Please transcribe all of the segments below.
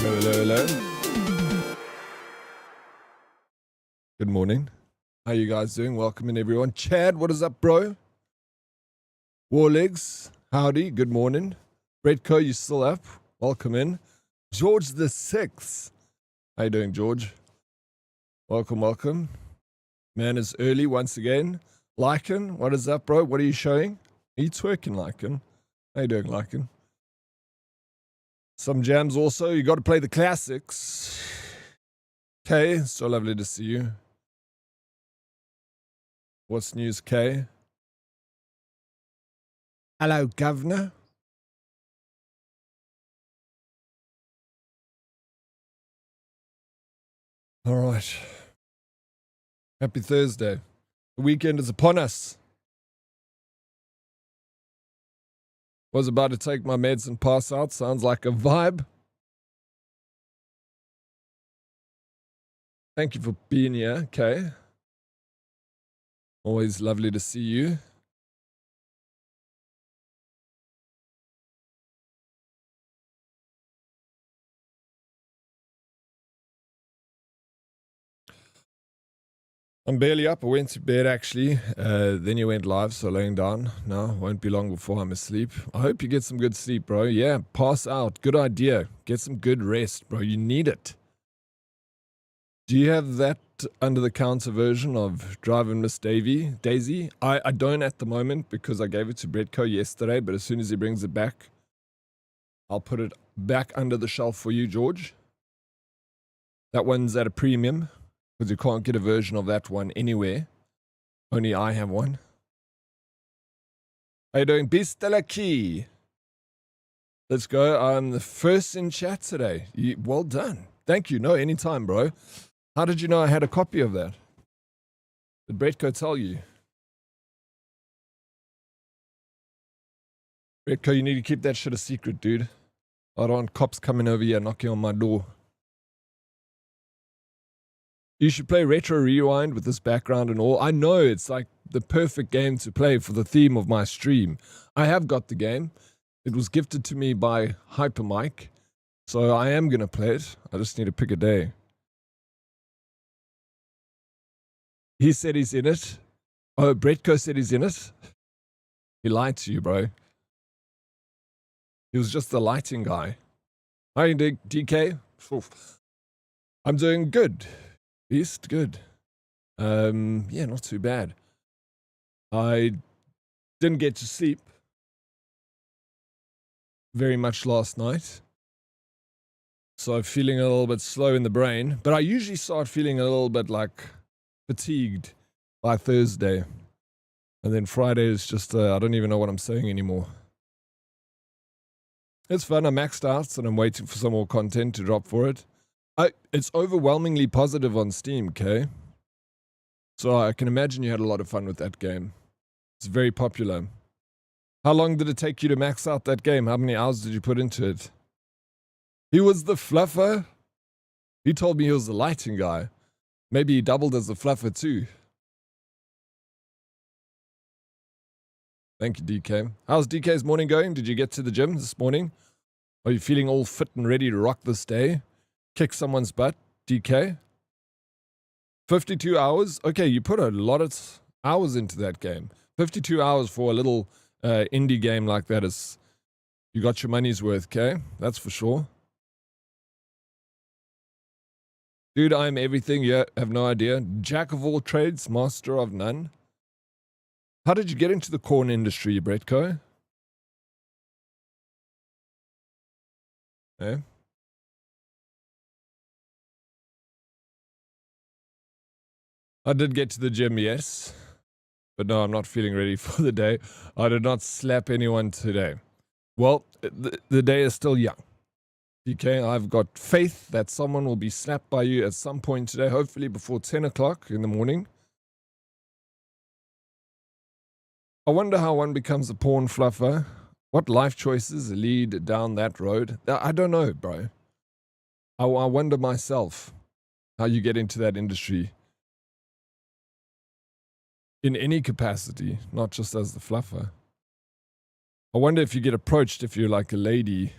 Hello, hello, hello. Good morning. How you guys doing? Welcome in, everyone. Chad, what is up, bro? Warlegs, howdy. Good morning. Redco, you still up? Welcome in. George the Sixth. How you doing, George? Welcome, welcome. Man is early once again. Lycan, what is up, bro? What are you showing? Are you twerking, Lycan? How you doing, Lycan? Some jams also. You got to play the classics. Kay, so lovely to see you. What's news, Kay? Hello, Governor. All right. Happy Thursday. The weekend is upon us. Was about to take my meds and pass out. Sounds like a vibe. Thank you for being here, Kay. Always lovely to see you. I'm barely up. I went to bed actually. Then you went live, so laying down. No, won't be long before I'm asleep. I hope you get some good sleep, bro. Yeah, pass out. Good idea. Get some good rest, bro. You need it. Do you have that under the counter version of Driving Miss Daisy? I don't at the moment because I gave it to Bretco yesterday, but as soon as he brings it back, I'll put it back under the shelf for you, George. That one's at a premium because you can't get a version of that one anywhere. Only I have one. How you doing? Bistalaki. Let's go. I'm the first in chat today. Well done. Thank you. No, anytime, bro. How did you know I had a copy of that? Did Bretco tell you? Bretco, you need to keep that shit a secret, dude. I don't want cops coming over here knocking on my door. You should play Retro Rewind with this background and all. I know it's like the perfect game to play for the theme of my stream. I have got the game. It was gifted to me by Hypermike. So I am going to play it. I just need to pick a day. He said he's in it. Oh, Bretco said he's in it. He lied to you, bro. He was just the lighting guy. How are you doing, DK? Oof. I'm doing good. Beast, good. Yeah, not too bad. I didn't get to sleep very much last night. So feeling a little bit slow in the brain. But I usually start feeling a little bit like fatigued by Thursday. And then Friday is just, I don't even know what I'm saying anymore. It's fun. I maxed out and I'm waiting for some more content to drop for it. It's overwhelmingly positive on Steam, okay? So I can imagine you had a lot of fun with that game. It's very popular. How long did it take you to max out that game? How many hours did you put into it? He was the fluffer. He told me he was the lighting guy. Maybe he doubled as the fluffer too. Thank you, DK. How's DK's morning going? Did you get to the gym this morning? Are you feeling all fit and ready to rock this day? Kick someone's butt, DK? 52 hours? Okay, you put a lot of hours into that game. 52 hours for a little indie game like that is... You got your money's worth, okay? That's for sure. Dude, I'm everything. You have no idea. Jack of all trades, master of none. How did you get into the corn industry, Bretco? Eh? I did get to the gym, yes. But no, I'm not feeling ready for the day. I did not slap anyone today. Well, the day is still young. Okay, I've got faith that someone will be slapped by you at some point today, hopefully before 10 o'clock in the morning. I wonder how one becomes a porn fluffer. What life choices lead down that road? I don't know, bro. I wonder myself how you get into that industry. In any capacity, not just as the fluffer. I wonder if you get approached if you're like a lady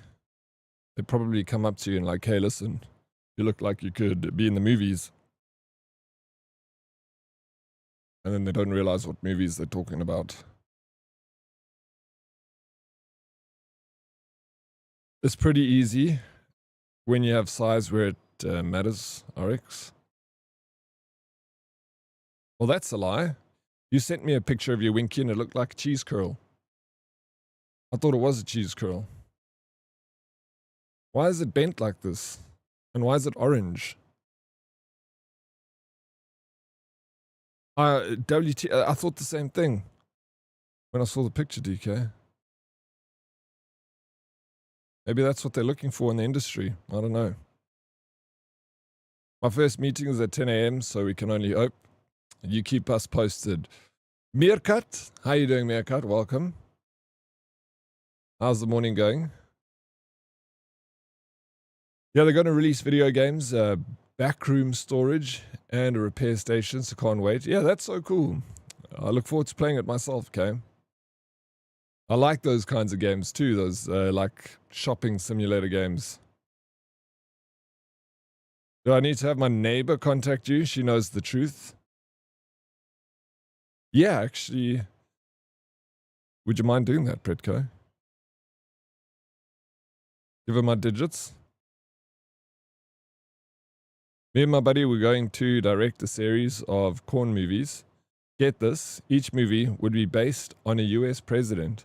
They probably come up to you and like, hey, listen, you look like you could be in the movies. And then they don't realize what movies they're talking about. It's pretty easy when you have size where it matters, Oryx. Well, that's a lie. You sent me a picture of your Winky and it looked like a cheese curl. I thought it was a cheese curl. Why is it bent like this? And why is it orange? I thought the same thing when I saw the picture, DK. Maybe that's what they're looking for in the industry. I don't know. My first meeting is at 10 a.m., so we can only hope. You keep us posted. Meerkat, how you doing, Meerkat? Welcome. How's the morning going? Yeah, they're going to release video games, backroom storage, and a repair station, so can't wait. Yeah, that's so cool. I look forward to playing it myself, okay? I like those kinds of games too, those like shopping simulator games. Do I need to have my neighbor contact you? She knows the truth. Yeah, actually. Would you mind doing that, Pretco? Give her my digits. Me and my buddy were going to direct a series of corn movies. Get this, each movie would be based on a US president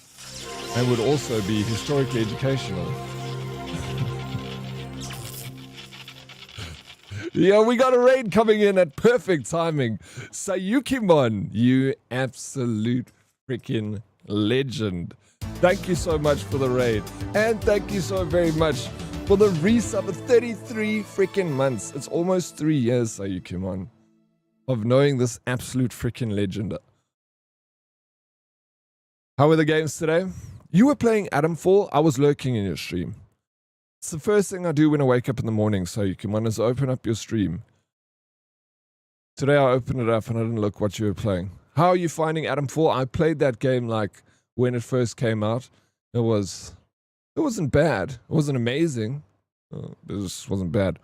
and would also be historically educational. Yeah, we got a raid coming in at perfect timing. Sayukimon, you absolute freaking legend. Thank you so much for the raid. And thank you so very much for the resub of 33 freaking months. It's almost 3 years, Sayukimon, of knowing this absolute freaking legend. How were the games today? You were playing Adamfall. I was lurking in your stream. It's the first thing I do when I wake up in the morning, Sayukimon, is open up your stream. Today I opened it up and I didn't look what you were playing. How are you finding Adamfall? I played that game like when it first came out. It wasn't bad. It wasn't amazing. It just wasn't bad.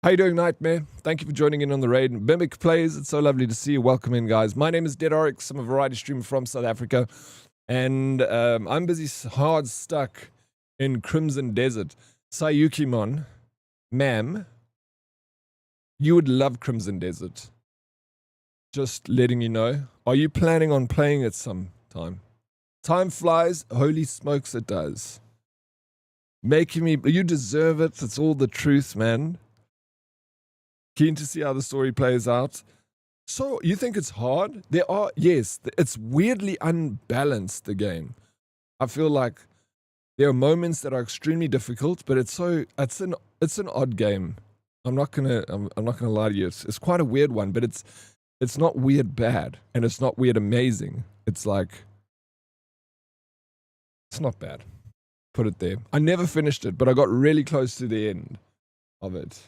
How you doing, Nightmare? Thank you for joining in on the raid. Mimic Plays, it's so lovely to see you. Welcome in, guys. My name is Dead Oryx. I'm a variety streamer from South Africa. And I'm busy hard stuck in Crimson Desert. Sayukimon, ma'am, you would love Crimson Desert. Just letting you know. Are you planning on playing it sometime? Time flies. Holy smokes, it does. Making me... You deserve it. It's all the truth, man. Keen to see how the story plays out. So, you think it's hard? Yes, it's weirdly unbalanced, the game. I feel like there are moments that are extremely difficult, but it's an odd game. I'm not gonna lie to you. It's quite a weird one, but it's not weird bad, and it's not weird amazing. It's like, it's not bad. Put it there. I never finished it, but I got really close to the end of it.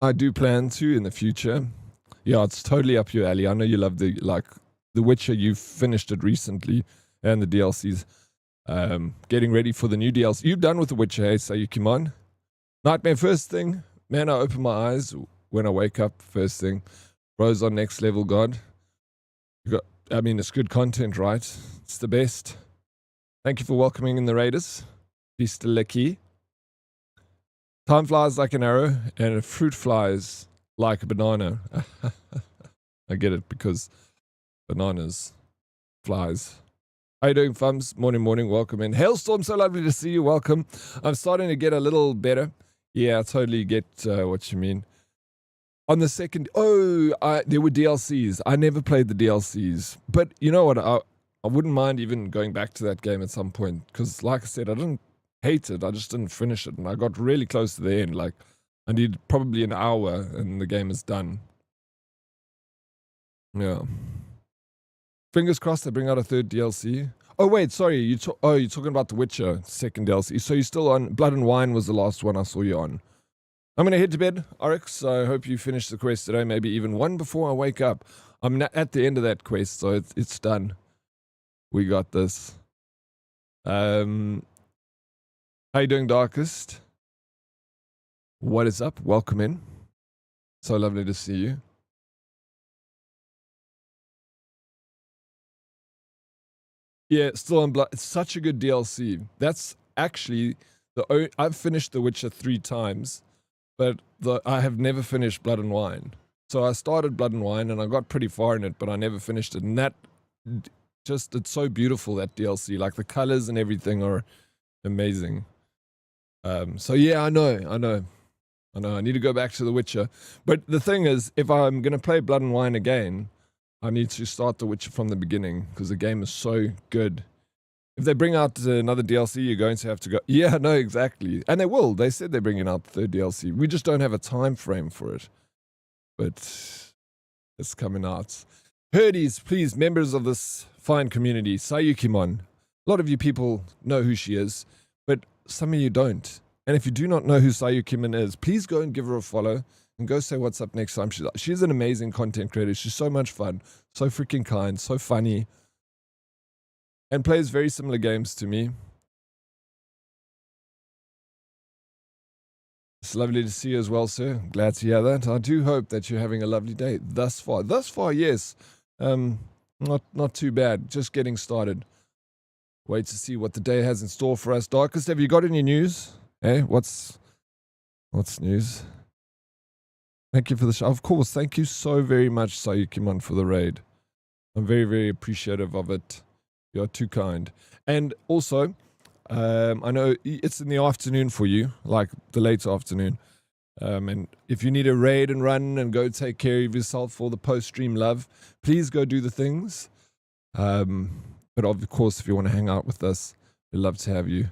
I do plan to in the future. Yeah, it's totally up your alley. I know you love The Witcher. You've finished it recently, and the DLCs. Getting ready for the new DLC. You've done with The Witcher, hey, Sayukimon? Nightmare, first thing. Man, I open my eyes when I wake up, first thing. Bro's on next level, God. It's good content, right? It's the best. Thank you for welcoming in the Raiders. Peace to Licky. Time flies like an arrow, and a fruit flies like a banana. I get it, because bananas flies. How you doing, Fums? Morning, welcome in. Hailstorm, so lovely to see you, welcome. I'm starting to get a little better. Yeah, I totally get what you mean. On the second, there were DLCs. I never played the DLCs. But you know what, I wouldn't mind even going back to that game at some point. Because like I said, I didn't hate it, I just didn't finish it. And I got really close to the end. Like, I need probably an hour and the game is done. Yeah. Fingers crossed they bring out a third DLC. Oh wait, sorry, you're talking about The Witcher, second DLC. So you're still on, Blood and Wine was the last one I saw you on. I'm going to head to bed, Oryx. I hope you finish the quest today, maybe even one before I wake up. I'm at the end of that quest, so it's done. We got this. How you doing, Darkest? What is up? Welcome in. So lovely to see you. Yeah, still on Blood. It's such a good DLC. That's actually I've finished The Witcher 3 times, but I have never finished Blood and Wine. So I started Blood and Wine and I got pretty far in it, but I never finished it. And that it's so beautiful, that DLC. Like the colors and everything are amazing. So yeah, I know. I need to go back to The Witcher. But the thing is, if I'm going to play Blood and Wine again, I need to start The Witcher from the beginning because the game is so good. If they bring out another DLC, you're going to have to go. Yeah, no, exactly. And they will. They said they're bringing out the third DLC. We just don't have a time frame for it. But it's coming out. Herdies, please, members of this fine community, Sayukimon. A lot of you people know who she is, but some of you don't. And if you do not know who Sayukimon is, please go and give her a follow and go say what's up next time. She's an amazing content creator. She's so much fun, so freaking kind, so funny, and plays very similar games to me. It's lovely to see you as well, sir. Glad to hear that. I do hope that you're having a lovely day thus far. Thus far, yes. Not too bad. Just getting started. Wait to see what the day has in store for us. Darkest, have you got any news? Hey, what's news? Thank you for the show. Of course, thank you so very much, Sayukimon, for the raid. I'm very, very appreciative of it. You're too kind. And also, I know it's in the afternoon for you, like the late afternoon. And if you need a raid and run and go take care of yourself for the post-stream love, please go do the things. But of course, if you want to hang out with us, we'd love to have you.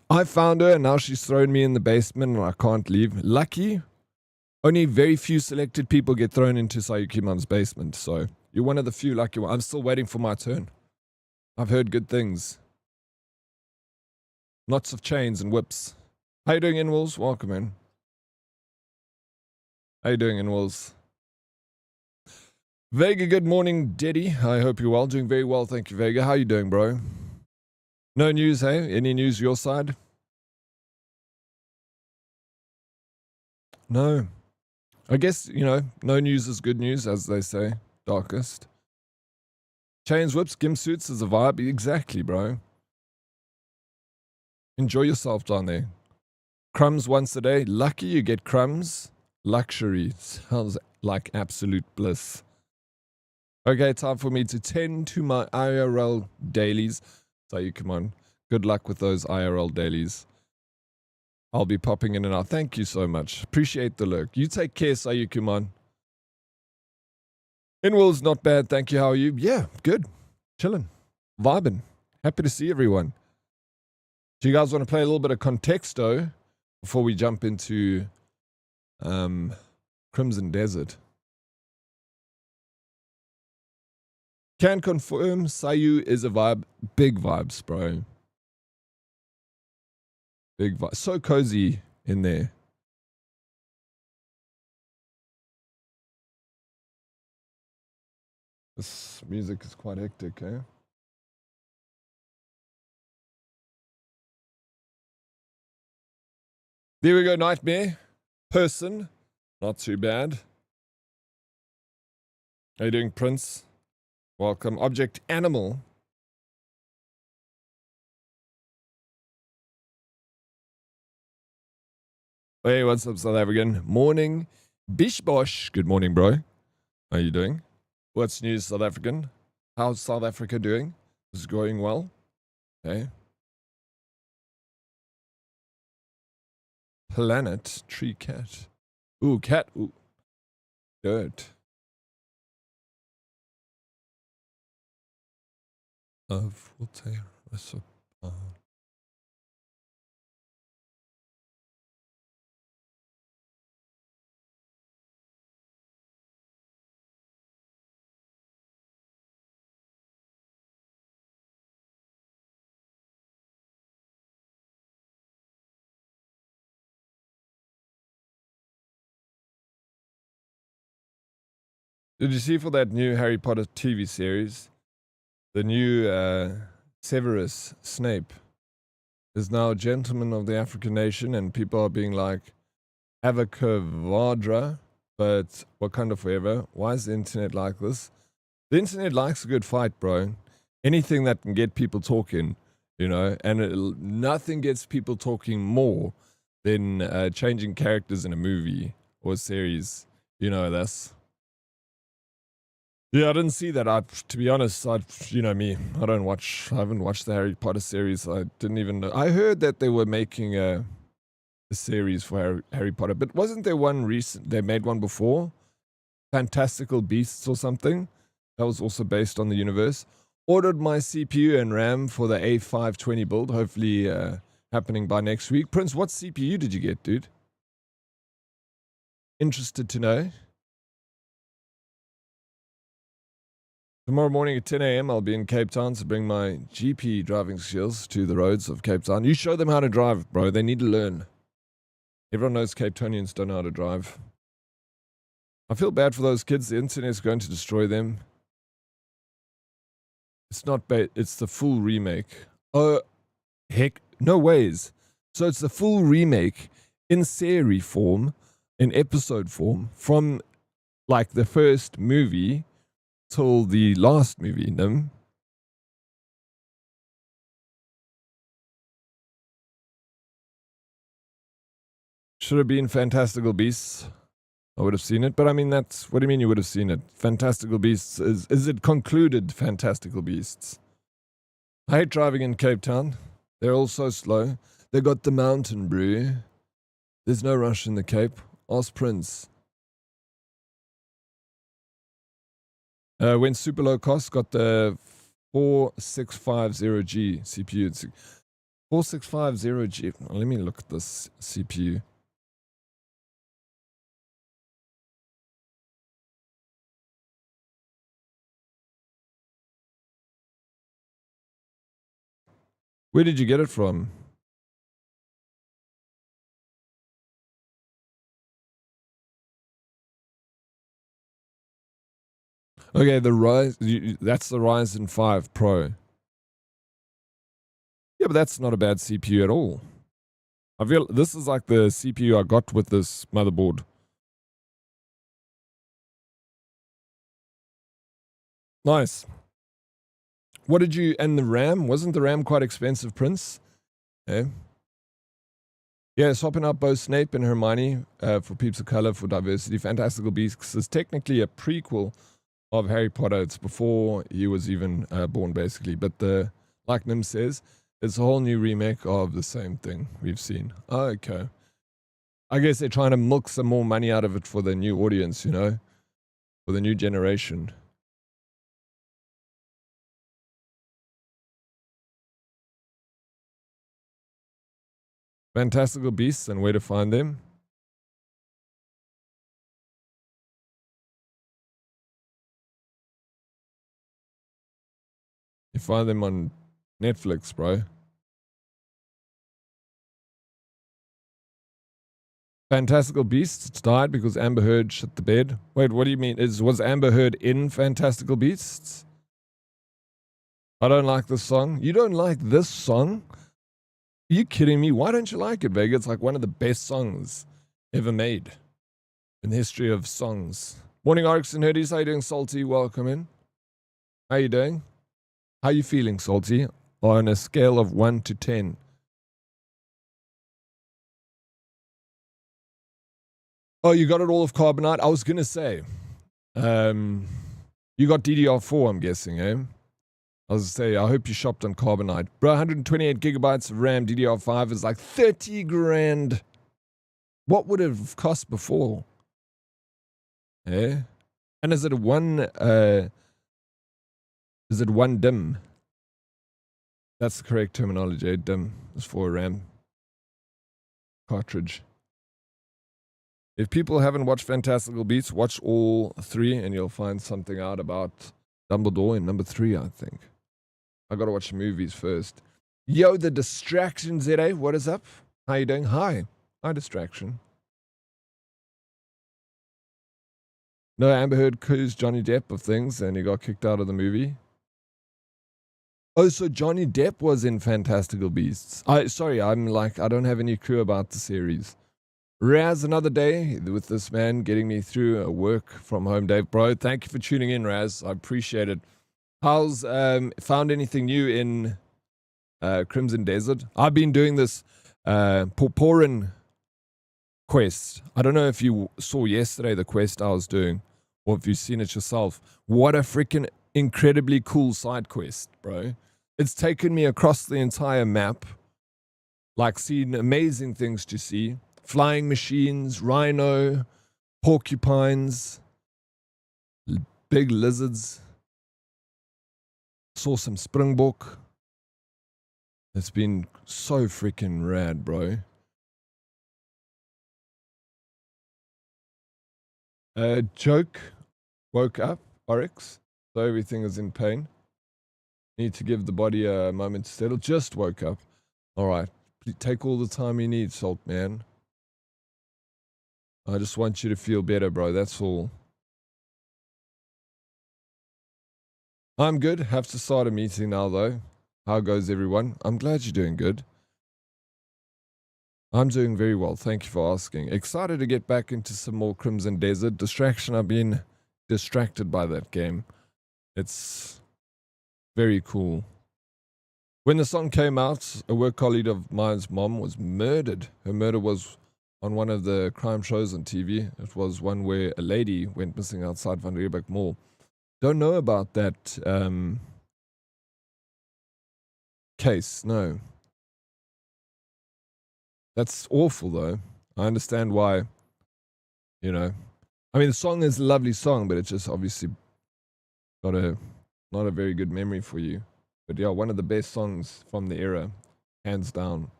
I found her and now she's thrown me in the basement and I can't leave. Lucky. Only very few selected people get thrown into Sayukimon's basement, so you're one of the few lucky ones. I'm still waiting for my turn. I've heard good things. Lots of chains and whips. How you doing, Inwolves? Welcome in. How you doing, Inwolves? Vega, good morning, Diddy. I hope you're well. Doing very well, thank you, Vega. How you doing, bro? No news, hey? Any news your side? No. I guess, no news is good news, as they say. Darkest. Chains, whips, gimp suits is a vibe. Exactly, bro. Enjoy yourself down there. Crumbs once a day. Lucky you get crumbs. Luxury. Sounds like absolute bliss. Okay, time for me to tend to my IRL dailies. So you come on. Good luck with those IRL dailies. I'll be popping in and out. Thank you so much. Appreciate the lurk. You take care, Sayukuman. Inwell's not bad, thank you. How are you? Yeah, good. Chilling. Vibing. Happy to see everyone. Do you guys want to play a little bit of Contexto before we jump into Crimson Desert? Can confirm Sayu is a vibe. Big vibes, bro. Big vibe. So cozy in there. This music is quite hectic, eh? There we go, Nightmare. Person. Not too bad. How you doing, Prince? Welcome. Object Animal. Hey, what's up, South African? Morning. Bish Bosh. Good morning, bro. How you doing? What's news, South African? How's South Africa doing? Is it going well? Okay. Planet Tree Cat. Ooh, cat. Ooh. Dirt. Of Voltaire. Did you see for that new Harry Potter TV series, the new Severus Snape is now a gentleman of the African nation, and people are being like, Avacavadra, but Wakanda forever. Why is the internet like this? The internet likes a good fight, bro. Anything that can get people talking, you know, and nothing gets people talking more than changing characters in a movie or a series. You know, that's... Yeah, I didn't see that. To be honest, you know me, I haven't watched the Harry Potter series. I didn't even know. I heard that they were making a series for Harry Potter, but wasn't there one recent? They made one before, Fantastical Beasts or something. That was also based on the universe. Ordered my CPU and RAM for the A520 build. Hopefully, happening by next week. Prince, what CPU did you get, dude? Interested to know. Tomorrow morning at 10 a.m. I'll be in Cape Town to bring my GP driving skills to the roads of Cape Town. You show them how to drive, bro. They need to learn. Everyone knows Cape Townians don't know how to drive. I feel bad for those kids. The internet's going to destroy them. It's not bait. It's the full remake. Oh, heck. No ways. So it's the full remake in series form, in episode form, from like the first movie till the last movie, no? Should have been Fantastical Beasts. I would have seen it, but I mean, that's... What do you mean you would have seen it? Fantastical Beasts, is it concluded Fantastical Beasts? I hate driving in Cape Town. They're all so slow. They got the mountain brew. There's no rush in the Cape. Ask Prince. Went super low cost, got the 4650G CPU. It's 4650G. Let me look at this CPU. Where did you get it from? Okay, the Ryzen, that's the Ryzen 5 Pro. Yeah, but that's not a bad CPU at all. I feel this is like the CPU I got with this motherboard. Nice. What did you... And the RAM? Wasn't the RAM quite expensive, Prince? Eh? Yeah, swapping out both Snape and Hermione for Peeps of Color for diversity. Fantastical Beasts is technically a prequel of Harry Potter. It's before he was even born, basically. But like Nim says, it's a whole new remake of the same thing we've seen. Oh, okay. I guess they're trying to milk some more money out of it for the new audience, you know? For the new generation. Fantastical Beasts and where to find them. You find them on Netflix, bro. Fantastical Beasts died because Amber Heard shit the bed. Wait, what do you mean? Was Amber Heard in Fantastical Beasts? I don't like this song. You don't like this song? Are you kidding me? Why don't you like it, Vega? It's like one of the best songs ever made in the history of songs. Morning, Oryx and Hoodies. How you doing, Salty? Welcome in. How you doing? How you feeling, Salty? On a scale of 1 to 10. Oh, you got it all of Carbonite? I was going to say. You got DDR4, I'm guessing, eh? I was going to say, I hope you shopped on Carbonite. Bro, 128 gigabytes of RAM DDR5 is like 30 grand. What would it have cost before? Eh? And is it one DIMM? That's the correct terminology, eh? DIMM is for a RAM cartridge. If people haven't watched Fantastical Beasts, watch all 3 and you'll find something out about Dumbledore in number 3, I think. I gotta watch the movies first. Yo, the Distraction ZA, what is up? How you doing? Hi. Hi, Distraction. No, Amber Heard accused Johnny Depp of things and he got kicked out of the movie. Oh, so Johnny Depp was in Fantastical Beasts. I don't have any clue about the series. Raz, another day with this man getting me through a work from home day. Bro, thank you for tuning in, Raz. I appreciate it. How's found anything new in Crimson Desert? I've been doing this Purporin quest. I don't know if you saw yesterday the quest I was doing or if you've seen it yourself. What a freaking incredibly cool side quest, bro. It's taken me across the entire map, like seen amazing things to see. Flying machines, rhino, porcupines, big lizards. Saw some springbok. It's been so freaking rad, bro. Joke woke up, Oryx, so everything is in pain. Need to give the body a moment to settle. Just woke up. All right, take all the time you need, Salt Man. I just want you to feel better, bro. That's all. I'm good. Have to start a meeting now, though. How goes everyone? I'm glad you're doing good. I'm doing very well. Thank you for asking. Excited to get back into some more Crimson Desert. Distraction. I've been distracted by that game. It's very cool. When the song came out, a work colleague of mine's mom was murdered. Her murder was on one of the crime shows on TV. It was one where a lady went missing outside Van Riebeck Mall. Don't know about that case, no. That's awful, though. I understand why, you know. I mean, the song is a lovely song, but it's just obviously not a very good memory for you. But yeah, one of the best songs from the era, hands down.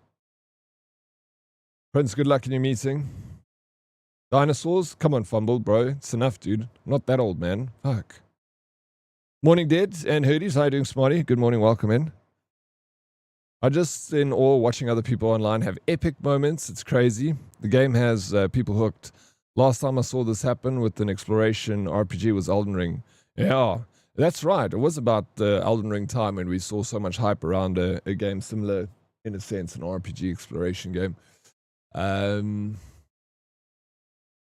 Prince, good luck in your meeting. Dinosaurs? Come on, Fumble, bro. It's enough, dude. I'm not that old, man. Fuck. Morning, Dead and Hoodies. How you doing, Smarty? Good morning. Welcome in. I just in awe watching other people online have epic moments. It's crazy. The game has people hooked. Last time I saw this happen with an exploration RPG was Elden Ring. Yeah, that's right. It was about the Elden Ring time when we saw so much hype around a game similar, in a sense, an RPG exploration game.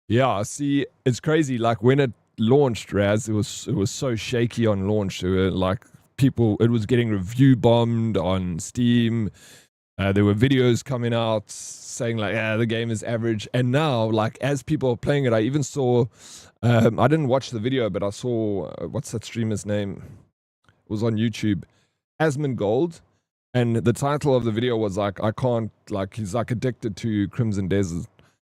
Yeah, see, it's crazy. Like when it launched, Raz, it was so shaky on launch. There were like people, it was getting review bombed on Steam. There were videos coming out saying like, yeah, the game is average. And now, like, as people are playing it, I even saw, I didn't watch the video, but I saw, what's that streamer's name? It was on YouTube, Asmongold. And the title of the video was like, I can't, like, he's like addicted to Crimson Desert.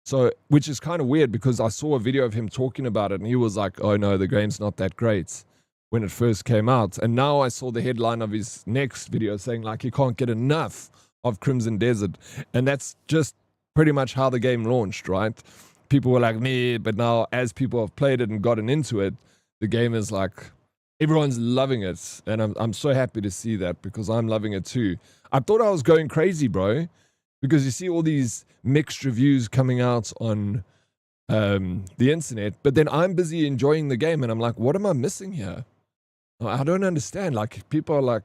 So, which is kind of weird because I saw a video of him talking about it and he was like, oh no, the game's not that great when it first came out. And now I saw the headline of his next video saying like he can't get enough of Crimson Desert. And that's just pretty much how the game launched, right? People were like, me, but now as people have played it and gotten into it, the game is like, everyone's loving it. And I'm so happy to see that because I'm loving it too. I thought I was going crazy, bro. Because you see all these mixed reviews coming out on the internet, but then I'm busy enjoying the game and I'm like, what am I missing here? I don't understand. Like, people are like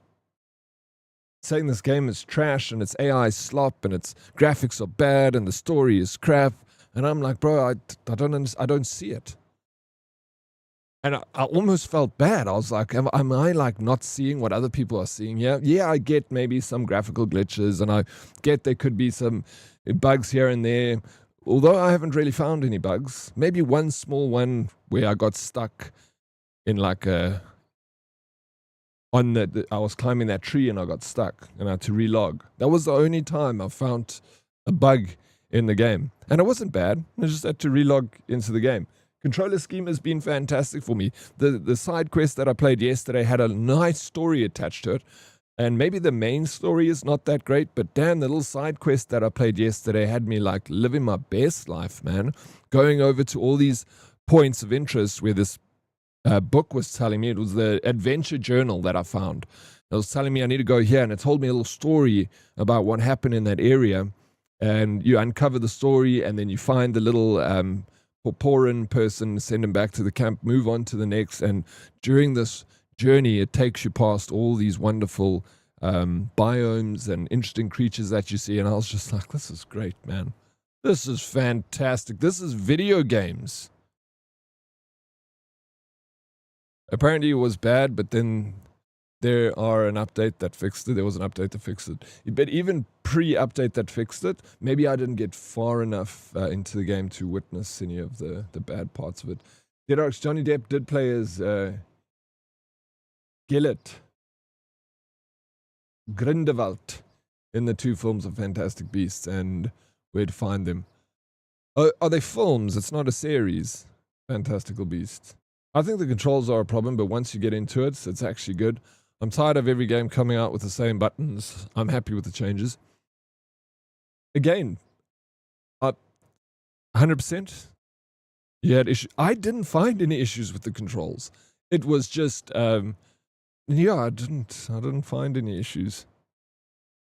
saying this game is trash and it's AI slop and its graphics are bad and the story is crap. And I'm like, bro, I don't see it. And I almost felt bad. I was like, am I like not seeing what other people are seeing here? Yeah, I get maybe some graphical glitches and I get there could be some bugs here and there. Although I haven't really found any bugs. Maybe one small one where I got stuck in like I was climbing that tree and I got stuck and I had to relog. That was the only time I found a bug in the game. And it wasn't bad. I just had to relog into the game. Controller scheme has been fantastic for me. The side quest that I played yesterday had a nice story attached to it. And maybe the main story is not that great, but damn, the little side quest that I played yesterday had me like living my best life, man. Going over to all these points of interest where this book was telling me, it was the adventure journal that I found. It was telling me I need to go here, and it told me a little story about what happened in that area. And you uncover the story, and then you find the little poor person, send him back to the camp, move on to the next. And during this journey, it takes you past all these wonderful biomes and interesting creatures that you see. And I was just like, this is great, man. This is fantastic. This is video games. Apparently it was bad, but then there are an update that fixed it. There was an update that fixed it. But even pre-update that fixed it, maybe I didn't get far enough into the game to witness any of the bad parts of it. Dead Oryx, Johnny Depp did play as Grindelwald in the 2 films of Fantastic Beasts and Where to Find Them. Are they films? It's not a series. Fantastical Beasts. I think the controls are a problem, but once you get into it, it's actually good. I'm tired of every game coming out with the same buttons. I'm happy with the changes. Again, 100%. You had issues. I didn't find any issues with the controls. It was just, yeah, I didn't find any issues.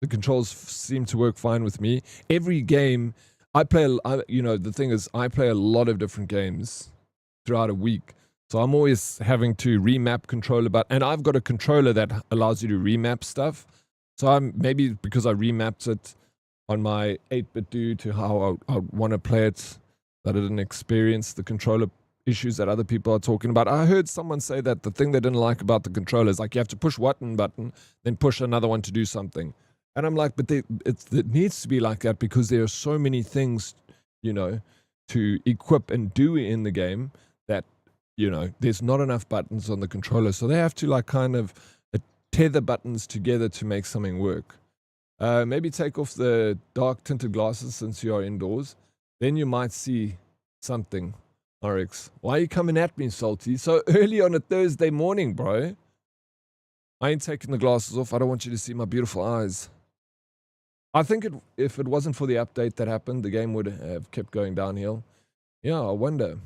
The controls seem to work fine with me. Every game, the thing is, I play a lot of different games throughout a week. So I'm always having to remap controller, and I've got a controller that allows you to remap stuff. So maybe because I remapped it on my 8-bit dude to how I want to play it, that I didn't experience the controller issues that other people are talking about. I heard someone say that the thing they didn't like about the controller is like you have to push one button, then push another one to do something. And I'm like, but it needs to be like that because there are so many things, to equip and do in the game that, there's not enough buttons on the controller. So they have to kind of tether buttons together to make something work. Maybe take off the dark tinted glasses since you are indoors. Then you might see something. Oryx, why are you coming at me, Salty? So early on a Thursday morning, bro. I ain't taking the glasses off. I don't want you to see my beautiful eyes. I think if it wasn't for the update that happened, the game would have kept going downhill. Yeah, I wonder.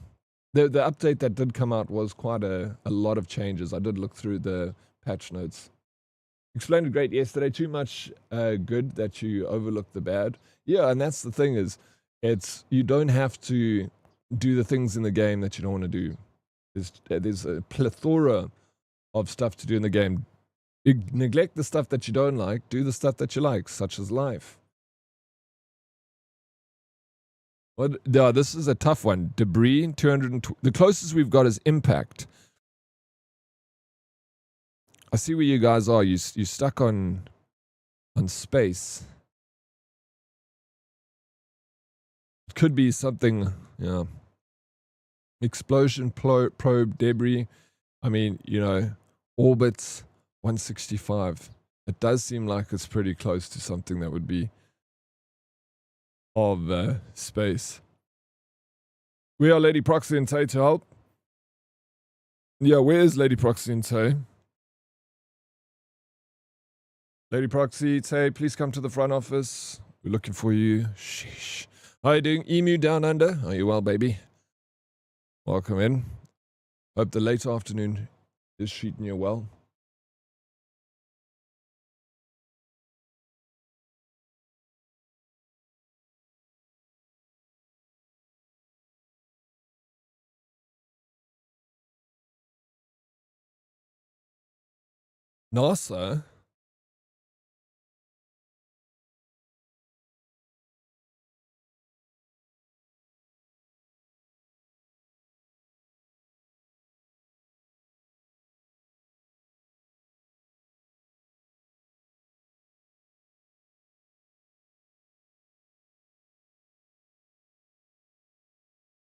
The update that did come out was quite a lot of changes. I did look through the patch notes. Explained it great yesterday. Too much good that you overlook the bad. Yeah, and that's the thing is, you don't have to do the things in the game that you don't want to do. There's a plethora of stuff to do in the game. You neglect the stuff that you don't like, do the stuff that you like, such as life. Yeah, this is a tough one. Debris, 220. The closest we've got is impact. I see where you guys are. You stuck on space. It could be something, yeah. Explosion, probe, debris. I mean, orbits, 165. It does seem like it's pretty close to something that would be of space. We are Lady Proxy and Tay to help. Yeah, where is Lady Proxy and Tay? Lady Proxy, Tay, please come to the front office. We're looking for you. Sheesh. How are you doing? Emu down under? Are you well, baby? Welcome in. Hope the late afternoon is treating you well. NASA?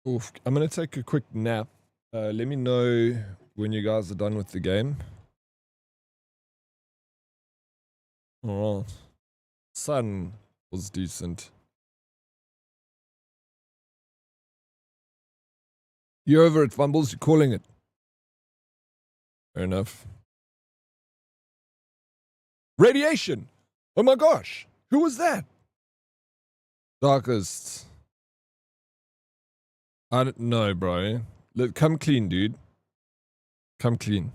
Oof, I'm going to take a quick nap. Let me know when you guys are done with the game. Alright. Sun was decent. You're over at Fumbles, you're calling it. Fair enough. Radiation! Oh my gosh! Who was that? Darkest. I don't know, bro. Come clean, dude. Come clean.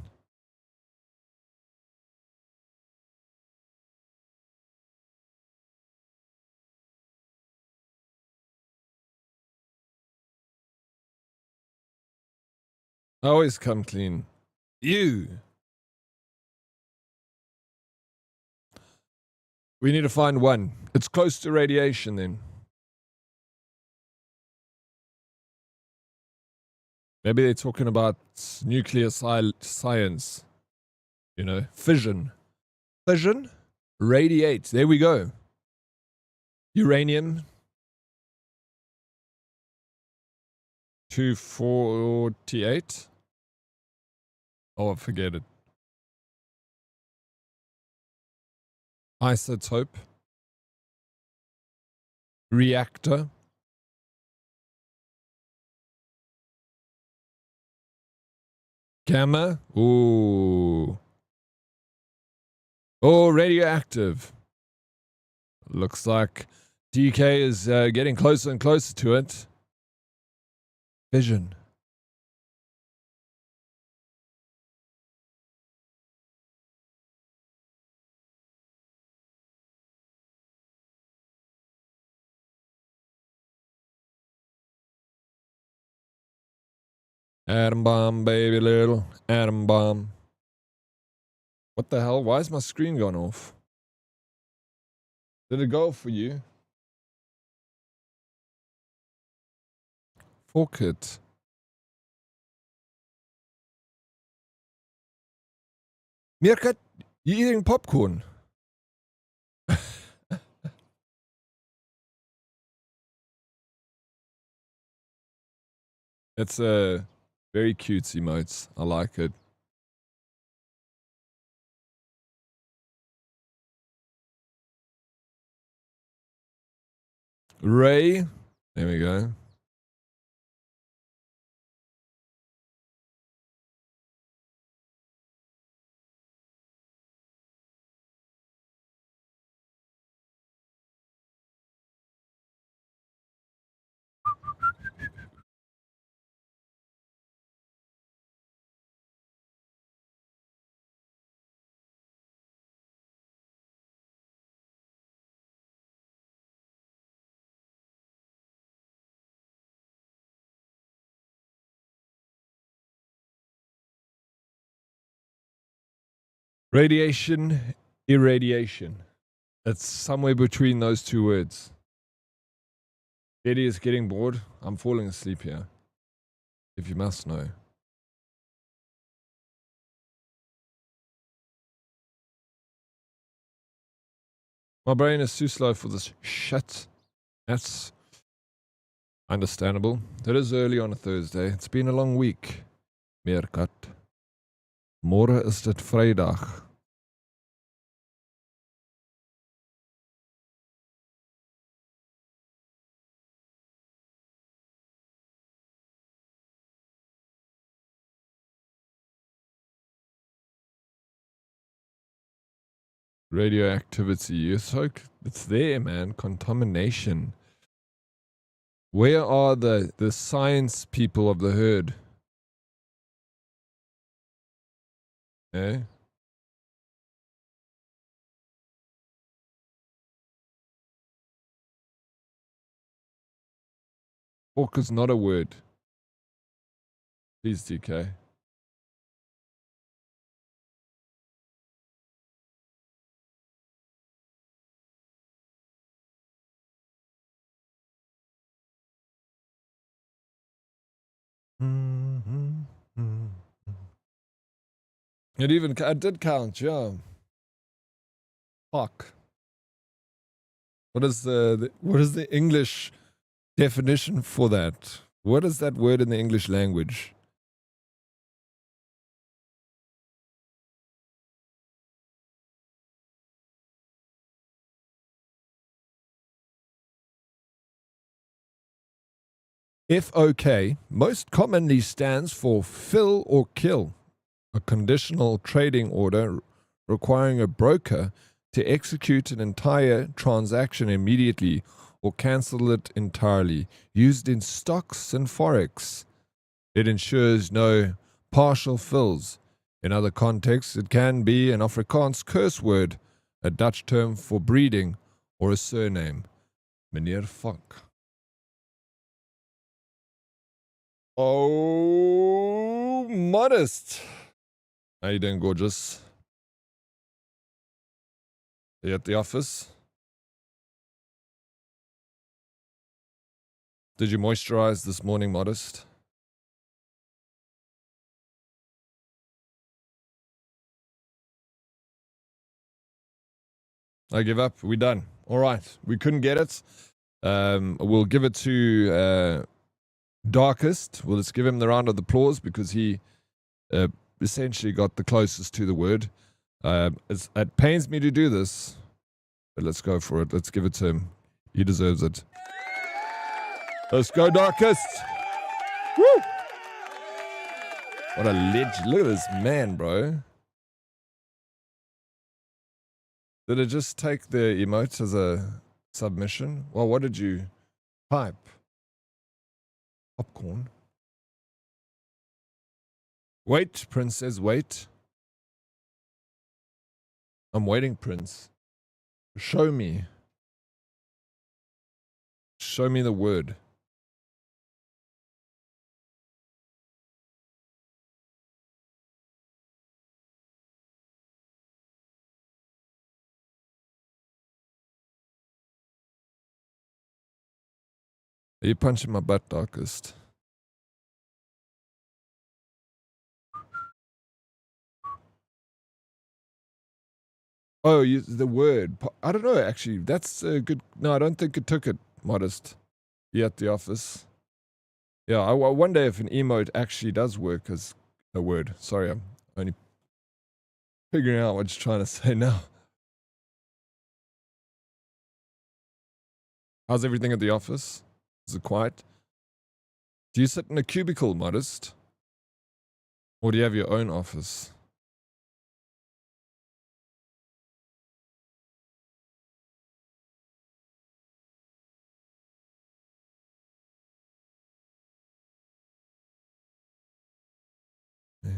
I always come clean. You. We need to find one. It's close to radiation then. Maybe they're talking about nuclear science. You know, fission. Fission? Radiate. There we go. Uranium. 248. Oh, forget it. Isotope. Reactor. Gamma. Ooh. Oh, radioactive. Looks like DK is getting closer and closer to it. Fission. Atom bomb, baby little. Atom bomb. What the hell? Why is my screen gone off? Did it go for you? Fork it. Meerkat, you eating popcorn? It's a very cute emotes. I like it. Ray. There we go. Radiation, irradiation. It's somewhere between those two words. Eddie is getting bored. I'm falling asleep here. If you must know. My brain is too slow for this shit. That's understandable. It is early on a Thursday. It's been a long week. Meerkat. Morgen is dit Vrydag. Radioactivity. It's there, man. Contamination. Where are the science people of the herd? Eh? Fork is not a word. Please, DK. It did count, yeah. Fuck. What is the English definition for that? What is that word in the English language? FOK most commonly stands for fill or kill, a conditional trading order requiring a broker to execute an entire transaction immediately or cancel it entirely, used in stocks and forex. It ensures no partial fills. In other contexts, it can be an Afrikaans curse word, a Dutch term for breeding, or a surname. Meneer Fuck. Oh Modest. How you doing, gorgeous? Are you at the office? Did you moisturize this morning, Modest? I give up. We're done. All right. We couldn't get it. We'll give it to Darkest. Well, let's give him the round of applause because he essentially got the closest to the word. It pains me to do this, but let's go for it. Let's give it to him. He deserves it. Let's go, Darkest. Woo! What a legend. Look at this man, bro. Did it just take the emotes as a submission? Well, what did you type? Popcorn. Wait, Prince says wait. I'm waiting, Prince. Show me. Show me the word. Are you punching my butt, Darkest? Oh, the word. I don't know, actually. That's a good... No, I don't think it took it, Modest. You at the office. Yeah, I wonder if an emote actually does work as a word. Sorry, I'm only figuring out what you're trying to say now. How's everything at the office? Is it quiet? Do you sit in a cubicle, Modest? Or do you have your own office? Yeah.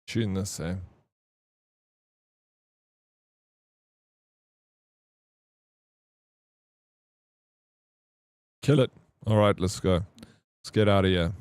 Tune this, eh? Kill it. All right, let's go. Let's get out of here.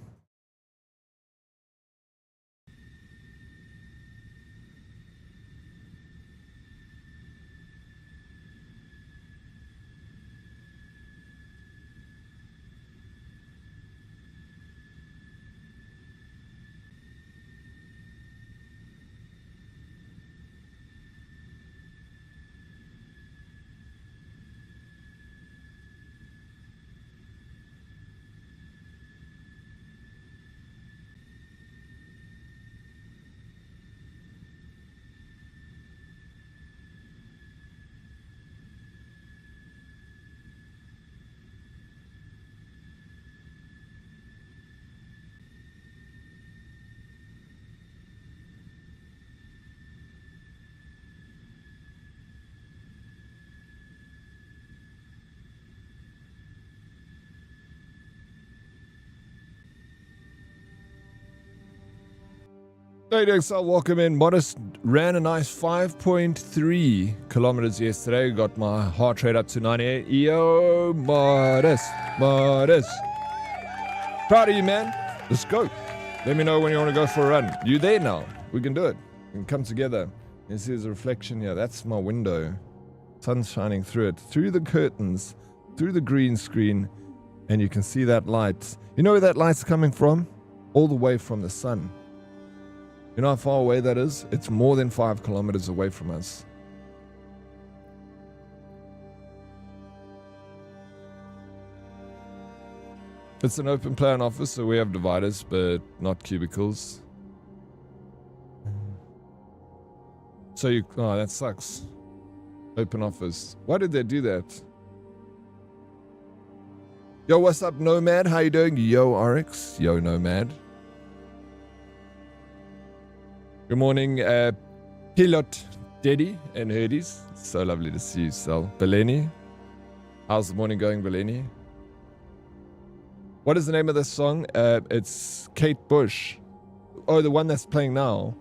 Hey, so welcome in. Modest ran a nice 5.3 kilometers yesterday. Got my heart rate up to 98. Yo, Modest. Modest. Proud of you, man. Let's go. Let me know when you want to go for a run. You there now? We can do it. We can come together. This is a reflection here. That's my window. Sun's shining through it, through the curtains, through the green screen, and you can see that light. You know where that light's coming from? All the way from the sun. You know how far away that is? It's more than 5 kilometers away from us. It's an open plan office, so we have dividers, but not cubicles. So you... Oh, that sucks. Open office. Why did they do that? Yo, what's up, Nomad? How you doing? Yo, Oryx. Yo, Nomad. Good morning, Pilot Deddy and Herdies. So lovely to see you, Sal. Beleni. How's the morning going, Beleni? What is the name of this song? It's Kate Bush. Oh, the one that's playing now.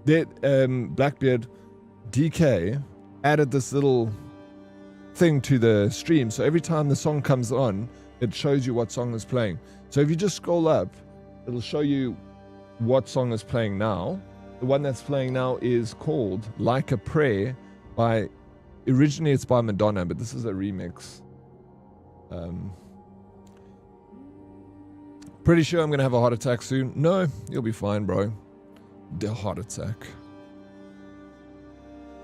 That Blackbeard DK added this little thing to the stream. So every time the song comes on, it shows you what song is playing. So if you just scroll up, it'll show you what song is playing now. The one that's playing now is called Like a Prayer by, originally it's by Madonna, but this is a remix. Pretty sure I'm going to have a heart attack soon. No, you'll be fine, bro. The heart attack.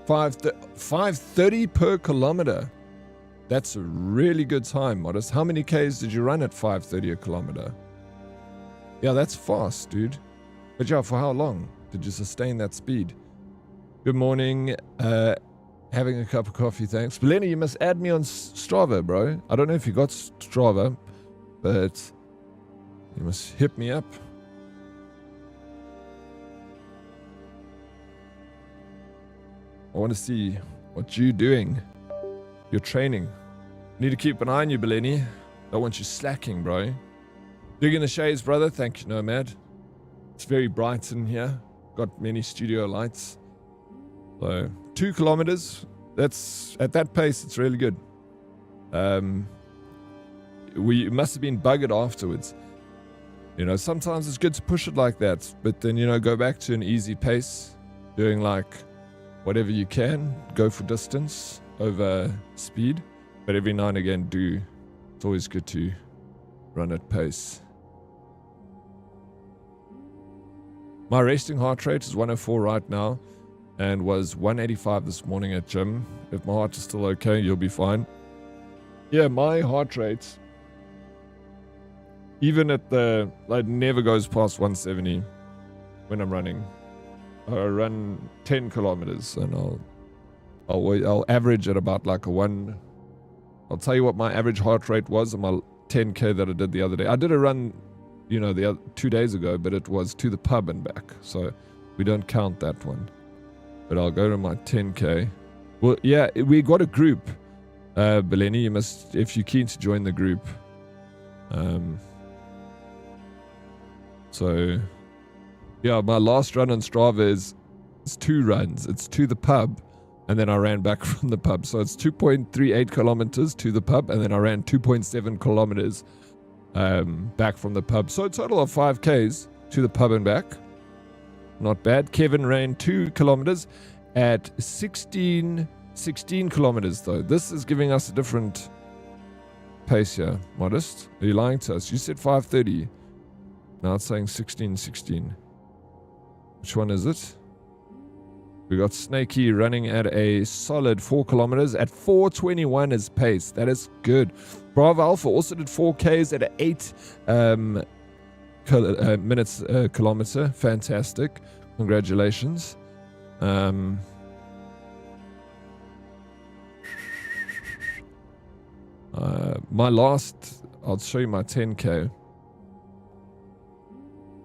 5:30 per kilometer. That's a really good time, Modest. How many Ks did you run at 5:30 a kilometer? Yeah, that's fast, dude. But yeah, for how long did you sustain that speed? Good morning. Having a cup of coffee, thanks. Beleni, you must add me on Strava, bro. I don't know if you got Strava, but you must hit me up. I want to see what you're doing. You're training. Need to keep an eye on you, Beleni. Don't want you slacking, bro. Digging the shades, brother. Thank you, Nomad. It's very bright in here. Got many studio lights. So 2 kilometers. That's at that pace. It's really good. We must have been buggered afterwards. You know, sometimes it's good to push it like that, but then, you know, go back to an easy pace, doing like whatever you can, go for distance over speed, but every now and again it's always good to run at pace. My resting heart rate is 104 right now and was 185 this morning at gym. If my heart is still okay, you'll be fine. Yeah, my heart rate, even at never goes past 170 when I'm running. I run 10 kilometers and I'll average at about like a 1. I'll tell you what my average heart rate was on my 10K that I did the other day. I did a run, you know, 2 days ago, but it was to the pub and back. So we don't count that one. But I'll go to my 10K. Well, yeah, we got a group. Beleni, you must, if you're keen to join the group. So, yeah, my last run on Strava is 2 runs. It's to the pub, and then I ran back from the pub. So it's 2.38 kilometers to the pub, and then I ran 2.7 kilometers back from the pub. So a total of 5Ks to the pub and back. Not bad. Kevin ran 2 kilometers at 16 kilometers, though. This is giving us a different pace here. Modest, are you lying to us? You said 5:30. Now it's saying 16. Which one is it? We got Snakey running at a solid 4 kilometers at 4:21 as pace. That is good. Bravo Alpha also did 4Ks at 8 minutes a kilometer. Fantastic. Congratulations. My last, I'll show you my 10K.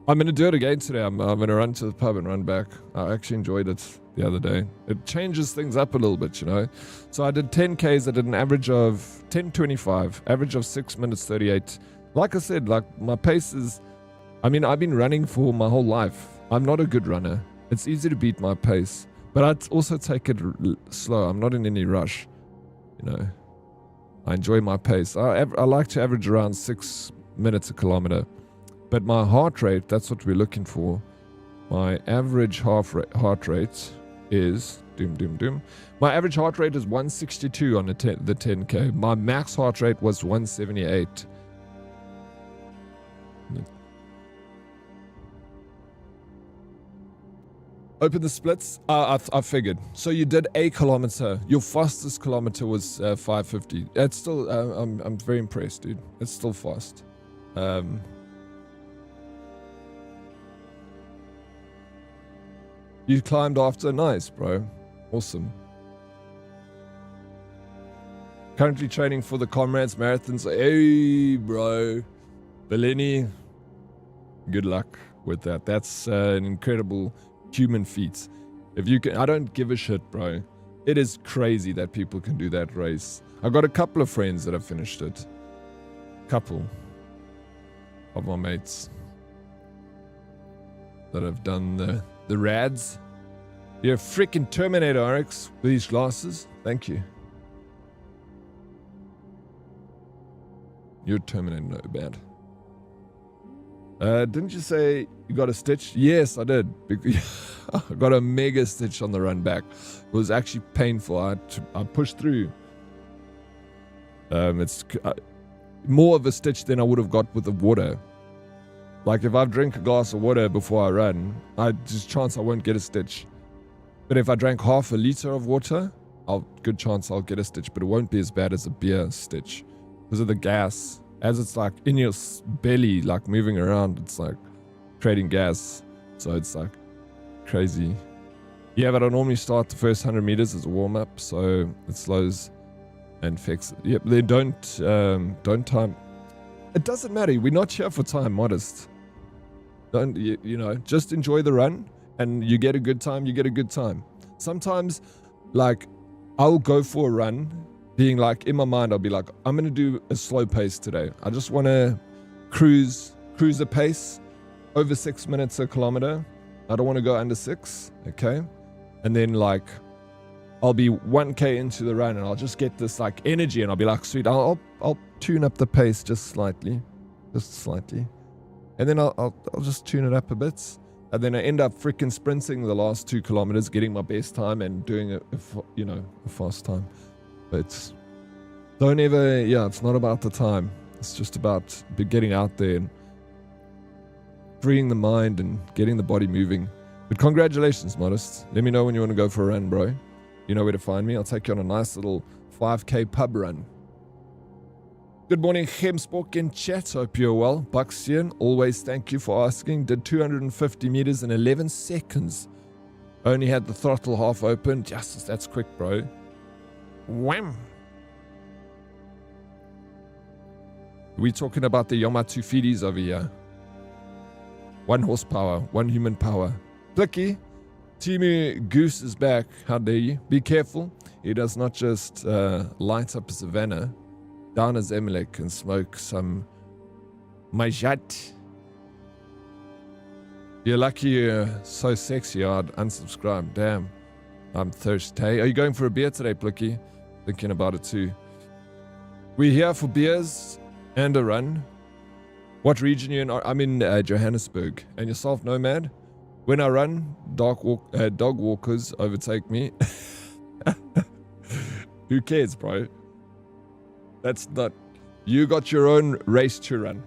I'm going to do it again today. I'm going to run to the pub and run back. I actually enjoyed it the other day. It changes things up a little bit, you know. So I did 10Ks. I did an average of 10:25, average of 6 minutes 38. Like I said, like my pace is, I mean, I've been running for my whole life. I'm not a good runner. It's easy to beat my pace, but I'd also take it slow. I'm not in any rush, you know. I enjoy my pace. I like to average around 6 minutes a kilometer. But my heart rate, that's what we're looking for. My average heart rate is, my average heart rate is 162 on the 10K. My max heart rate was 178. Open the splits. I figured. So you did a kilometer. Your fastest kilometer was 5:50. It's still, I'm very impressed, dude. It's still fast. You climbed after. Nice, bro. Awesome. Currently training for the Comrades Marathons. Hey, bro. Beleni, good luck with that. That's an incredible human feat. If you can, I don't give a shit, bro. It is crazy that people can do that race. I got a couple of friends that have finished it. Couple of my mates that have done the rads. You're a freaking Terminator, Oryx, with these glasses. Thank you. You're Terminator, no bad. Didn't you say you got a stitch? Yes, I did. I got a mega stitch on the run back. It was actually painful. I pushed through. It's more of a stitch than I would have got with the water. Like if I drink a glass of water before I run, there's a chance I won't get a stitch. But if I drank half a liter of water, good chance I'll get a stitch. But it won't be as bad as a beer stitch because of the gas. As it's like in your belly, like moving around, it's like creating gas. So it's like crazy. Yeah, but I normally start the first 100 meters as a warm up, so it slows and fixes. Yep, they don't time. It doesn't matter. We're not here for time, modest. Don't you know? Just enjoy the run, and you get a good time. You get a good time. Sometimes, like, I'll go for a run. Being like, in my mind, I'll be like, I'm going to do a slow pace today. I just want to cruise a pace over 6 minutes a kilometer. I don't want to go under 6, okay? And then, like, I'll be 1K into the run, and I'll just get this, like, energy, and I'll be like, sweet, I'll tune up the pace just slightly. And then I'll just tune it up a bit. And then I end up freaking sprinting the last 2 kilometers, getting my best time, and doing a fast time. It's don't ever, it's not about the time. It's just about getting out there and freeing the mind and getting the body moving. But congratulations, Modest. Let me know when you want to go for a run, bro. You know where to find me. I'll take you on a nice little 5K pub run. Good morning, Gemsbok in chat. Hope you're well. Buxian, always thank you for asking. Did 250 meters in 11 seconds. Only had the throttle half open. That's quick, bro. Wham! We talking about the Yamato Fidis over here. 1 horsepower, 1 human power. Blicky, Timu Goose is back. How dare you? Be careful. He does not just light up a savannah, down as Emelec and smoke some Majat. You're lucky you're so sexy. I'd unsubscribe. Damn. I'm thirsty. Are you going for a beer today, Blicky? Thinking about it too. We're here for beers and a run. What region you in? I'm in Johannesburg. And yourself, Nomad? When I run, dog walkers overtake me. Who cares, bro? That's not... You got your own race to run.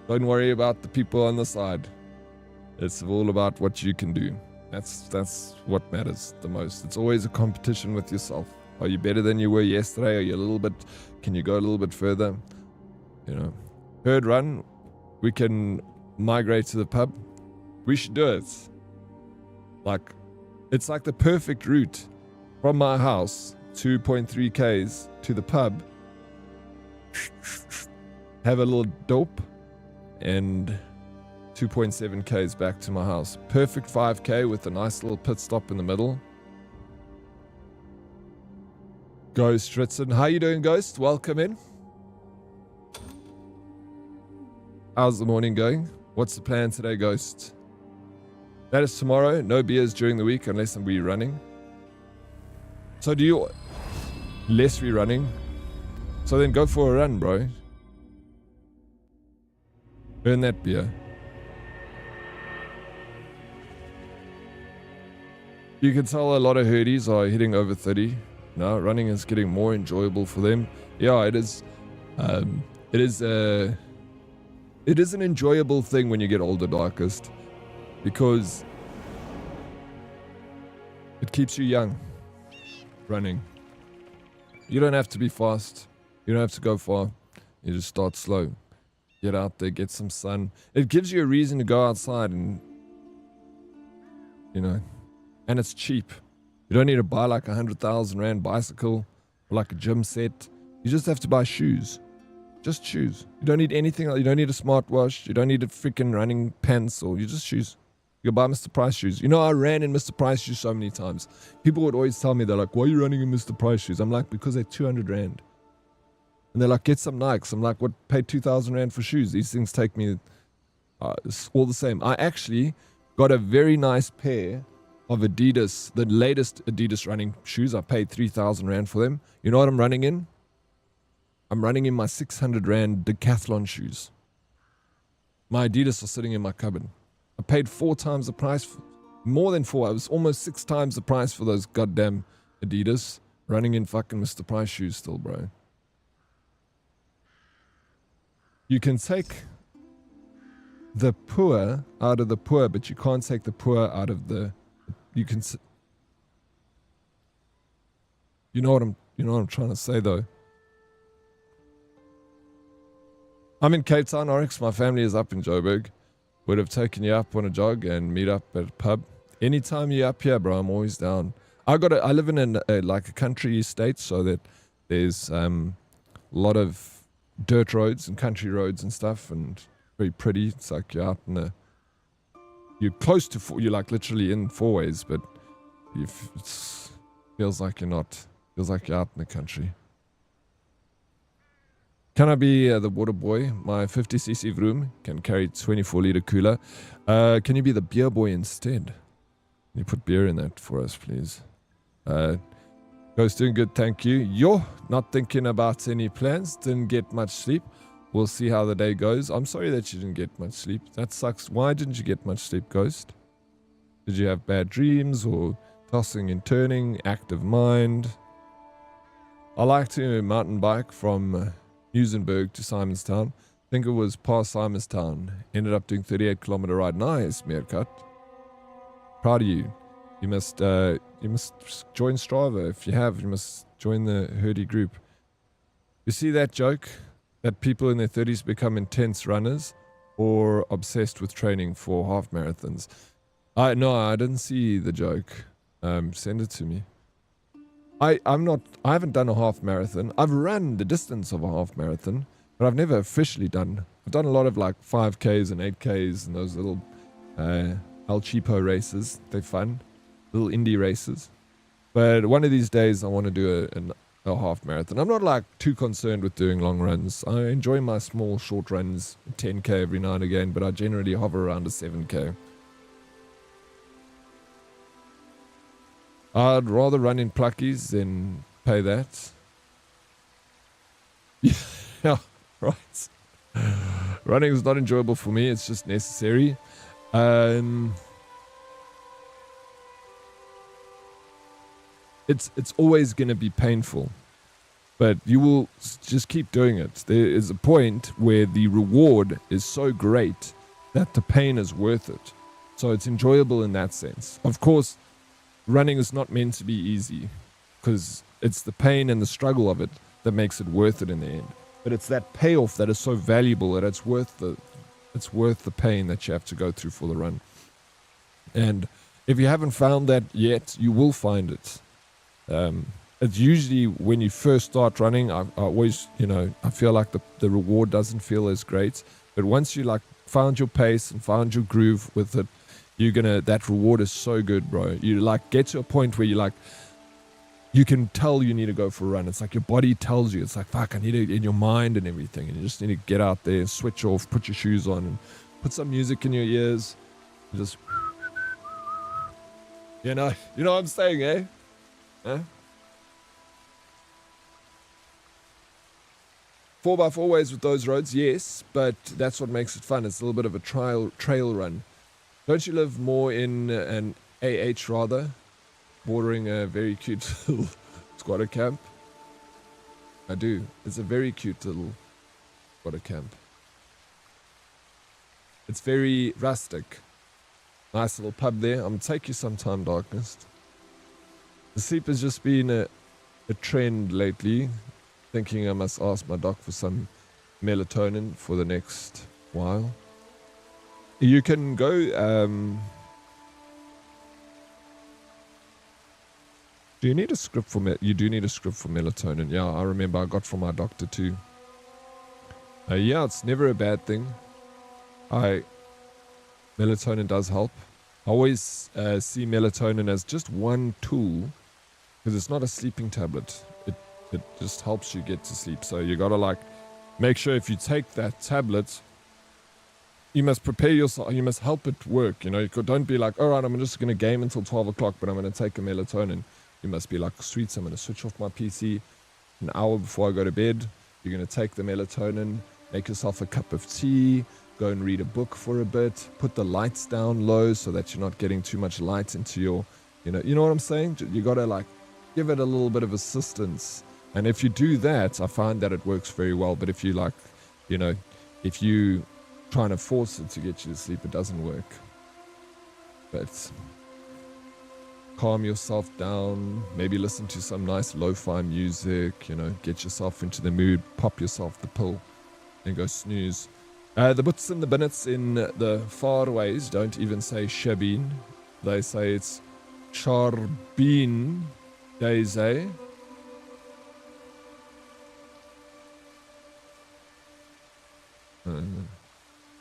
Don't worry about the people on the side. It's all about what you can do. That's what matters the most. It's always a competition with yourself. Are you better than you were yesterday? Are you a little bit... Can you go a little bit further? You know. Herd run. We can migrate to the pub. We should do it. Like, it's like the perfect route from my house, 2.3 Ks, to the pub. Have a little dope and 2.7 Ks back to my house. Perfect 5K with a nice little pit stop in the middle. Ghost Ritson. How you doing, Ghost? Welcome in. How's the morning going? What's the plan today, Ghost? That is tomorrow. No beers during the week unless I'm running. So do you... Less rerunning. So then go for a run, bro. Earn that beer. You can tell a lot of herdies are hitting over 30. Now running is getting more enjoyable for them. Yeah, it is. It is an enjoyable thing when you get older, Darkest, because it keeps you young. Running. You don't have to be fast. You don't have to go far. You just start slow. Get out there, get some sun. It gives you a reason to go outside and, you know, and it's cheap. You don't need to buy like 100,000 Rand bicycle or like a gym set. You just have to buy shoes. Just shoes. You don't need anything else. You don't need a smartwatch. You don't need a freaking running pants, or you just shoes. You can buy Mr. Price shoes. You know, I ran in Mr. Price shoes so many times. People would always tell me, they're like, why are you running in Mr. Price shoes? I'm like, because they're 200 Rand. And they're like, get some Nikes. I'm like, what, pay 2,000 Rand for shoes? These things take me, it's all the same. I actually got a very nice pair of Adidas, the latest Adidas running shoes. I paid 3,000 Rand for them. You know what I'm running in? I'm running in my 600 Rand decathlon shoes. My Adidas are sitting in my cupboard. I paid 4 times the price, more than 4. I was almost 6 times the price for those goddamn Adidas, running in fucking Mr. Price shoes still, bro. You can take the poor out of the poor, but you can't take the poor out of the. You can. You know what I'm trying to say though. I'm in Cape Town, Oryx. My family is up in Joburg. Would have taken you up on a jog and meet up at a pub. Anytime you're up here, bro, I'm always down. I live in like a country estate, so that there's a lot of dirt roads and country roads and stuff, and very pretty. It's like you're out in you're close to you're like literally in 4-ways, but it feels like you're not. Feels like you're out in the country. Can I be the water boy? My 50cc vroom can carry 24-liter cooler. Can you be the beer boy instead? Can you put beer in that for us, please? Ghost doing good, thank you. You're not thinking about any plans. Didn't get much sleep. We'll see how the day goes. I'm sorry that you didn't get much sleep. That sucks. Why didn't you get much sleep, Ghost? Did you have bad dreams or tossing and turning, active mind? I like to mountain bike from Musenberg to Simonstown. I think it was past Simonstown. Ended up doing 38-kilometer ride. Nice, Meerkat. Proud of you. You must join Strava. If you have, you must join the Herdy group. You see that joke? That people in their 30s become intense runners or obsessed with training for half marathons. No, I didn't see the joke. Send it to me. I haven't done a half marathon. I've run the distance of a half marathon, but I've never officially done. I've done a lot of like 5Ks and 8Ks and those little El Cheapo races. They're fun. Little indie races. But one of these days I want to do a half marathon. I'm not like too concerned with doing long runs. I enjoy my small short runs, 10K every now and again, but I generally hover around a 7K. I'd rather run in pluckies than pay that. Yeah, right. Running is not enjoyable for me. It's just necessary. It's always going to be painful, but you will just keep doing it. There is a point where the reward is so great that the pain is worth it. So it's enjoyable in that sense. Of course, running is not meant to be easy because it's the pain and the struggle of it that makes it worth it in the end. But it's that payoff that is so valuable that it's worth the pain that you have to go through for the run. And if you haven't found that yet, you will find it. It's usually when you first start running, I always, I feel like the reward doesn't feel as great. But once you like found your pace and found your groove with it, that reward is so good, bro. You like get to a point where you can tell you need to go for a run. It's like your body tells you. It's like, fuck, I need it in your mind and everything. And you just need to get out there and switch off, put your shoes on, and put some music in your ears. And just, you know what I'm saying, eh? Huh? 4x4 ways with those roads, yes, but that's what makes it fun. It's a little bit of a trail run. Don't you live more in an AH rather, bordering a very cute little squatter camp? I do. It's a very cute little squatter camp. It's very rustic. Nice little pub there. I'm going to take you sometime, Darkness. The sleep has just been a trend lately. Thinking I must ask my doc for some melatonin for the next while. You can go... do you need a script for... You do need a script for melatonin. Yeah, I remember I got from my doctor too. Yeah, it's never a bad thing. Melatonin does help. I always see melatonin as just one tool because it's not a sleeping tablet. It just helps you get to sleep. So you gotta like make sure if you take that tablet, you must prepare yourself. You must help it work. You don't be like, all right, I'm just gonna game until 12 o'clock, but I'm gonna take a melatonin. You must be like, sweet, I'm gonna switch off my PC an hour before I go to bed. You're gonna take the melatonin, make yourself a cup of tea, go and read a book for a bit, put the lights down low so that you're not getting too much light into your, you know what I'm saying? You got to like give it a little bit of assistance. And if you do that, I find that it works very well. But if you like, if you trying to force it to get you to sleep, it doesn't work. But calm yourself down, maybe listen to some nice lo-fi music, get yourself into the mood, pop yourself the pill and go snooze. The buts and the binnets in the faroways don't even say Shabin. They say it's Charbin Daise.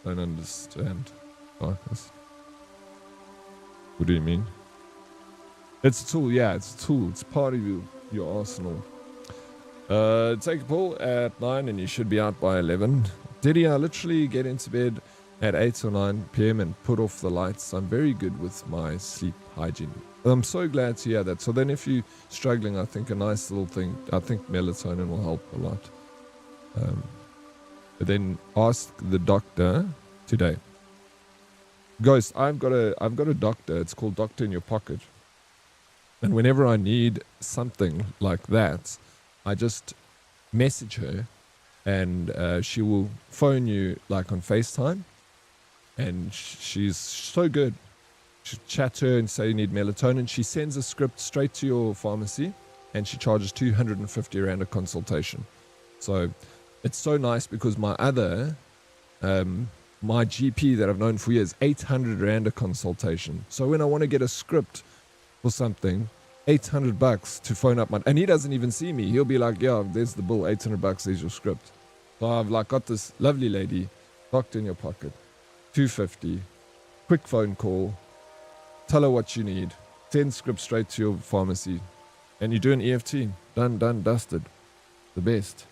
Don't understand. Marcus. What do you mean? It's a tool, yeah, it's a tool. It's part of your arsenal. Take a pull at 9 and you should be out by 11. Did I literally get into bed at 8 or 9 p.m. and put off the lights? I'm very good with my sleep hygiene. I'm so glad to hear that. So then if you're struggling, I think a nice little thing, I think melatonin will help a lot. But then ask the doctor today. Ghost, I've got a doctor. It's called Doctor in Your Pocket. And whenever I need something like that, I just message her and she will phone you like on FaceTime. And she's so good. She chat to her and say you need melatonin. She sends a script straight to your pharmacy and she charges 250 Rand a consultation. So it's so nice because my other, my GP that I've known for years, 800 Rand a consultation. So when I want to get a script for something, $800 to phone up and he doesn't even see me. He'll be like, yeah, there's the bill, $800, there's your script. So I've like got this lovely lady, Doctor in Your Pocket, 250, quick phone call, tell her what you need, send script straight to your pharmacy, and you do an EFT, done, dusted, the best.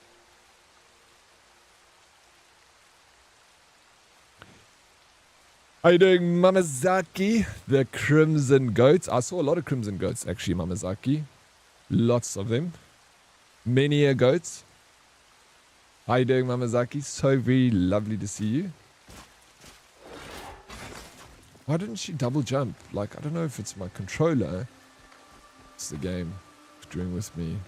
How you doing, Mamazaki? The Crimson Goats. I saw a lot of Crimson Goats, actually, Mamazaki. Lots of them. Many a goats. How you doing, Mamazaki? So very lovely to see you. Why didn't she double jump? Like, I don't know if it's my controller. It's the game doing with me.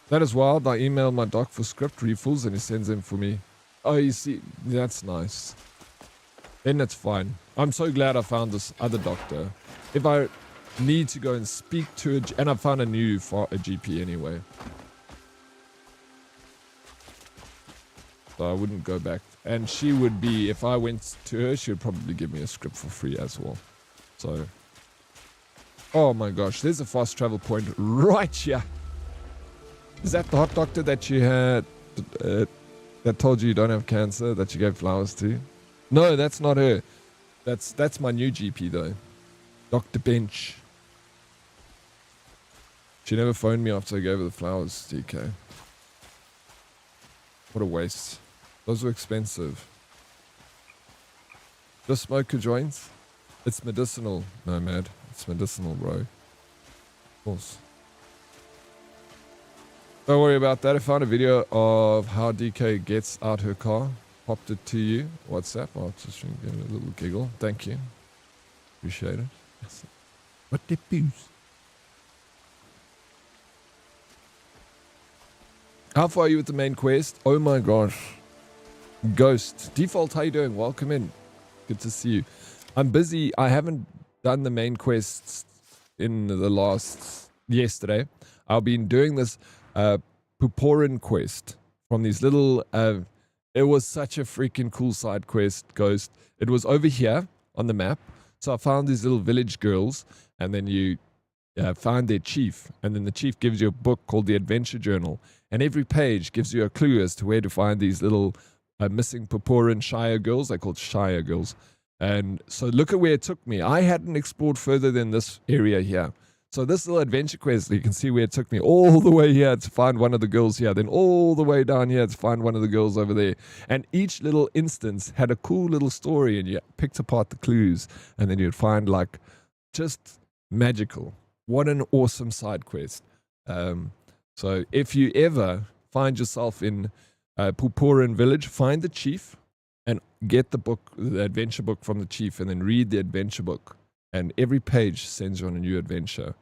That is wild. I emailed my doc for script refills and he sends them for me. Oh, you see, that's nice. Then that's fine. I'm so glad I found this other doctor. If I need to go and speak to and I found a new GP anyway. So I wouldn't go back. And she would be, if I went to her, she would probably give me a script for free as well. So, oh my gosh, there's a fast travel point right here. Is that the hot doctor that you had? That told you don't have cancer, that you gave flowers to? No, that's not her. That's my new GP though. Dr. Bench. She never phoned me after I gave her the flowers, DK. What a waste. Those were expensive. Just smoke a joint? It's medicinal, Nomad. It's medicinal, bro. Of course. Don't worry about that. I found a video of how DK gets out her car. Popped it to you. WhatsApp. I'll just give it a little giggle. Thank you. Appreciate it. What the booze? How far are you with the main quest? Oh my gosh. Ghost. Default, how you doing? Welcome in. Good to see you. I'm busy. I haven't done the main quests in the last yesterday. I've been doing this Puporin quest from these little it was such a freaking cool side quest, Ghost. It was over here on the map. So I found these little village girls and then you find their chief and then the chief gives you a book called the Adventure Journal and every page gives you a clue as to where to find these little missing Puporin Shire girls. They're called Shire girls. And so look at where it took me. I hadn't explored further than this area here. So this little adventure quest, you can see where it took me all the way here to find one of the girls here, then all the way down here to find one of the girls over there. And each little instance had a cool little story and you picked apart the clues and then you'd find like just magical. What an awesome side quest. So if you ever find yourself in Purpuran village, find the chief and get the book, the adventure book from the chief, and then read the adventure book. And every page sends you on a new adventure.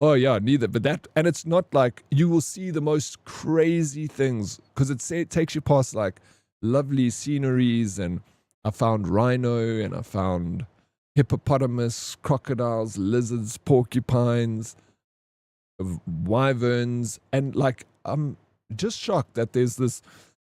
Oh yeah, neither. But that, and it's not like you will see the most crazy things because it takes you past like lovely sceneries, and I found rhino and I found hippopotamus, crocodiles, lizards, porcupines, wyverns, and like I'm just shocked that there's this,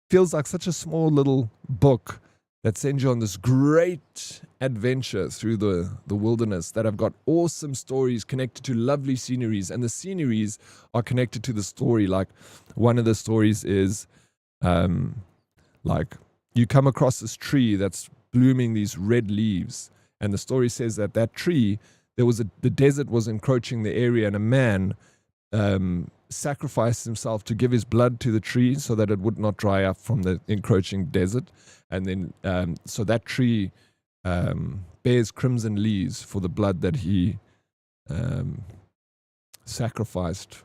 feels like such a small little book that sends you on this great adventure through the wilderness that have got awesome stories connected to lovely sceneries, and the sceneries are connected to the story. Like one of the stories is like you come across this tree that's blooming these red leaves, and the story says that that tree, the desert was encroaching the area, and a man sacrificed himself to give his blood to the tree so that it would not dry up from the encroaching desert. And then so that tree bears crimson leaves for the blood that he sacrificed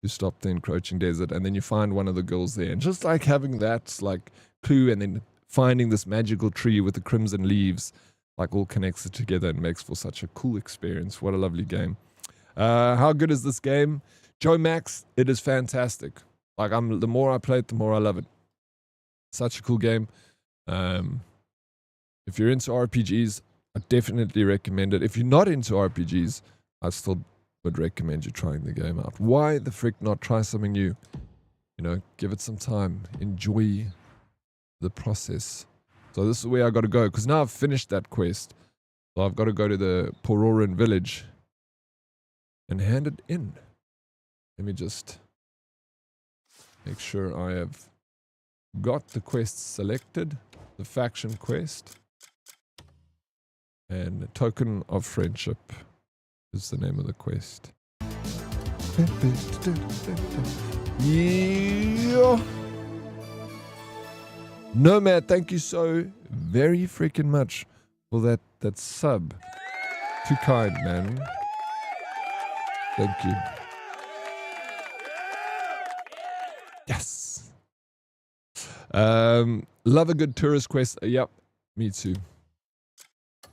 to stop the encroaching desert. And then you find one of the girls there, and just like having that like clue, and then finding this magical tree with the crimson leaves, like all connects it together and makes for such a cool experience. What a lovely game. How good is this game? Joe Max, it is fantastic. Like the more I play it, the more I love it. Such a cool game. If you're into RPGs, I definitely recommend it. If you're not into RPGs, I still would recommend you trying the game out. Why the frick not try something new? You know, give it some time. Enjoy the process. So this is where I got to go, because now I've finished that quest. So I've got to go to the Pororan village and hand it in. Let me just make sure I have got the quest selected. The faction quest. And Token of Friendship is the name of the quest. Yeah. Nomad, thank you so very freaking much for that sub. Too kind, man. Thank you. Yes. Love a good tourist quest. Yep, me too.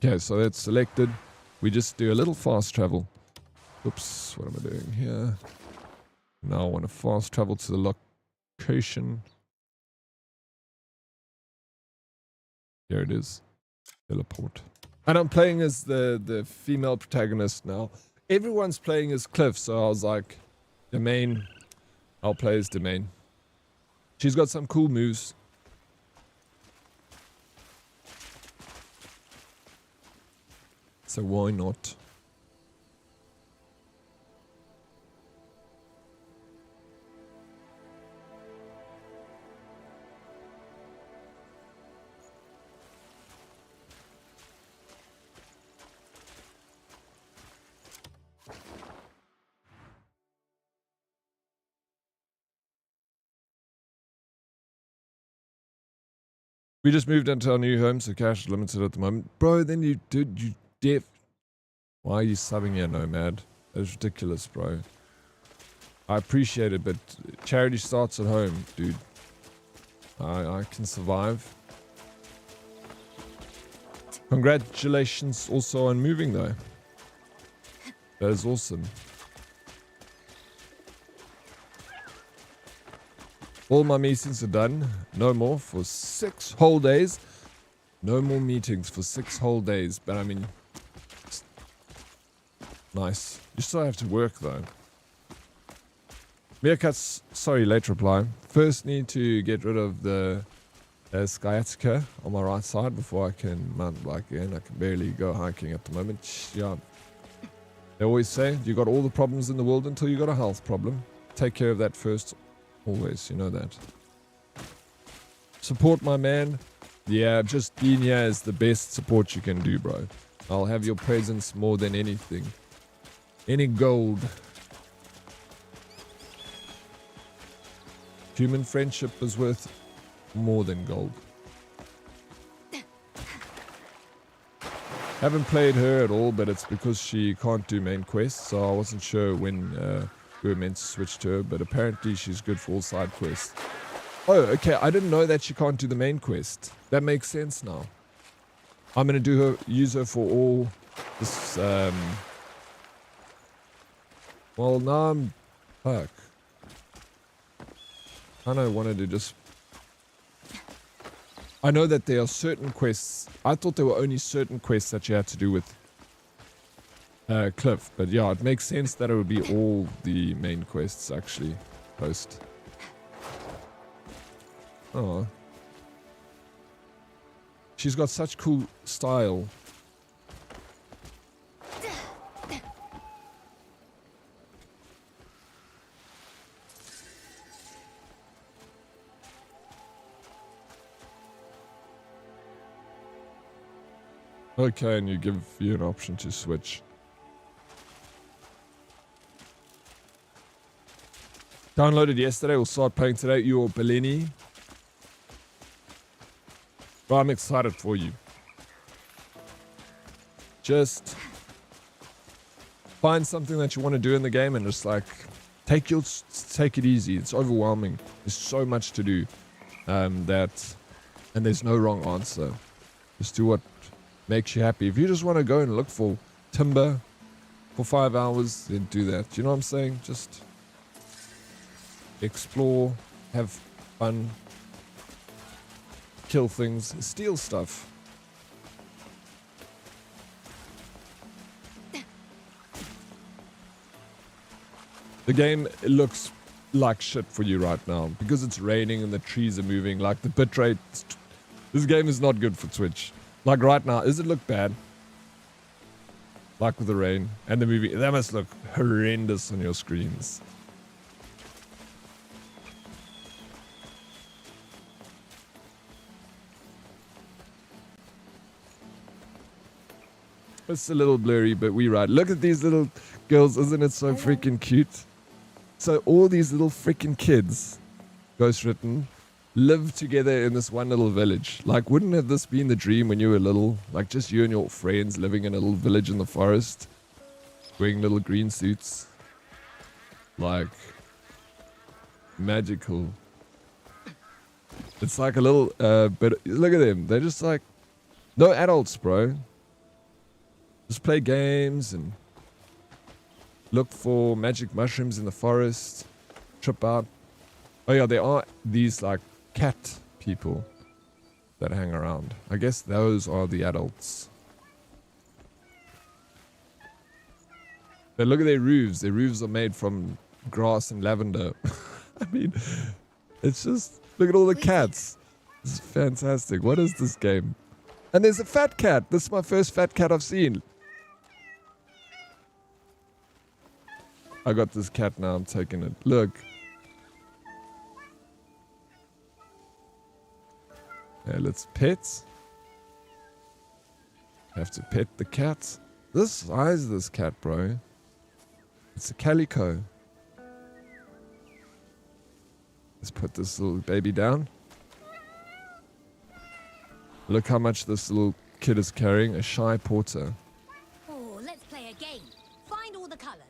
Okay, so that's selected. We just do a little fast travel. Oops, what am I doing here? Now I want to fast travel to the location. Here it is. Teleport. And I'm playing as the female protagonist now. Everyone's playing as Cliff, so I was like, Domain. I'll play as Domain. She's got some cool moves. So why not? We just moved into our new home, so cash is limited at the moment. Bro, then you why are you subbing here, Nomad? That's ridiculous, bro. I appreciate it, but charity starts at home, dude. I can survive. Congratulations also on moving, though. That is awesome. All my meetings are done. No more for 6 whole days. No more meetings for 6 whole days. But I mean, nice. You still have to work though. Meerkats, sorry, late reply. First need to get rid of the sciatica on my right side before I can mount bike again. I can barely go hiking at the moment. Yeah. They always say, you got all the problems in the world until you got a health problem. Take care of that first. Always, you know that. Support my man. Yeah, just being here is the best support you can do, bro. I'll have your presence more than anything. Any gold. Human friendship is worth more than gold. Haven't played her at all, but it's because she can't do main quests, so I wasn't sure when we were meant to switch to her, but apparently she's good for all side quests. Oh, okay. I didn't know that she can't do the main quest. That makes sense now. I'm gonna use her for all this. Well, now I'm fuck. I don't want to just. I know that there are certain quests. I thought there were only certain quests that you had to do with Cliff, but yeah, it makes sense that it would be all the main quests actually post. Oh. She's got such cool style. Okay, and you give you an option to switch. Downloaded yesterday, we'll start playing today. You're Bellini. Well, I'm excited for you. Just find something that you want to do in the game and just like take it easy. It's overwhelming. There's so much to do and there's no wrong answer. Just do what makes you happy. If you just want to go and look for timber for 5 hours, then do that. Do you know what I'm saying? Just explore, have fun, kill things, steal stuff. The game looks like shit for you right now because it's raining and the trees are moving. Like the bitrate, this game is not good for Twitch. Like right now, does it look bad? Like with the rain and the movie, that must look horrendous on your screens. It's a little blurry, but we ride. Look at these little girls. Isn't it so freaking cute? So all these little freaking kids, ghost written, live together in this one little village. Like, wouldn't have this been the dream when you were little? Like, just you and your friends living in a little village in the forest, wearing little green suits. Like, magical. It's like a little, but look at them. They're just like, no adults, bro. Just play games and look for magic mushrooms in the forest. Trip out. Oh yeah, there are these like cat people that hang around. I guess those are the adults. But look at their roofs. Their roofs are made from grass and lavender. I mean, it's just, look at all the cats. This is fantastic. What is this game? And there's a fat cat. This is my first fat cat I've seen. I got this cat now. I'm taking it. Look. Yeah, let's pet. Have to pet the cat. This size of this cat, bro. It's a calico. Let's put this little baby down. Look how much this little kid is carrying. A shy porter. Oh, let's play a game. Find all the colors.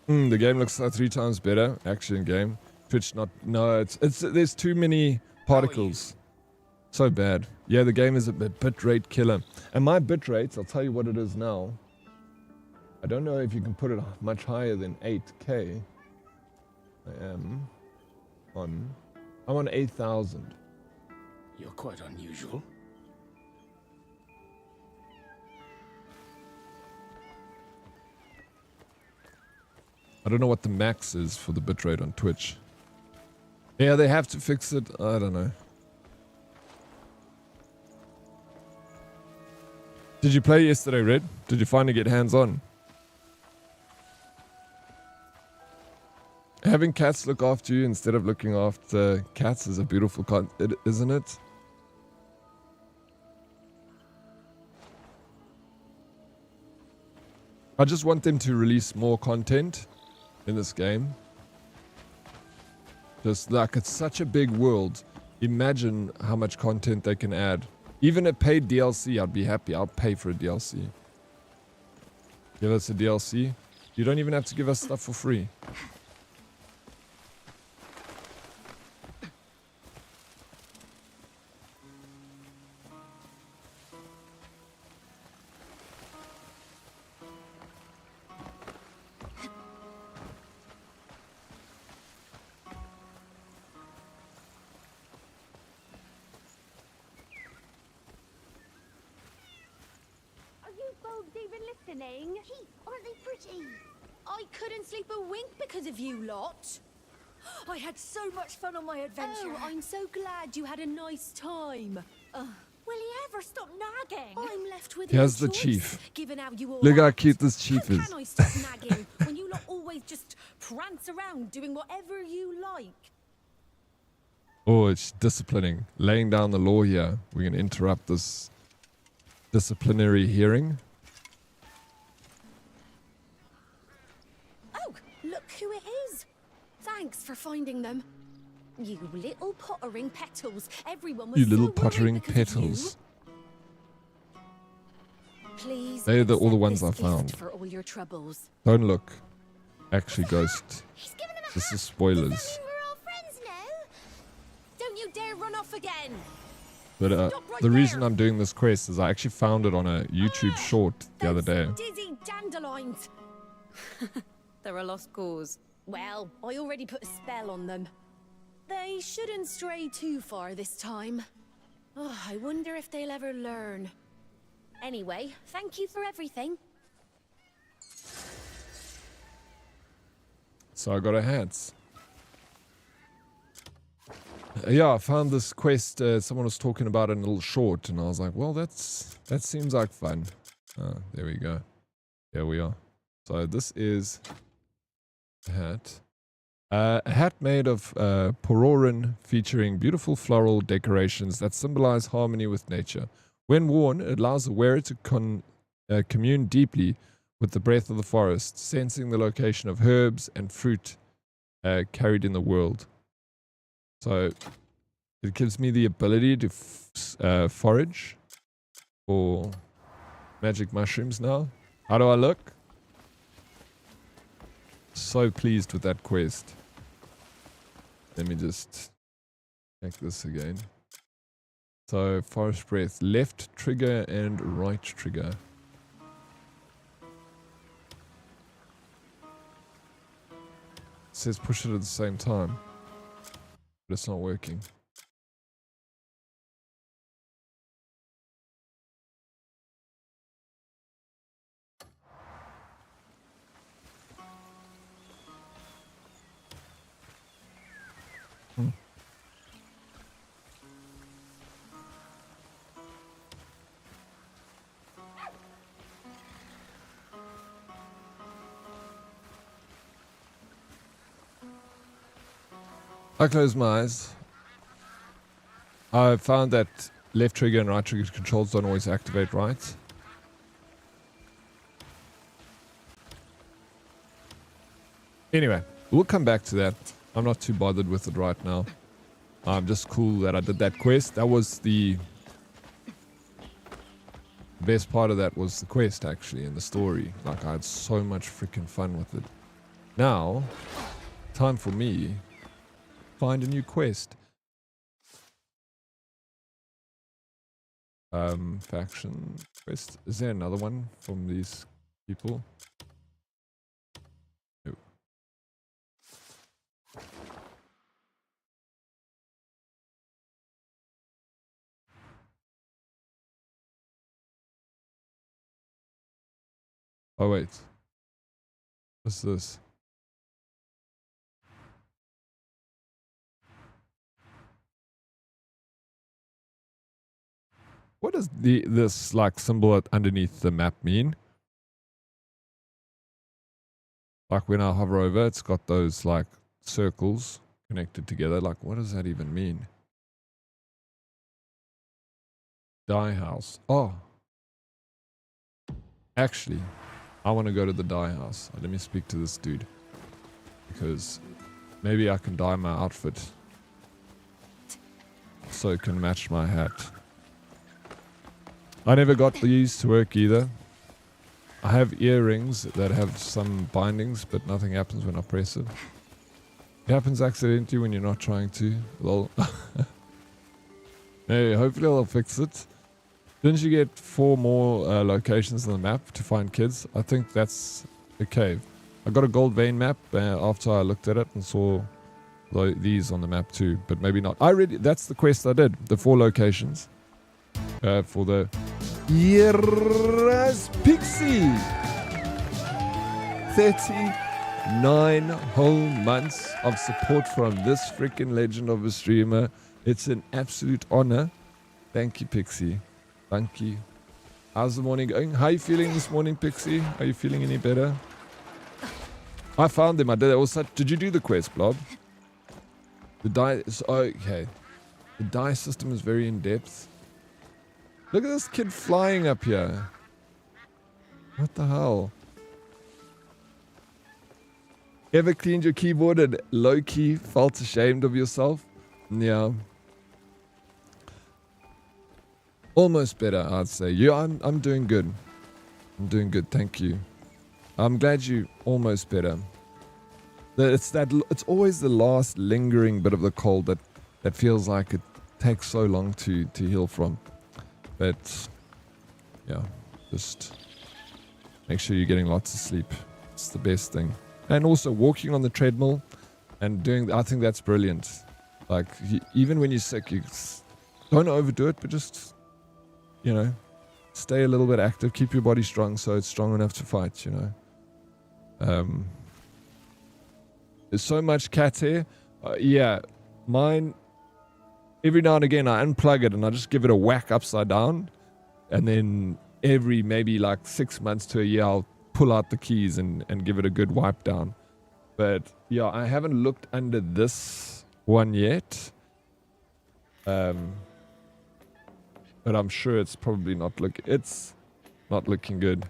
The game looks like 3 times better. Action game. Twitch not. No, it's there's too many particles. So bad. Yeah, the game is a bitrate killer. And my bitrate, I'll tell you what it is now. I don't know if you can put it much higher than 8K. I'm on 8,000. You're quite unusual. I don't know what the max is for the bitrate on Twitch. Yeah, they have to fix it. I don't know. Did you play yesterday, Red? Did you finally get hands on? Having cats look after you instead of looking after cats is a beautiful concept, isn't it? I just want them to release more content in this game. Just like, it's such a big world. Imagine how much content they can add. Even a paid DLC, I'd be happy. I'll pay for a DLC. Give us a DLC. You don't even have to give us stuff for free. Even listening? Keith, aren't they pretty? I couldn't sleep a wink because of you lot. I had so much fun on my adventure. Oh, I'm so glad you had a nice time. Will he ever stop nagging? I'm left with Here's no the choice, chief. given how you all Look how act. cute this chief How is. can I stop nagging when you lot always just prance around doing whatever you like? Oh, it's disciplining. Laying down the law here. We can interrupt this disciplinary hearing. Oh, look who it is. Thanks for finding them. You little pottering petals. Everyone was You little so worried pottering because of petals. you. Please, They're all the accept ones this I gift found. for all your troubles. Don't look. Actually, Ghost. He's given him a This hat. is spoilers. Does that mean we're all friends now? Don't you dare run off again. But Stop right the reason there. I'm doing this quest is I actually found it on a YouTube short the other day. Those dizzy dandelions. They're a lost cause. Well, I already put a spell on them. They shouldn't stray too far this time. Oh, I wonder if they'll ever learn. Anyway, thank you for everything. So I got a hat. Yeah, I found this quest. Someone was talking about it in a little short, and I was like, "Well, that seems like fun." There we go. Here we are. So this is a hat. A hat made of pororin, featuring beautiful floral decorations that symbolize harmony with nature. When worn, it allows the wearer to commune deeply with the breath of the forest, sensing the location of herbs and fruit carried in the world. So it gives me the ability to forage for magic mushrooms now. How do I look? So pleased with that quest. Let me just check this again. So forest breath, left trigger and right trigger. It says push it at the same time, but it's not working. I close my eyes. I found that left trigger and right trigger controls don't always activate right. Anyway, we'll come back to that. I'm not too bothered with it right now. I'm just cool that I did that quest. That was the best part of that was the quest actually in the story. Like I had so much freaking fun with it. Now, time for me find a new quest. Faction quest. Is there another one from these people? No. Oh wait. What's this? What does this like symbol underneath the map mean? Like when I hover over, it's got those like circles connected together. Like what does that even mean? Dye house. Oh. Actually, I want to go to the dye house. Let me speak to this dude. Because maybe I can dye my outfit. also can match my hat. I never got these to work either. I have earrings that have some bindings, but nothing happens when I press it. It happens accidentally when you're not trying to. Lol. Hey, hopefully I'll fix it. Didn't you get 4 more locations on the map to find kids? I think that's the cave. I got a gold vein map after I looked at it and saw these on the map too, but maybe not. That's the quest I did. The 4 locations for the Yes, Pixie. 39 whole months of support from this freaking legend of a streamer. It's an absolute honor. Thank you, Pixie. Thank you. How's the morning going? How are you feeling this morning, Pixie? Are you feeling any better? I found them. I did also. Did you do the quest, Blob? The die. Okay. The die system is very in depth. Look at this kid flying up here. What the hell? Ever cleaned your keyboard and low-key felt ashamed of yourself? Yeah. Almost better, I'd say. Yeah, I'm doing good. I'm doing good, thank you. I'm glad you almost better. It's always the last lingering bit of the cold that feels like it takes so long to heal from. But yeah, just make sure you're getting lots of sleep. It's the best thing. And also walking on the treadmill and doing, I think that's brilliant. Like even when you're sick, you don't overdo it, but just, you know, stay a little bit active, keep your body strong so it's strong enough to fight, you know. There's so much cat hair. Yeah, mine, every now and again I unplug it and I just give it a whack upside down. And then every maybe like 6 months to a year, I'll pull out the keys and give it a good wipe down. But yeah, I haven't looked under this one yet. But I'm sure it's probably not looking good.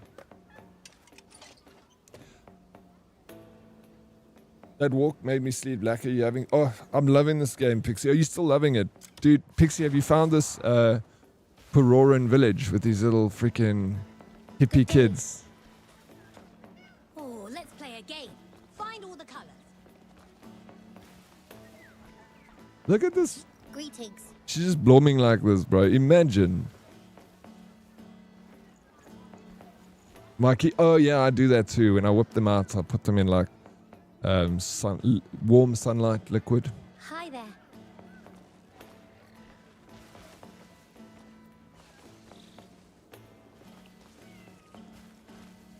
That walk made me sleep. Black, are you having... Oh, I'm loving this game, Pixie. Are you still loving it? Dude, Pixie, have you found this Puroran village with these little freaking hippie kids? Oh, let's play a game. Find all the colors. Look at this. Greetings. She's just blooming like this, bro. Imagine. Mikey, oh yeah, I do that too. When I whip them out, I put them in like warm sunlight liquid. Hi there.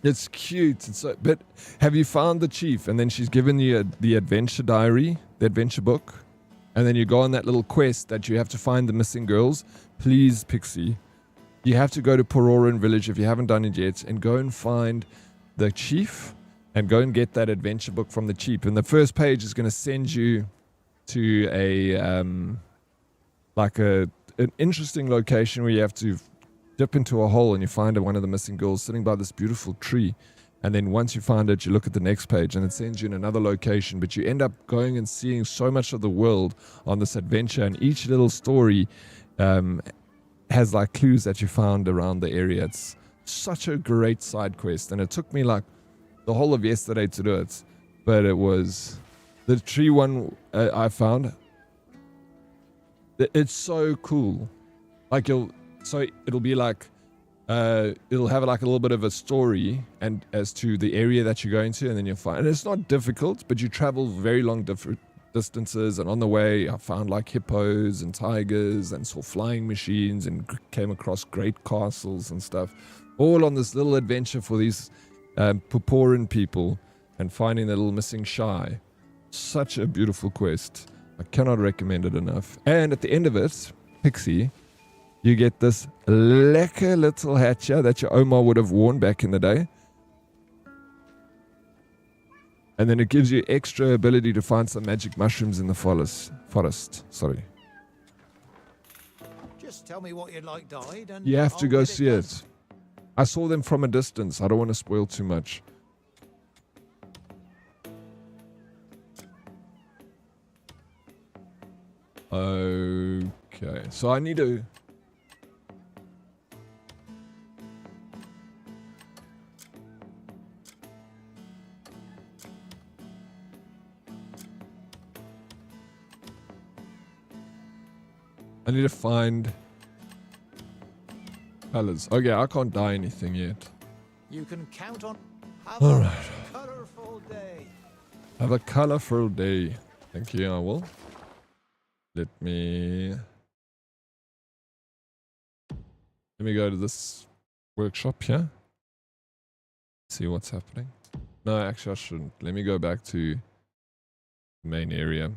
It's cute. It's so, but have you found the chief? And then she's given you the adventure diary, the adventure book. And then you go on that little quest that you have to find the missing girls. Please, Pixie, you have to go to Puroran village if you haven't done it yet and go and find the chief and go and get that adventure book from the chief. And the first page is going to send you to an interesting location where you have to dip into a hole and you find one of the missing girls sitting by this beautiful tree. And then once you find it, you look at the next page and it sends you in another location. But you end up going and seeing so much of the world on this adventure. And each little story has like clues that you found around the area. It's such a great side quest. And it took me like the whole of yesterday to do it. But it was the tree one I found. It's so cool. Like it'll be like, it'll have like a little bit of a story and as to the area that you're going to, and then you'll find, and it's not difficult, but you travel very long different distances, and on the way I found like hippos and tigers and saw flying machines and came across great castles and stuff, all on this little adventure for these Puroran people and finding the little missing shy. Such a beautiful quest. I cannot recommend it enough. And at the end of it, Pixie, you get this lekker little hatcha that your Oma would have worn back in the day. And then it gives you extra ability to find some magic mushrooms in the forest. Sorry. Just tell me what you'd like dyed and You have to I'll go get see done. it. I saw them from a distance. I don't want to spoil too much. Okay, so I need to... I need to find colors. Okay, I can't dye anything yet. you can count on. Have All a right. colorful day. Have a colorful day. Thank you, I will. Let me go to this workshop here. See what's happening. No, actually I shouldn't. Let me go back to the main area.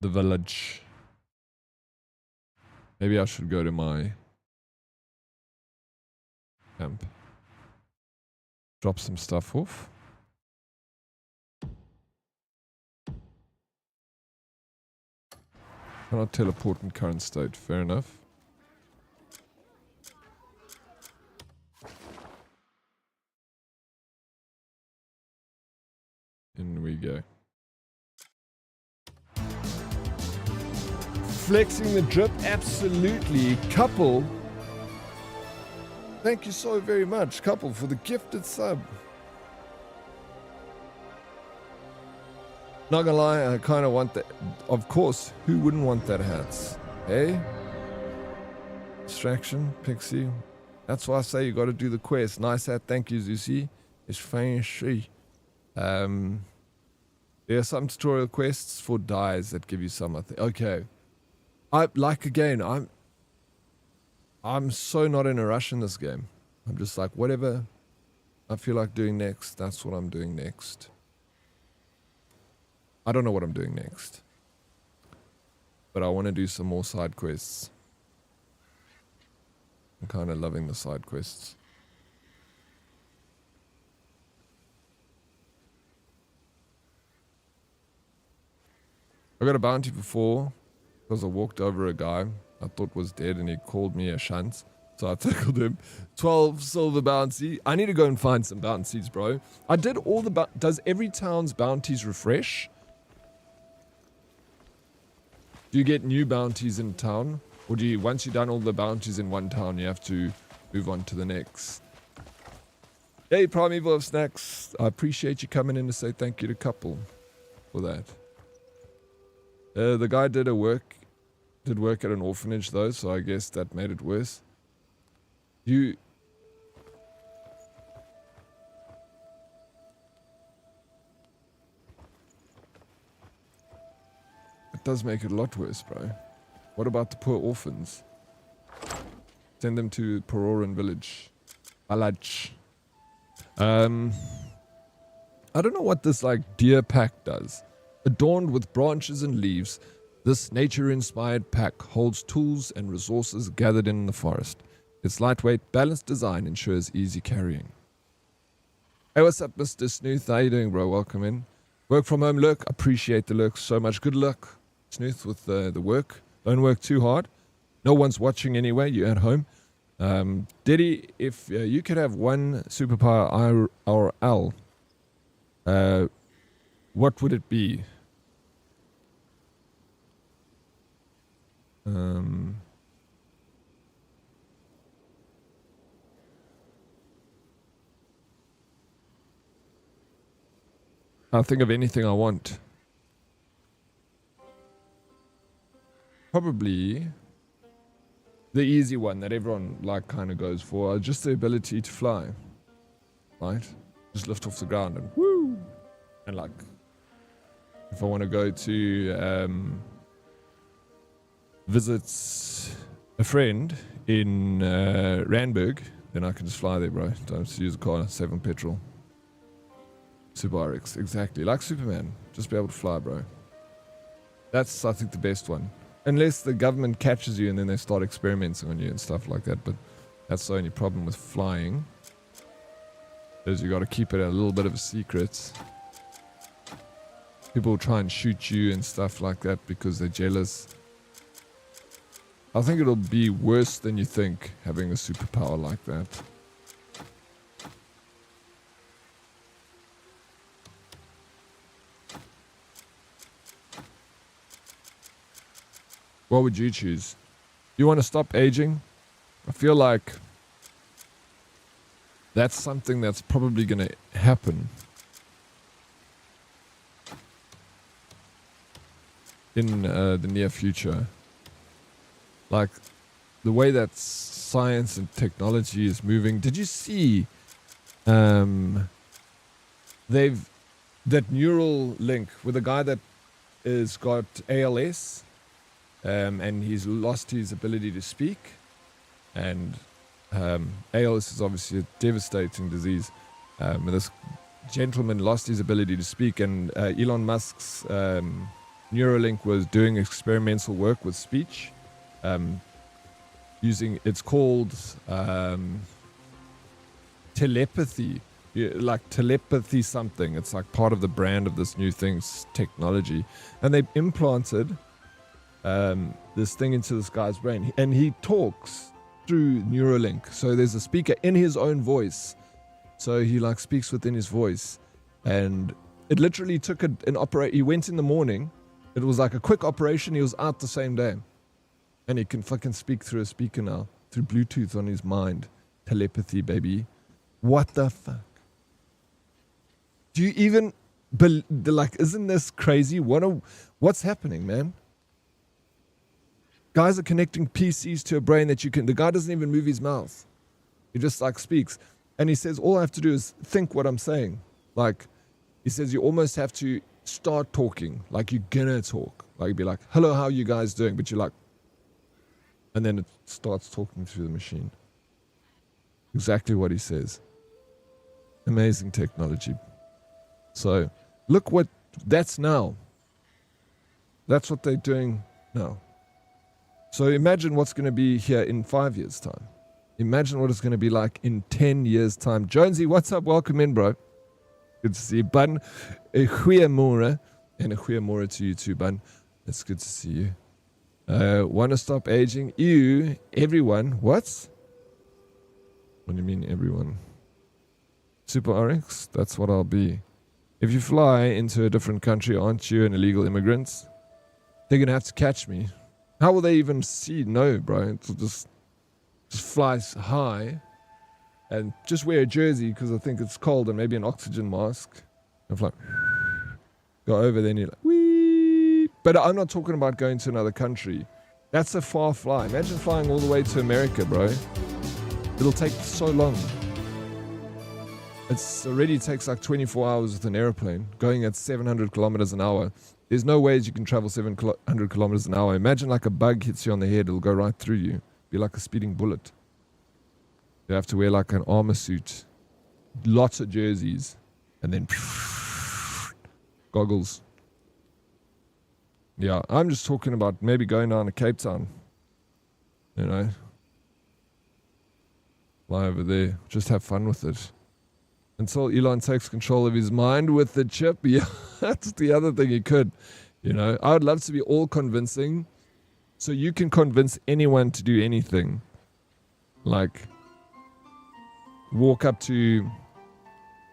The village. Maybe I should go to my camp. Drop some stuff off. Cannot teleport in current state. Fair enough. In we go. Flexing the drip, absolutely. Couple. Thank you so very much, Couple, for the gifted sub. Not gonna lie, I kind of want that. Of course, who wouldn't want that hat? Hey? Distraction, Pixie. That's why I say you got to do the quest. Nice hat, thank you, Zusi. It's fancy. There are some tutorial quests for dyes that give you some. Okay. I'm so not in a rush in this game. I'm just like, whatever I feel like doing next, that's what I'm doing next. I don't know what I'm doing next. But I want to do some more side quests. I'm kind of loving the side quests. I got a bounty before because I walked over a guy I thought was dead and he called me a shunt. So I tackled him. 12 silver bounty. I need to go and find some bounties, bro. I did all the... Does every town's bounties refresh? Do you get new bounties in town? Or do you, once you've done all the bounties in one town, you have to move on to the next? Hey, Primeval of Snacks. I appreciate you coming in to say thank you to Couple for that. The guy did work at an orphanage though, so I guess that made it worse. It does make it a lot worse, bro. What about the poor orphans? Send them to Pororan village. Alaj. I don't know what this like deer pack does. Adorned with branches and leaves, this nature-inspired pack holds tools and resources gathered in the forest. Its lightweight, balanced design ensures easy carrying. Hey, what's up, Mr. Snooth? How you doing, bro? Welcome in. Work from home lurk. Appreciate the lurk so much. Good luck, Snooth, with the work. Don't work too hard. No one's watching anyway. You're at home. Diddy, if you could have one superpower IRL, what would it be? I'll think of anything I want. Probably the easy one that everyone like kind of goes for, just the ability to fly. Right? Just lift off the ground and woo! And like, if I want to go to visit a friend in Randburg, then I can just fly there, bro. Don't have to use a car, save on petrol. Super Oryx, exactly. Like Superman. Just be able to fly, bro. That's, I think, the best one. Unless the government catches you and then they start experimenting on you and stuff like that. But that's the only problem with flying. Is you got to keep it a little bit of a secret. People will try and shoot you and stuff like that because they're jealous. I think it'll be worse than you think, having a superpower like that. What would you choose? You want to stop aging? I feel like that's something that's probably going to happen in the near future. Like the way that science and technology is moving. Did you see that neural link with a guy that has got ALS and he's lost his ability to speak, and ALS is obviously a devastating disease. This gentleman lost his ability to speak, and Elon Musk's Neuralink was doing experimental work with speech, using, it's called telepathy, like telepathy something. It's like part of the brand of this new thing's technology, and they implanted this thing into this guy's brain, and he talks through Neuralink. So there's a speaker in his own voice, so he like speaks within his voice, and it literally took an operate. He went in the morning. It was like a quick operation. He was out the same day, and he can fucking speak through a speaker now, through Bluetooth on his mind. Telepathy, baby. What the fuck? Do you even like? Isn't this crazy? What's happening, man? Guys are connecting PCs to a brain that you can. The guy doesn't even move his mouth. He just like speaks, and he says, "All I have to do is think what I'm saying." Like, he says, you almost have to start talking like you're gonna talk. Like, you'd be like, "Hello, how are you guys doing?" But you're like, and then it starts talking through the machine. Exactly what he says. Amazing technology. So, look what that's now. That's what they're doing now. So imagine what's going to be here in 5 years' time. Imagine what it's going to be like in 10 years' time. Jonesy, what's up? Welcome in, bro. Good to see you, Bun. Goeiemorgen. And a goeiemorgen to you too, Bun. It's good to see you. Want to stop aging? You, everyone. What? What do you mean, everyone? Super Oryx? That's what I'll be. If you fly into a different country, aren't you an illegal immigrant? They're going to have to catch me. How will they even see? No, bro. It'll just fly high and just wear a jersey because I think it's cold, and maybe an oxygen mask. And fly. Go over there and you're like, wee. But I'm not talking about going to another country. That's a far fly. Imagine flying all the way to America, bro. It'll take so long. It already takes like 24 hours with an airplane going at 700 kilometers an hour. There's no ways you can travel 700 kilometers an hour. Imagine like a bug hits you on the head. It'll go right through you. Be like a speeding bullet. You have to wear like an armor suit. Lots of jerseys. And then goggles. Yeah, I'm just talking about maybe going down to Cape Town. You know. Fly over there. Just have fun with it. Until Elon takes control of his mind with the chip. Yeah, that's the other thing he could. You know, I would love to be all convincing. So you can convince anyone to do anything. Like, walk up to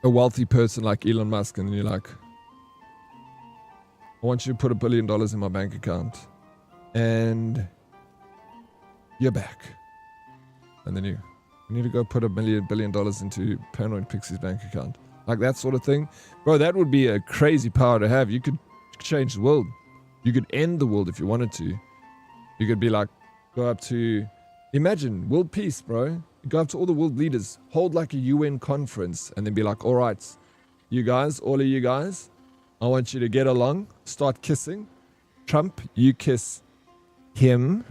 a wealthy person like Elon Musk and you're like, I want you to put $1 billion in my bank account. And you're back. And then you need to go put $1 billion into Paranoid Pixie's bank account. Like that sort of thing. Bro, that would be a crazy power to have. You could change the world. You could end the world if you wanted to. You could be like, go up to, imagine world peace, bro. You go up to all the world leaders, hold like a UN conference, and then be like, all right, you guys, all of you guys, I want you to get along, start kissing. Trump, you kiss him,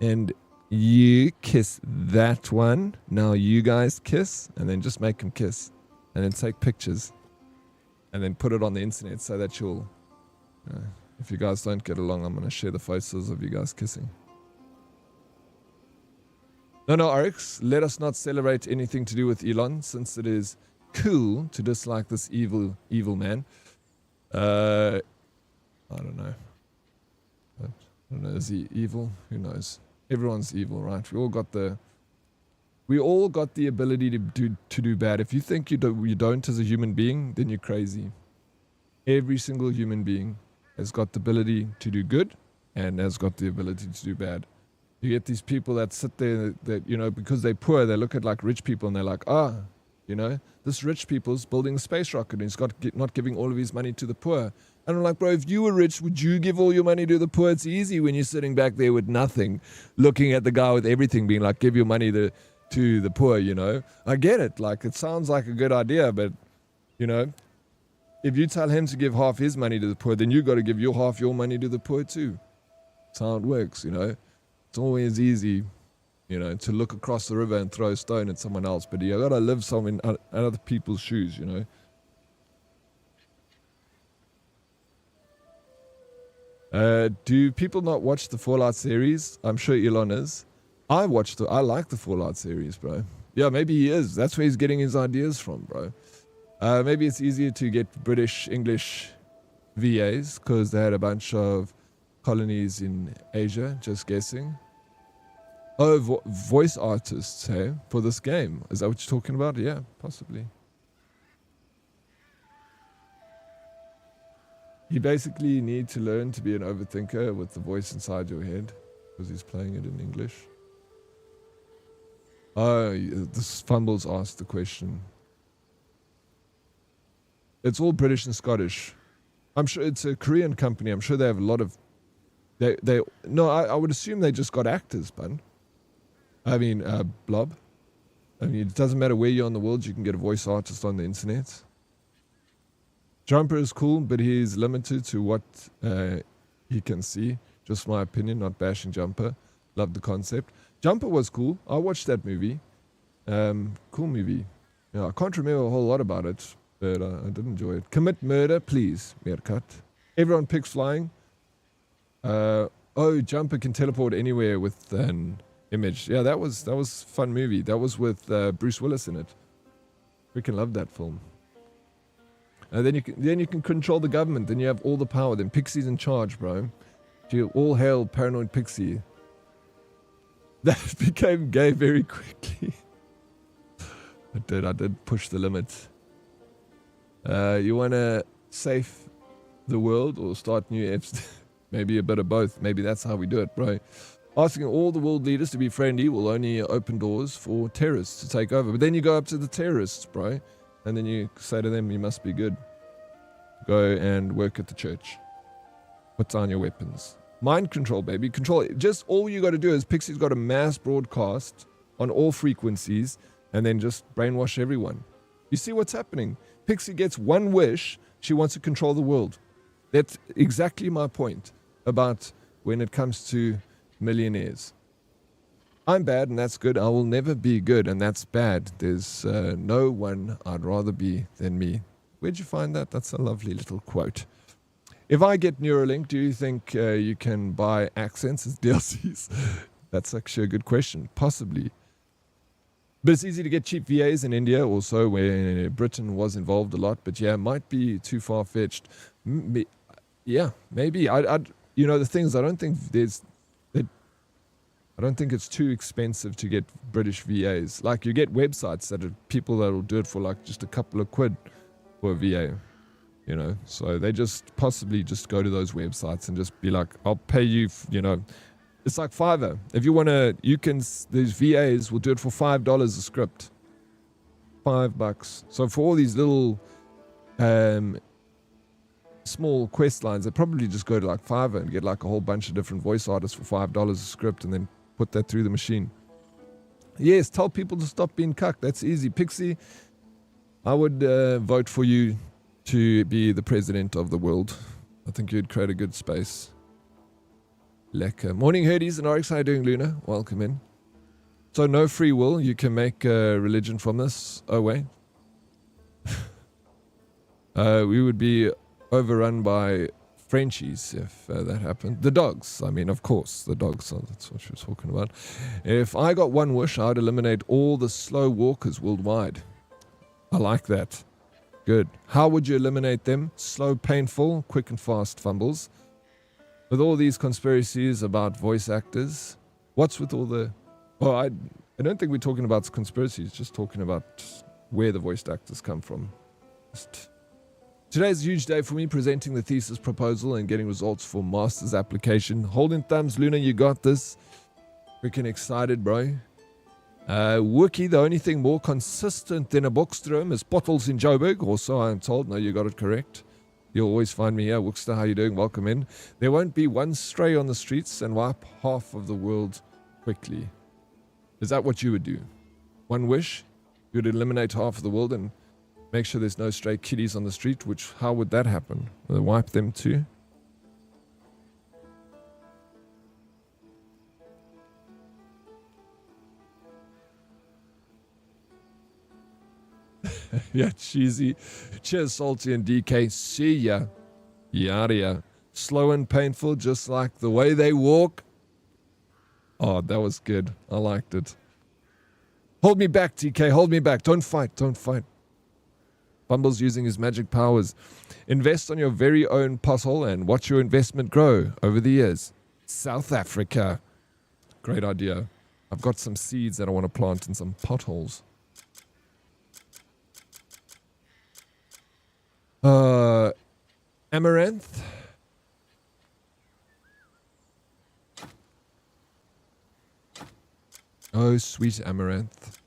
and you kiss that one. Now you guys kiss, and then just make them kiss, and then take pictures, and then put it on the internet so that you'll, if you guys don't get along, I'm going to share the photos of you guys kissing. No, Oryx, let us not celebrate anything to do with Elon, since it is cool to dislike this evil man. I don't know. I don't know, is he evil? Who knows? Everyone's evil, right? We all got the ability to do bad. If you think you don't as a human being, then you're crazy. Every single human being has got the ability to do good and has got the ability to do bad. You get these people that sit there that, you know, because they're poor, they look at like rich people and they're like, you know, this rich people's building a space rocket and he's not giving all of his money to the poor. And I'm like, bro, if you were rich, would you give all your money to the poor? It's easy when you're sitting back there with nothing, looking at the guy with everything, being like, give your money to the poor, you know. I get it. Like, it sounds like a good idea, but, you know, if you tell him to give half his money to the poor, then you got to give your half your money to the poor too. That's how it works, you know. It's always easy, you know, to look across the river and throw a stone at someone else, but you got to live in other people's shoes, you know. Do people not watch the Fallout series? I'm sure Elon is. I like the Fallout series, bro. Yeah, maybe he is. That's where he's getting his ideas from, bro. Maybe it's easier to get British English VAs because they had a bunch of colonies in Asia, just guessing. Oh, voice artists, hey, for this game. Is that what you're talking about? Yeah, possibly. You basically need to learn to be an overthinker with the voice inside your head because he's playing it in English. Oh, this Fumbles asked the question. It's all British and Scottish. I'm sure it's a Korean company. I'm sure they have a lot of... I would assume they just got actors, bud. I mean, Blob. I mean, it doesn't matter where you're in the world, you can get a voice artist on the internet. Jumper is cool, but he's limited to what he can see. Just my opinion, not bashing Jumper. Love the concept. Jumper was cool. I watched that movie. Cool movie. Yeah, I can't remember a whole lot about it, but I did enjoy it. Commit murder, please, Meerkat. Everyone picks flying. Jumper can teleport anywhere with an image. Yeah, that was a fun movie. That was with Bruce Willis in it. Freaking love that film. Then you can control the government. Then you have all the power. Then Pixie's in charge, bro. You all hail paranoid Pixie. That became gay very quickly. I did push the limit. You want to save the world or start new apps? Maybe a bit of both. Maybe that's how we do it, bro. Asking all the world leaders to be friendly will only open doors for terrorists to take over. But then you go up to the terrorists, bro. And then you say to them, you must be good. Go and work at the church. Put down your weapons. Mind control, baby. Control it. Just all you got to do is Pixie's got a mass broadcast on all frequencies and then just brainwash everyone. You see what's happening? Pixie gets one wish. She wants to control the world. That's exactly my point about when it comes to millionaires. I'm bad and that's good. I will never be good and that's bad. There's no one I'd rather be than me. Where'd you find that? That's a lovely little quote. If I get Neuralink, do you think you can buy accents as DLCs? That's actually a good question. Possibly. But it's easy to get cheap VAs in India also, where Britain was involved a lot. But yeah, it might be too far-fetched. Yeah, maybe. You know, the thing is, I don't think it's too expensive to get British VAs. Like, you get websites that are people that will do it for like just a couple of quid for a VA, you know. So they just possibly just go to those websites and just be like, I'll pay you, you know. It's like Fiverr. If you want to, these VAs will do it for $5 a script. $5. So for all these little small quest lines, they probably just go to like Fiverr and get like a whole bunch of different voice artists for $5 a script and then put that through the machine. Yes, tell people to stop being cucked. That's easy. Pixie, I would vote for you to be the president of the world. I think you'd create a good space. Lekker. Morning, Herdies and Oryx. How are you doing, Luna? Welcome in. So no free will. You can make a religion from this. Oh, wait. We would be overrun by Frenchies if that happened. The dogs. I mean, of course, the dogs. That's what she was talking about. If I got one wish, I'd eliminate all the slow walkers worldwide. I like that. Good. How would you eliminate them? Slow, painful, quick and fast fumbles. With all these conspiracies about voice actors, what's with all the... Oh, I don't think we're talking about conspiracies, just talking about where the voice actors come from. Just Today's a huge day for me, presenting the thesis proposal and getting results for master's application. Holding thumbs, Luna, you got this. Freaking excited, bro. Wookie, the only thing more consistent than a Bookstrom is potholes in Joburg, or so I'm told. No, you got it correct. You'll always find me here. Wookster, how you doing? Welcome in. There won't be one stray on the streets and wipe half of the world quickly. Is that what you would do? One wish? You would eliminate half of the world and make sure there's no stray kitties on the street, which, how would that happen? Will they wipe them too? Yeah, cheesy. Cheers, Salty and DK. See ya. Yada. Slow and painful, just like the way they walk. Oh, that was good. I liked it. Hold me back, TK. Hold me back. Don't fight. Don't fight. Bumble's using his magic powers. Invest on your very own puzzle and watch your investment grow over the years. South Africa. Great idea. I've got some seeds that I want to plant in some potholes. Amaranth. Oh, sweet amaranth.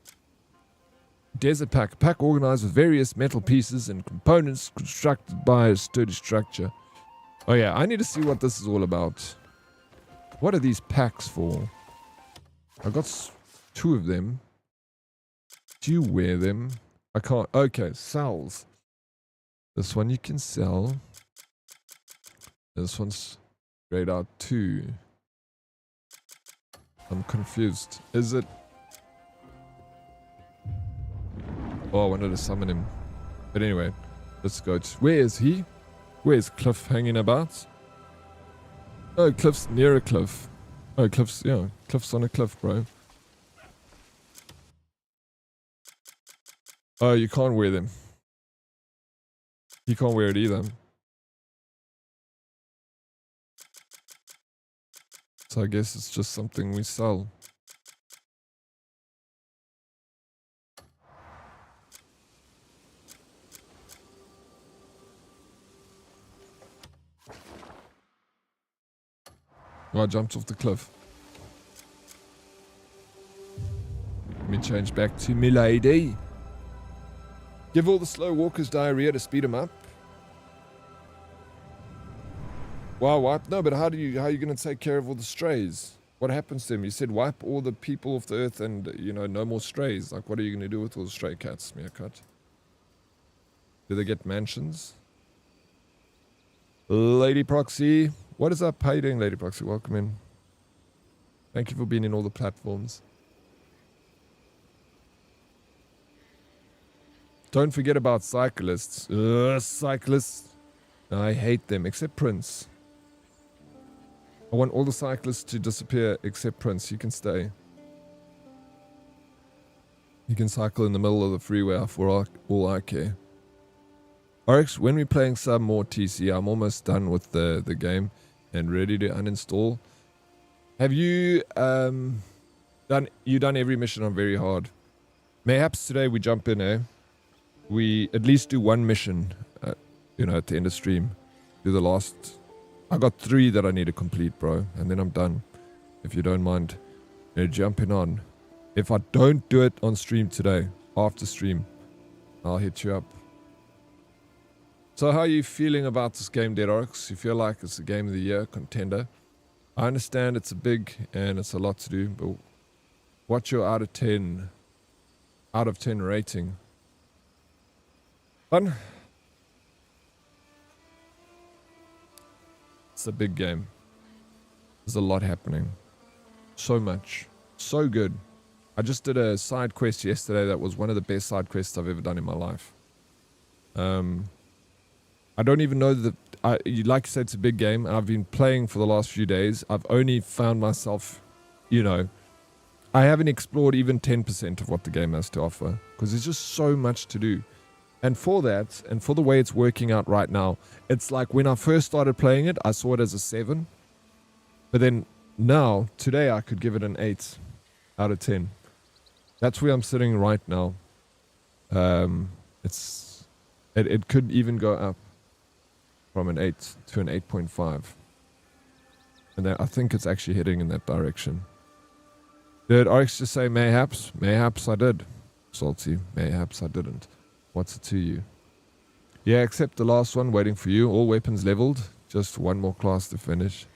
Desert pack. Pack organized with various metal pieces and components constructed by a sturdy structure. Oh yeah, I need to see what this is all about. What are these packs for? I got 2 of them. Do you wear them? I can't. Okay, sells. This one you can sell. This one's grayed out too. I'm confused. Is it? Oh, I wanted to summon him. But anyway, let's go. Where is he? Where's Cliff hanging about? Oh, Cliff's near a cliff. Oh, Cliff's, yeah, Cliff's on a cliff, bro. Oh, you can't wear them. You can't wear it either. So I guess it's just something we sell. Oh, I jumped off the cliff. Let me change back to Milady. Give all the slow walkers diarrhea to speed them up. Wow, wipe? No, but how are you going to take care of all the strays? What happens to them? You said wipe all the people off the earth and, you know, no more strays. Like, what are you going to do with all the stray cats, Meerkat? Do they get mansions? Lady Proxy. What is up? How you doing, Lady Proxy? Welcome in. Thank you for being in all the platforms. Don't forget about cyclists. Cyclists. I hate them, except Prince. I want all the cyclists to disappear except Prince. You can stay. You can cycle in the middle of the freeway for all I care. Oryx, when we're playing some more TC, I'm almost done with the game and ready to uninstall. Have you done every mission on very hard? Mayhaps today we jump in, eh? We at least do one mission, you know, at the end of stream. Do the last. I got 3 that I need to complete, bro, and then I'm done. If you don't mind, you know, jumping on. If I don't do it on stream today, after stream, I'll hit you up. So how are you feeling about this game, Dead Oryx? You feel like it's a game of the year contender? I understand it's a big and it's a lot to do, but what's your out of 10 rating? Fun? It's a big game. There's a lot happening. So much. So good. I just did a side quest yesterday that was one of the best side quests I've ever done in my life. I don't even know that... like I said, it's a big game. And I've been playing for the last few days. I've only found myself, you know... I haven't explored even 10% of what the game has to offer. Because there's just so much to do. And for that, and for the way it's working out right now, it's like when I first started playing it, I saw it as a 7. But then now, today, I could give it an 8 out of 10. That's where I'm sitting right now. It could even go up. from an 8 to an 8.5. And I think it's actually heading in that direction. Did Oryx just say mayhaps? Mayhaps I did. Salty. Mayhaps I didn't. What's it to you? Yeah, except the last one waiting for you. All weapons leveled. Just one more class to finish.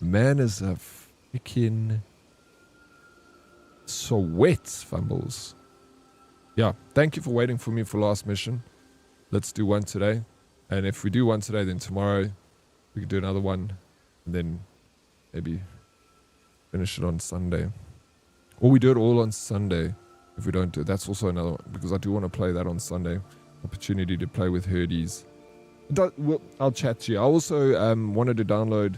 Man is a freaking sweat, Fumbles. Yeah, thank you for waiting for me for last mission. Let's do one today. And if we do one today, then tomorrow we can do another one. And then maybe finish it on Sunday. Or we do it all on Sunday if we don't do it. That's also another one, because I do want to play that on Sunday. Opportunity to play with herdies. I'll chat to you. I also wanted to download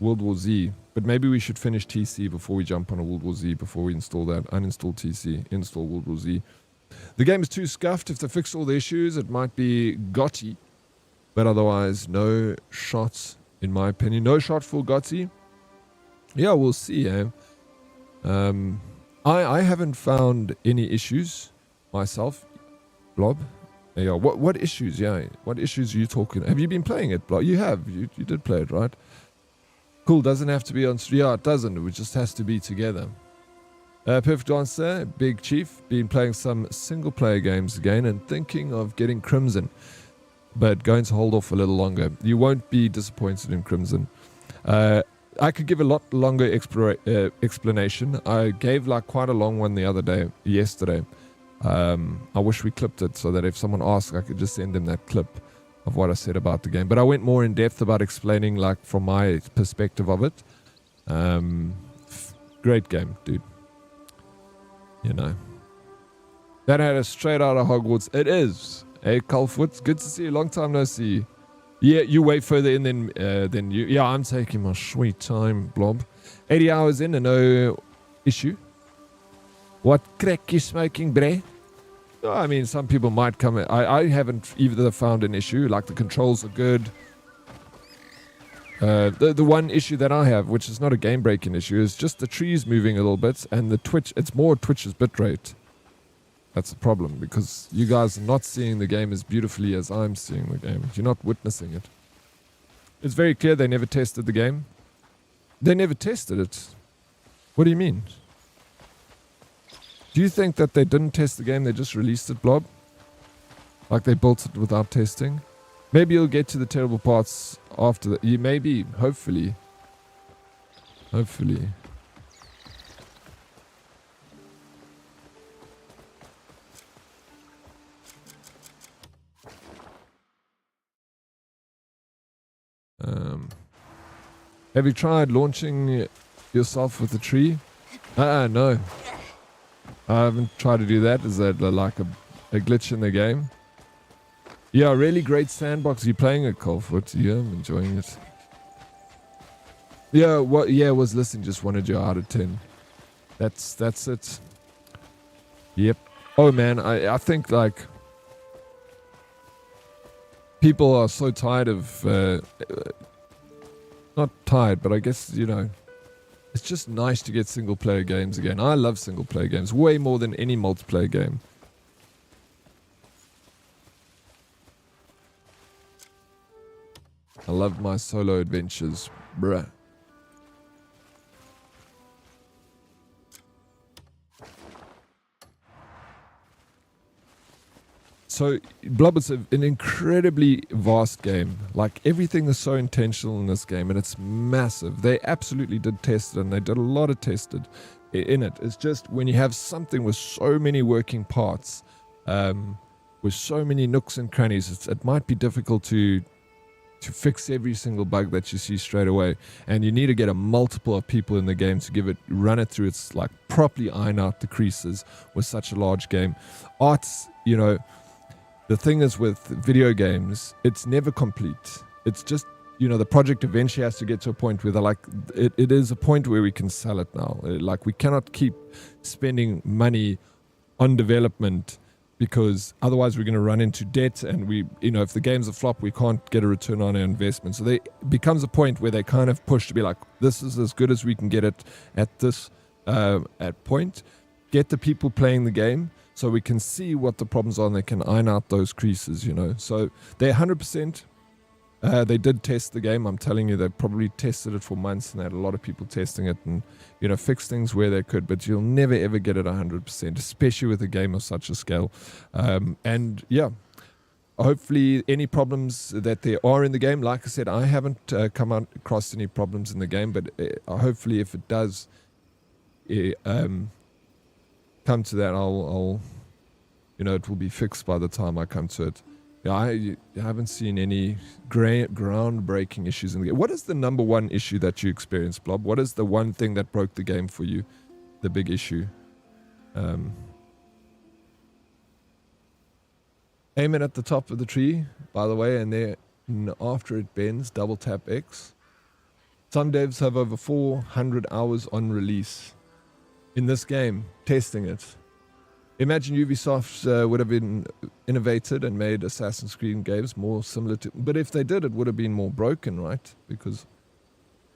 World War Z, but maybe we should finish TC before we jump on a World War Z, before we install that. Uninstall TC, install World War Z. The game is too scuffed. If they fix all the issues, it might be Gotti. But otherwise, no shots, in my opinion. No shot for Gotti. Yeah, we'll see, eh? I haven't found any issues myself. Blob? Yeah, what issues? Yeah, what issues are you talking? Have you been playing it, Blob? You have. You did play it, right? Cool, doesn't have to be on stream. Yeah, it doesn't. It just has to be together. Perfect answer, Big Chief. Been playing some single player games again and thinking of getting Crimson, but going to hold off a little longer. You won't be disappointed in Crimson. I could give a lot longer explanation. I gave like quite a long one yesterday. I wish we clipped it so that if someone asks, I could just send them that clip of what I said about the game. But I went more in depth about explaining like from my perspective of it. Great game, dude. You know. That had a straight out of Hogwarts. It is. Hey, Colfoot, good to see you. Long time no see. Yeah, you way further in than you. Yeah, I'm taking my sweet time, Blob. 80 hours in and no issue. What crack you smoking, bre? I mean, some people might come in. I haven't either found an issue. Like, the controls are good. The one issue that I have, which is not a game-breaking issue, is just the trees moving a little bit. And the Twitch, it's more Twitch's bitrate. That's the problem, because you guys are not seeing the game as beautifully as I'm seeing the game. You're not witnessing it. It's very clear they never tested the game. They never tested it. What do you mean? Do you think that they didn't test the game, they just released it, Blob? Like they built it without testing? Maybe you'll get to the terrible parts after that. You maybe, hopefully. Hopefully. Have you tried launching yourself with a tree? No. I haven't tried to do that. Is that like a glitch in the game? Yeah, really great sandbox. You're playing it, Colfoot. Yeah, I'm enjoying it. Yeah, was listening, just wanted you out of 10. That's it. Yep. Oh man, I think like people are so tired of not tired, but I guess, you know, it's just nice to get single player games again. I love single player games way more than any multiplayer game. I love my solo adventures, bruh. So, Blob is an incredibly vast game. Like, everything is so intentional in this game, and it's massive. They absolutely did test it, and they did a lot of tested in it. It's just when you have something with so many working parts, with so many nooks and crannies, it might be difficult to fix every single bug that you see straight away, and you need to get a multiple of people in the game to run it through its like properly iron out the creases with such a large game. Arts, you know, the thing is with video games, it's never complete. It's just, you know, the project eventually has to get to a point where they're like, it is a point where we can sell it now. Like, we cannot keep spending money on development, because otherwise we're going to run into debt, and we, you know, if the game's a flop, we can't get a return on our investment. So there becomes a point where they kind of push to be like, this is as good as we can get it at this at point. Get the people playing the game so we can see what the problems are, and they can iron out those creases, you know. So they're 100% They did test the game. I'm telling you, they probably tested it for months and they had a lot of people testing it and, fixed things where they could. But you'll never, ever get it 100%, especially with a game of such a scale. And yeah, hopefully any problems that there are in the game, like I said, I haven't come across any problems in the game, but hopefully if it does come to that, I'll it will be fixed by the time I come to it. Yeah, I haven't seen any groundbreaking issues in the game. What is the number one issue that you experienced, Blob? What is the one thing that broke the game for you? The big issue? Aim it at the top of the tree, by the way, and then after it bends, double tap X. Some devs have over 400 hours on release in this game, testing it. Imagine Ubisoft would have been innovated and made Assassin's Creed games more similar to... But if they did, it would have been more broken, right? Because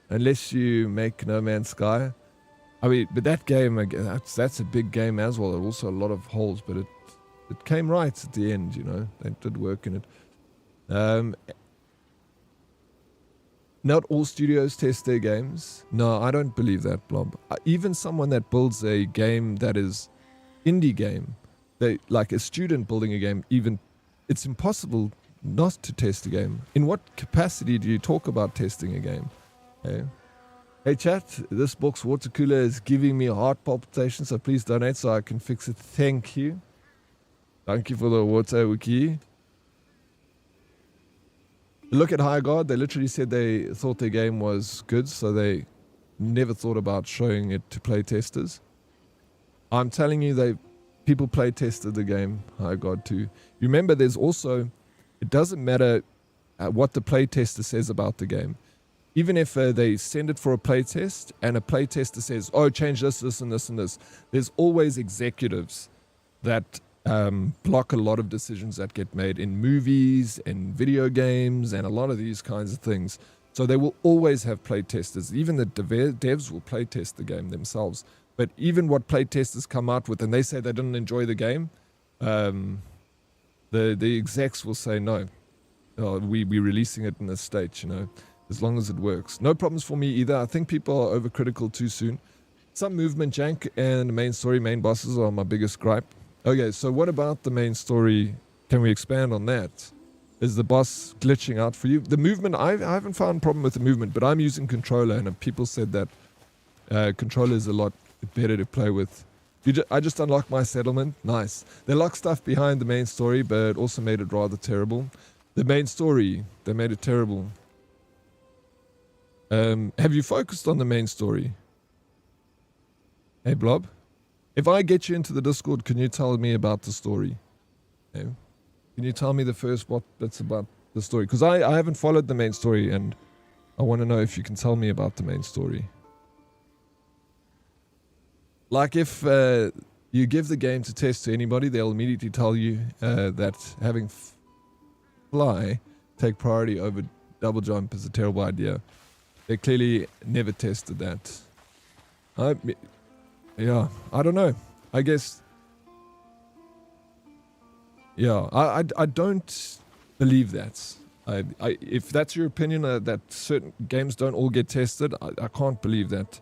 unless you make No Man's Sky... I mean, but that game, that's a big game as well. There are also a lot of holes, but it came right at the end, They did work in it. Not all studios test their games. No, I don't believe that, Blob. Even someone that builds a game that is... indie game, like a student building a game, even it's impossible not to test a game. In what capacity do you talk about testing a game? Hey chat, this box water cooler is giving me heart palpitations, so please donate so I can fix it. Thank you. Thank you for the water, Wiki. Look at High God, they literally said they thought their game was good, so they never thought about showing it to play testers. I'm telling you, people play tested the game, High God, too. You remember, there's also, it doesn't matter what the play tester says about the game. Even if they send it for a play test and a play tester says, oh, change this, this, and this, and this, there's always executives that block a lot of decisions that get made in movies and video games and a lot of these kinds of things. So they will always have play testers. Even the devs will play test the game themselves. But even what playtesters come out with, and they say they didn't enjoy the game, the execs will say no. We're releasing it in this state, as long as it works. No problems for me either. I think people are overcritical too soon. Some movement jank and the main story, main bosses are my biggest gripe. Okay, so what about the main story? Can we expand on that? Is the boss glitching out for you? The movement, I haven't found a problem with the movement, but I'm using controller, and people said that controller is a lot better to play with. I just unlocked my settlement. Nice. They locked stuff behind the main story, but also made it rather terrible. The main story, they made it terrible. Have you focused on the main story? Hey, Blob. If I get you into the Discord, can you tell me about the story? Hey? Can you tell me the first what that's about the story? Because I haven't followed the main story, and I want to know if you can tell me about the main story. Like if you give the game to test to anybody, they'll immediately tell you that having fly take priority over double jump is a terrible idea. They clearly never tested that. Yeah, I don't know. I guess. Yeah, I don't believe that. If that's your opinion, that certain games don't all get tested, I can't believe that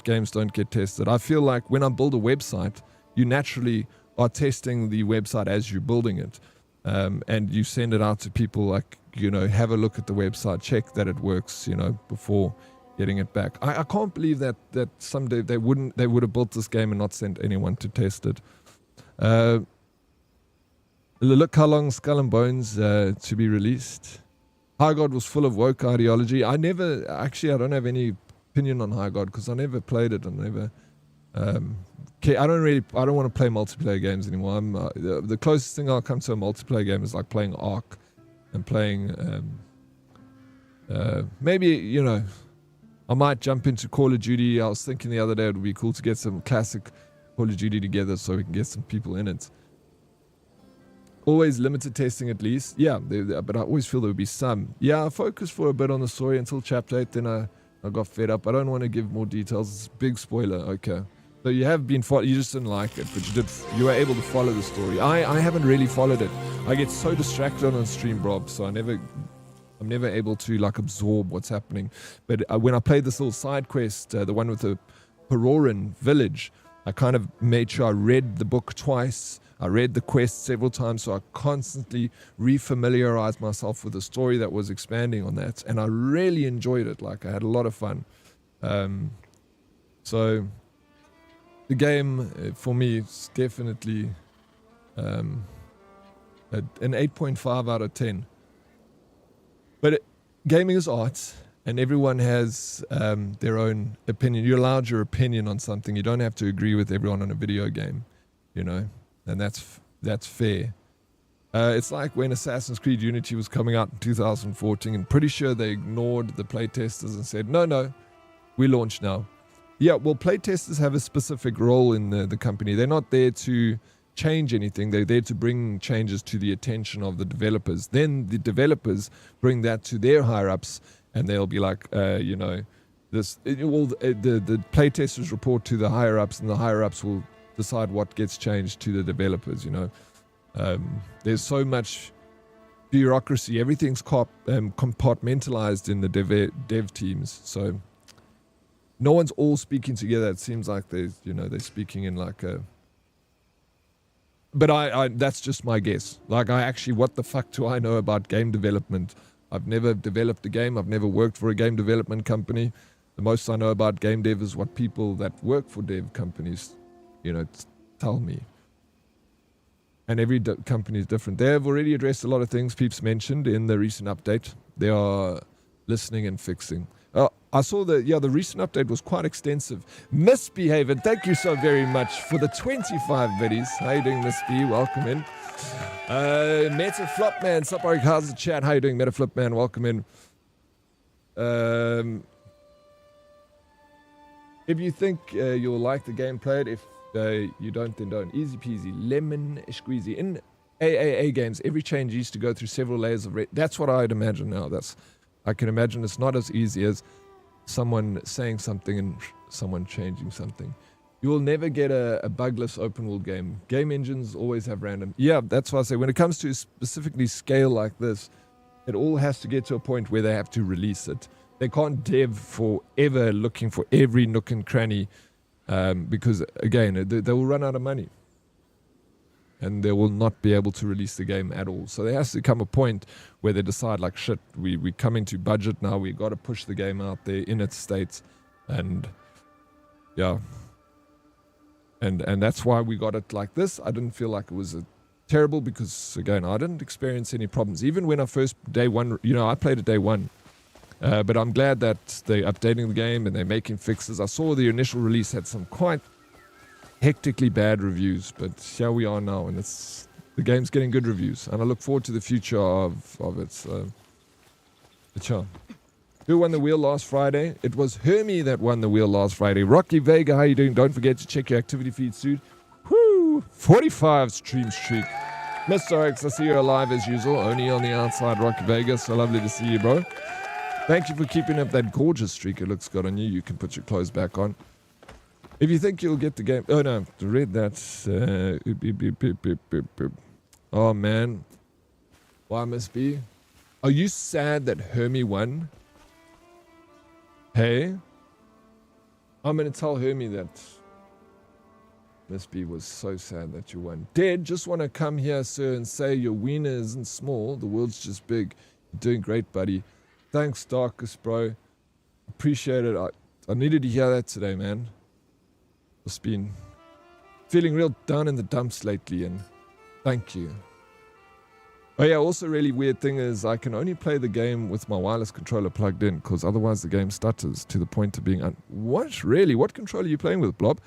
games don't get tested. I feel like when I build a website, you naturally are testing the website as you're building it. And you send it out to people like, have a look at the website, check that it works, before getting it back. I can't believe that someday they would have built this game and not sent anyone to test it. Look how long Skull and Bones to be released. High God was full of woke ideology. I don't have any opinion on High God because I never played it and never I don't want to play multiplayer games anymore. The closest thing I'll come to a multiplayer game is like playing Ark and playing maybe I might jump into Call of Duty. I was thinking the other day it would be cool to get some classic Call of Duty together so we can get some people in it. Always limited testing at least. Yeah, but I always feel there would be some. Yeah, I focused for a bit on the story until chapter 8, then I got fed up. I don't want to give more details. It's a big spoiler. Okay. So you have been you just didn't like it, but you were able to follow the story. I haven't really followed it. I get so distracted on stream, Rob, so I never I'm never able to like absorb what's happening. But when I played this little side quest, the one with the Peroran village, I kind of made sure I read the book twice. I read the quest several times, so I constantly refamiliarized myself with the story that was expanding on that, and I really enjoyed it. Like, I had a lot of fun. So the game for me is definitely an 8.5 out of 10. But gaming is art, and everyone has their own opinion. You're allowed your opinion on something. You don't have to agree with everyone on a video game, you know, and that's fair. It's like when Assassin's Creed Unity was coming out in 2014, and pretty sure they ignored the playtesters and said, no, we launch now. Yeah, well, playtesters have a specific role in the company. They're not there to change anything. They're there to bring changes to the attention of the developers. Then the developers bring that to their higher-ups, and they'll be like, the playtesters report to the higher-ups, and the higher-ups will decide what gets changed to the developers, you know. There's so much bureaucracy. Everything's compartmentalized in the dev teams. So no one's all speaking together. It seems like they're speaking in like a... But I that's just my guess. Like, what the fuck do I know about game development? I've never developed a game. I've never worked for a game development company. The most I know about game dev is what people that work for dev companies, tell me. And every company is different. They have already addressed a lot of things Peeps mentioned in the recent update. They are listening and fixing. I saw the recent update was quite extensive. Misbehavior, thank you so very much for the 25 biddies. How you doing, Miss B? Welcome in. Meta Flopman, Sup, how's the chat? How you doing, Meta Flopman? Welcome in. If you think you'll like the game, play it. If you don't, then don't. Easy peasy, lemon squeezy. In AAA games, every change used to go through several layers of that's what I'd imagine now. I can imagine it's not as easy as someone saying something and someone changing something. You will never get a bugless open world game. Game engines always have random. Yeah, that's why I say when it comes to specifically scale like this, it all has to get to a point where they have to release it. They can't dev forever looking for every nook and cranny because, again, they will run out of money. And they will not be able to release the game at all. So there has to come a point where they decide, like, shit, we come into budget now. We got to push the game out there in its state, and yeah, and that's why we got it like this. I didn't feel like it was terrible because, again, I didn't experience any problems. Even when I first day one, I played it day one, but I'm glad that they're updating the game and they're making fixes. I saw the initial release had some quite hectically bad reviews, but here we are now, and the game's getting good reviews, and I look forward to the future of it. So, who won the wheel last Friday? It was Hermie that won the wheel last Friday. Rocky Vega, how you doing? Don't forget to check your activity feed soon. Woo! 45 stream streak. Mr. Oryx, I see you're alive as usual, only on the outside, Rocky Vega. So lovely to see you, bro. Thank you for keeping up that gorgeous streak. It looks good on you. You can put your clothes back on. If you think you'll get the game... Oh, no. Read that. Oh, man. Why must be? Are you sad that Hermie won? Hey? I'm going to tell Hermie that Miss B was so sad that you won. Dead, just want to come here, sir, and say your wiener isn't small. The world's just big. You're doing great, buddy. Thanks, Darkest, bro. Appreciate it. I needed to hear that today, man. Just been feeling real down in the dumps lately, and thank you. Oh yeah, also really weird thing is I can only play the game with my wireless controller plugged in, because otherwise the game stutters to the point of being... What? Really? What controller are you playing with, Blob?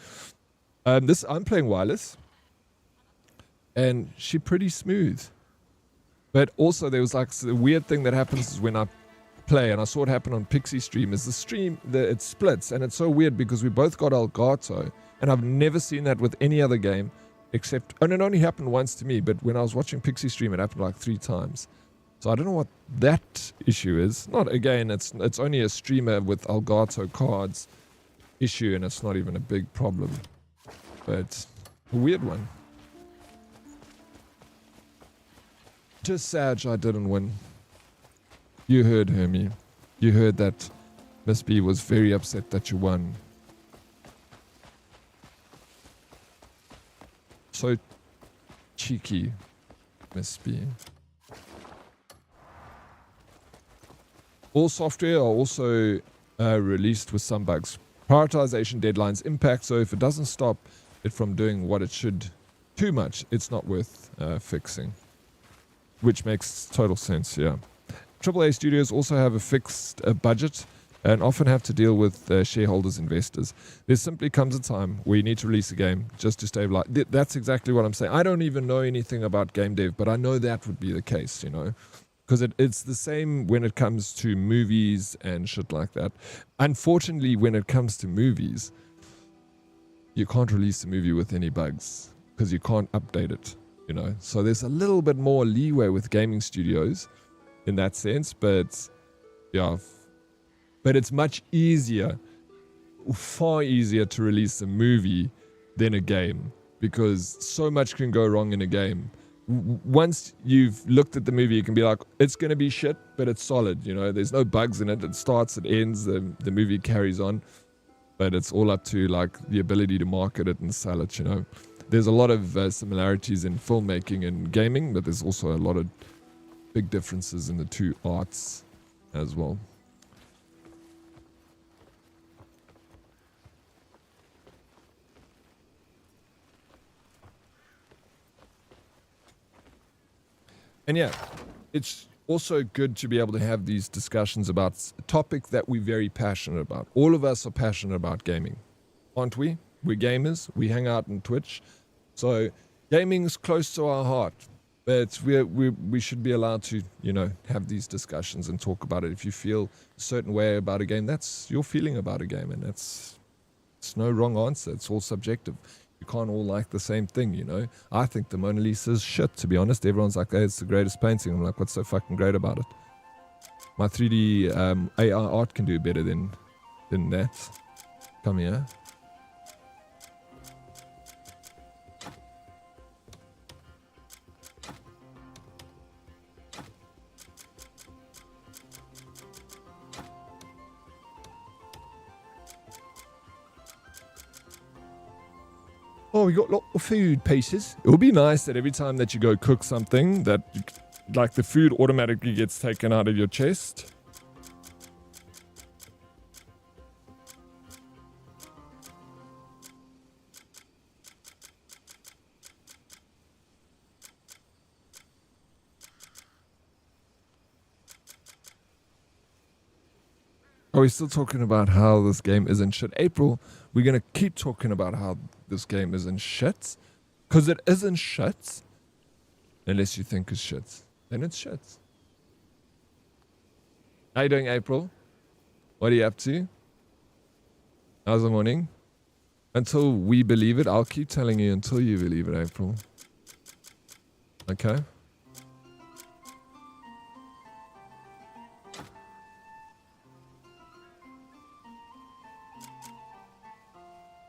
I'm playing wireless, and she's pretty smooth. But also there was like the weird thing that happens is when I play, and I saw it happen on Pixie Stream, is it splits, and it's so weird because we both got Elgato, and I've never seen that with any other game except, and it only happened once to me, but when I was watching Pixie Stream it happened like 3 times. So I don't know what that issue is. Not, again, it's only a streamer with Elgato cards issue, and it's not even a big problem, but a weird one. Just sad I didn't win. You heard Hermie. You heard that Miss B was very upset that you won. So cheeky, Miss B. All software are also released with some bugs. Prioritization deadlines impact, so if it doesn't stop it from doing what it should too much, it's not worth fixing. Which makes total sense, yeah. AAA studios also have a fixed budget and often have to deal with shareholders, investors. There simply comes a time where you need to release a game just to stabilize. That's exactly what I'm saying. I don't even know anything about game dev, but I know that would be the case, you know. Because it's the same when it comes to movies and shit like that. Unfortunately, when it comes to movies, you can't release a movie with any bugs because you can't update it, you know. So there's a little bit more leeway with gaming studios in that sense, but yeah. But it's much easier, far easier to release a movie than a game because so much can go wrong in a game. Once you've looked at the movie, you can be like, it's going to be shit, but it's solid, you know, there's no bugs in it. It starts, it ends, the movie carries on, but it's all up to like the ability to market it and sell it, you know. There's a lot of similarities in filmmaking and gaming, but there's also a lot of big differences in the two arts as well. And yeah, it's also good to be able to have these discussions about a topic that we're very passionate about. All of us are passionate about gaming, aren't we? We're gamers. We hang out on Twitch. So gaming is close to our heart. But we should be allowed to, you know, have these discussions and talk about it. If you feel a certain way about a game, that's your feeling about a game. And it's no wrong answer. It's all subjective. You can't all like the same thing, you know. I think the Mona Lisa is shit, to be honest. Everyone's like, hey, it's the greatest painting. I'm like, what's so fucking great about it? My 3D AR art can do better than that. Come here. Oh, we got a lot of food pieces. It would be nice that every time that you go cook something, that like the food automatically gets taken out of your chest. Are we still talking about how this game isn't shit? April, we're going to keep talking about how this game isn't shit. Because it isn't shit. Unless you think it's shit. Then it's shit. How you doing, April? What are you up to? How's the morning? Until we believe it, I'll keep telling you until you believe it, April. Okay?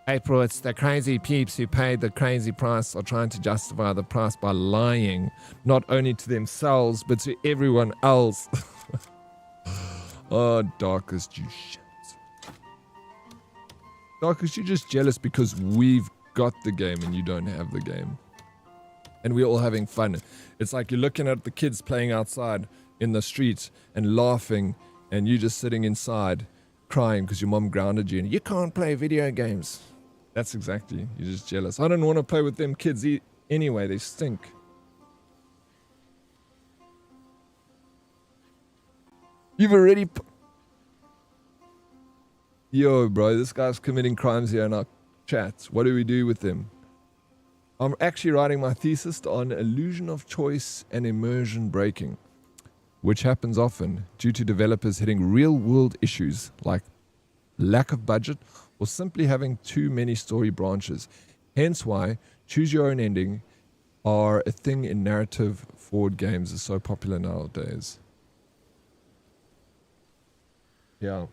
April, it's the crazy peeps who paid the crazy price are trying to justify the price by lying, not only to themselves, but to everyone else. Oh, Darkest, you shit. Darkest, you're just jealous because we've got the game and you don't have the game. And we're all having fun. It's like you're looking at the kids playing outside in the street and laughing, and you just sitting inside crying because your mom grounded you and you can't play video games. That's exactly. You're just jealous. I don't want to play with them kids anyway. They stink. You've already... Yo, bro, this guy's committing crimes here in our chat. What do we do with him? I'm actually writing my thesis on illusion of choice and immersion breaking, which happens often due to developers hitting real-world issues like lack of budget or simply having too many story branches. Hence why choose your own ending are a thing in narrative forward games is so popular nowadays. Yeah,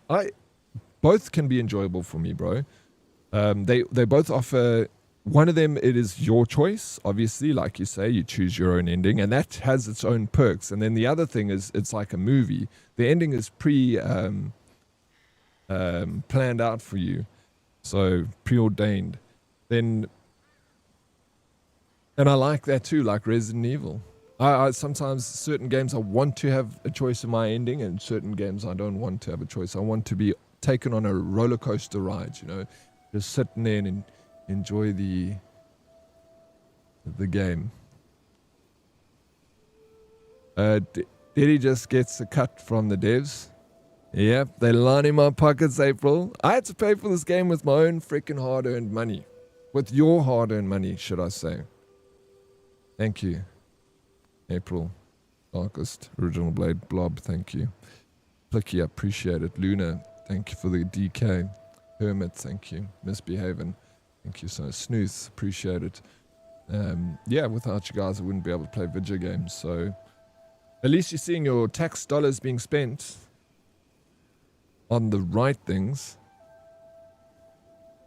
both can be enjoyable for me, bro. They both offer one of them, it is your choice. Obviously, like you say, you choose your own ending, and that has its own perks. And then the other thing is, it's like a movie. The ending is planned out for you, so preordained. Then, and I like that too, like Resident Evil. I sometimes certain games I want to have a choice in my ending, and certain games I don't want to have a choice. I want to be taken on a roller coaster ride, you know, just sitting there and enjoy the game. Diddy just gets a cut from the devs. Yep, they lining my pockets, April. I had to pay for this game with my own freaking hard-earned money. With your hard-earned money, should I say. Thank you. April. Darkest. Original Blade. Blob, thank you. Plicky, I appreciate it. Luna, thank you for the DK. Hermit, thank you. Misbehaving. Thank you so much. Snooth, appreciate it. Yeah, without you guys, I wouldn't be able to play video games. So at least you're seeing your tax dollars being spent on the right things.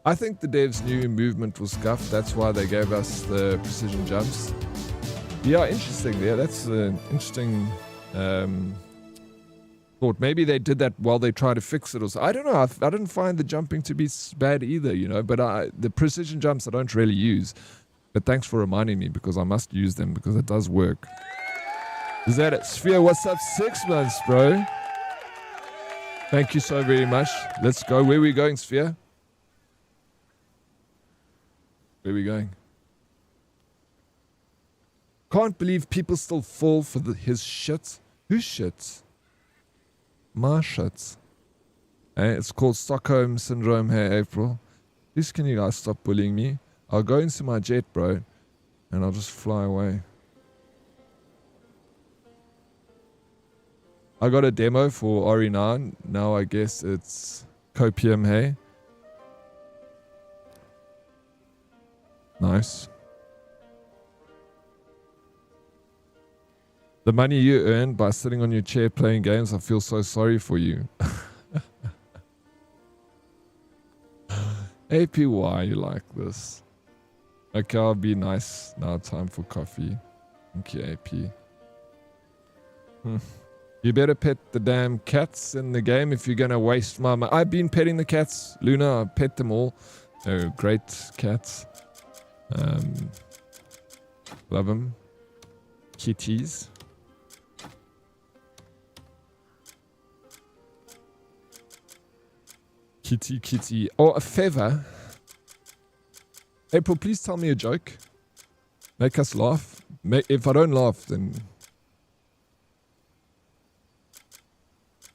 I think the devs' new movement was scuffed. That's why they gave us the precision jumps. Yeah, interesting. Yeah, that's an interesting thought. Maybe they did that while they tried to fix it. Or so. I don't know. I didn't find the jumping to be bad either, you know. But the precision jumps I don't really use. But thanks for reminding me, because I must use them because it does work. Is that it? Sphere, what's up? 6 months, bro. Thank you so very much. Let's go. Where are we going, Sphere? Where are we going? Can't believe people still fall for his shit. Whose shit? My shit. Hey, it's called Stockholm Syndrome. Hey, April. Please can you guys stop bullying me? I'll go into my jet, bro. And I'll just fly away. I got a demo for RE9. Now I guess it's Copium, hey. Nice. The money you earn by sitting on your chair playing games, I feel so sorry for you. APY, you like this? Okay, I'll be nice. Now time for coffee. Thank you, AP. You better pet the damn cats in the game if you're going to waste my money. I've been petting the cats, Luna. I pet them all. They're great cats. Love them. Kitties. Kitty. Oh, a feather. April, please tell me a joke. Make us laugh. If I don't laugh, then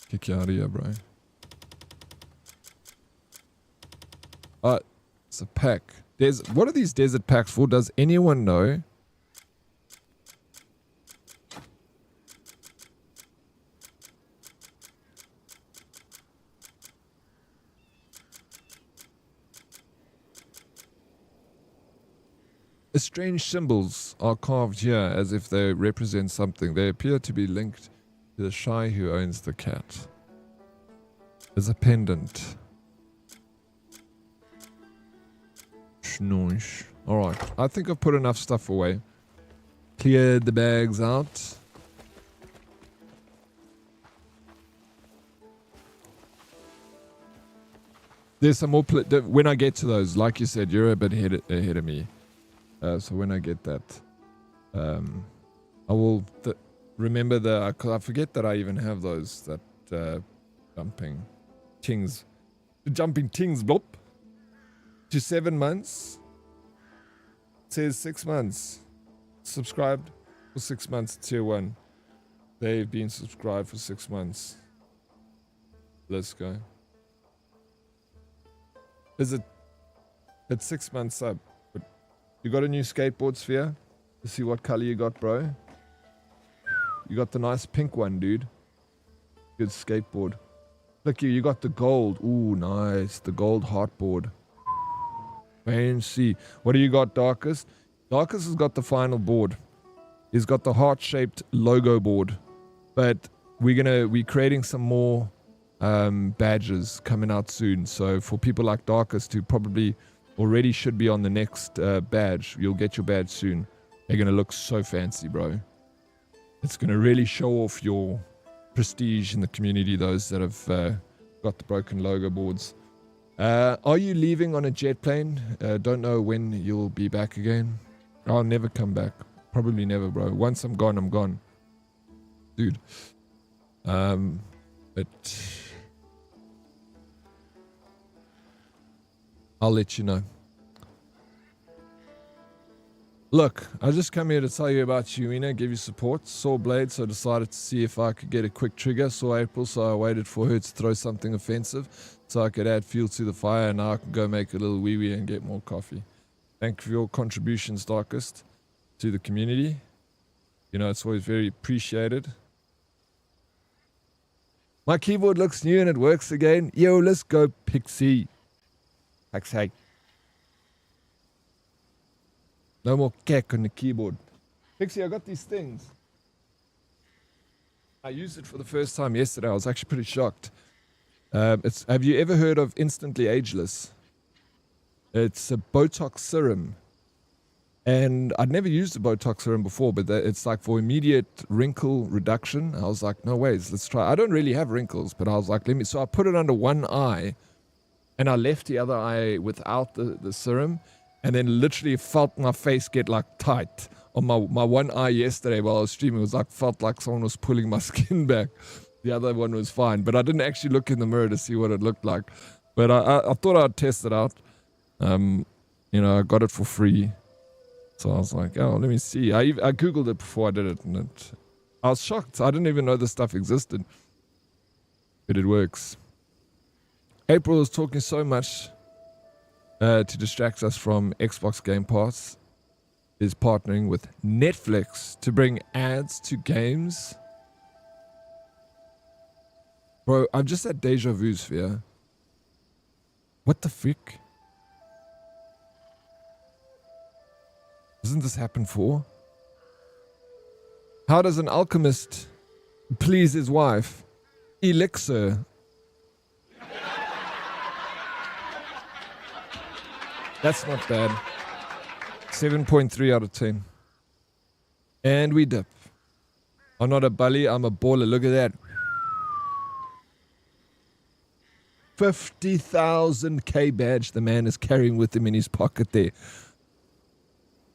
kick you out of here, bro. It's a pack. What are these desert packs for? Does anyone know? Strange symbols are carved here as if they represent something. They appear to be linked to the shy who owns the cat. There's a pendant. Schnoosh. Alright, I think I've put enough stuff away. Cleared the bags out. There's some more... when I get to those, like you said, you're a bit ahead of me. So when I get that, I will remember because I forget that I even have those, that jumping tings. The jumping tings, blop. To 7 months. It says 6 months. Subscribed for 6 months, tier 1. They've been subscribed for 6 months. Let's go. Is it? It's 6 months up. You got a new skateboard, Sphere? Let's see what color you got, bro. You got the nice pink one, dude. Good skateboard. Look, you got the gold. Ooh, nice. The gold heartboard. Fancy. What do you got, Darkest? Darkest has got the final board. He's got the heart-shaped logo board. But we're creating some more badges coming out soon. So for people like Darkest who probably already should be on the next badge. You'll get your badge soon. They're going to look so fancy, bro. It's going to really show off your prestige in the community, those that have got the broken logo boards. Are you leaving on a jet plane? Don't know when you'll be back again. I'll never come back. Probably never, bro. Once I'm gone, I'm gone. Dude. But I'll let you know. Look, I just come here to tell you about Yuina, give you support. Saw Blade, so decided to see if I could get a quick trigger. Saw April, so I waited for her to throw something offensive so I could add fuel to the fire, and now I can go make a little wee-wee and get more coffee. Thank you for your contributions, Darkest, to the community. You know, it's always very appreciated. My keyboard looks new and it works again. Yo, let's go, Pixie. Pixie. No more cack on the keyboard. Pixie, I got these things. I used it for the first time yesterday. I was actually pretty shocked. Have you ever heard of Instantly Ageless? It's a Botox serum. And I'd never used a Botox serum before, but it's like for immediate wrinkle reduction. I was like, no ways, let's try. I don't really have wrinkles, but I was like, so I put it under one eye and I left the other eye without the serum. And then literally felt my face get like tight on my one eye yesterday while I was streaming. It was like, felt like someone was pulling my skin back. The other one was fine, but I didn't actually look in the mirror to see what it looked like. But I thought I'd test it out. You know, I got it for free. So I was like, oh, let me see. I Googled it before I did it, and I was shocked. I didn't even know this stuff existed. But it works. April is talking so much to distract us from Xbox Game Pass, is partnering with Netflix to bring ads to games. Bro, I'm just at deja vu sphere. What the frick? Doesn't this happen for? How does an alchemist please his wife? Elixir. That's not bad. 7.3 out of 10. And we dip. I'm not a bully, I'm a baller. Look at that. 50,000 K badge the man is carrying with him in his pocket there.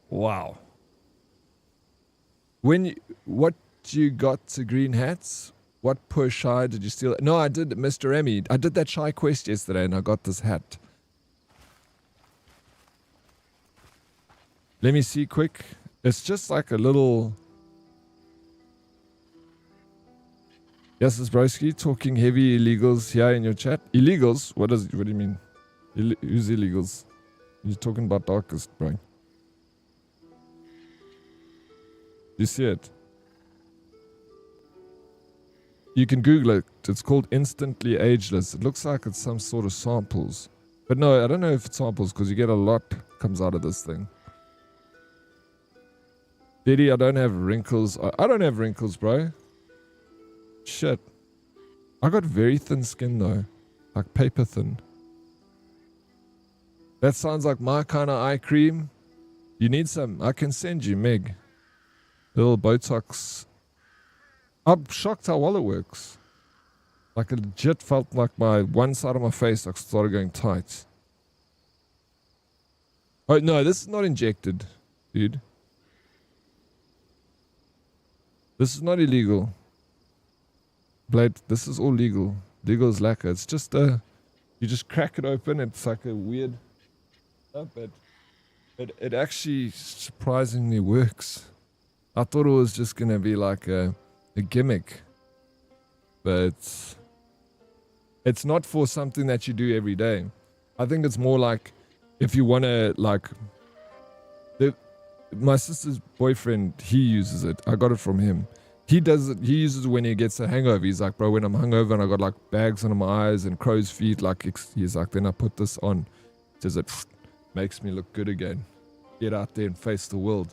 Wow. What you got to green hats? What poor shy did you steal? No, I did, Mr. Emmy. I did that shy quest yesterday and I got this hat. Let me see quick. It's just like a little... Yes, it's Broski talking heavy illegals here in your chat. Illegals? What do you mean? Who's illegals? You're talking about Darkest, bro. You see it? You can Google it. It's called Instantly Ageless. It looks like it's some sort of samples. But no, I don't know if it's samples because you get a lot comes out of this thing. Diddy, I don't have wrinkles. I don't have wrinkles, bro. Shit. I got very thin skin though. Like paper thin. That sounds like my kind of eye cream. You need some. I can send you, Meg. Little Botox. I'm shocked how well it works. Like it legit felt like my one side of my face like started going tight. Oh no, this is not injected, dude. This is not illegal. Blade, this is all legal. Legal is lacquer. It's just you just crack it open. It's like a weird, but it actually surprisingly works. I thought it was just gonna be like a gimmick, but it's not for something that you do every day. I think it's more like if you wanna like. My sister's boyfriend, he uses it. I got it from him. He does it. He uses it when he gets a hangover. He's like, bro, when I'm hungover and I got like bags under my eyes and crow's feet, like he's like, then I put this on. Says it makes me look good again. Get out there and face the world.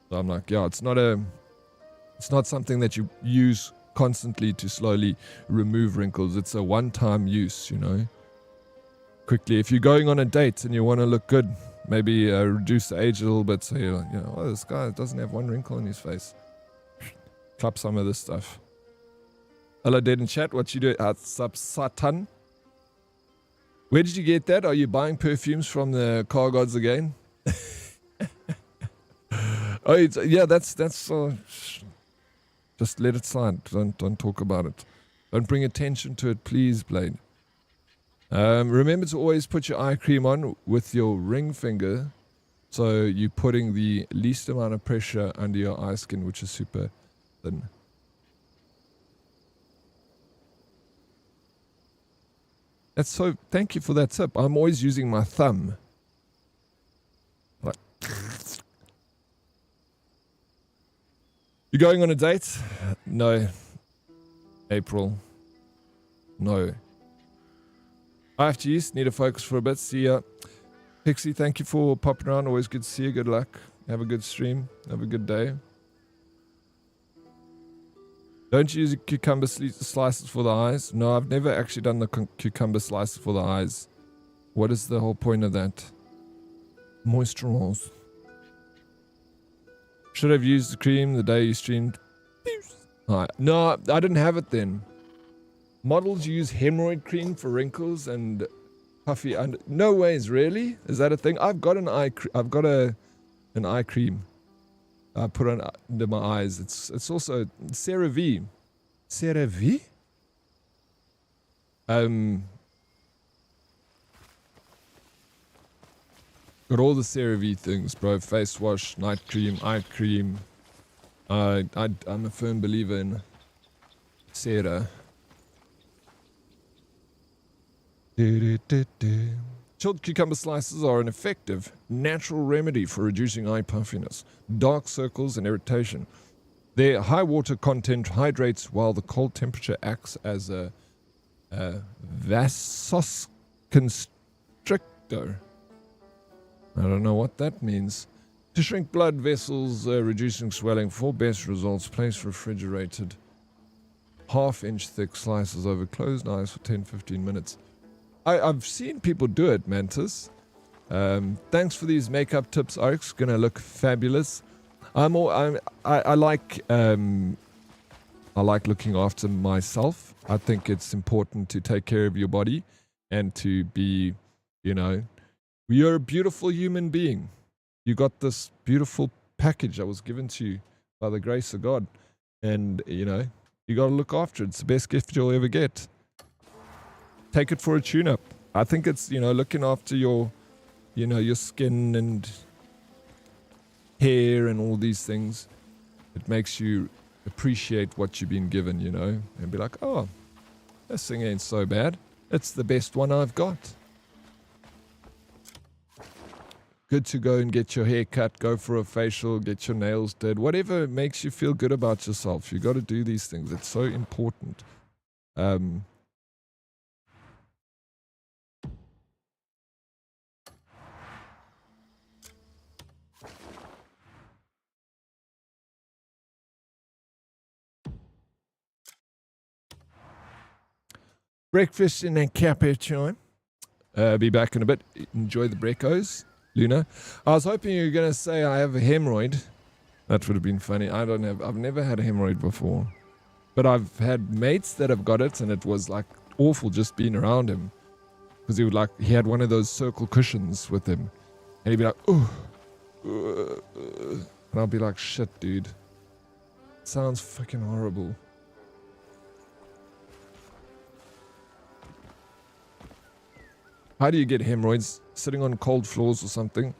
So I'm like, yeah, it's not something that you use constantly to slowly remove wrinkles. It's a one-time use, you know. quickly. If you're going on a date and you want to look good, maybe reduce the age a little bit so you're like, you know, oh, this guy doesn't have one wrinkle in his face. Clap some of this stuff. Hello, Dead in chat. What you do? Sup, Satan? Where did you get that? Are you buying perfumes from the car gods again? Oh, yeah, that's just let it slide. Don't talk about it. Don't bring attention to it, please, Blade. Remember to always put your eye cream on with your ring finger, so you're putting the least amount of pressure under your eye skin, which is super thin. That's so. Thank you for that tip. I'm always using my thumb. Like, you going on a date? No. April. No. I have to use. Need to focus for a bit. See ya. Pixie, thank you for popping around. Always good to see you. Good luck. Have a good stream. Have a good day. Don't you use cucumber slices for the eyes? No, I've never actually done the cucumber slices for the eyes. What is the whole point of that? Moisturize. Should have used the cream the day you streamed. No, I didn't have it then. Models use hemorrhoid cream for wrinkles and puffy under. No ways, really? Is that a thing? I've got an eye cream. I put on under my eyes. It's also CeraVe. CeraVe? Got all the CeraVe things, bro. Face wash, night cream, eye cream. I'm a firm believer in Cera. Chilled cucumber slices are an effective, natural remedy for reducing eye puffiness, dark circles, and irritation. Their high water content hydrates while the cold temperature acts as a vasoconstrictor. I don't know what that means. To shrink blood vessels, reducing swelling. For best results, place refrigerated half-inch thick slices over closed eyes for 10-15 minutes. I've seen people do it, Mantis. Thanks for these makeup tips, Oryx. Gonna look fabulous. I like looking after myself. I think it's important to take care of your body and to be, you're a beautiful human being. You got this beautiful package that was given to you by the grace of God, and you got to look after it. It's the best gift you'll ever get. Take it for a tune-up. I think it's, looking after your, your skin and hair and all these things. It makes you appreciate what you've been given, and be like, oh, this thing ain't so bad. It's the best one I've got. Good to go and get your hair cut, go for a facial, get your nails did, whatever makes you feel good about yourself. You got to do these things. It's so important. Breakfast in a cappuccino. Be back in a bit. Enjoy the brecos, Luna. I was hoping you were going to say I have a hemorrhoid. That would have been funny. I've never had a hemorrhoid before. But I've had mates that have got it, and it was like awful just being around him. Because he had one of those circle cushions with him. And he'd be like, ooh. And I'll be like, shit, dude. It sounds fucking horrible. How do you get hemorrhoids? Sitting on cold floors or something?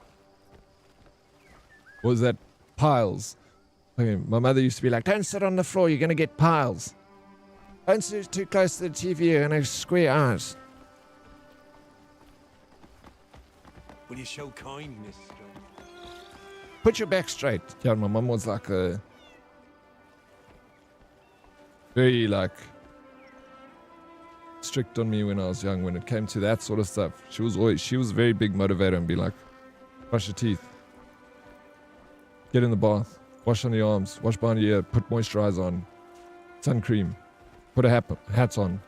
Or is that piles? Okay, my mother used to be like, don't sit on the floor, you're going to get piles. Don't sit too close to the TV, you're going to square eyes. Will you show kindness? Put your back straight. Yeah, my mum was like very strict on me when I was young when it came to that sort of stuff. She was a very big motivator and be like, brush your teeth, get in the bath, wash on the arms, wash behind your ear, put moisturizer on, sun cream, put a hat on.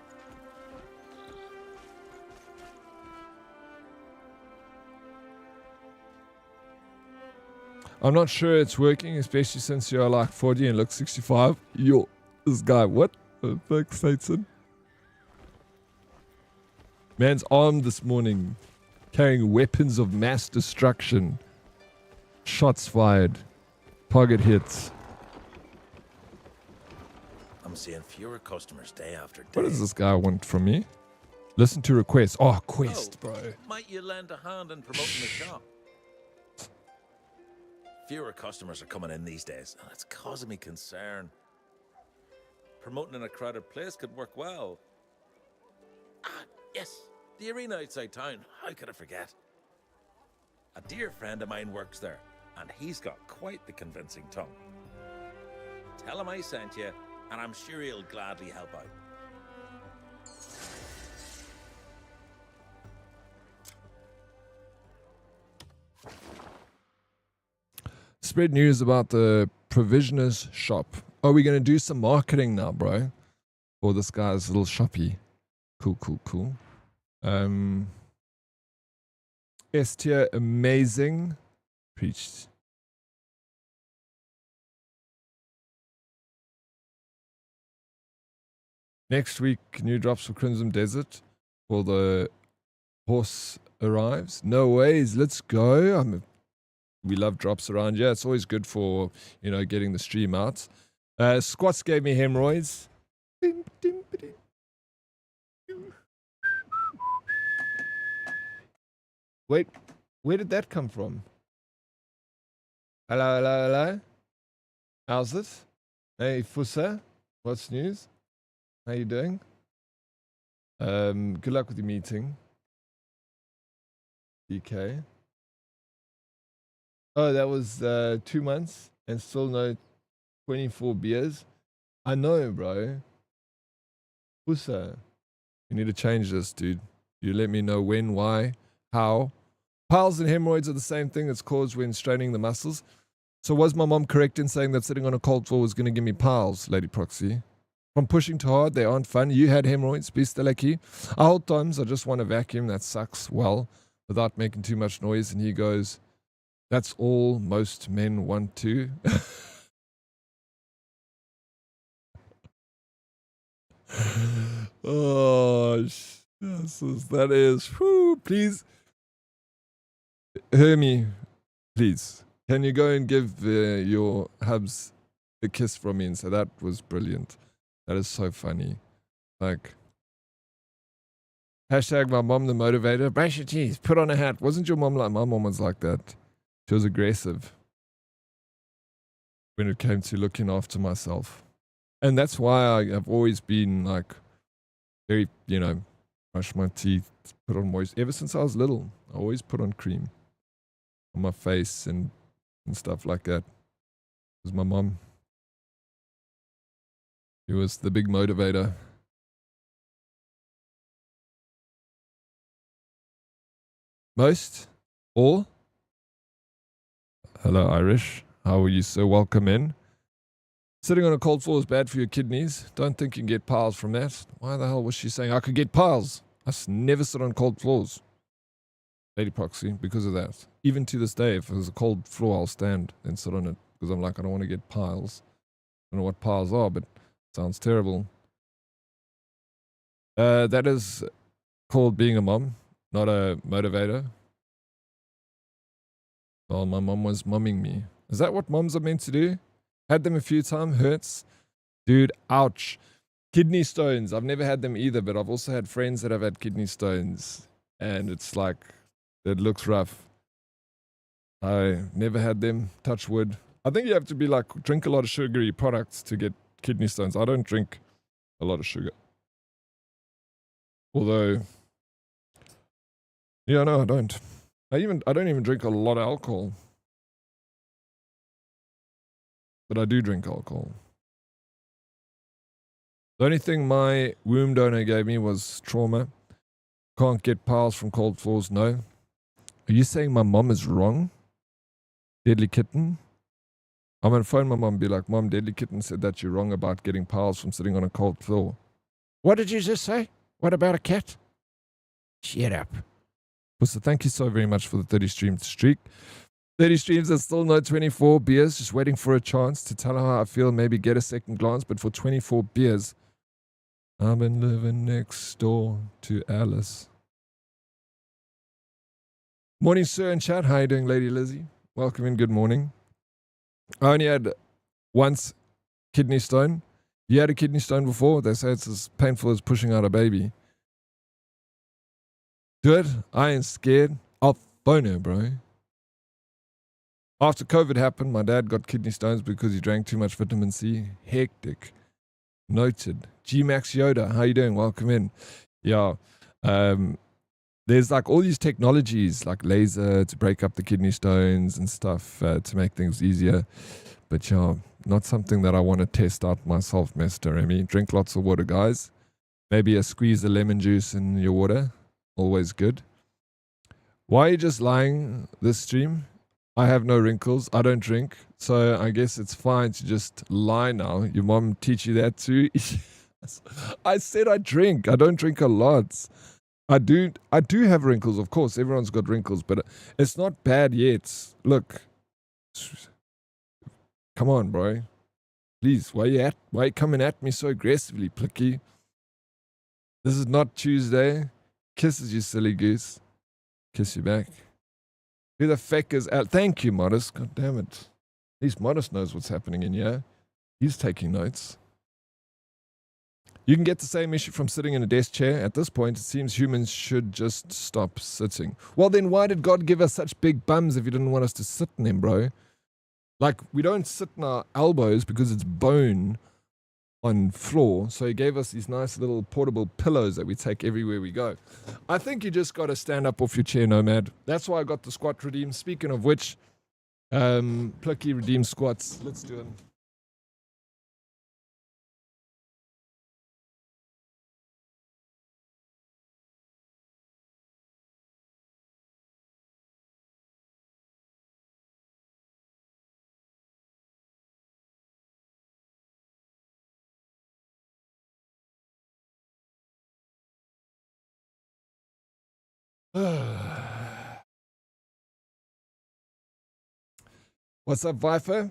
I'm not sure it's working, especially since you're like 40 and look 65. Yo, this guy, what the fuck, Satan? Man's armed this morning, carrying weapons of mass destruction. Shots fired. Target hits. I'm seeing fewer customers day after day. What does this guy want from me? Listen to requests. Oh, quest, bro. Might you lend a hand in promoting the shop? Fewer customers are coming in these days, and it's causing me concern. Promoting in a crowded place could work well. Ah, yes, the arena outside town. How could I forget? A dear friend of mine works there, and he's got quite the convincing tongue. Tell him I sent you, and I'm sure he'll gladly help out. Spread news about the provisioners shop. Are we going to do some marketing now, bro? For this guy's little shoppy. Cool. S tier, amazing. Preached. Next week, new drops for Crimson Desert. For the horse arrives. No ways, let's go. We love drops around here. It's always good for, you know, getting the stream out. Squats gave me hemorrhoids. Wait, where did that come from? Hello. How's it? Hey, Fussa. What's news? How you doing? Good luck with your meeting. DK. Oh, that was 2 months and still no 24 beers. I know, bro. Fussa. You need to change this, dude. You let me know when, why, how. Piles and hemorrhoids are the same thing that's caused when straining the muscles. So was my mom correct in saying that sitting on a cold floor was going to give me piles, Lady Proxy? From pushing too hard, they aren't fun. You had hemorrhoids, be still lucky. I hold times, I just want a vacuum that sucks well without making too much noise. And he goes, that's all most men want to. Oh, that is. Whew, please. Hear me, please. Can you go and give your hubs a kiss from me and say that was brilliant? That is so funny. Like, hashtag my mom the motivator. Brush your teeth, put on a hat. Wasn't your mom like my mom was like that? She was aggressive when it came to looking after myself. And that's why I have always been like very, you know, brush my teeth, put on moist. Ever since I was little, I always put on cream on my face and stuff like that. It was my mom. She was the big motivator. Most? All? Hello, Irish. How are you, sir? Welcome in. Sitting on a cold floor is bad for your kidneys. Don't think you can get piles from that. Why the hell was she saying I could get piles? I never sit on cold floors. Lady Proxy, because of that. Even to this day, if there's a cold floor, I'll stand and sit on it. Because I'm like, I don't want to get piles. I don't know what piles are, but it sounds terrible. That is called being a mom, not a motivator. Well, my mom was mumming me. Is that what moms are meant to do? Had them a few times, hurts. Dude, ouch. Kidney stones. I've never had them either, but I've also had friends that have had kidney stones. And it's like, it looks rough. I never had them. Touch wood. I think you have to be like, drink a lot of sugary products to get kidney stones. I don't drink a lot of sugar. Although, yeah, no, I don't. I don't even drink a lot of alcohol. But I do drink alcohol. The only thing my womb donor gave me was trauma. Can't get piles from cold floors, no. Are you saying my mom is wrong? Deadly Kitten? I'm going to phone my mom and be like, Mom, Deadly Kitten said that you're wrong about getting piles from sitting on a cold floor. What did you just say? What about a cat? Shut up. So thank you so very much for the 30 stream streak. 30 streams and still no 24 beers. Just waiting for a chance to tell her how I feel. Maybe get a second glance. But for 24 beers, I've been living next door to Alice. Morning, sir, in chat. How you doing, Lady Lizzie? Welcome in. Good morning. I only had once kidney stone. You had a kidney stone before? They say it's as painful as pushing out a baby. Do it. I ain't scared. I'll phone her, bro. After COVID happened, my dad got kidney stones because he drank too much vitamin C. Hectic. Noted. G-Max Yoda, how you doing? Welcome in. Yeah. There's like all these technologies like laser to break up the kidney stones and stuff to make things easier. But yeah, not something that I want to test out myself, Mr. Remy. Drink lots of water, guys. Maybe a squeeze of lemon juice in your water. Always good. Why are you just lying this stream? I have no wrinkles. I don't drink. So I guess it's fine to just lie now. Your mom teach you that too? I said I drink. I don't drink a lot. I do have wrinkles, of course. Everyone's got wrinkles, but it's not bad yet. Look. Come on, bro. Please, why you coming at me so aggressively, Plicky? This is not Tuesday. Kisses you, silly goose. Kiss you back. Who the feck is out? Thank you, Modest. God damn it. At least Modest knows what's happening in here. He's taking notes. You can get the same issue from sitting in a desk chair. At this point, it seems humans should just stop sitting. Well, then why did God give us such big bums if he didn't want us to sit in them, bro? Like, we don't sit in our elbows because it's bone on floor. So he gave us these nice little portable pillows that we take everywhere we go. I think you just got to stand up off your chair, Nomad. That's why I got the squat redeem. Speaking of which, Plucky redeem squats. Let's do them. What's up, Viper?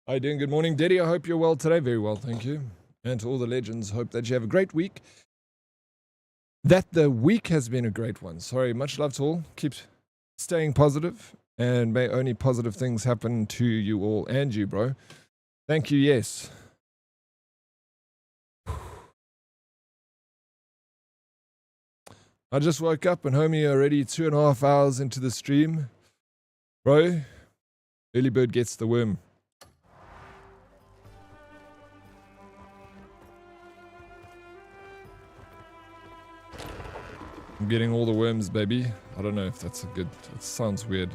How you doing? Good morning, Diddy. I hope you're well today. Very well, thank you. And to all the legends, hope that you have a great week. That the week has been a great one. Sorry, much love to all. Keep staying positive, and may only positive things happen to you all and you, bro. Thank you, yes. I just woke up and homie already 2.5 hours into the stream. Bro, early bird gets the worm. I'm getting all the worms, baby. I don't know if that's a good... It sounds weird.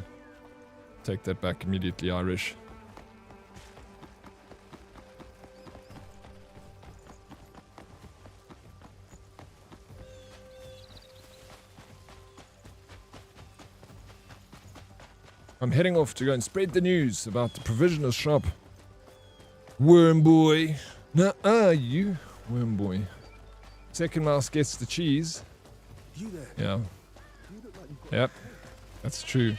Take that back immediately, Irish. I'm heading off to go and spread the news about the provisional shop. Worm boy. Nuh-uh, you. Worm boy. Second mouse gets the cheese. You there? Yeah. Yep. That's true.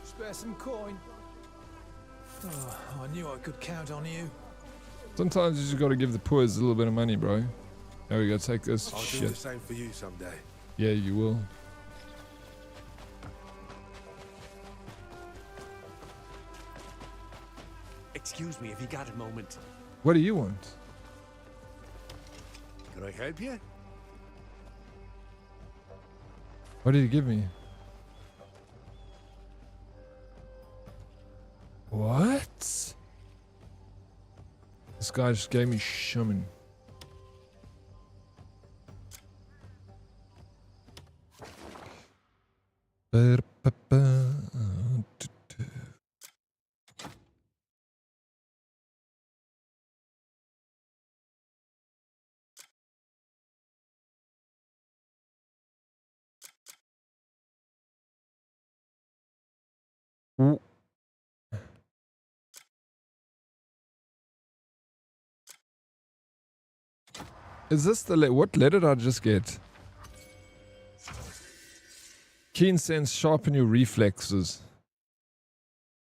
Spare some coin. Oh, I knew I could count on you. Sometimes you just gotta give the poors a little bit of money, bro. There we go, take this. I'll do Shit. the same for you someday. Yeah, you will. Excuse me if you got a moment. What do you want? Can I help you? What did you give me? What? This guy just gave me shaman. Is this the what letter did I just get? Keen sense, sharpen your reflexes.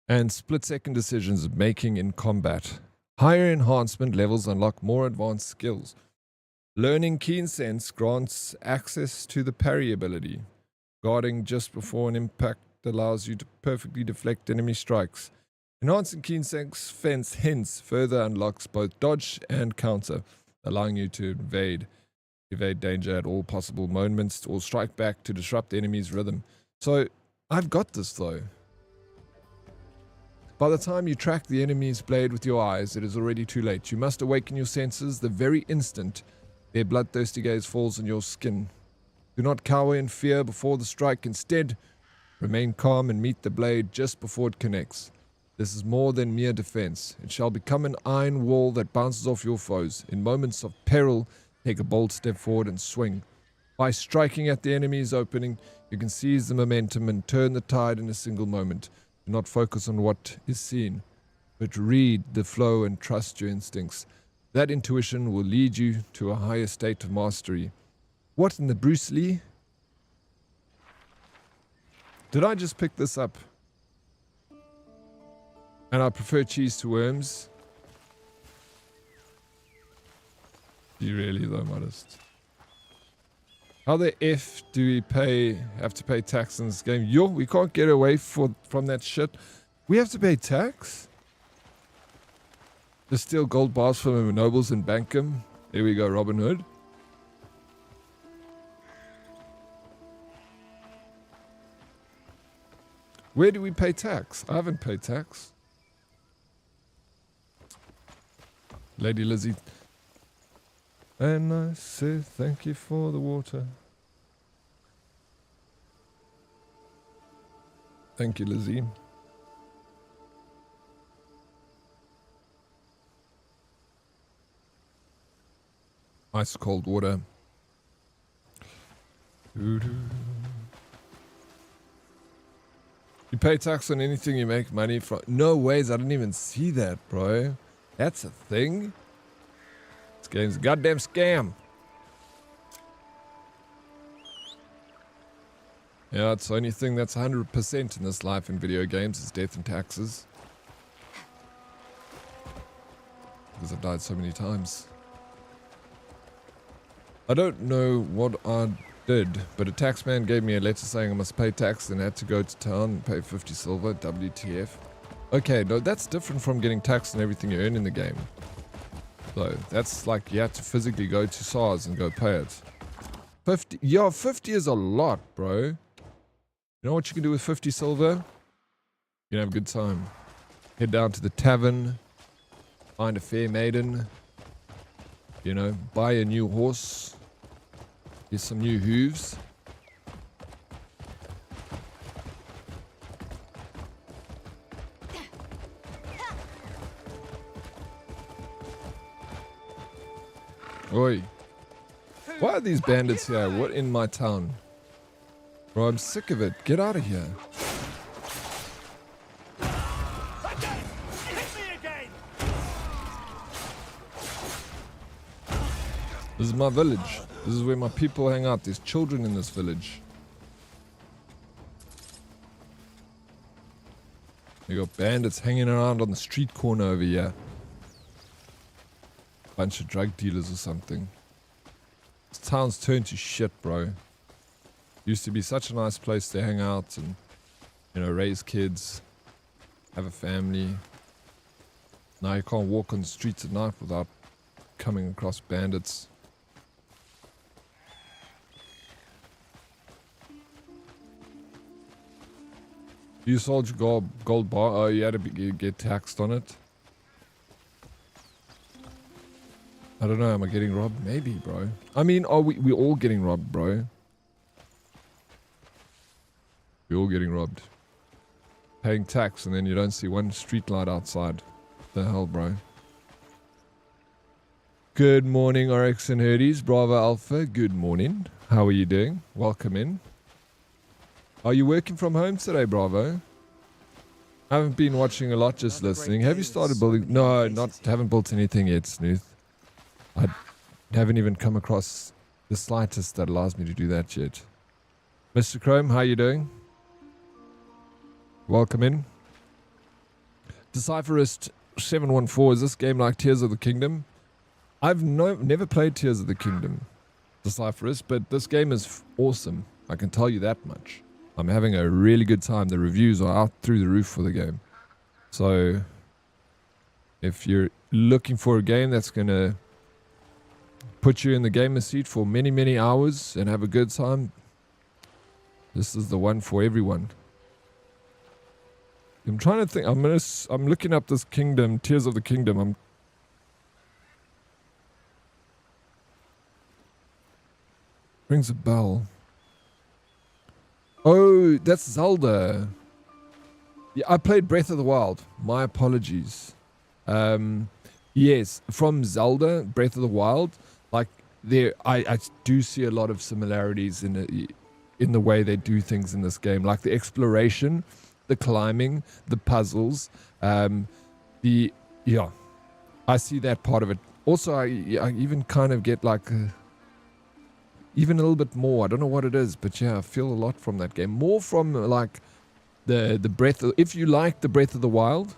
And split-second decisions making in combat. Higher enhancement levels unlock more advanced skills. Learning keen sense grants access to the parry ability. Guarding just before an impact allows you to perfectly deflect enemy strikes. Enhancing keen sense fence hence further unlocks both dodge and counter, allowing you to evade danger at all possible moments or strike back to disrupt the enemy's rhythm. So I've got this though. By the time you track the enemy's blade with your eyes, it is already too late. You must awaken your senses the very instant their bloodthirsty gaze falls on your skin. Do not cower in fear before the strike. Instead, remain calm and meet the blade just before it connects. This is more than mere defense. It shall become an iron wall that bounces off your foes. In moments of peril, take a bold step forward and swing. By striking at the enemy's opening, you can seize the momentum and turn the tide in a single moment. Do not focus on what is seen, but read the flow and trust your instincts. That intuition will lead you to a higher state of mastery. What in the Bruce Lee? Did I just pick this up? And I prefer cheese to worms. You really though, modest. How the F do we have to pay tax in this game? Yo, we can't get away from that shit. We have to pay tax? Just steal gold bars from the nobles and bank them. Here we go, Robin Hood. Where do we pay tax? I haven't paid tax. Lady Lizzie. And I say thank you for the water. Thank you, Lizzie. Ice cold water. Doo-doo. You pay tax on anything you make money from. No ways, I didn't even see that, bro. That's a thing? This game's a goddamn scam. Yeah, it's the only thing that's 100% in this life in video games is death and taxes. Because I've died so many times. I don't know what I did, but a taxman gave me a letter saying I must pay tax and had to go to town and pay 50 silver, WTF. Okay, no, that's different from getting taxed on everything you earn in the game. So, that's like you have to physically go to SARS and go pay it. 50, yeah, 50 is a lot, bro. You know what you can do with 50 silver? You can have a good time. Head down to the tavern, find a fair maiden, you know, buy a new horse, get some new hooves. Oi. Why are these bandits here? What in my town? Bro, I'm sick of it. Get out of here. This is my village. This is where my people hang out. There's children in this village. You got bandits hanging around on the street corner over here. Bunch of drug dealers or something. This town's turned to shit, bro. Used to be such a nice place to hang out and, you know, raise kids, have a family. Now you can't walk on the streets at night without coming across bandits. You sold your gold bar. Oh, you had to get taxed on it. I don't know. Am I getting robbed? Maybe, bro. I mean, are we all getting robbed, bro? We're all getting robbed. Paying tax and then you don't see one street light outside. The hell, bro? Good morning, Oryx and Herdies. Bravo Alpha. Good morning. How are you doing? Welcome in. Are you working from home today, Bravo? I haven't been watching a lot, just listening. Have you started building? No, haven't built anything yet, Snooth. Haven't even come across the slightest that allows me to do that yet. Mr. Chrome, how you doing? Welcome in. Decipherist 714, is this game like Tears of the Kingdom? I've never played Tears of the Kingdom, Decipherist, but this game is awesome. I can tell you that much. I'm having a really good time. The reviews are out through the roof for the game. So, if you're looking for a game that's going to put you in the gamer seat for many, many hours and have a good time, this is the one for everyone. I'm trying to think. I'm looking up this kingdom, Tears of the Kingdom. Rings a bell. Oh, that's Zelda. Yeah, I played Breath of the Wild. My apologies. Yes, from Zelda, Breath of the Wild, like I do see a lot of similarities in the way they do things in this game, like the exploration, the climbing, the puzzles, I see that part of it. Also, I even kind of get like even a little bit more. I don't know what it is, but yeah, I feel a lot from that game. More from like the Breath of, if you like the Breath of the Wild,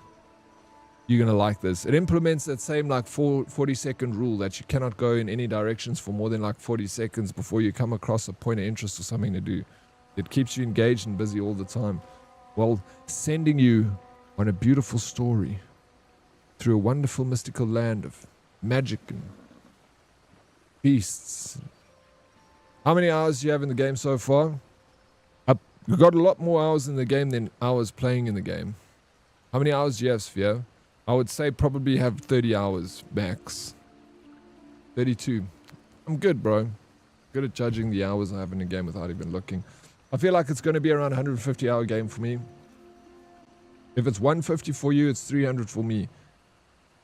you're gonna like this. It implements that same like 40-second rule that you cannot go in any directions for more than like 40 seconds before you come across a point of interest or something to do. It keeps you engaged and busy all the time, while sending you on a beautiful story through a wonderful mystical land of magic and beasts. How many hours do you have in the game so far? I've got a lot more hours in the game than hours playing in the game. How many hours do you have, Sphere? I would say probably have 30 hours max. 32. I'm good, bro. Good at judging the hours I have in a game without even looking. I feel like it's going to be around 150 hour game for me. If it's 150 for you, it's 300 for me.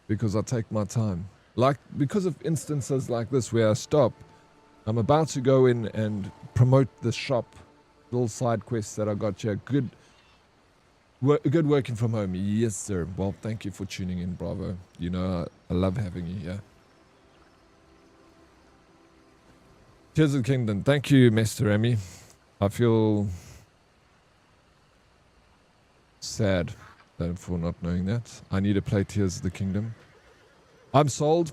Because I take my time. Like, because of instances like this where I stop, I'm about to go in and promote the shop. Little side quests that I got here. Good working from home. Yes, sir. Well, thank you for tuning in, Bravo. You know, I love having you here. Tears of the Kingdom. Thank you, Mr. Emmy. I feel sad for not knowing that. I need to play Tears of the Kingdom. I'm sold.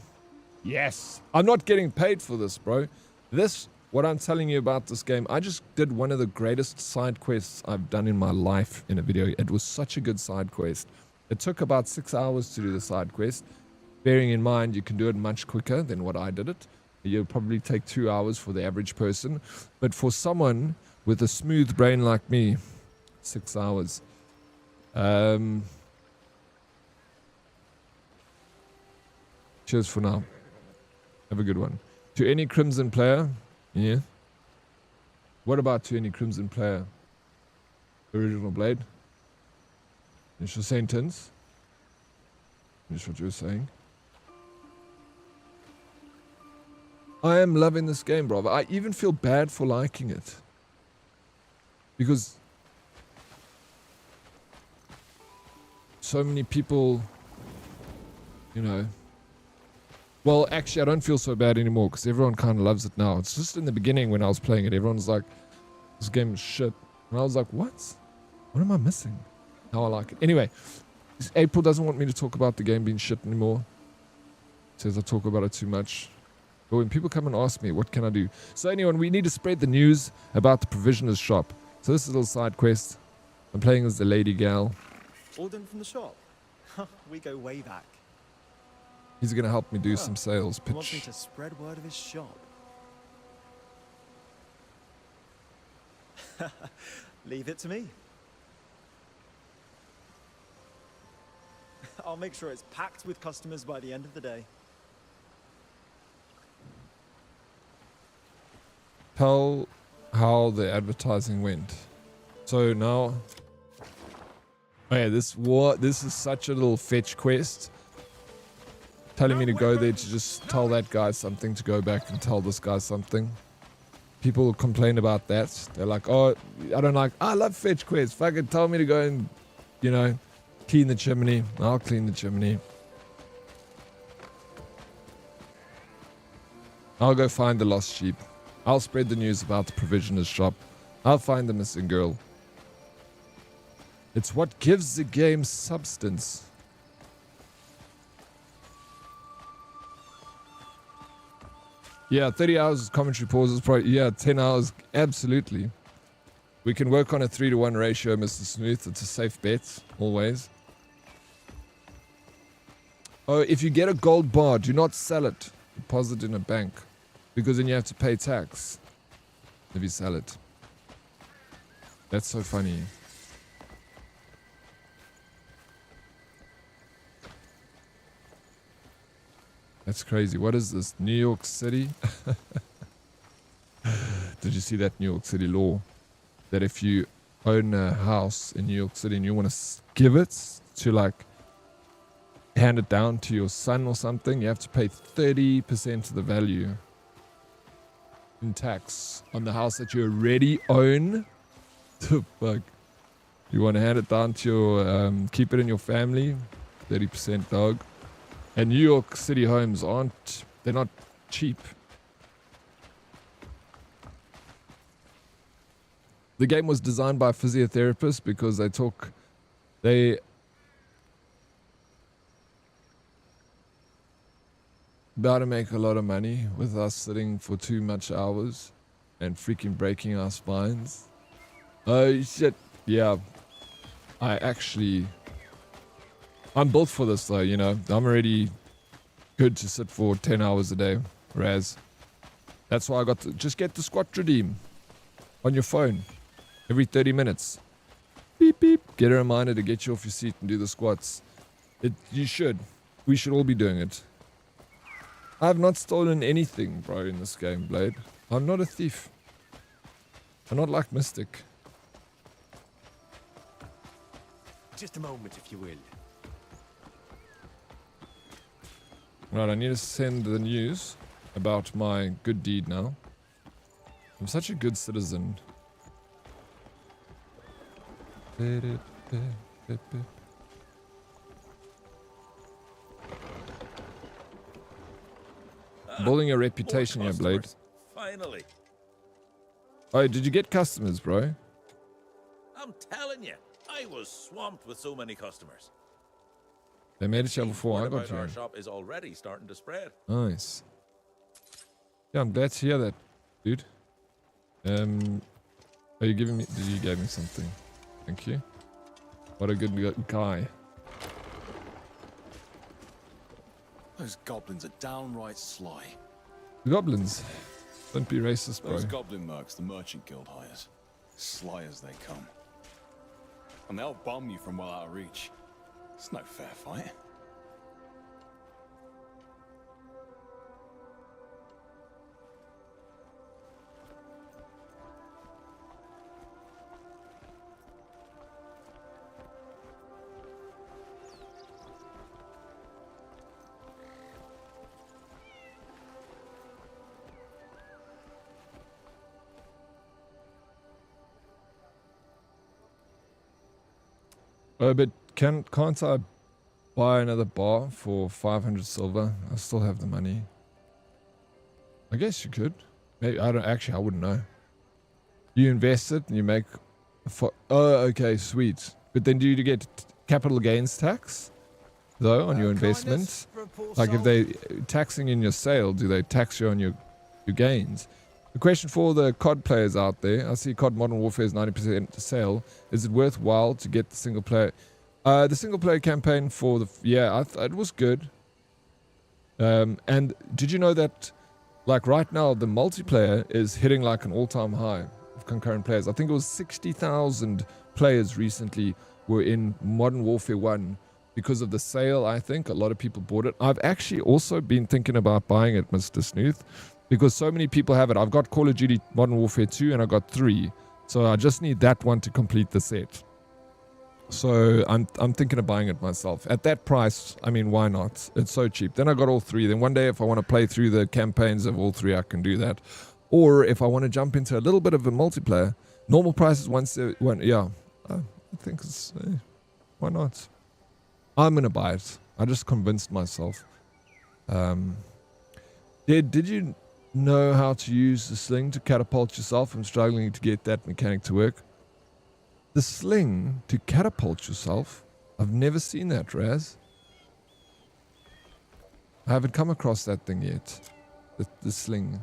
Yes. I'm not getting paid for this, bro. What I'm telling you about this game, I just did one of the greatest side quests I've done in my life in a video. It was such a good side quest. It took about 6 hours to do the side quest. Bearing in mind, you can do it much quicker than what I did it. You'll probably take 2 hours for the average person. But for someone with a smooth brain like me, 6 hours. Cheers for now. Have a good one. To any Crimson player, yeah. What about to any Crimson player? Original Blade? Initial sentence? Finish what you were saying. I am loving this game, bro. I even feel bad for liking it. Because so many people, you know. Well, actually, I don't feel so bad anymore because everyone kind of loves it now. It's just in the beginning when I was playing it, everyone's like, this game is shit. And I was like, what? What am I missing? Now I like it. Anyway, April doesn't want me to talk about the game being shit anymore. Says I talk about it too much. But when people come and ask me, what can I do? So anyone, we need to spread the news about the provisioner's shop. So this is a little side quest. I'm playing as the lady gal. All done from the shop? We go way back. He's going to help me do some sales He wants me pitch. to spread word of his shop. Leave it to me. I'll make sure it's packed with customers by the end of the day. Tell how the advertising went. So now, oh yeah, this is such a little fetch quest. Telling me to go there to just tell that guy something, to go back and tell this guy something. People complain about that. They're like, oh, I love fetch quests. Fucking tell me to go and, you know, clean the chimney. I'll clean the chimney. I'll go find the lost sheep. I'll spread the news about the provisioner's shop. I'll find the missing girl. It's what gives the game substance. Yeah, 30 hours commentary pauses, probably. Yeah, 10 hours, absolutely. We can work on a 3-to-1 ratio, Mr. Smooth. It's a safe bet, always. Oh, if you get a gold bar, do not sell it. Deposit in a bank. Because then you have to pay tax if you sell it. That's so funny. That's crazy. What is this? New York City? Did you see that New York City law? That if you own a house in New York City and you want to give it to like hand it down to your son or something, you have to pay 30% of the value in tax on the house that you already own. The fuck? You want to hand it down to your, keep it in your family, 30% dog. And New York City homes they're not cheap. The game was designed by physiotherapists because they about to make a lot of money with us sitting for too much hours and freaking breaking our spines. Oh shit. Yeah. I'm built for this though, you know. I'm already good to sit for 10 hours a day. Raz. That's why I got to just get the squat redeem on your phone every 30 minutes. Beep beep. Get a reminder to get you off your seat and do the squats. You should. We should all be doing it. I've not stolen anything, bro, in this game, Blade. I'm not a thief. I'm not like Mystic. Just a moment, if you will. Right, I need to send the news about my good deed now. I'm such a good citizen. Building a reputation here, Blade. Finally. Oh, did you get customers, bro? I'm telling you, I was swamped with so many customers. They made it here before I got Our here. shop is already starting to spread. Nice. Yeah, I'm glad to hear that, dude. Are you giving me? Did you give me something? Thank you. What a good guy. Those goblins are downright sly. The goblins. Don't be racist, bro. Those goblin mercs the merchant guild hires. Sly as they come. And they'll bomb you from well out of reach. It's no fair fight. But can't I buy another bar for 500 silver? I still have the money. I guess you could. Maybe I wouldn't know. You invest it and you make. Oh, okay, sweet. But then do you get capital gains tax though on your investment? Like if they taxing in your sale, do they tax you on your gains? The question for the COD players out there, I see COD Modern Warfare is 90% sale. Is it worthwhile to get the single player? The single player campaign for it was good. And did you know that, like right now, the multiplayer is hitting like an all-time high of concurrent players. I think it was 60,000 players recently were in Modern Warfare 1 because of the sale. I think a lot of people bought it. I've actually also been thinking about buying it, Mr. Snooth. Because so many people have it. I've got Call of Duty Modern Warfare 2 and I got 3. So I just need that one to complete the set. So I'm thinking of buying it myself. At that price, I mean, why not? It's so cheap. Then I got all 3. Then one day if I want to play through the campaigns of all 3, I can do that. Or if I want to jump into a little bit of a multiplayer, normal price is yeah. I think it's, why not? I'm going to buy it. I just convinced myself. Did you know how to use the sling to catapult yourself. I'm struggling to get that mechanic to work. The sling to catapult yourself? I've never seen that, Raz. I haven't come across that thing yet. The sling.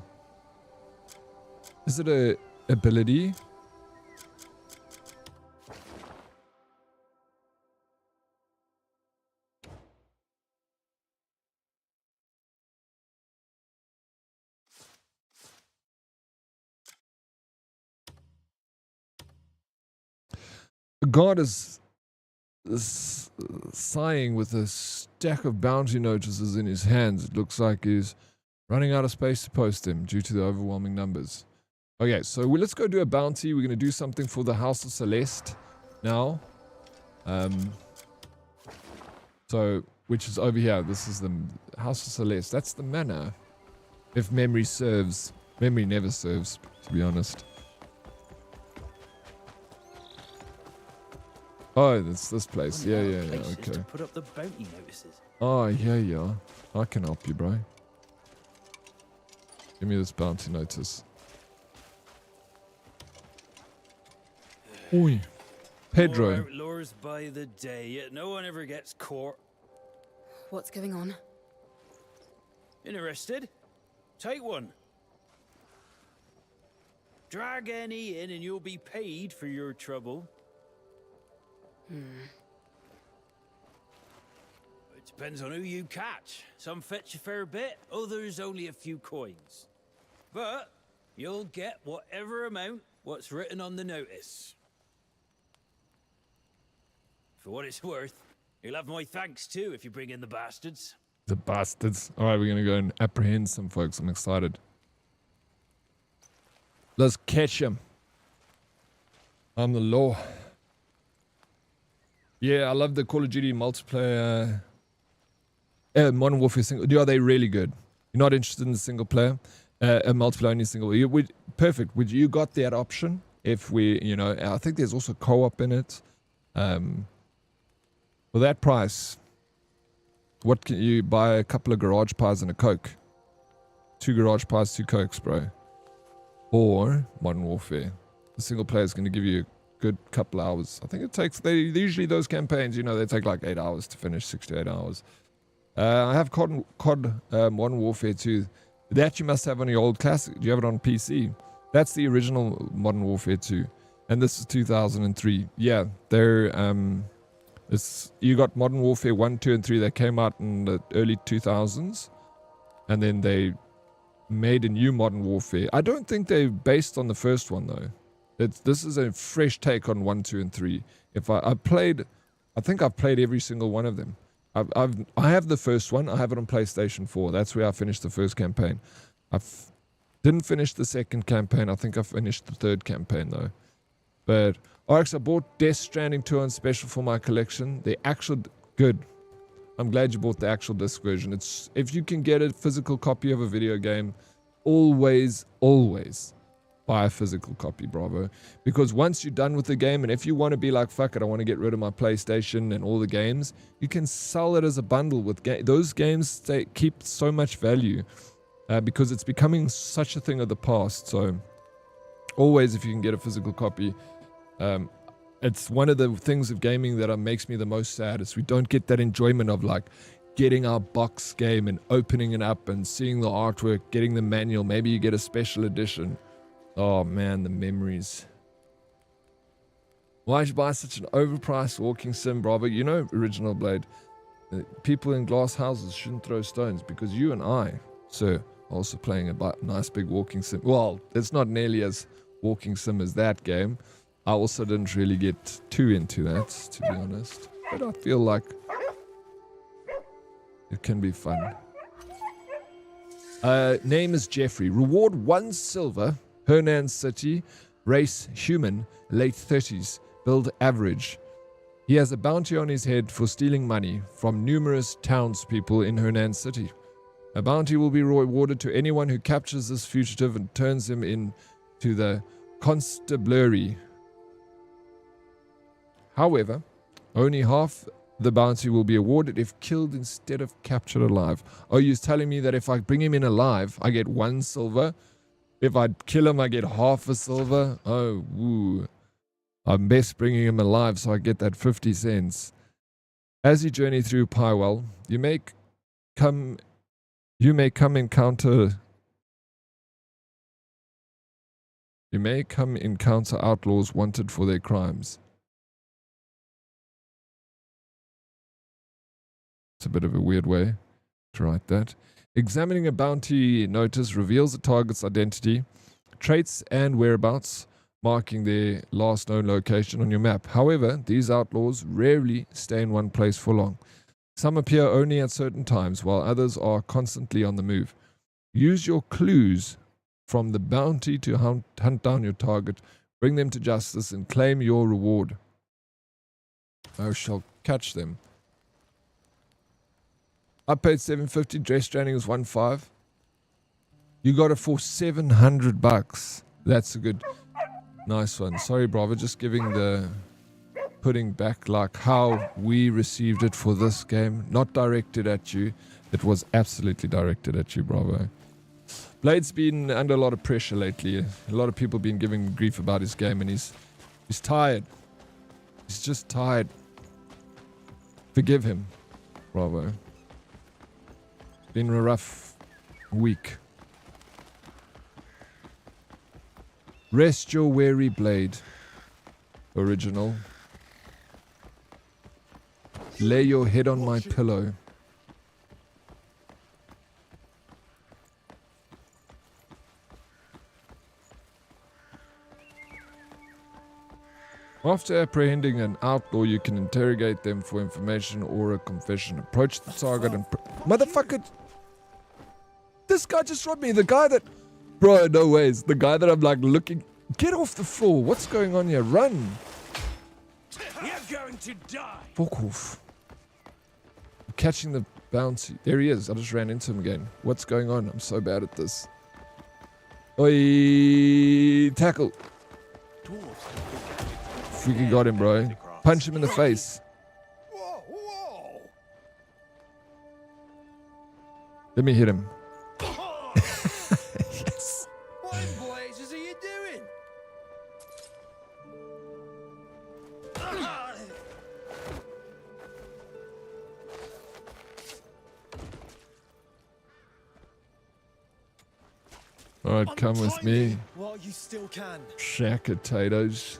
Is it a ability? God is sighing with a stack of bounty notices in his hands. It looks like he's running out of space to post them due to the overwhelming numbers. Okay, so let's go do a bounty. We're going to do something for the House of Celeste now. So, which is over here. This is the House of Celeste. That's the manor. If memory serves. Memory never serves, to be honest. Oh, that's this place. Yeah, okay. To put up the bounty notices. Oh, yeah. I can help you, bro. Give me this bounty notice. Oi. Pedro. More outlaws by the day, yet no one ever gets caught. What's going on? Interested? Take one. Drag any in and you'll be paid for your trouble. It depends on who you catch. Some fetch a fair bit, others only a few coins. But you'll get whatever amount what's written on the notice. For what it's worth, you'll have my thanks too if you bring in the bastards. The bastards. Alright, we're gonna go and apprehend some folks. I'm excited. Let's catch him. I'm the law. Yeah, I love the Call of Duty multiplayer. Modern Warfare single. Are they really good? You're not interested in the single player? A multiplayer only single. Perfect. Would you got that option? If we, I think there's also co-op in it. For that price, what can you buy? A couple of garage pies and a Coke. 2 garage pies, 2 Cokes, bro. Or Modern Warfare. The single player is going to give you a good couple hours. I think it takes, usually those campaigns, they take like 8 hours to finish, 6 to 8 hours. I have COD Modern Warfare 2. That you must have on your old classic. Do you have it on PC? That's the original Modern Warfare 2. And this is 2003. Yeah, you got Modern Warfare 1, 2, and 3 that came out in the early 2000s. And then they made a new Modern Warfare. I don't think they're based on the first one, though. This is a fresh take on 1, 2, and 3. I think I've played every single one of them. I have the first one. I have it on PlayStation 4. That's where I finished the first campaign. Didn't finish the second campaign. I think I finished the third campaign, though. But Oryx, I bought Death Stranding 2 on special for my collection. The actual good. I'm glad you bought the actual disc version. If you can get a physical copy of a video game, always buy a physical copy, bravo. Because once you're done with the game, and if you want to be like, fuck it, I want to get rid of my PlayStation and all the games, you can sell it as a bundle with those games. They keep so much value because it's becoming such a thing of the past. So always, if you can get a physical copy, it's one of the things of gaming that makes me the most sad is we don't get that enjoyment of like getting our box game and opening it up and seeing the artwork, getting the manual. Maybe you get a special edition. Oh man, the memories. Why'd you buy such an overpriced walking sim, bravo? Original Blade. People in glass houses shouldn't throw stones because you and I, sir, are also playing a nice big walking sim. Well, it's not nearly as walking sim as that game. I also didn't really get too into that, to be honest. But I feel like it can be fun. Name is Jeffrey. Reward 1 silver. Hernan City. Race human. Late 30s. Build average. He has a bounty on his head for stealing money from numerous townspeople in Hernan City. A bounty will be rewarded to anyone who captures this fugitive and turns him into the constabulary. However, only half the bounty will be awarded if killed instead of captured alive. Oh, you're telling me that if I bring him in alive, I get 1 silver? If I kill him, I get half a silver? Oh, woo. I'm best bringing him alive so I get that 50 cents. As you journey through Pywel, you may come encounter outlaws wanted for their crimes. It's a bit of a weird way to write that. Examining a bounty notice reveals the target's identity, traits, and whereabouts, marking their last known location on your map. However, these outlaws rarely stay in one place for long. Some appear only at certain times, while others are constantly on the move. Use your clues from the bounty to hunt down your target, bring them to justice, and claim your reward. I shall catch them. I paid $750. Dress training was $1.5. You got it for $700. That's a good, nice one. Sorry, brother. Just putting back like how we received it for this game. Not directed at you. It was absolutely directed at you, bravo. Blade's been under a lot of pressure lately. A lot of people been giving him grief about his game, and he's tired. He's just tired. Forgive him, bravo. Been a rough week. Rest your weary blade. Original. Lay your head on my pillow. After apprehending an outlaw, you can interrogate them for information or a confession. Approach the target and... Motherfucker! This guy just robbed me. The guy that... Bro, no ways. The guy that I'm like looking... Get off the floor. What's going on here? Run! You're going to die! Fuck off. I'm catching the bouncy. There he is. I just ran into him again. What's going on? I'm so bad at this. Oi! Tackle! Freaking got him, bro. Punch him in the face. Whoa, whoa. Let me hit him. Yes. What in blazes are you doing? Alright, come with me. While you still can. Shack potatoes.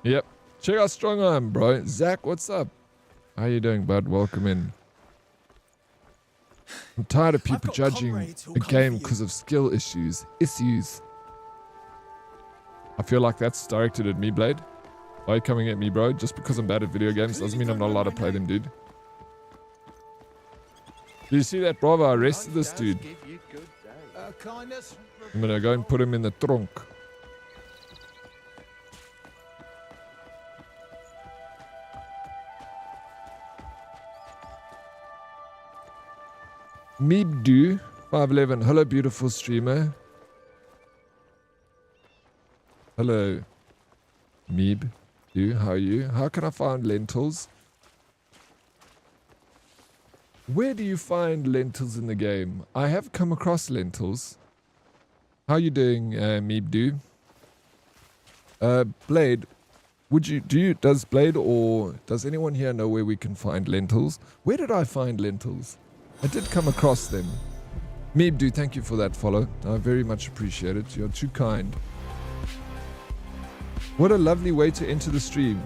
Yep. Check out Strong Arm, bro. Zach, what's up? How you doing, bud? Welcome in. I'm tired of people judging a game because of skill issues. I feel like that's directed at me, Blade. Why are you coming at me, bro? Just because I'm bad at video games doesn't mean I'm not allowed to play them, dude. Do you see that, bravo? I arrested this dude. I'm gonna go and put him in the trunk. Meebdo 511. Hello, beautiful streamer. Hello, Meebdo. How are you? How can I find lentils? Where do you find lentils in the game? I have come across lentils. How are you doing, Meebdo? Blade, does Blade or does anyone here know where we can find lentils? Where did I find lentils? I did come across them. Meebdo, thank you for that follow. I very much appreciate it. You're too kind. What a lovely way to enter the stream.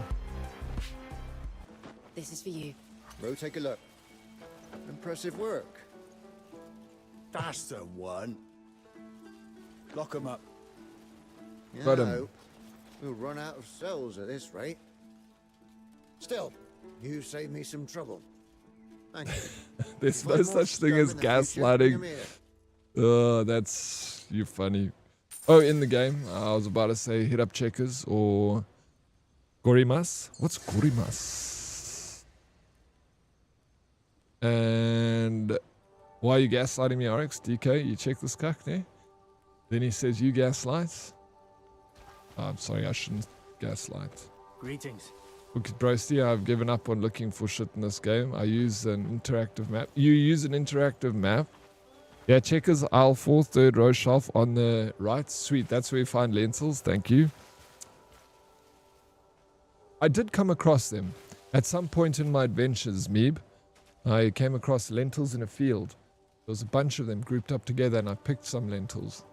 This is for you. Bro, take a look. Impressive work. That's the one. Lock 'em up. Yeah, Got I 'em. hope we'll run out of cells at this rate. Still, you saved me some trouble. Thank you. There's If no I'm more such thing scum as in the future, gaslighting. bring 'em here. Oh, that's you funny. Oh, in the game, I was about to say hit up checkers or gorimas. What's gorimas? And why are you gaslighting me, Oryx? DK, you check this cuck there? Then he says you gaslight. Oh, I'm sorry, I shouldn't gaslight. Greetings. Look at Brosty, I've given up on looking for shit in this game. I use an interactive map. You use an interactive map? Yeah, checkers aisle 4, third row shelf on the right. Sweet, that's where you find lentils. Thank you. I did come across them. At some point in my adventures, Meeb, I came across lentils in a field. There was a bunch of them grouped up together and I picked some lentils.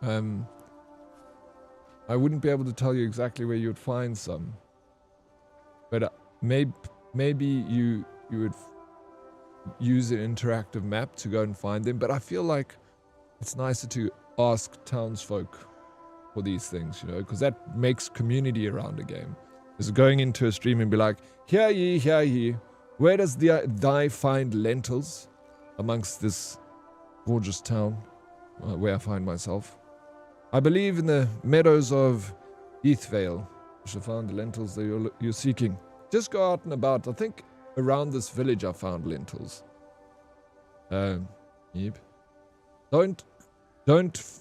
I wouldn't be able to tell you exactly where you would find some. But maybe you would use an interactive map to go and find them. But I feel like it's nicer to ask townsfolk for these things, you know, because that makes community around a game. Is going into a stream and be like, hear ye, where does thy find lentils amongst this gorgeous town where I find myself? I believe in the meadows of Heathvale. You shall find the lentils that you're seeking. Just go out and about. I think around this village I found lentils. Yep. Don't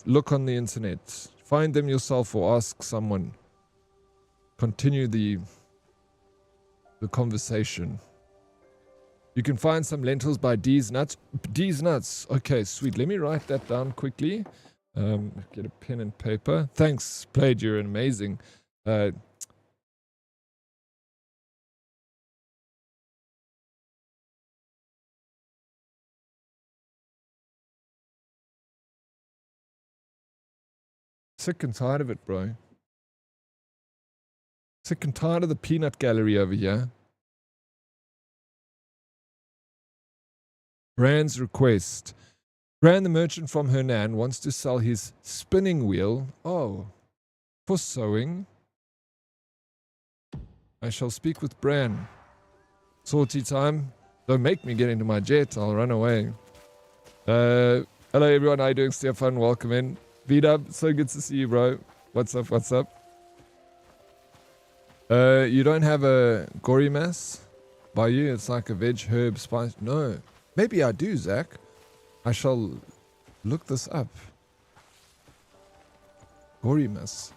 look on the internet. Find them yourself or ask someone. Continue the conversation. You can find some lentils by D's Nuts. D's Nuts. Okay, sweet. Let me write that down quickly. Get a pen and paper. Thanks, Played. You're amazing. Sick and tired of it, bro. Sick and tired of the peanut gallery over here. Brand's request. Brand, the merchant from Hernan, wants to sell his spinning wheel. Oh, for sewing. I shall speak with Bran. Sortie time. Don't make me get into my jet. I'll run away. Hello everyone. How you doing, Stefan? Welcome in. V-Dub, so good to see you, bro. What's up? What's up? You don't have a gory mess by you? It's like a veg, herb, spice. No. Maybe I do, Zach. I shall look this up. Gory mess.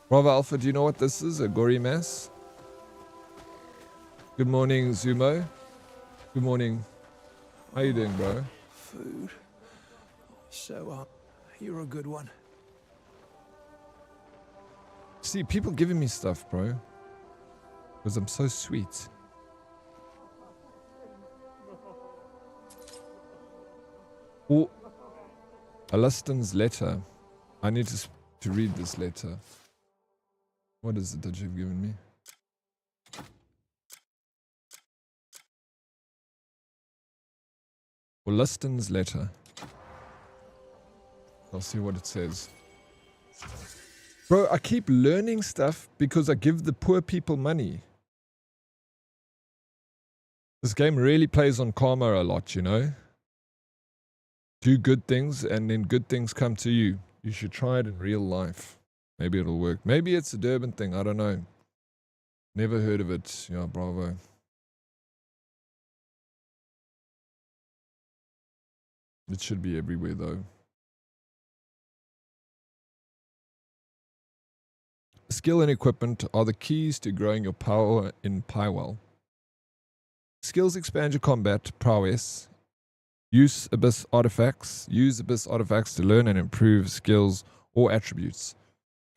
Bravo Alpha, do you know what this is? A gory mess? Good morning, Zumo. Good morning. How you doing, bro? Food. So, you're a good one. See, people giving me stuff, bro. Because I'm so sweet. Oh, Alaston's letter. I need to read this letter. What is it that you've given me? Alaston's letter. I'll see what it says. Bro, I keep learning stuff because I give the poor people money. This game really plays on karma a lot, you know? Do good things and then good things come to you. You should try it in real life. Maybe it'll work. Maybe it's a Durban thing. I don't know. Never heard of it. Yeah, bravo. It should be everywhere though. Skill and equipment are the keys to growing your power in Pywel. Skills expand your combat prowess. Use Abyss artifacts to learn and improve skills or attributes.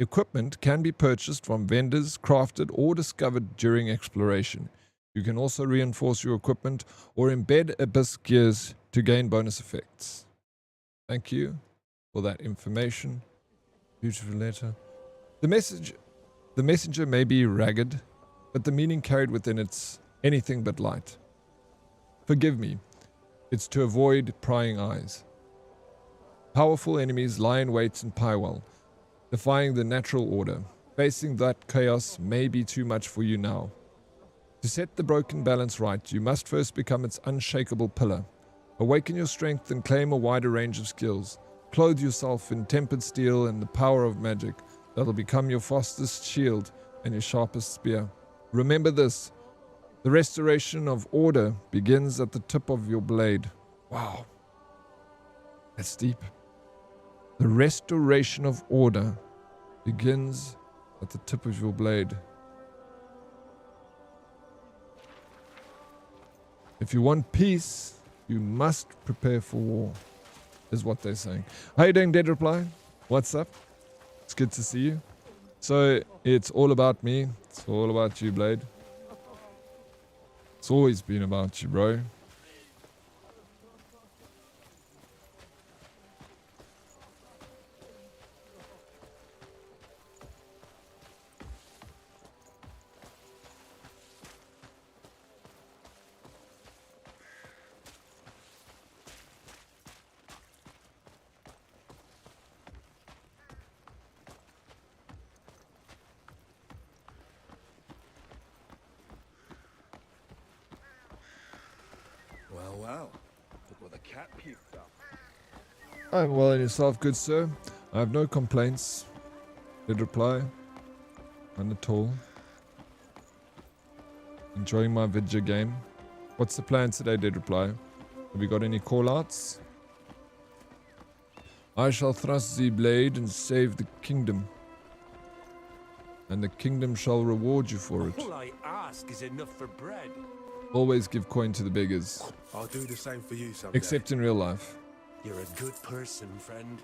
Equipment can be purchased from vendors, crafted, or discovered during exploration. You can also reinforce your equipment or embed Abyss gears to gain bonus effects. Thank you for that information. Beautiful letter. The messenger may be ragged, but the meaning carried within it's anything but light. Forgive me. It's to avoid prying eyes. Powerful enemies lie in wait in Pywel, defying the natural order. Facing that chaos may be too much for you now. To set the broken balance right, you must first become its unshakable pillar. Awaken your strength and claim a wider range of skills. Clothe yourself in tempered steel and the power of magic that'll become your fastest shield and your sharpest spear. Remember this. The restoration of order begins at the tip of your blade. Wow. That's deep. The restoration of order begins at the tip of your blade. If you want peace, you must prepare for war, is what they're saying. How you doing, Dead Reply? What's up? It's good to see you. So, it's all about me. It's all about you, Blade. It's always been about you, bro. Well. Look what the cat puked up. I'm well and yourself, good sir. I have no complaints. Did reply. None at all. Enjoying my Vigi game. What's the plan today, did reply? Have you got any call-outs? I shall thrust the blade and save the kingdom. And the kingdom shall reward you for it. All I ask is enough for bread. Always give coin to the beggars. I'll do the same for you someday. Except in real life. You're a good person, friend.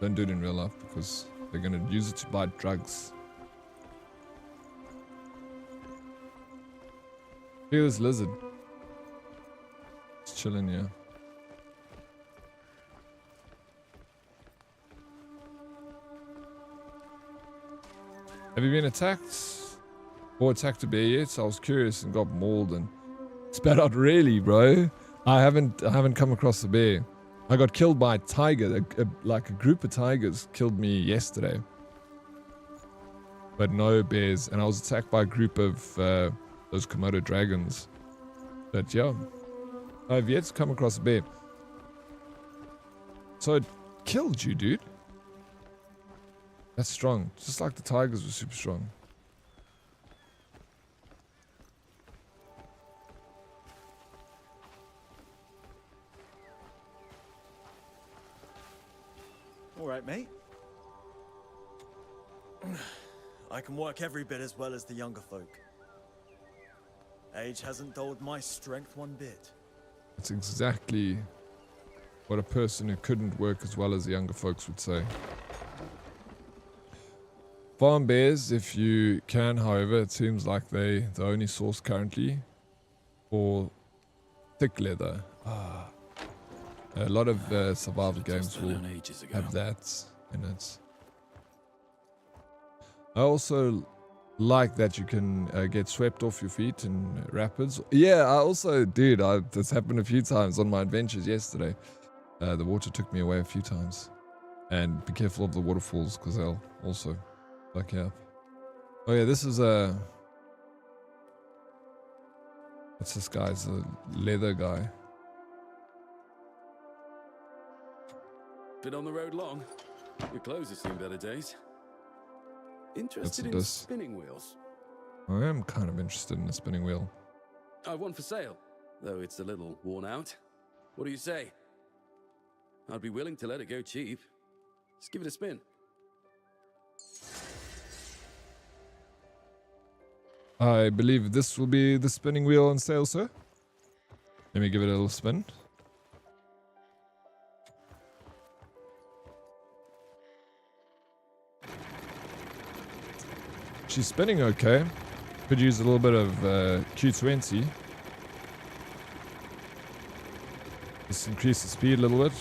Don't do it in real life because they're going to use it to buy drugs. Look at this lizard. It's chilling here. Have you been attacked? Or attacked a bear yet? I was curious and got mauled and spat out. Really, bro? I haven't come across a bear. I got killed by a tiger. Like a group of tigers killed me yesterday. But no bears. And I was attacked by a group of those Komodo dragons. But yeah, I've yet to come across a bear. So it killed you, dude. That's strong. Just like the tigers were super strong. All right, mate. I can work every bit as well as the younger folk. Age hasn't dulled my strength one bit. That's exactly what a person who couldn't work as well as the younger folks would say. Farm bears, if you can, however, it seems like they the only source currently for thick leather. A lot of survival games will have that in it. I also like that you can get swept off your feet in rapids. Yeah, I also, dude, this happened a few times on my adventures yesterday. The water took me away a few times. And be careful of the waterfalls because they'll also fuck you up. Oh yeah, this is a... What's this guy? It's a leather guy. Been on the road long. Your clothes have seen better days. Interested in spinning wheels? I am kind of interested in a spinning wheel. I've one for sale, though it's a little worn out. What do you say? I'd be willing to let it go cheap. Just give it a spin. I believe this will be the spinning wheel on sale, sir. Let me give it a little spin. She's spinning okay. Could use a little bit of Q20. Just increase the speed a little bit.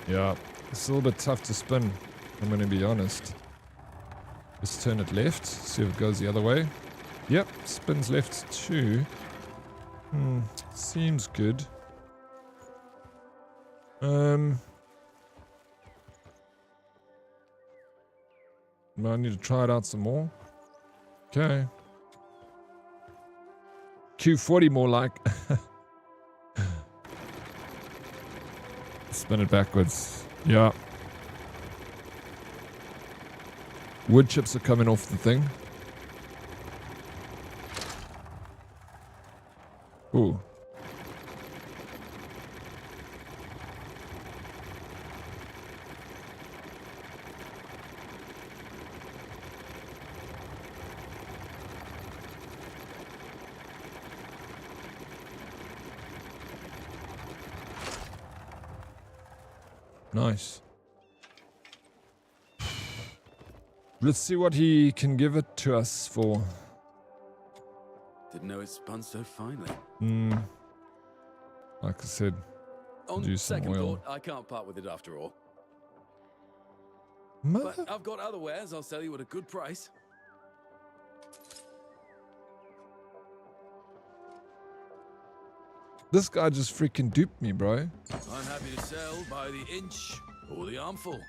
Yeah, it's a little bit tough to spin, I'm going to be honest. Just turn it left, see if it goes the other way. Yep, spins left too. Seems good. I need to try it out some more. Okay. Q40 more like. Spin it backwards. Yeah. Wood chips are coming off the thing. Ooh. Nice. Let's see what he can give it to us for. Didn't know it spun so finely. Like I said, On do some second oil. thought, I can't part with it after all. Mother. But I've got other wares I'll sell you at a good price. This guy just freaking duped me, bro. I'm happy to sell by the inch or the armful.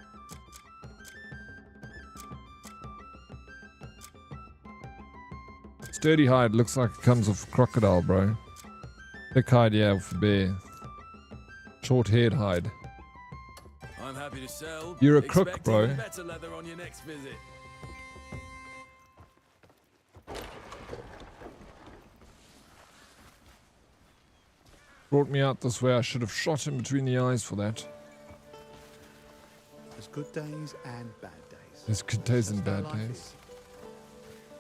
Sturdy hide looks like it comes off crocodile, bro. Thick hide, yeah, off bear. Short-haired hide. I'm happy to sell. You're a crook, Expect bro. even better leather on your next visit. Brought me out this way. I should have shot him between the eyes for that. There's good days and bad days. There's good days and That's bad how life days. is.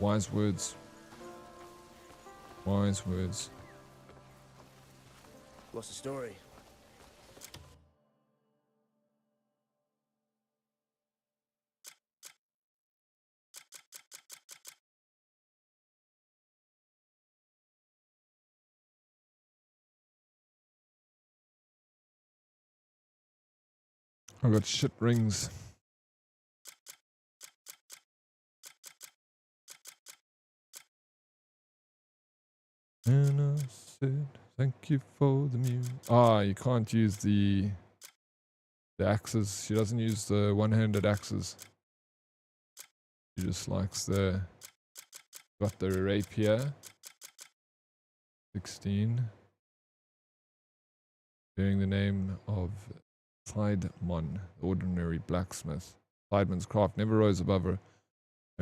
Wise words. Wise words. What's the story? I got shit rings. And I said, thank you for the music. Ah, you can't use the axes. She doesn't use the one-handed axes. She just likes the, got the rapier. 16. Bearing the name of Sideman, ordinary blacksmith. Sideman's craft never rose above a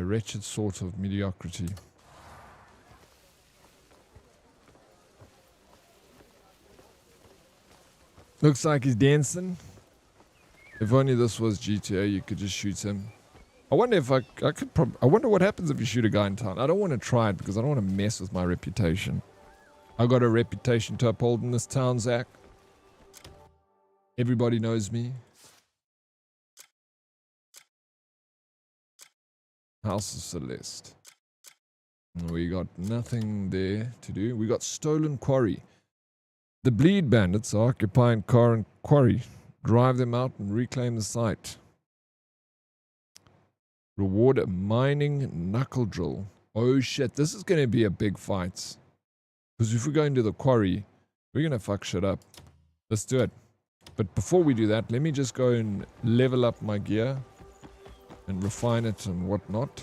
wretched sort of mediocrity. Looks like he's dancing. If only this was GTA, you could just shoot him. I wonder if I could I wonder what happens if you shoot a guy in town. I don't want to try it because I don't want to mess with my reputation. I got a reputation to uphold in this town, Zach. Everybody knows me. House of Celeste. We got nothing there to do. We got stolen quarry. The bleed bandits are occupying car and quarry. Drive them out and reclaim the site. Reward a mining knuckle drill. Oh shit, this is going to be a big fight. Because if we go into the quarry, we're going to fuck shit up. Let's do it. But before we do that, let me just go and level up my gear. And refine it and whatnot.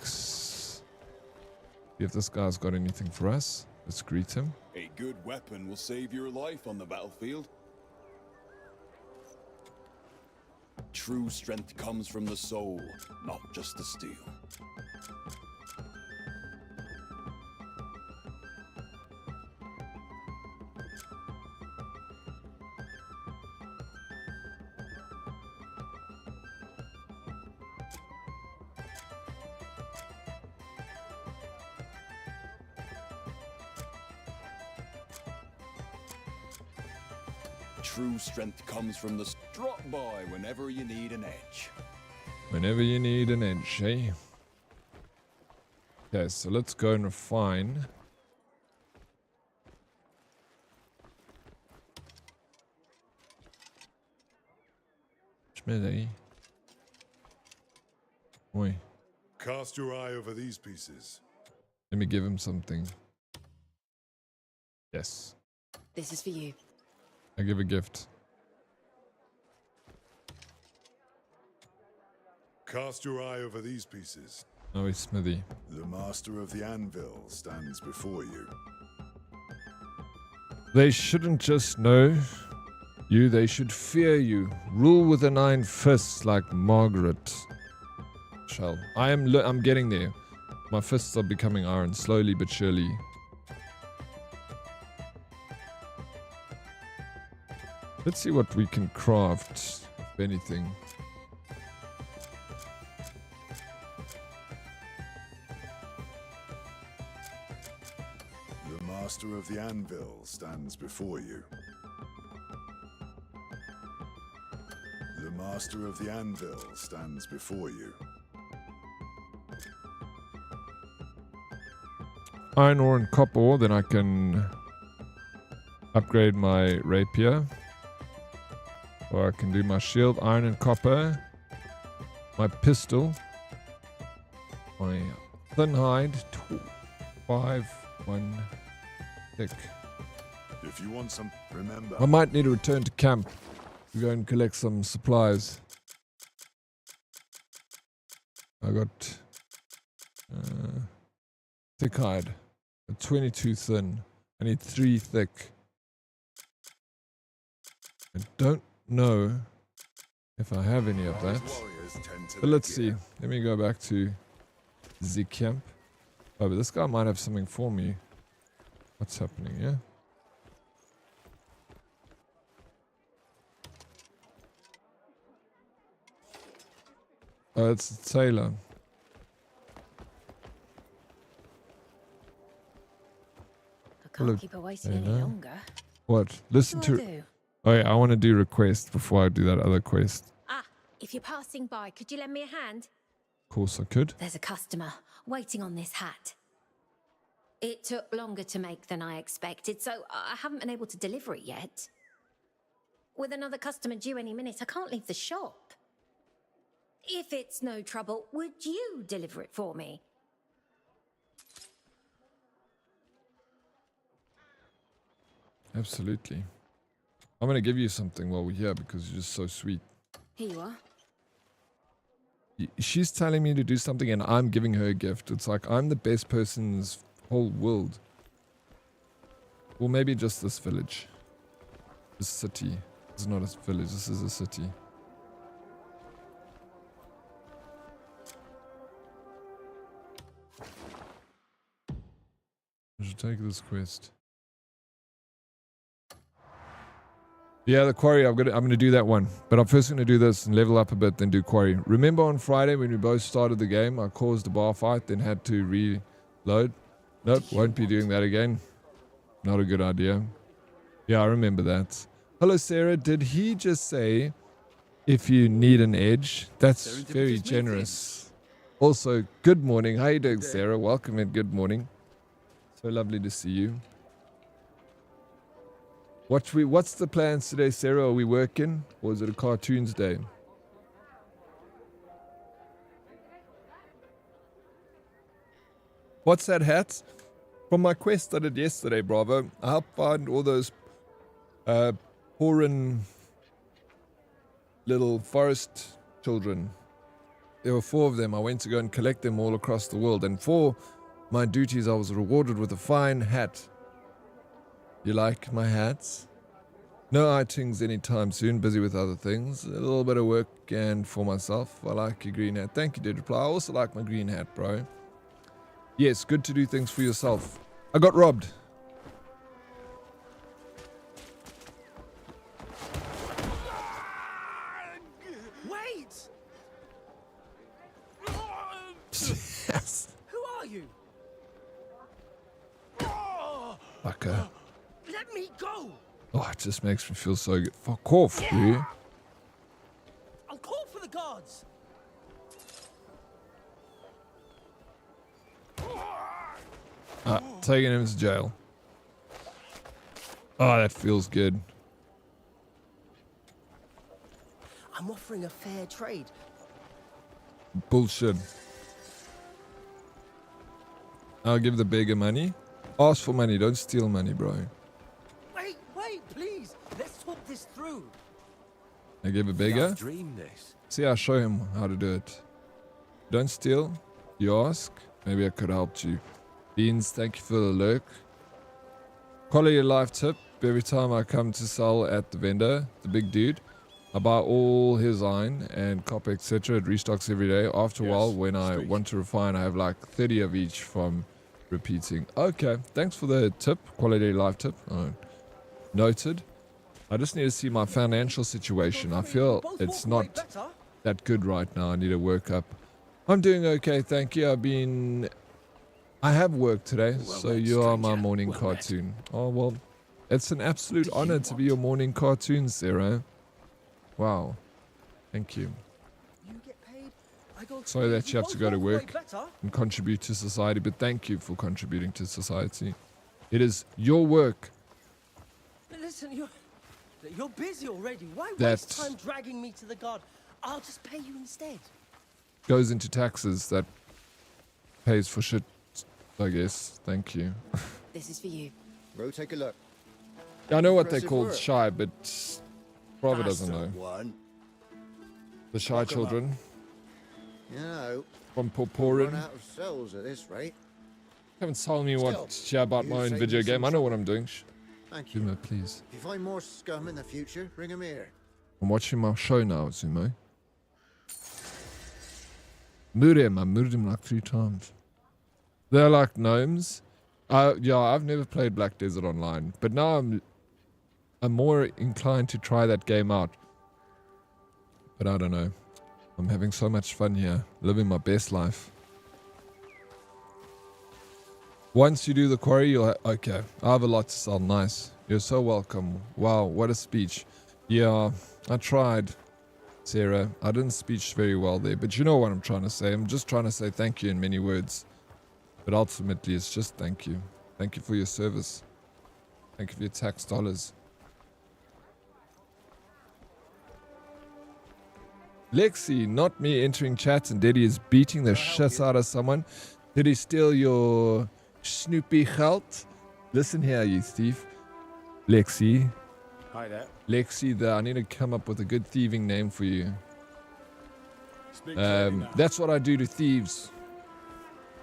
See if this guy's got anything for us. Let's greet him. A good weapon will save your life on the battlefield. True strength comes from the soul, not just the steel. True strength comes from the... Drop by whenever you need an edge. Whenever you need an edge, eh? Okay, so let's go and refine. Schmidty. Oi. Cast your eye over these pieces. Let me give him something. Yes. This is for you. I give a gift. Cast your eye over these pieces. Oh, he's Smithy. The master of the anvil stands before you. They shouldn't just know you, they should fear you. Rule with an iron fist like Margaret. Shall. I'm getting there. My fists are becoming iron, slowly but surely. Let's see what we can craft, if anything. The master of the anvil stands before you. master of the anvil stands before you. Iron ore and copper ore, then I can upgrade my rapier. Or I can do my shield, iron and copper. My pistol. My thin hide, 5, 1 thick. If you want some, remember. I might need to return to camp to go and collect some supplies. I got thick hide, 22 thin. I need 3 thick. I don't know if I have any of that. But let's see. Let me go back to the camp. Oh, but this guy might have something for me. What's happening here? Oh, it's a tailor. I can't keep her waiting any longer. What? Listen What do I to... do? Oh yeah, I want to do request before I do that other quest. Ah, if you're passing by, could you lend me a hand? Of course I could. There's a customer waiting on this hat. It took longer to make than I expected, so I haven't been able to deliver it yet. With another customer due any minute, I can't leave the shop. If it's no trouble, would you deliver it for me? Absolutely. I'm going to give you something while we're here because you're just so sweet. Here you are. She's telling me to do something and I'm giving her a gift. It's like I'm the best person in this whole world. Or maybe just this village. This city. It's not a village, this is a city. I should take this quest. Yeah, the quarry, I'm gonna do that one. But I'm first gonna do this and level up a bit, then do quarry. Remember on Friday when we both started the game, I caused a bar fight, then had to reload? Nope, won't be doing that again. Not a good idea. Yeah, I remember that. Hello, Sarah. Did he just say if you need an edge? That's very generous. Also, good morning. How you doing, Sarah? Welcome and good morning. So lovely to see you. What's the plans today, Sarah? Are we working or is it a cartoons day? What's that hat? From my quest I did yesterday, Bravo. I helped find all those Horan little forest children. There were 4 of them. I went to go and collect them all across the world. And for my duties, I was rewarded with a fine hat. You like my hats? No outings anytime soon. Busy with other things. A little bit of work and for myself. I like your green hat. Thank you, Dead Reply. I also like my green hat, bro. Yes, good to do things for yourself. I got robbed. Wait! Yes. Who are you? Fucker. Let me go! Oh, it just makes me feel so good. Fuck off, dude. I'll call for the guards. Taking him to jail. Oh, that feels good. I'm offering a fair trade. Bullshit. I'll give the beggar money. Ask for money, don't steal money, bro. Wait, please. Let's talk this through. I give a beggar. Dream this. See, I'll show him how to do it. Don't steal. You ask. Maybe I could help you. Beans, thank you for the lurk. Quality of life tip. Every time I come to sell at the vendor, the big dude, I buy all his iron and copper, etc. It restocks every day. After a while, when I want to refine, I have like 30 of each from repeating. Okay, thanks for the tip. Quality of life tip. Oh, noted. I just need to see my financial situation. I feel it's not that good right now. I need to work up. I'm doing okay, thank you. I have work today, so you are my morning cartoon. Oh, well, it's an absolute honor to be your morning cartoon, Sarah. Wow. Thank you. You get paid, I go Sorry that you have to go to work better. and contribute to society, but thank you for contributing to society. It is your work Listen, you're busy already. Why that waste time dragging me to the guard? I'll just pay you instead. goes into taxes that pays for shit, I guess. Thank you. This is for you. Go take a look. I know what they're Impressive called, work. shy, but Bravo That's doesn't know. the one. The shy Lock 'em up. children You know, from run Purporin. out of cells at this rate. Haven't told me what shit about you my own saved video me some game. I know what I'm doing. Thank you. Zumo, please. If you find more scum in the future, bring 'em here. I'm watching my show now, Zumo. Murder him. I murdered him like 3 times. They're like gnomes. Yeah, I've never played Black Desert Online, but now I'm more inclined to try that game out. But I don't know. I'm having so much fun here, living my best life. Once you do the quarry, you'll okay. I have a lot to sell. Nice. You're so welcome. Wow, what a speech. Yeah, I tried, Sarah. I didn't speech very well there, but you know what I'm trying to say. I'm just trying to say thank you in many words. But ultimately, it's just thank you. Thank you for your service. Thank you for your tax dollars. Lexi, not me entering chats and Daddy is beating the shit out of someone. Did he steal your Snoopy geld? Listen here, you thief. Lexi. Hi there. Lexi, I need to come up with a good thieving name for you. That's what I do to thieves.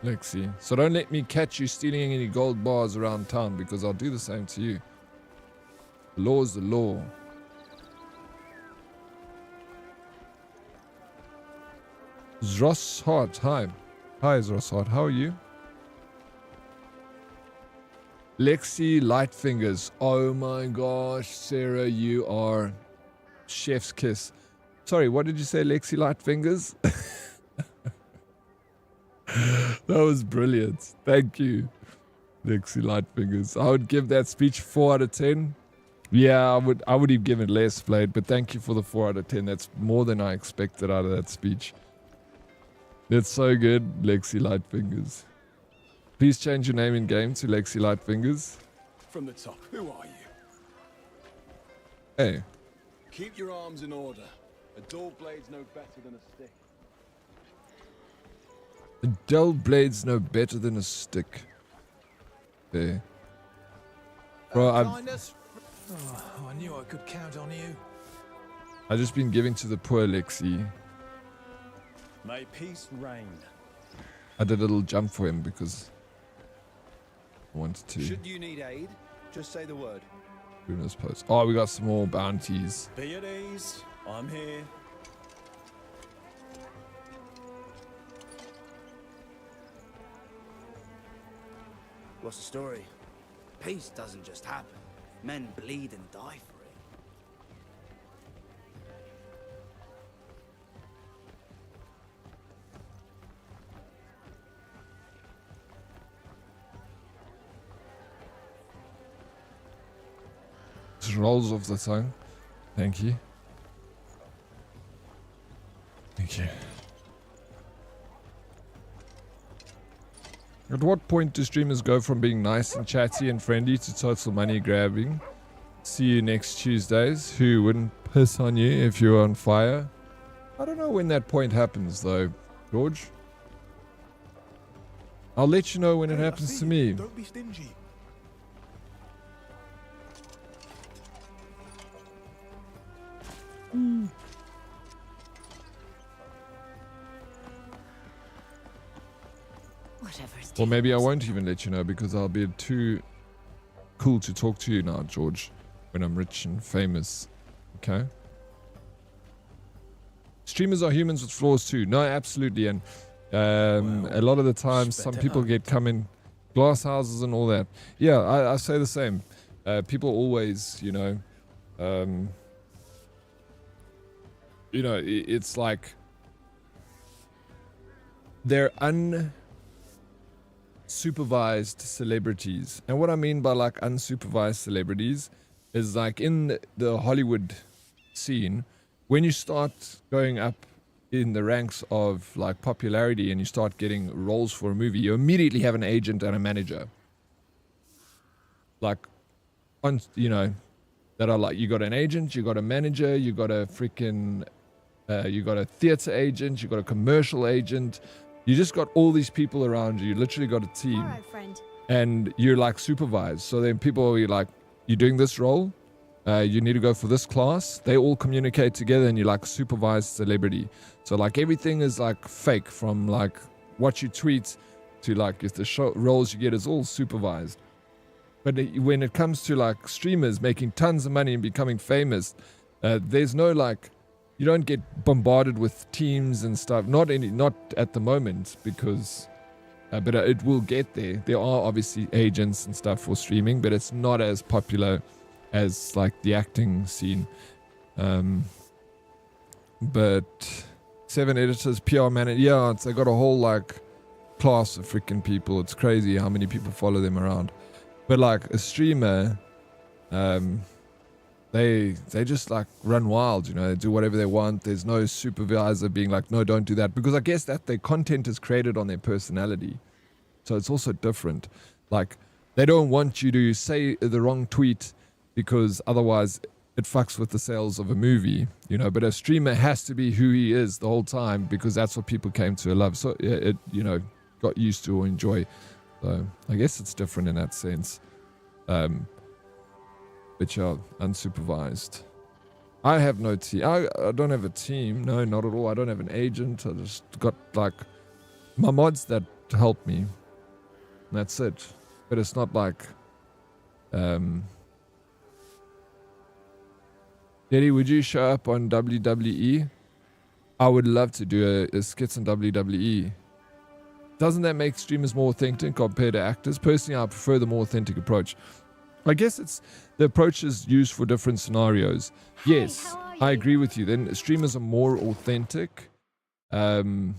Lexi. So don't let me catch you stealing any gold bars around town because I'll do the same to you. The law's the law. Zroshart, hi. Hi, Zroshart. How are you? Lexi Lightfingers. Oh my gosh, Sarah, you are chef's kiss. Sorry, what did you say, Lexi Lightfingers? That was brilliant. Thank you, Lexi Lightfingers. I would give that speech 4 out of 10. Yeah, I would have given it less played, but thank you for the 4 out of 10. That's more than I expected out of that speech. That's so good, Lexi Lightfingers. Please change your name in game to Lexi Lightfingers. From the top, who are you? Hey. Keep your arms in order. A dull blade's no better than a stick. A dull blade's no better than a stick. There. Bro, I knew I could count on you. I've just been giving to the poor, Lexi. May peace reign. I did a little jump for him because I wanted to. Should you need aid, just say the word. Bruno's post. Oh, we got some more bounties. Be at ease. I'm here. What's the story? Peace doesn't just happen. Men bleed and die for it. Just rolls off the tongue. Thank you. Thank you. At what point do streamers go from being nice and chatty and friendly to total money grabbing? See you next Tuesdays. Who wouldn't piss on you if you were on fire? I don't know when that point happens though, George. I'll let you know when it happens to me. Don't be stingy. Or maybe I won't even let you know because I'll be too cool to talk to you now, George, when I'm rich and famous. Okay? Streamers are humans with flaws too. No, absolutely. And a lot of the time, some people get come in glass houses and all that. Yeah, I say the same. People always, it's like they're unsupervised celebrities. And what I mean by like unsupervised celebrities is like in the Hollywood scene, when you start going up in the ranks of like popularity and you start getting roles for a movie, you immediately have an agent and a manager. Like, on, you know, that are like, you got an agent, you got a manager, you got a freaking, you got a theater agent, you got a commercial agent. You just got all these people around you. You literally got a team. All right, friend. And you're like supervised. So then people are like, you're doing this role, you need to go for this class. They all communicate together and you're like supervised celebrity. So like everything is like fake, from like what you tweet to like if the roles you get is all supervised. But when it comes to like streamers making tons of money and becoming famous, there's no like, you don't get bombarded with teams and stuff. Not at the moment, because but it will get there. There are obviously agents and stuff for streaming, but it's not as popular as like the acting scene. But 7 editors, PR manager, yeah, they got a whole like class of freaking people. It's crazy how many people follow them around. But like a streamer, they just like run wild, you know, they do whatever they want. There's no supervisor being like, no, don't do that, because I guess that their content is created on their personality. So it's also different. Like, they don't want you to say the wrong tweet because otherwise it fucks with the sales of a movie, you know. But a streamer has to be who he is the whole time, because that's what people came to love. So it, you know, got used to or enjoy. So I guess it's different in that sense. But yeah, unsupervised. I have no team. I don't have a team. No, not at all. I don't have an agent. I just got like my mods that help me. That's it. But it's not like Daddy, would you show up on WWE? I would love to do a skits on WWE. Doesn't that make streamers more authentic compared to actors? Personally, I prefer the more authentic approach. I guess it's the approach is used for different scenarios. Hey, yes, I agree with you. Then streamers are more authentic. But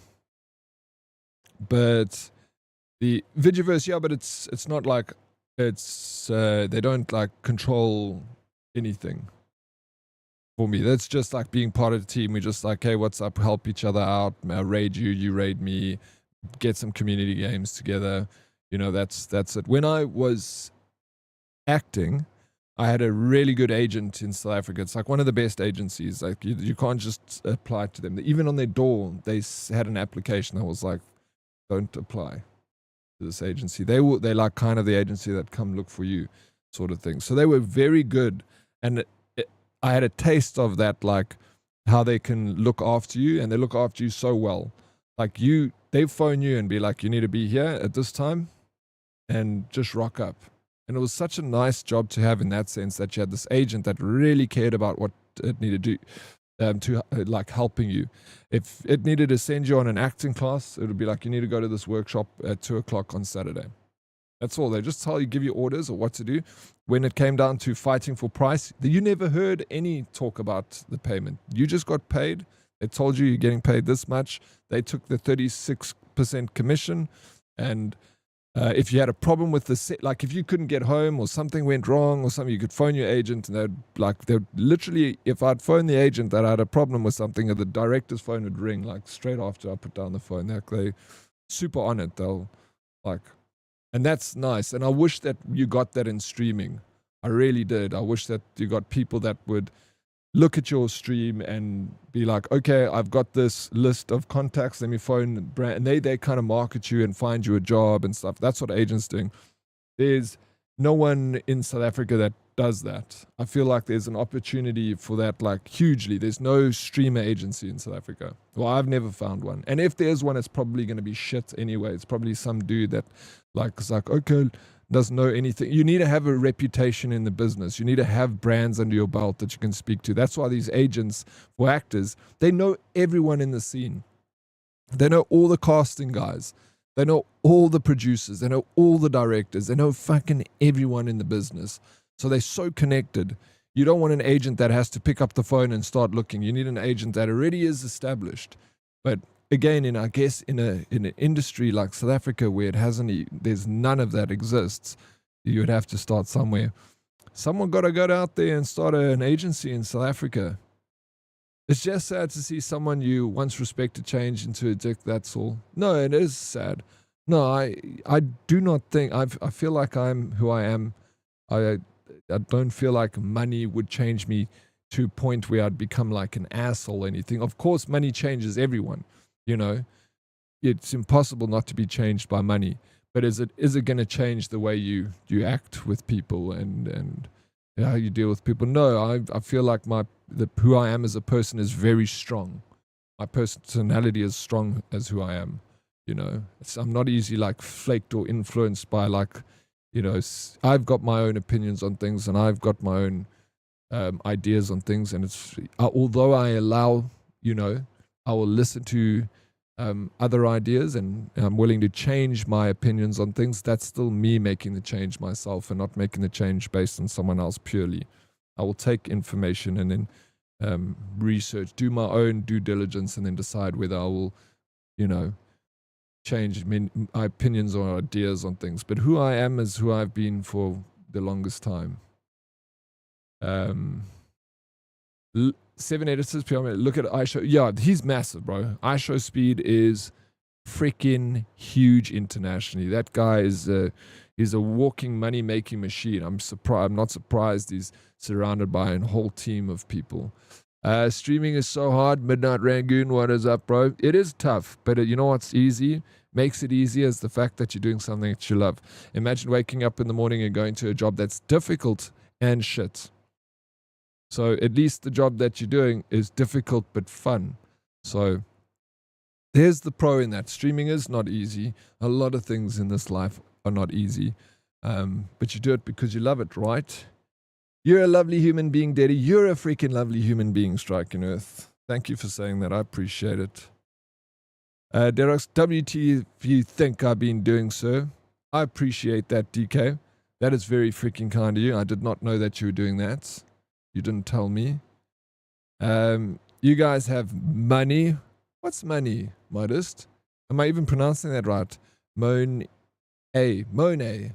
the Vigi-Verse, yeah, but it's not like it's they don't like control anything. For me, that's just like being part of the team. We're just like, hey, what's up? Help each other out. I'll raid you, you raid me. Get some community games together. You know, that's it. When I was acting, I had a really good agent in South Africa. It's like one of the best agencies. Like you can't just apply to them. Even on their door, they had an application that was like, don't apply to this agency. They're like kind of the agency that come look for you, sort of thing. So they were very good, and I had a taste of that, like how they can look after you, and they look after you so well. Like they phone you and be like, you need to be here at this time, and just rock up. And it was such a nice job to have in that sense, that you had this agent that really cared about what it needed to do, to like helping you. If it needed to send you on an acting class, it would be like, you need to go to this workshop at 2:00 on Saturday. That's all. They just tell you, give you orders or what to do. When it came down to fighting for price, you never heard any talk about the payment. You just got paid. They told you you're getting paid this much. They took the 36% commission, and if you had a problem with the set, like if you couldn't get home or something went wrong or something, you could phone your agent, and they'd literally, if I'd phone the agent that I had a problem with something, the director's phone would ring like straight after I put down the phone. They super on it. They'll like, and that's nice. And I wish that you got that in streaming. I really did. I wish that you got people that would look at your stream and be like, okay, I've got this list of contacts, let me phone brand, and they kind of market you and find you a job and stuff. That's what agents doing. There's no one in South Africa that does that. I feel like there's an opportunity for that, like hugely. There's no streamer agency in South Africa. Well, I've never found one. And if there's one, it's probably going to be shit anyway. It's probably some dude that like is like, okay, doesn't know anything. You need to have a reputation in the business. You need to have brands under your belt that you can speak to. That's why these agents for actors, they know everyone in the scene. They know all the casting guys. They know all the producers. They know all the directors. They know fucking everyone in the business. So they're so connected. You don't want an agent that has to pick up the phone and start looking. You need an agent that already is established. But again, I guess in an industry like South Africa where there's none of that exists, you would have to start somewhere. Someone got to go out there and start an agency in South Africa. It's just sad to see someone you once respected change into a dick, that's all. No, it is sad. No, I do not think, I feel like I'm who I am. I don't feel like money would change me to a point where I'd become like an asshole or anything. Of course, money changes everyone, you know. It's impossible not to be changed by money. But is it going to change the way you act with people and how you deal with people? No, I feel like who I am as a person is very strong. My personality is strong as who I am, you know. I'm not easily like flaked or influenced by like, you know, I've got my own opinions on things and I've got my own ideas on things. And it's, although I allow, you know, I will listen to other ideas and I'm willing to change my opinions on things, that's still me making the change myself and not making the change based on someone else purely. I will take information and then research, do my own due diligence and then decide whether I will, you know, change my opinions or ideas on things. But who I am is who I've been for the longest time. 7 editors per minute. Look at iShow. Yeah, he's massive, bro. iShow speed is freaking huge internationally. That guy is a walking money making machine. I'm not surprised he's surrounded by a whole team of people. Streaming is so hard. Midnight Rangoon, what is up, bro? It is tough, but you know what's easy? Makes it easier is the fact that you're doing something that you love. Imagine waking up in the morning and going to a job that's difficult and shit. So at least the job that you're doing is difficult but fun. So there's the pro in that. Streaming is not easy. A lot of things in this life are not easy. But you do it because you love it, right? You're a lovely human being, Daddy. You're a freaking lovely human being, Striking Earth. Thank you for saying that. I appreciate it. Dead Oryx, WT if you think I've been doing, sir. I appreciate that, DK. That is very freaking kind of you. I did not know that you were doing that. You didn't tell me. You guys have money. What's money, modest? Am I even pronouncing that right? Monet. Maybe.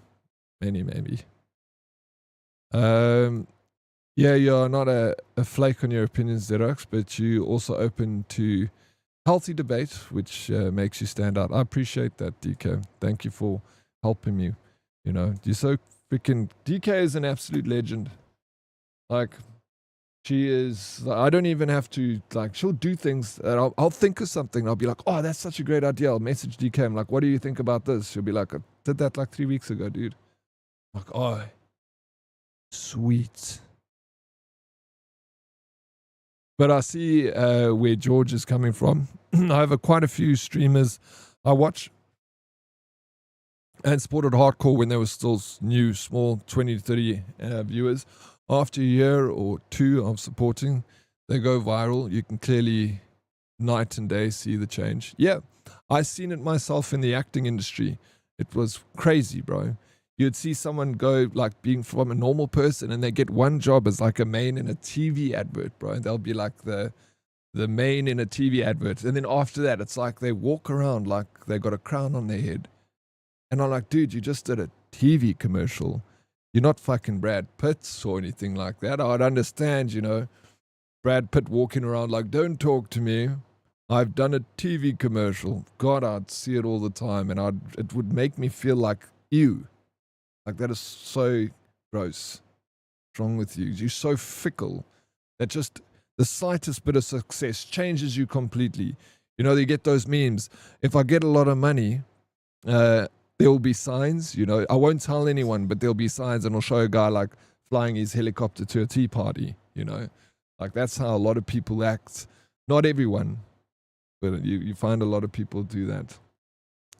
Yeah, you're not a flake on your opinions, Xerox, but you also open to healthy debate, which makes you stand out. I appreciate that, DK. Thank you for helping me. You know, you're so freaking... DK is an absolute legend. Like, she is, I don't even have to, like, she'll do things that I'll think of something. I'll be like, oh, that's such a great idea. I'll message DK. I'm like, what do you think about this? She'll be like, I did that like 3 weeks ago, dude. I'm like, oh, sweet. But I see where George is coming from. I have quite a few streamers I watch and supported hardcore when they were still new, small, 20 to 30 viewers. After a year or two of supporting, they go viral. You can clearly night and day see the change. Yeah, I seen it myself in the acting industry. It was crazy, bro. You'd see someone go like being from a normal person and they get one job as like a main in a TV advert, bro. And they'll be like the main in a TV advert. And then after that, it's like they walk around like they got a crown on their head. And I'm like, dude, you just did a TV commercial. You're not fucking Brad Pitt or anything like that. I'd understand, you know, Brad Pitt walking around like, don't talk to me. I've done a TV commercial. God, I'd see it all the time. And it would make me feel like, ew. Like, that is so gross. What's wrong with you? You're so fickle that just the slightest bit of success changes you completely. You know, you get those memes. If I get a lot of money, there will be signs, you know. I won't tell anyone, but there'll be signs and I'll show a guy like flying his helicopter to a tea party, you know. Like, that's how a lot of people act. Not everyone, but you find a lot of people do that.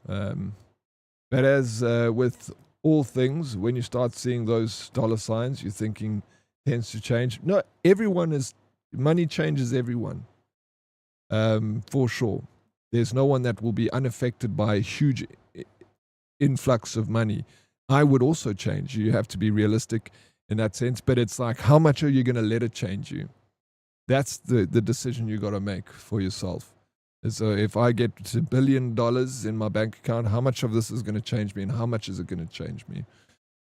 But as with all things, when you start seeing those dollar signs, you're thinking tends to change. No, money changes everyone. For sure. There's no one that will be unaffected by a huge influx of money. I would also change. You have to be realistic in that sense, but it's like, how much are you going to let it change you? That's the decision you got to make for yourself. So if I get $1 billion in my bank account, how much of this is going to change me and how much is it going to change me?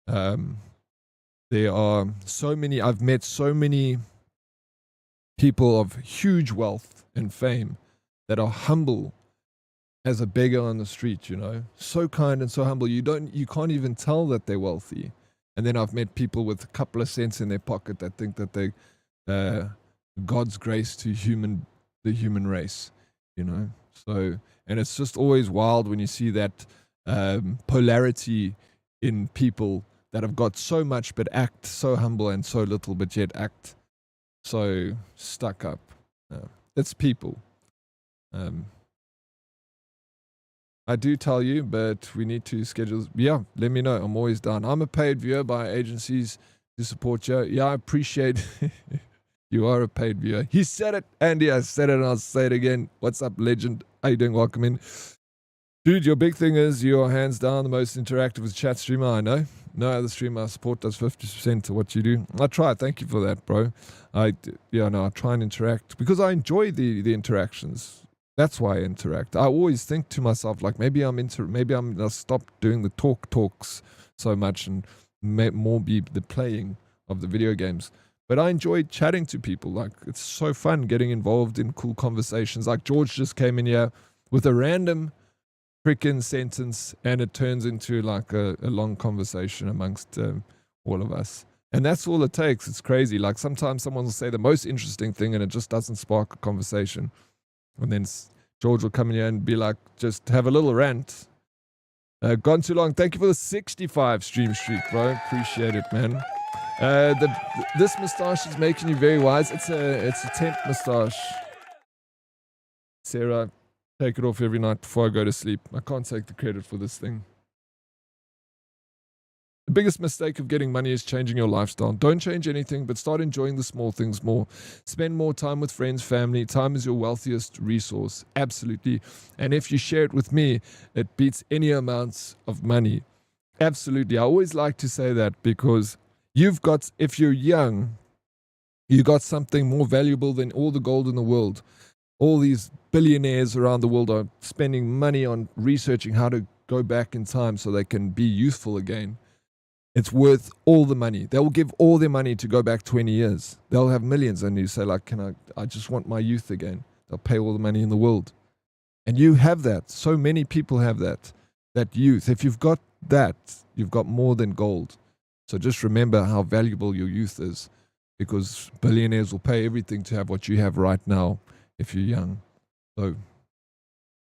There are so many, I've met so many people of huge wealth and fame that are humble as a beggar on the street, you know, so kind and so humble. You can't even tell that they're wealthy. And then I've met people with a couple of cents in their pocket that think that they God's grace to the human race, you know. So, and it's just always wild when you see that polarity in people that have got so much but act so humble, and so little but yet act so stuck up. It's people. I do tell you, but we need to schedule. Yeah, let me know. I'm always down. I'm a paid viewer by agencies to support you. Yeah, I appreciate you are a paid viewer. He said it, Andy. I said it and I'll say it again. What's up, legend? How you doing? Welcome in. Dude, your big thing is you are hands down the most interactive with chat streamer I know. No other streamer I support does 50% of what you do. I try. Thank you for that, bro. I try and interact because I enjoy the interactions. That's why I interact. I always think to myself, like, maybe I'll stop doing the talks so much and more be the playing of the video games. But I enjoy chatting to people. Like, it's so fun getting involved in cool conversations. Like, George just came in here with a random freaking sentence, and it turns into like a long conversation amongst all of us. And that's all it takes. It's crazy. Like, sometimes someone will say the most interesting thing and it just doesn't spark a conversation. And then George will come in here and be like, just have a little rant. Gone too long. Thank you for the 65 stream streak, bro. Appreciate it, man. This moustache is making you very wise. It's a temp moustache. Sarah, take it off every night before I go to sleep. I can't take the credit for this thing. The biggest mistake of getting money is changing your lifestyle. Don't change anything, but start enjoying the small things more. Spend more time with friends, family. Time is your wealthiest resource. Absolutely. And if you share it with me, it beats any amounts of money. Absolutely. I always like to say that because if you're young, you got something more valuable than all the gold in the world. All these billionaires around the world are spending money on researching how to go back in time so they can be youthful again. It's worth all the money. They will give all their money to go back 20 years. They'll have millions, and you say, like, I just want my youth again. They'll pay all the money in the world. And you have that. So many people have that youth. If you've got that, you've got more than gold. So just remember how valuable your youth is, because billionaires will pay everything to have what you have right now if you're young. So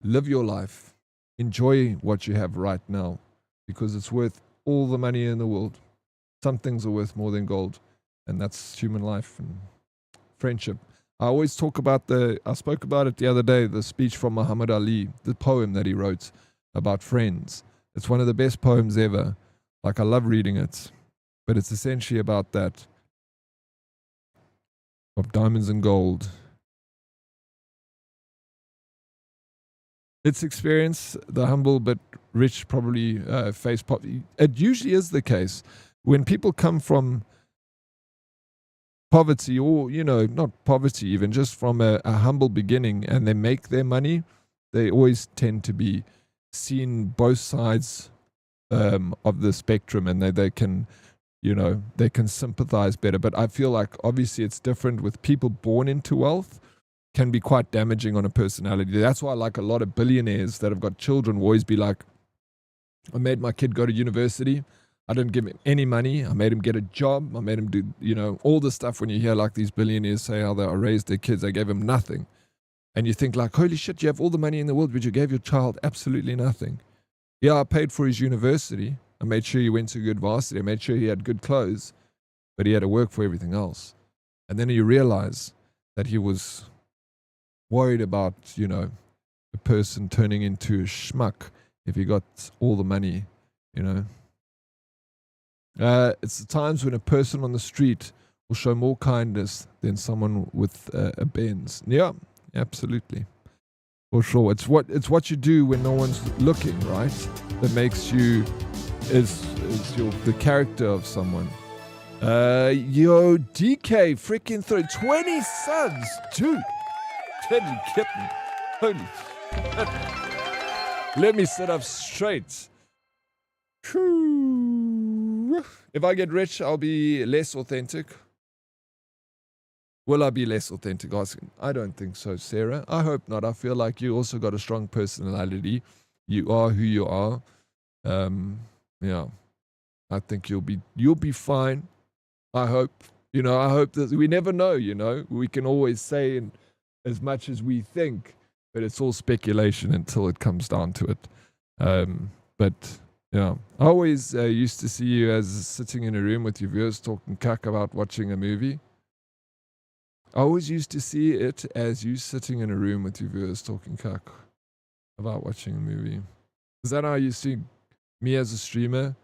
live your life. Enjoy what you have right now, because it's worth all the money in the world. Some things are worth more than gold, and that's human life and friendship. I always talk about I spoke about it the other day, the speech from Muhammad Ali, the poem that he wrote about friends. It's one of the best poems ever. Like, I love reading it, but it's essentially about that, of diamonds and gold. It's experience, the humble but rich probably face poverty. It usually is the case. When people come from poverty, or, not poverty even, just from a humble beginning, and they make their money, they always tend to be seen both sides of the spectrum, and they can, they can sympathize better. But I feel like obviously it's different with people born into wealth. Can be quite damaging on a personality. That's why, like, a lot of billionaires that have got children will always be like, I made my kid go to university. I didn't give him any money. I made him get a job. I made him do, all the stuff. When you hear like these billionaires say how they raised their kids, they gave him nothing. And you think like, holy shit, you have all the money in the world, but you gave your child absolutely nothing. Yeah, I paid for his university. I made sure he went to a good varsity. I made sure he had good clothes, but he had to work for everything else. And then you realize that he was worried about, a person turning into a schmuck if he got all the money, It's the times when a person on the street will show more kindness than someone with a Benz. Yeah, absolutely. For sure. It's what you do when no one's looking, right? That makes you, the character of someone. Yo, DK freaking throw 20 subs, dude. Can you get me? Holy shit. Let me sit up straight. If I get rich, I'll be less authentic. Will I be less authentic asking? I don't think so, Sarah. I hope not. I feel like you also got a strong personality. You are who you are. Yeah. I think you'll be fine. I hope. I hope that we never know, We can always say as much as we think, but it's all speculation until it comes down to it. But yeah, I always used to see you as sitting in a room with your viewers talking cack about watching a movie. I always used to see it as you sitting in a room with your viewers talking cack about watching a movie. Is that how you see me as a streamer?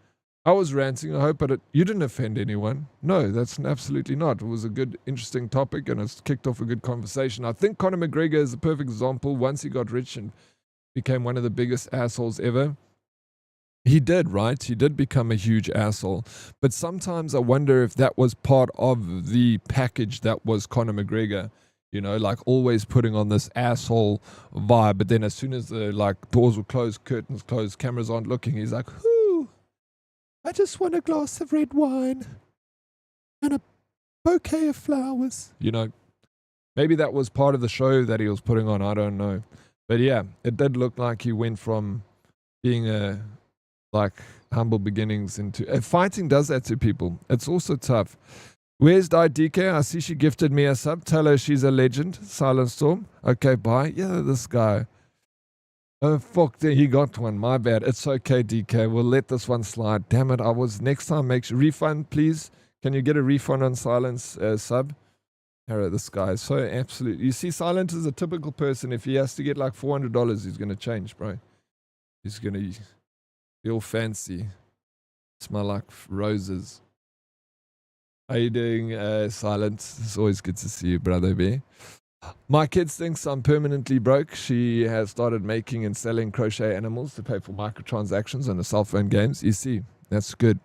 I was ranting. I hope you didn't offend anyone. No, that's absolutely not. It was a good, interesting topic, and it's kicked off a good conversation. I think Conor McGregor is a perfect example. Once he got rich and became one of the biggest assholes ever, he did, right? He did become a huge asshole. But sometimes I wonder if that was part of the package that was Conor McGregor. Like always putting on this asshole vibe. But then as soon as the doors were closed, curtains closed, cameras aren't looking, he's like, whoo, I just want a glass of red wine and a bouquet of flowers. Maybe that was part of the show that he was putting on. I don't know. But yeah, it did look like he went from being humble beginnings into fighting does that to people. It's also tough. Where's DK? I see she gifted me a sub. Tell her she's a legend. Silent Storm. Okay, bye. Yeah, this guy. Oh, fuck, he got one. My bad. It's okay, DK. We'll let this one slide. Damn it. Next time, make sure. Refund, please. Can you get a refund on Silence sub? Harrow, this guy is so absolute. You see, Silent is a typical person. If he has to get like $400, he's going to change, bro. He's going to feel fancy. Smell like roses. How you doing, Silent? It's always good to see you, brother B. My kids thinks I'm permanently broke. She has started making and selling crochet animals to pay for microtransactions on the cell phone games. You see, that's good.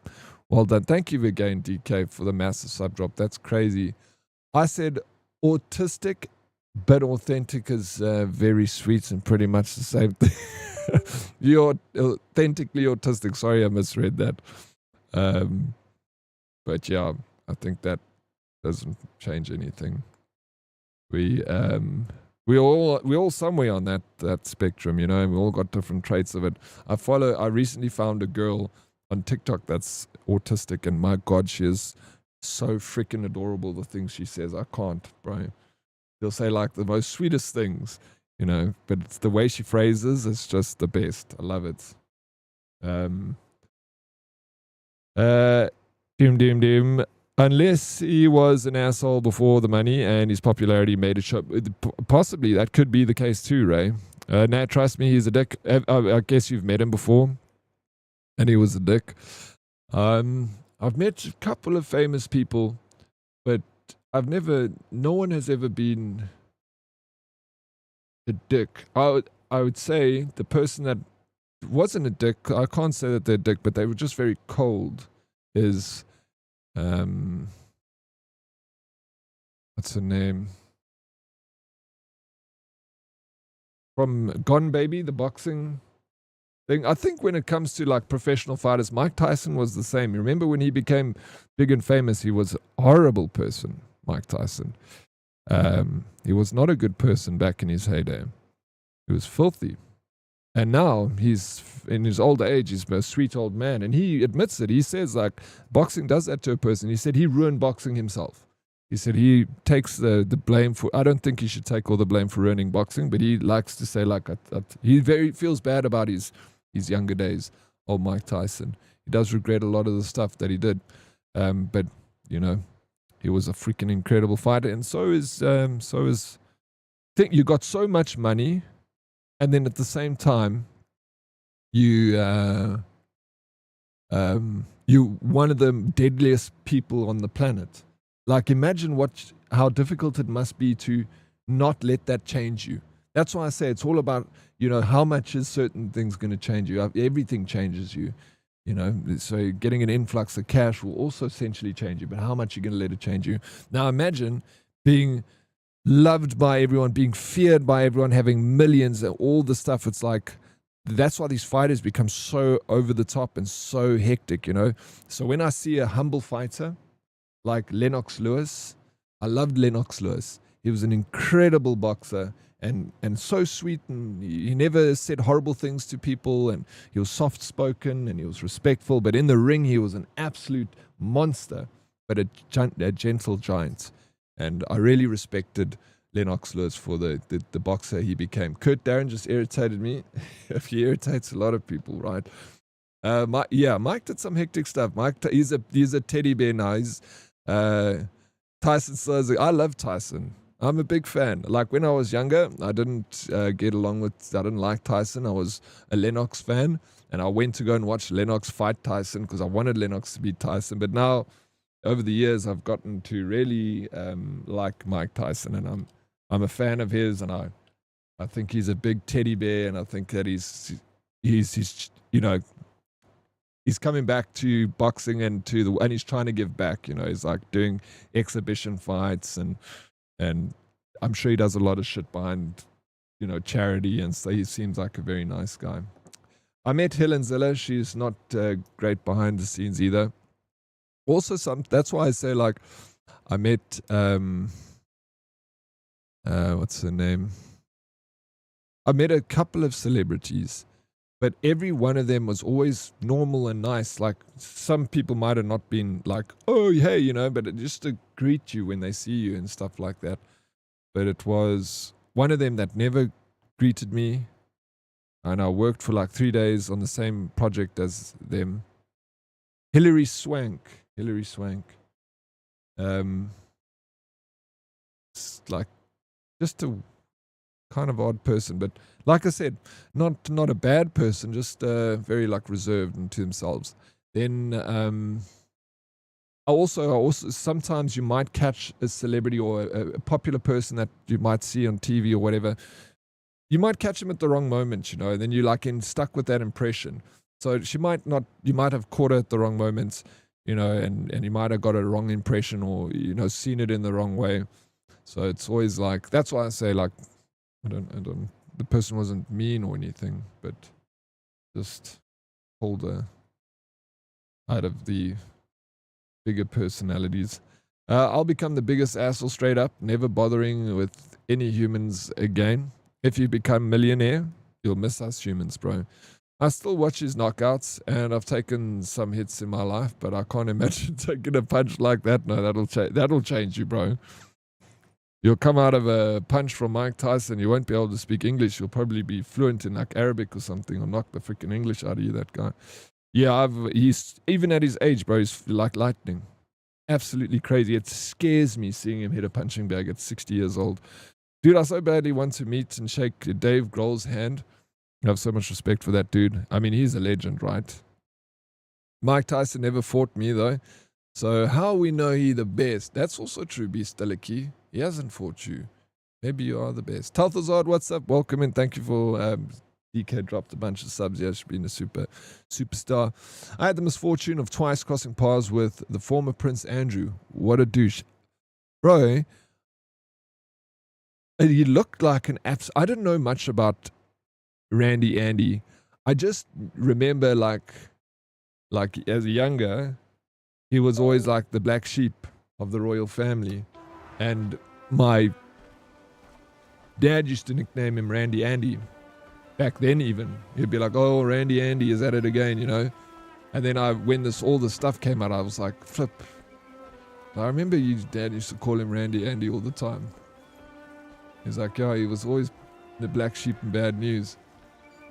Well done. Thank you again, DK, for the massive sub drop. That's crazy. I said autistic, but authentic is very sweet and pretty much the same thing. You're authentically autistic. Sorry, I misread that. But yeah, I think that doesn't change anything. We all somewhere on that spectrum, and we all got different traits of it. I recently found a girl on TikTok that's autistic, and my God, she is so freaking adorable, the things she says. I can't, bro. She'll say like the most sweetest things, but it's the way she phrases, it's just the best. I love it. Doom. Unless he was an asshole before the money and his popularity made it show. Possibly that could be the case too, Ray. Nat, trust me, he's a dick. I guess you've met him before, and he was a dick. I've met a couple of famous people, but no one has ever been a dick. I would say the person that wasn't a dick, I can't say that they're a dick, but they were just very cold, is, what's her name? From Gone Baby, the boxing thing. I think when it comes to like professional fighters, Mike Tyson was the same. You remember when he became big and famous, he was a horrible person, Mike Tyson. He was not a good person back in his heyday. He was filthy. And now he's in his old age, he's a sweet old man. And he admits it. He says like boxing does that to a person. He said he ruined boxing himself. He said he takes the blame for, I don't think he should take all the blame for ruining boxing, but he likes to say like, he feels bad about his younger days, old Mike Tyson. He does regret a lot of the stuff that he did. But, he was a freaking incredible fighter. And so is, think you got so much money, and then at the same time, you one of the deadliest people on the planet. Like, imagine how difficult it must be to not let that change you. That's why I say it's all about, how much is certain things going to change you. Everything changes you, So getting an influx of cash will also essentially change you, but how much you're going to let it change you. Now imagine being loved by everyone, being feared by everyone, having millions and all the stuff. It's like, that's why these fighters become so over the top and so hectic, So when I see a humble fighter like Lennox Lewis, I loved Lennox Lewis. He was an incredible boxer and so sweet, and he never said horrible things to people, and he was soft-spoken and he was respectful, but in the ring he was an absolute monster, but a gentle giant. And I really respected Lennox Lewis for the boxer he became. Kurt Darren just irritated me. He irritates a lot of people, right? Mike did some hectic stuff. Mike, he's a teddy bear now. Tyson says, I love Tyson. I'm a big fan. Like when I was younger, I didn't I didn't like Tyson. I was a Lennox fan, and I went to go and watch Lennox fight Tyson because I wanted Lennox to beat Tyson. But now, over the years, I've gotten to really like Mike Tyson, and I'm a fan of his, and I think he's a big teddy bear, and I think that he's coming back to boxing and he's trying to give back. He's like doing exhibition fights, and I'm sure he does a lot of shit behind charity, and so he seems like a very nice guy. I met Helen Ziller. She's not great behind the scenes either. Also, that's why I say, like, I met what's her name? I met a couple of celebrities, but every one of them was always normal and nice. Like, some people might have not been like, oh, hey, but just to greet you when they see you and stuff like that. But it was one of them that never greeted me, and I worked for like 3 days on the same project as them. Hilary Swank. It's like just a kind of odd person, but like I said, not a bad person, just very like reserved and to themselves. Then I also sometimes you might catch a celebrity or a popular person that you might see on TV or whatever. You might catch them at the wrong moment, and then you're like stuck with that impression. So you might have caught her at the wrong moments, and you might have got a wrong impression or, seen it in the wrong way. So it's always like, that's why I say, like, I don't, the person wasn't mean or anything, but just pulled her out of the bigger personalities. I'll become the biggest asshole straight up, never bothering with any humans again. If you become millionaire, you'll miss us humans, bro. I still watch his knockouts, and I've taken some hits in my life, but I can't imagine taking a punch like that. No, that'll change you, bro. You'll come out of a punch from Mike Tyson, you won't be able to speak English. You'll probably be fluent in like Arabic or something, or knock the freaking English out of you, that guy. Yeah, he's even at his age, bro, he's like lightning. Absolutely crazy. It scares me seeing him hit a punching bag at 60 years old. Dude, I so badly want to meet and shake Dave Grohl's hand. I have so much respect for that dude. I mean, he's a legend, right? Mike Tyson never fought me, though. So how we know he the best? That's also true, Beastaliki. He hasn't fought you. Maybe you are the best. Talthazard, what's up? Welcome in. Thank you for... DK dropped a bunch of subs. Yeah, she's been a superstar. I had the misfortune of twice crossing paths with the former Prince Andrew. What a douche. Bro, he looked like an I don't know much about Randy Andy. I just remember like as a younger, he was always like the black sheep of the royal family. And my dad used to nickname him Randy Andy. Back then even. He'd be like, oh, Randy Andy is at it again, And then when all this stuff came out, I was like, flip. I remember your dad used to call him Randy Andy all the time. He's like, yeah, he was always the black sheep and bad news.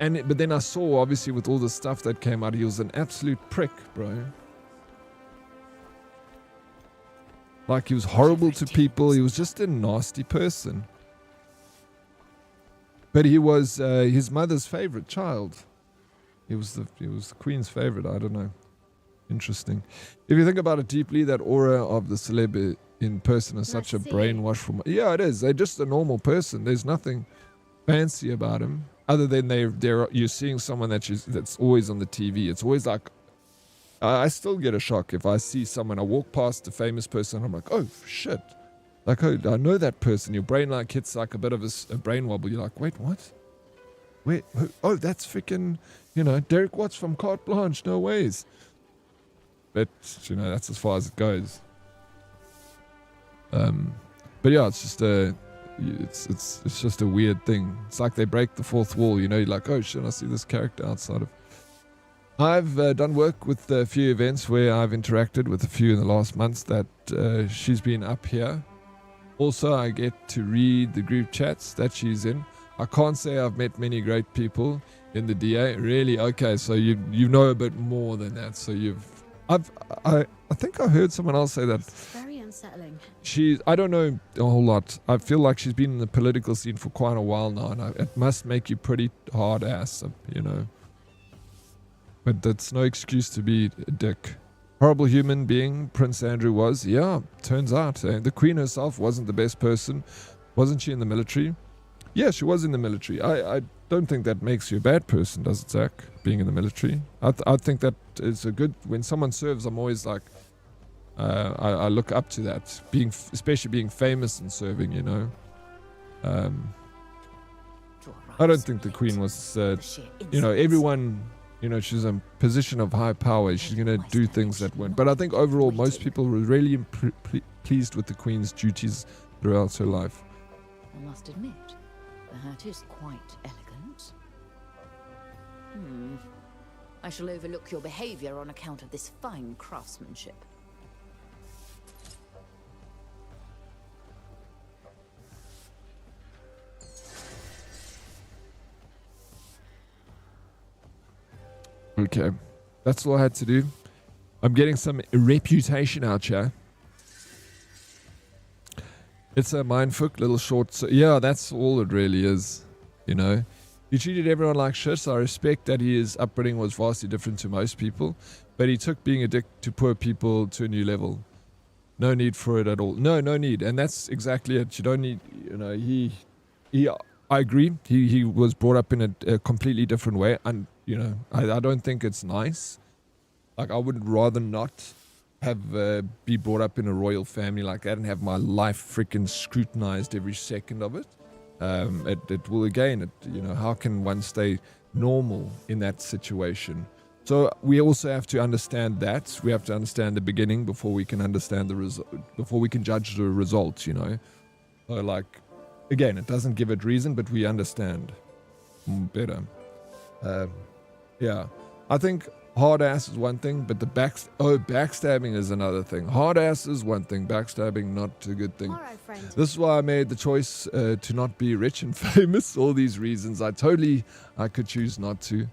But then I saw, obviously, with all the stuff that came out, he was an absolute prick, bro. Like, he was horrible to people. He was just a nasty person. But he was his mother's favorite child. He was the queen's favorite. I don't know. Interesting. If you think about it deeply, that aura of the celeb in person is such a brainwash from. Yeah, it is. They're just a normal person. There's nothing fancy about him, other than you're seeing someone that's always on the TV. It's always like, I still get a shock if I see someone. I walk past a famous person. I'm like, oh shit. Like, oh, I know that person. Your brain like hits like a bit of a brain wobble. You're like, wait, what? Wait, oh, that's freaking, Derek Watts from Carte Blanche. No ways. But, that's as far as it goes. But yeah, it's just it's just a weird thing. It's like they break the fourth wall, you know. You're like, oh shit, I see this character outside of. I've done work with a few events where I've interacted with a few in the last months that she's been up here. Also, I get to read the group chats that she's in. I can't say I've met many great people in the DA. Really? Okay, so you know a bit more than that. So I think I heard someone else say that. It's very unsettling. I don't know a whole lot. I feel like she's been in the political scene for quite a while now, and it must make you pretty hard ass, you know. But that's no excuse to be a dick. Horrible human being Prince Andrew was. Yeah, turns out. The Queen herself wasn't the best person. Wasn't she in the military? Yeah, she was in the military. I don't think that makes you a bad person, does it, Zach? Being in the military. I think that is a good... When someone serves, I'm always like... I look up to that. Especially being famous and serving, you know. I don't think the Queen was... you know, everyone... You know, she's in a position of high power. She's going to do things that weren't. But I think overall, most people were really pleased with the Queen's duties throughout her life. I must admit, the hat is quite elegant. I shall overlook your behavior on account of this fine craftsmanship. Okay, that's all I had to do. I'm getting some reputation out here. It's a mindfuck, little short. So yeah, that's all it really is. You know, he treated everyone like shit. So I respect that his upbringing was vastly different to most people, but he took being a dick to poor people to a new level. No need for it at all. No need, and that's exactly it. You don't need. You know, I agree. He was brought up in a completely different way, and you know, I don't think it's nice. Like, I would rather not have be brought up in a royal family like that and have my life freaking scrutinized every second of it. It will again. You know, how can one stay normal in that situation? So we also have to understand that. We have to understand the beginning before we can understand the result. Before we can judge the results. You know, so like. Again, it doesn't give it reason, but we understand better. Yeah, I think hard ass is one thing, but the backstabbing is another thing. Hard ass is one thing, backstabbing not a good thing. This is why I made the choice to not be rich and famous. All these reasons, I could choose not to.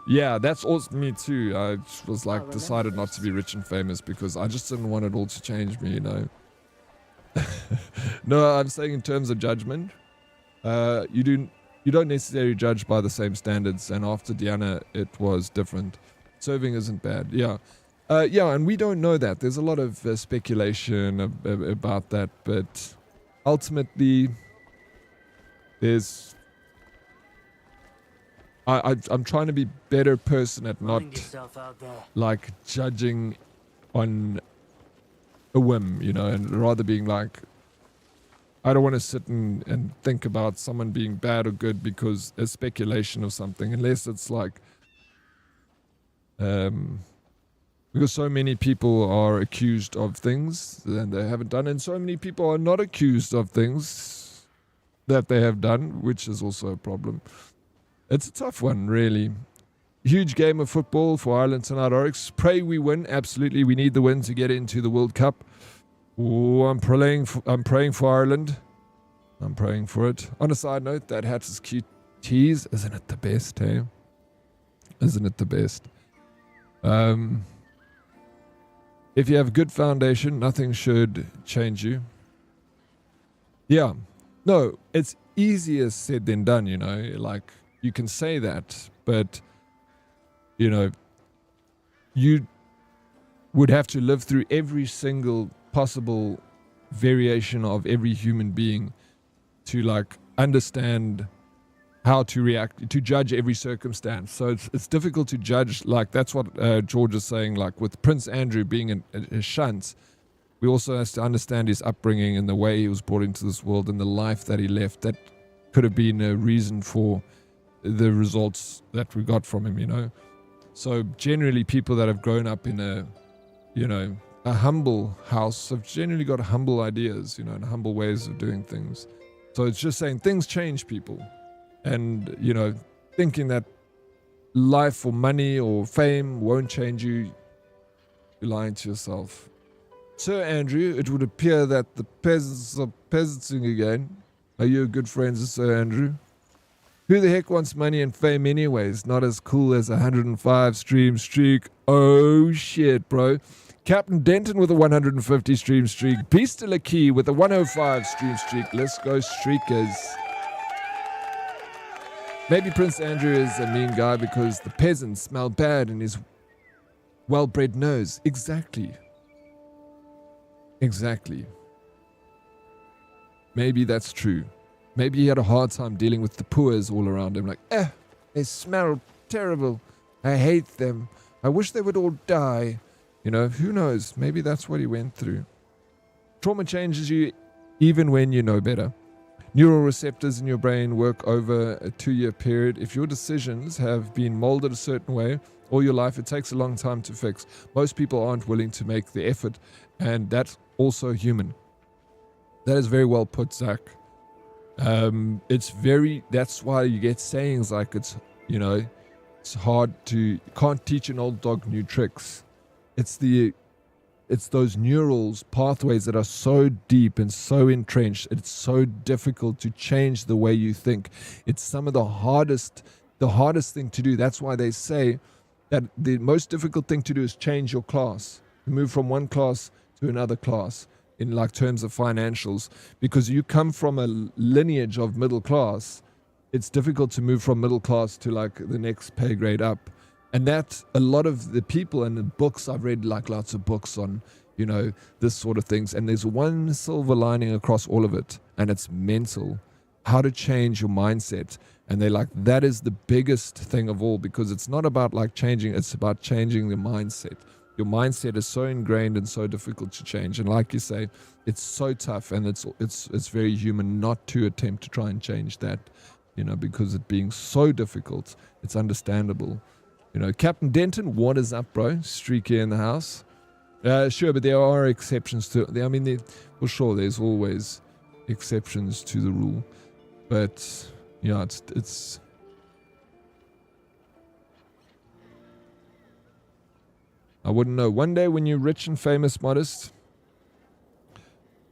Yeah, that's also me too. I was like decided not to be rich and famous because I just didn't want it all to change me, you know. No, I'm saying in terms of judgment, you don't necessarily judge by the same standards, and after Diana it was different. Serving isn't bad. Yeah, and we don't know that. There's a lot of speculation about that, but ultimately there's I'm trying to be a better person at not like judging on a whim, you know, and rather being like, I don't want to sit and think about someone being bad or good because a speculation of something, unless it's like, because so many people are accused of things and they haven't done, and so many people are not accused of things that they have done, which is also a problem. It's a tough one, really. Huge game of football for Ireland tonight, Oryx. Pray we win. Absolutely, we need the win to get into the World Cup. Oh, I'm praying for Ireland. I'm praying for it. On a side note, that hat is cute. Tease, isn't it the best, hey? Isn't it the best? If you have a good foundation, nothing should change you. Yeah. No, it's easier said than done, you know. Like, you can say that, but you know, you would have to live through every single possible variation of every human being to like understand how to react, to judge every circumstance. So it's difficult to judge. Like, that's what George is saying. Like, with Prince Andrew being a shunt, we also have to understand his upbringing and the way he was brought into this world and the life that he left. That could have been a reason for the results that we got from him, you know. So generally people that have grown up in a, you know, a humble house have generally got humble ideas, you know, and humble ways of doing things. So it's just saying things change people. And, you know, thinking that life or money or fame won't change you, you're lying to yourself. Sir Andrew, it would appear that the peasants are peasanting again. Are you good friends with Sir Andrew? Who the heck wants money and fame anyways? Not as cool as a 105 stream streak. Oh shit, bro. Captain Denton with a 150 stream streak. Peace to Lakey with a 105 stream streak. Let's go streakers. Maybe Prince Andrew is a mean guy because the peasants smell bad in his well-bred nose. Exactly. Exactly. Maybe that's true. Maybe he had a hard time dealing with the poors all around him. Like, they smell terrible. I hate them. I wish they would all die. You know, who knows? Maybe that's what he went through. Trauma changes you even when you know better. Neural receptors in your brain work over a 2-year period. If your decisions have been molded a certain way all your life, it takes a long time to fix. Most people aren't willing to make the effort, and that's also human. That is very well put, Zach. That's why you get sayings like it's hard can't teach an old dog new tricks. It's those neurals, pathways that are so deep and so entrenched. It's so difficult to change the way you think. It's some of the hardest thing to do. That's why they say that the most difficult thing to do is change your class. Move from one class to another class in like terms of financials, because you come from a lineage of middle class. It's difficult to move from middle class to like the next pay grade up. And that a lot of the people and the books, I've read like lots of books on, you know, this sort of things. And there's one silver lining across all of it, and it's mental. How to change your mindset. And they're like, that is the biggest thing of all, because it's not about like changing, it's about changing the mindset. Your mindset is so ingrained and so difficult to change. And like you say, it's so tough, and it's very human not to attempt to try and change that, you know, because it being so difficult, it's understandable. You know, Captain Denton, what is up, bro? Streaky in the house. Sure, but there are exceptions to it. I mean, for sure, there's always exceptions to the rule. But, yeah, it's I wouldn't know. One day when you're rich and famous, Modest,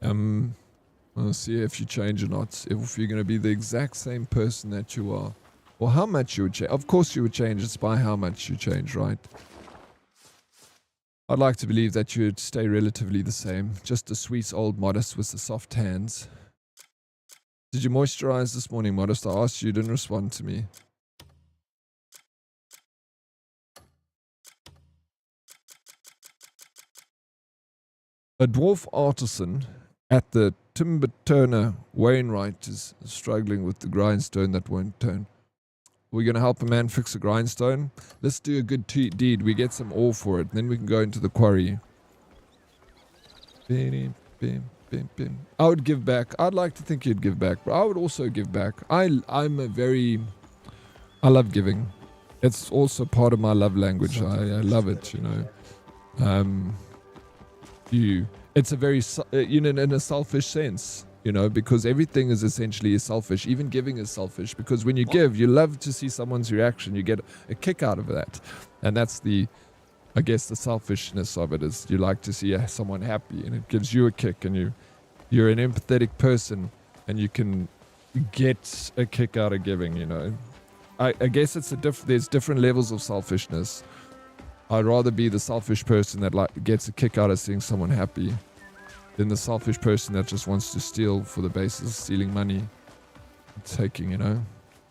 I'll see if you change or not. If you're going to be the exact same person that you are. Or how much you would change. Of course you would change. It's by how much you change, right? I'd like to believe that you'd stay relatively the same. Just a sweet old Modest with the soft hands. Did you moisturize this morning, Modest? I asked you, didn't respond to me. A dwarf artisan at the timber turner Wainwright is struggling with the grindstone that won't turn. We're going to help a man fix a grindstone. Let's do a good deed. We get some ore for it. Then we can go into the quarry. I would give back. I'd like to think you'd give back. But I would also give back. I love giving. It's also part of my love language. I love it, you know. It's a very, in a selfish sense. You know, because everything is essentially selfish. Even giving is selfish, because when you give, you love to see someone's reaction. You get a kick out of that. And that's I guess the selfishness of it is you like to see someone happy, and it gives you a kick, and you're an empathetic person, and you can get a kick out of giving, you know. I guess there's different levels of selfishness. I'd rather be the selfish person that like gets a kick out of seeing someone happy than the selfish person that just wants to steal for the basis of stealing money. Taking, you know.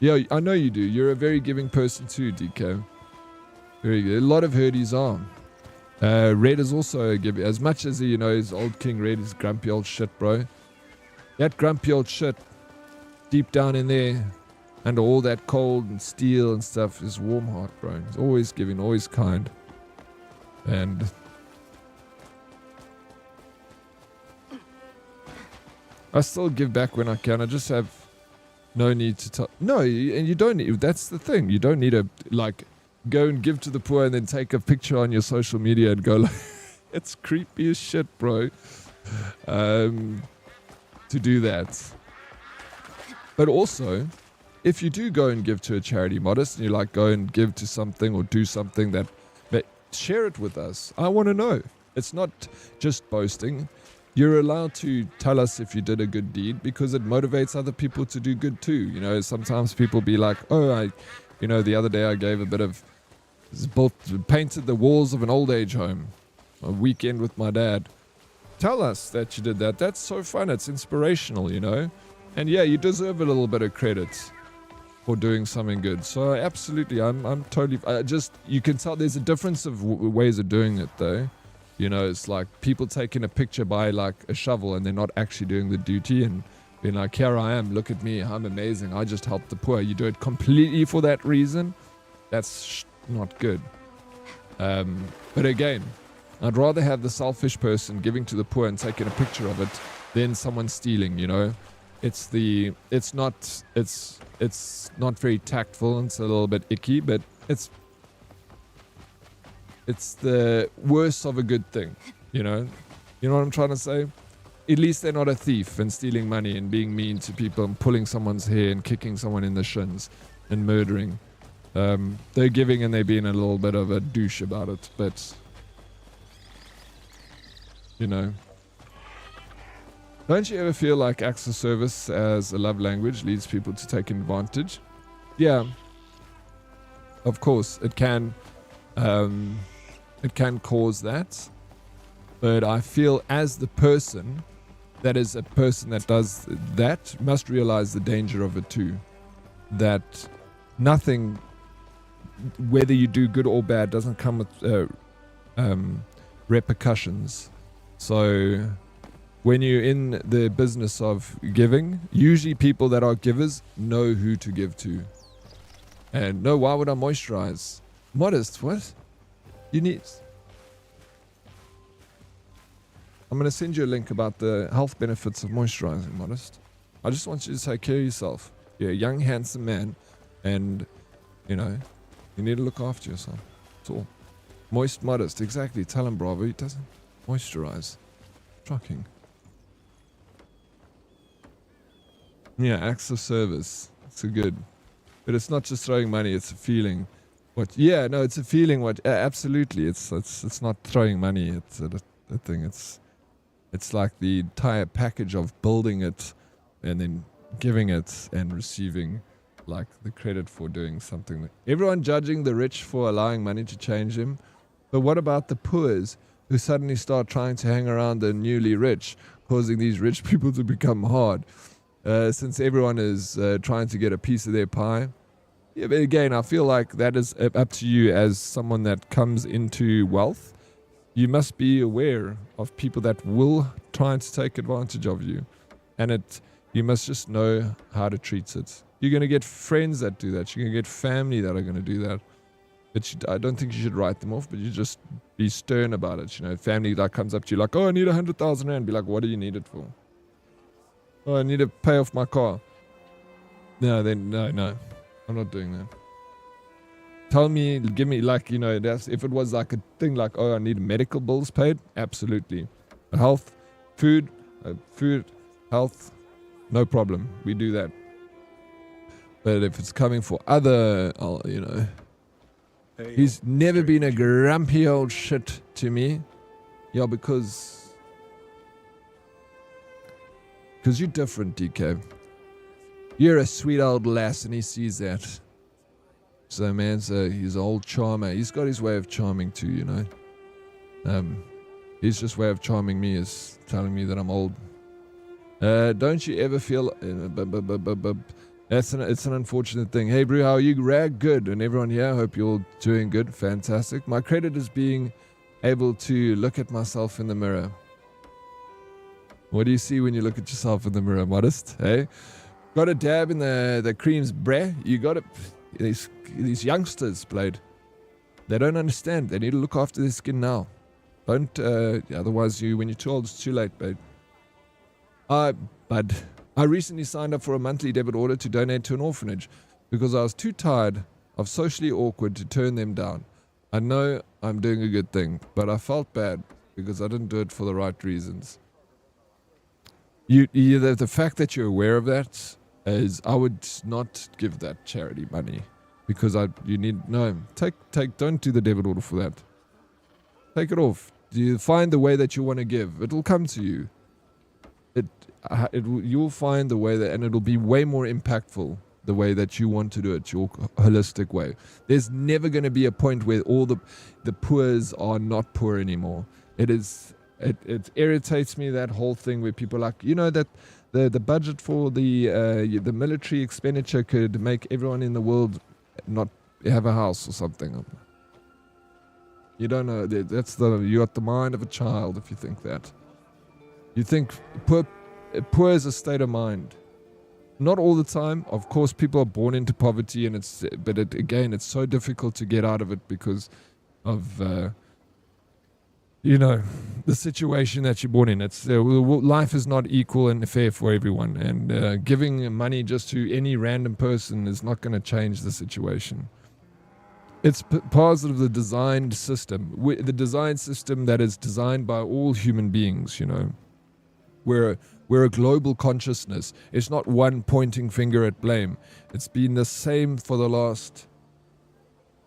Yeah, I know you do. You're a very giving person too, DK. Very good. A lot of herdies are. Red is also a giving. As much as, you know, his old King Red is grumpy old shit, bro. That grumpy old shit, deep down in there, under all that cold and steel and stuff, is warm heart, bro. He's always giving, always kind. And I still give back when I can. I just have no need to tell. No, and you don't need. That's the thing. You don't need to like go and give to the poor and then take a picture on your social media and go like, It's creepy as shit, bro. To do that. But also, if you do go and give to a charity, Modest, and you like go and give to something or do something that share it with us. I want to know. It's not just boasting. You're allowed to tell us if you did a good deed because it motivates other people to do good too. You know, sometimes people be like, oh, the other day I gave a bit of, painted the walls of an old age home. A weekend with my dad. Tell us that you did that. That's so fun. It's inspirational, you know. And yeah, you deserve a little bit of credit for doing something good. So absolutely, I'm totally. You can tell there's a difference of ways of doing it, though. You know, it's like people taking a picture by like a shovel and they're not actually doing the duty and being like, here I am, look at me, I'm amazing, I just helped the poor. You do it completely for that reason. That's not good. But again, I'd rather have the selfish person giving to the poor and taking a picture of it than someone stealing, you know. It's not very tactful, it's a little bit icky, but it's the worst of a good thing, you know. You know what I'm trying to say? At least they're not a thief and stealing money and being mean to people and pulling someone's hair and kicking someone in the shins and murdering. They're giving and they're being a little bit of a douche about it, but you know. Don't you ever feel like acts of service as a love language leads people to take advantage? Yeah. Of course, it can cause that. But I feel as the person that is a person that does that must realize the danger of it too. That nothing, whether you do good or bad, doesn't come with repercussions. So when you're in the business of giving, usually people that are givers know who to give to. And no, why would I moisturize? Modest, what? You need... I'm going to send you a link about the health benefits of moisturizing, Modest. I just want you to take care of yourself. You're a young, handsome man, and, you know, you need to look after yourself. That's all. Moist Modest, exactly. Tell him, Bravo, he doesn't moisturize. Shocking. Yeah, acts of service. It's a good. But it's not just throwing money, it's a feeling. What? Yeah, no, it's a feeling. What? Absolutely. It's not throwing money. It's a thing. It's like the entire package of building it and then giving it and receiving like the credit for doing something. Everyone judging the rich for allowing money to change him. But what about the poors who suddenly start trying to hang around the newly rich, causing these rich people to become hard? Since everyone is trying to get a piece of their pie. Yeah, but again, I feel like that is up to you as someone that comes into wealth. You must be aware of people that will try to take advantage of you. And you must just know how to treat it. You're going to get friends that do that. You're going to get family that are going to do that. But I don't think you should write them off, but you just be stern about it. You know, family that comes up to you like, oh, I need 100,000 rand. Be like, what do you need it for? Oh, I need to pay off my car. No, I'm not doing that. Tell me, give me, like, you know, that's if it was like a thing like, oh, I need medical bills paid, absolutely. Health, food, health, no problem. We do that. But if it's coming for other, you know, he's never been a grumpy old shit to me. Yeah, because you're different, DK. You're a sweet old lass, and he sees that. So, man, he's an old charmer. He's got his way of charming too, you know. His just way of charming me is telling me that I'm old. Don't you ever feel... it's an unfortunate thing. Hey, Brew, how are you? Rag? Good. And everyone here, hope you're all doing good. Fantastic. My credit is being able to look at myself in the mirror. What do you see when you look at yourself in the mirror, Modest? Hey? Got a dab in the creams, bruh. You got it. These youngsters, Blade, they don't understand. They need to look after their skin now. Don't, otherwise when you're too old, it's too late, babe. Bud, I recently signed up for a monthly debit order to donate to an orphanage because I was too tired of socially awkward to turn them down. I know I'm doing a good thing, but I felt bad because I didn't do it for the right reasons. The fact that you're aware of that is, I would not give that charity money, because don't do the debit order for that. Take it off. You find the way that you want to give. It'll come to you. You'll find the way that, and it'll be way more impactful the way that you want to do it, your holistic way. There's never going to be a point where all the poors are not poor anymore. It irritates me, that whole thing where people are like, that the budget for the military expenditure could make everyone in the world not have a house or something. You don't know. You got the mind of a child if you think that. You think poor is a state of mind. Not all the time. Of course, people are born into poverty, but it's so difficult to get out of it because of the situation that you're born in. Life is not equal and fair for everyone, and giving money just to any random person is not going to change the situation. It's part of the designed system, the design system that is designed by all human beings. We're a global consciousness. It's not one pointing finger at blame. It's been the same for the last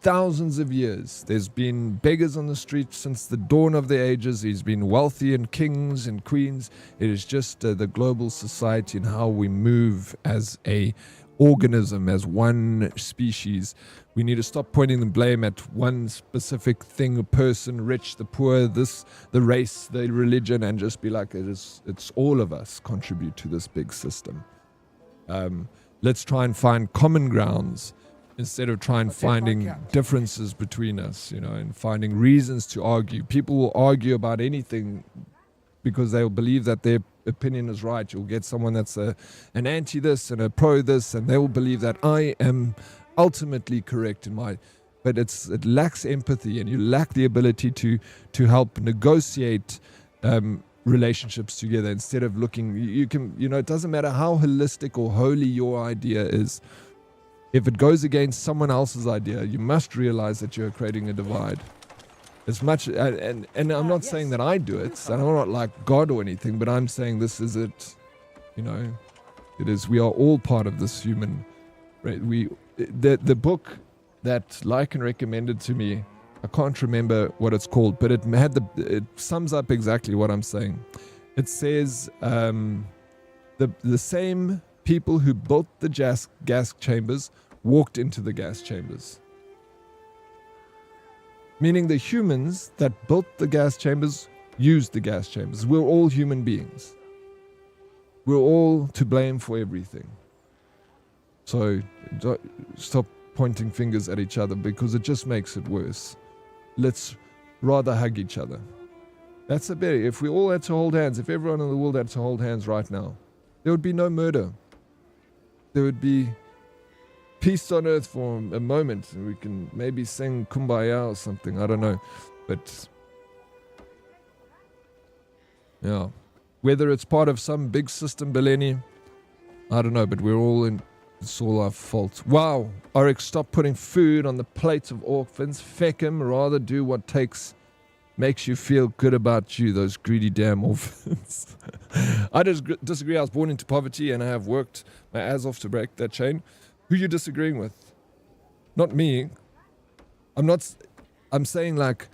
thousands of years. There's been beggars on the street since the dawn of the ages. There's been wealthy and kings and queens. It is just the global society and how we move as a organism, as one species. We need to stop pointing the blame at one specific thing, a person, rich, the poor, the race, the religion, and just be like, it's all of us contribute to this big system. Let's try and find common grounds instead of finding differences between us, and finding reasons to argue. People will argue about anything because they'll believe that their opinion is right. You'll get someone that's an anti this and a pro this, and they will believe that I am ultimately correct but it lacks empathy, and you lack the ability to help negotiate relationships together instead of looking. It doesn't matter how holistic or holy your idea is. If it goes against someone else's idea, you must realize that you're creating a divide. As much, and I'm not saying that I do it, and I'm not like God or anything, but I'm saying this is it. It is. We are all part of this human. The book that Lycan recommended to me, I can't remember what it's called, but it sums up exactly what I'm saying. It says the same people who built the gas chambers walked into the gas chambers. Meaning the humans that built the gas chambers used the gas chambers. We're all human beings. We're all to blame for everything. So stop pointing fingers at each other, because it just makes it worse. Let's rather hug each other. That's a better. If we all had to hold hands, if everyone in the world had to hold hands right now, there would be no murder. There would be peace on earth for a moment, and we can maybe sing Kumbaya or something. I don't know. But yeah, whether it's part of some big system, Beleni, I don't know, but we're all in. It's all our fault. Wow, Oryx, stop putting food on the plates of orphans. Feck 'em, rather do what makes you feel good about you, those greedy damn orphans. I disagree. I was born into poverty and I have worked my ass off to break that chain. Who you disagreeing with? Not me. I'm saying like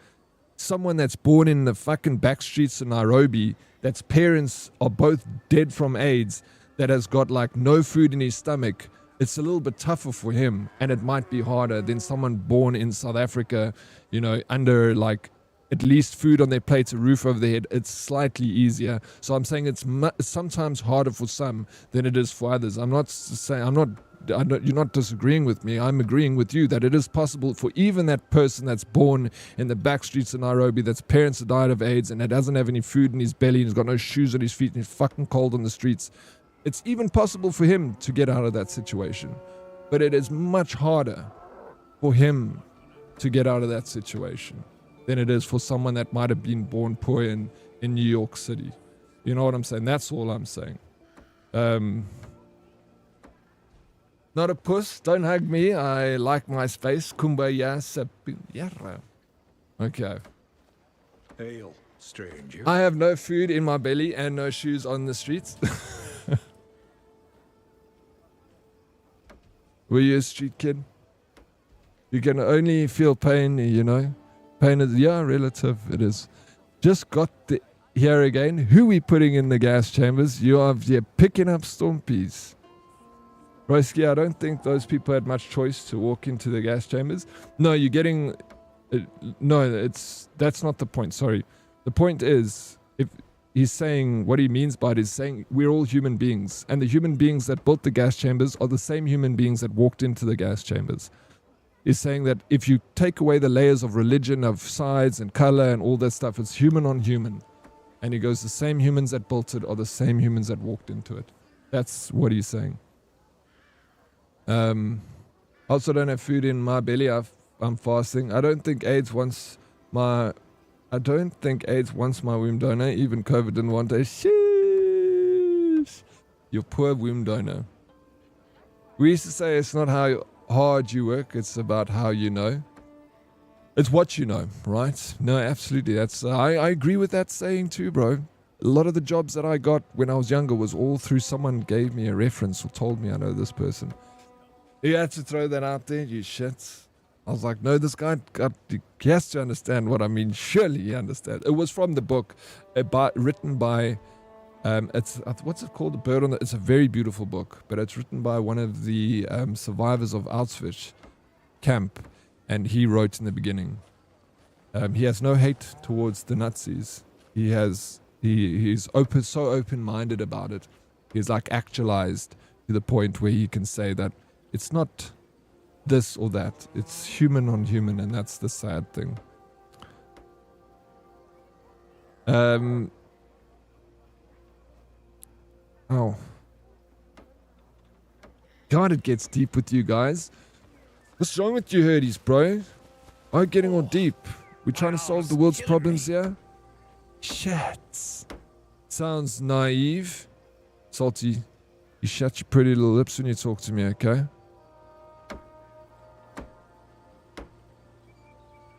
someone that's born in the fucking back streets of Nairobi, that's parents are both dead from AIDS, that has got like no food in his stomach. It's a little bit tougher for him, and it might be harder than someone born in South Africa, under like at least food on their plates, a roof over their head. It's slightly easier. So I'm saying it's sometimes harder for some than it is for others. I'm not saying, you're not disagreeing with me. I'm agreeing with you that it is possible for even that person that's born in the back streets of Nairobi, that's parents that died of AIDS, and that doesn't have any food in his belly, and he's got no shoes on his feet, and he's fucking cold on the streets. It's even possible for him to get out of that situation. But it is much harder for him to get out of that situation than it is for someone that might have been born poor in New York City. You know what I'm saying? That's all I'm saying. Not a puss. Don't hug me. I like my space. Kumbaya. Okay. Ale. stranger. I have no food in my belly and no shoes on the streets. Were you a street kid? You can only feel pain, you know. Pain is, yeah, relative. It is. Just got the, here again. Who we putting in the gas chambers? You are picking up stompies. Broski, I don't think those people had much choice to walk into the gas chambers. No, you're getting... no, that's not the point. Sorry. The point is, if he's saying, what he means by it is saying we're all human beings. And the human beings that built the gas chambers are the same human beings that walked into the gas chambers. Is saying that if you take away the layers of religion, of sides and color and all that stuff, it's human on human. And he goes, the same humans that built it are the same humans that walked into it. That's what he's saying. Also don't have food in my belly. I'm fasting. I don't think AIDS wants my womb donor. Even COVID didn't want a sheesh. Your poor womb donor. We used to say it's not how hard you work, it's about how you know. It's what you know, right? No, absolutely. That's I agree with that saying too, bro. A lot of the jobs that I got when I was younger was all through someone gave me a reference or told me I know this person. You had to throw that out there, you shit. I was like, no, this guy he has to understand what I mean. Surely he understands. It was from the book written by it's what's it called? The Bird on the... It's a very beautiful book, but it's written by one of the survivors of Auschwitz camp, and he wrote in the beginning. He has no hate towards the Nazis. He's so open-minded about it. He's like actualized to the point where he can say that it's not this or that. It's human on human, and that's the sad thing. Oh. God, it gets deep with you guys. What's wrong with you herdies, bro? Why are you getting all deep? We're trying to solve the world's problems here? Shit. Sounds naive. Salty, you shut your pretty little lips when you talk to me, okay?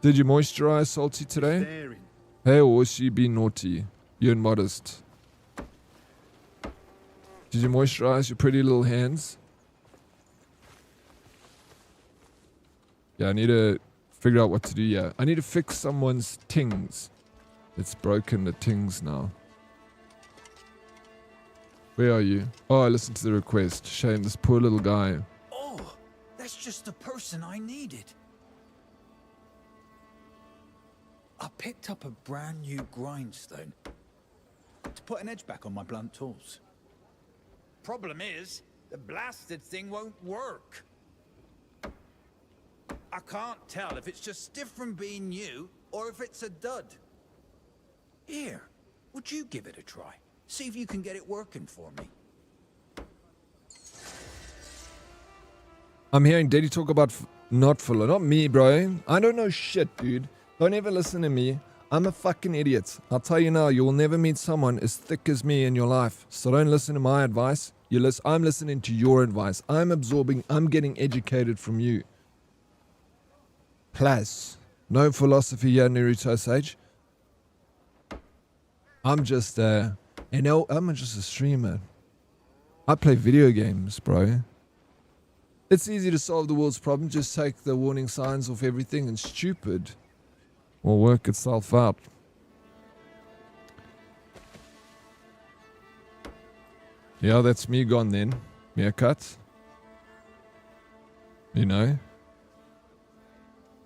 Did you moisturize, Salty, today? Hey, or was she being naughty? You're modest. Did you moisturize your pretty little hands? Yeah, I need to figure out what to do. Yeah, I need to fix someone's tings. It's broken, the tings now. Where are you? Oh, I listened to the request. Shame, this poor little guy. Oh, that's just the person I needed. I picked up a brand new grindstone to put an edge back on my blunt tools. Problem is, the blasted thing won't work. I can't tell if it's just stiff from being new or if it's a dud. Here, would you give it a try? See if you can get it working for me. I'm hearing Daddy talk about not fuller. Not me, bro. I don't know shit, dude. Don't ever listen to me. I'm a fucking idiot. I'll tell you now, you will never meet someone as thick as me in your life. So don't listen to my advice. I'm listening to your advice. I'm absorbing, I'm getting educated from you. Plus, no philosophy here, Naruto Sage. I'm just I'm just a streamer. I play video games, bro. It's easy to solve the world's problem. Just take the warning signs off everything and stupid will work itself out. Yeah, that's me gone then. Meerkat. You know?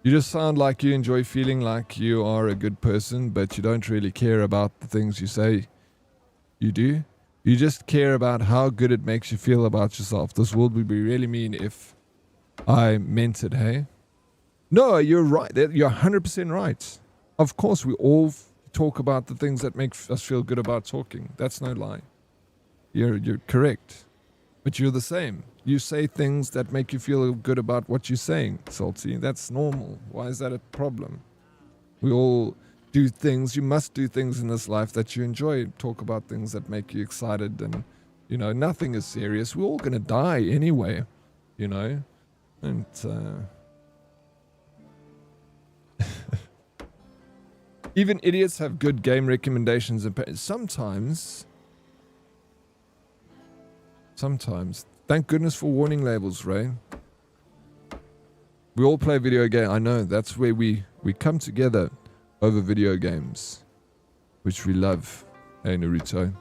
You just sound like you enjoy feeling like you are a good person, but you don't really care about the things you say you do. You just care about how good it makes you feel about yourself. This world would be really mean if I meant it, hey? No, you're right. You're 100% right. Of course, we all talk about the things that make us feel good about talking. That's no lie. You're correct. But you're the same. You say things that make you feel good about what you're saying, Salty. That's normal. Why is that a problem? We all do things. You must do things in this life that you enjoy. Talk about things that make you excited. And, you know, nothing is serious. We're all going to die anyway, you know. And, Even idiots have good game recommendations. And sometimes. Thank goodness for warning labels, Ray. We all play video game. I know, that's where we come together over video games, which we love. Hey, Naruto.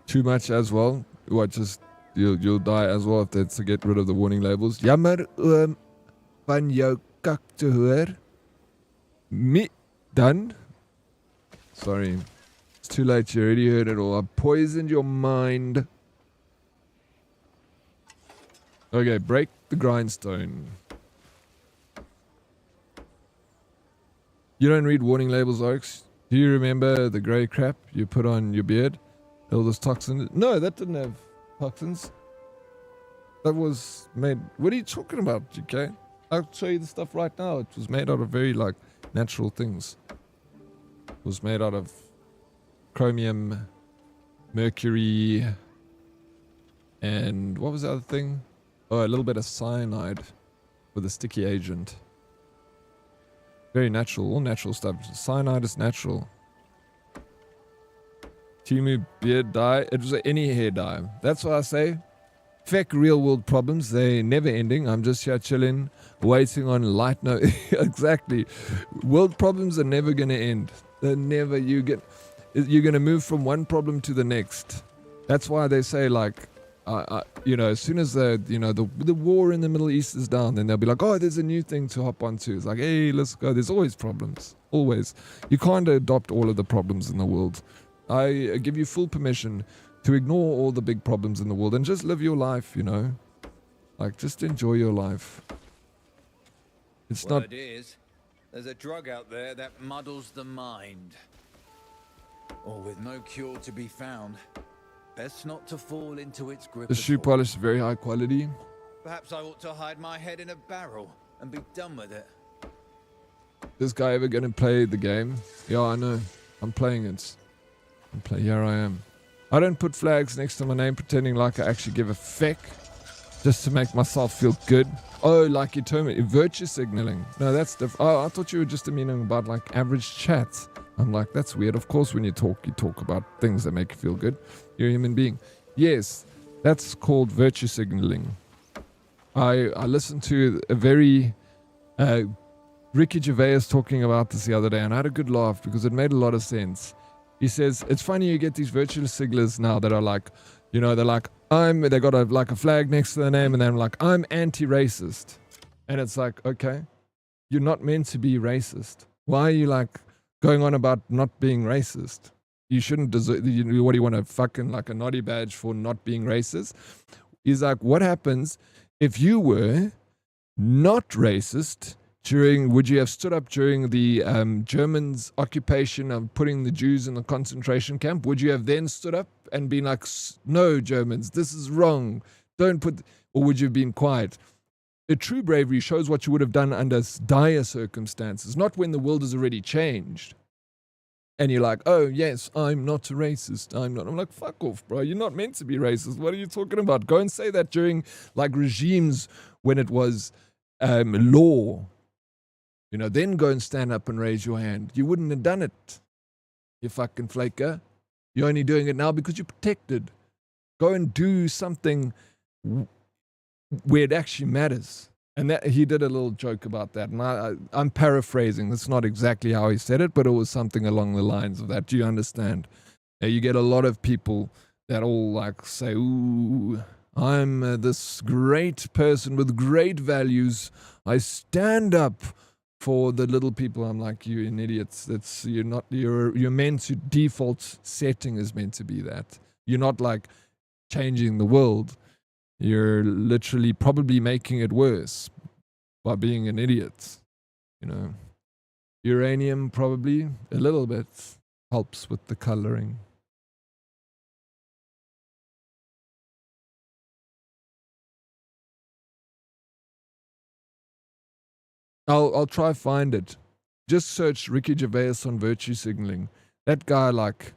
Too much as well. What, just you'll die as well if that's to get rid of the warning labels. Jammer van jou kak te hoor. Done. Sorry. It's too late. You already heard it all. I poisoned your mind. Okay, break the grindstone. You don't read warning labels, Oryx? Do you remember the grey crap you put on your beard? All those toxins? No, that didn't have toxins. That was made... What are you talking about, GK? I'll show you the stuff right now. It was made out of very, like, natural things. It was made out of chromium, mercury, and what was the other thing? Oh, a little bit of cyanide with a sticky agent. Very natural, all natural stuff. Cyanide is natural. Timu beard dye. It was any hair dye. That's what I say. Feck real world problems. They're never ending. I'm just here chilling, waiting on light. No, exactly. World problems are never going to end. They're never. You're going to move from one problem to the next. That's why they say, like, as soon as the war in the Middle East is down, then they'll be like, oh, there's a new thing to hop onto. It's like, hey, let's go. There's always problems. Always. You can't adopt all of the problems in the world. I give you full permission to ignore all the big problems in the world and just live your life, Like, just enjoy your life. It's Word not... is, there's a drug out there that muddles the mind. Or with no cure to be found, best not to fall into its grip. The shoe polish is very high quality. Perhaps I ought to hide my head in a barrel and be done with it. This guy ever gonna play the game? Yeah, I know. I'm playing it. Here I am. I don't put flags next to my name pretending like I actually give a feck just to make myself feel good. Oh, like you told me, virtue signaling. No, that's different. Oh, I thought you were just meaning about like average chats. I'm like, that's weird. Of course, when you talk about things that make you feel good. You're a human being. Yes, that's called virtue signaling. I listened to a very Ricky Gervais talking about this the other day, and I had a good laugh because it made a lot of sense. He says, it's funny you get these virtual signalers now that are like, they're like, they got a flag next to their name, and they're like, I'm anti-racist. And it's like, okay, you're not meant to be racist. Why are you like going on about not being racist? You shouldn't deserve, what do you want, a fucking like a naughty badge for not being racist? He's like, what happens if you were not racist would you have stood up during the Germans' occupation of putting the Jews in the concentration camp? Would you have then stood up and been like, no, Germans, this is wrong. Don't put, or would you have been quiet? A true bravery shows what you would have done under dire circumstances, not when the world has already changed. And you're like, oh, yes, I'm not a racist. I'm not. I'm like, fuck off, bro. You're not meant to be racist. What are you talking about? Go and say that during like regimes when it was law. Then go and stand up and raise your hand. You wouldn't have done it, you fucking flaker. You're only doing it now because you're protected. Go and do something where it actually matters. And that he did a little joke about that. And I'm paraphrasing. That's not exactly how he said it, but it was something along the lines of that. Do you understand? You get a lot of people that all like say, ooh, I'm this great person with great values. I stand up for the little people. I'm like, you an idiot. That's you're meant to, default setting is meant to be that. You're not like changing the world. You're literally probably making it worse by being an idiot. Uranium probably a little bit helps with the coloring. I'll try find it. Just search Ricky Gervais on virtue signaling. That guy, like,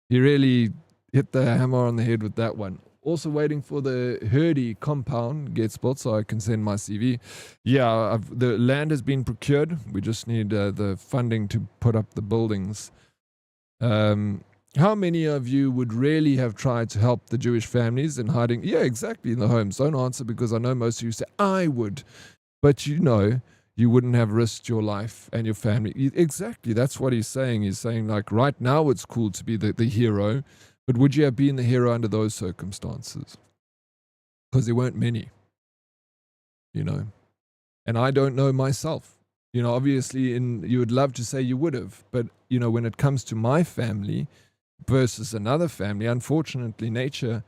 he really hit the hammer on the head with that one. Also waiting for the Hurdy compound gets built so I can send my CV. Yeah, the land has been procured. We just need the funding to put up the buildings. How many of you would really have tried to help the Jewish families in hiding? Yeah, exactly, in the homes. Don't answer because I know most of you say, I would. But you know, you wouldn't have risked your life and your family. Exactly, that's what he's saying. He's saying, like, right now it's cool to be the hero, but would you have been the hero under those circumstances? Because there weren't many, you know. And I don't know myself. You know, obviously, you would love to say you would have, but, you know, when it comes to my family versus another family, unfortunately, nature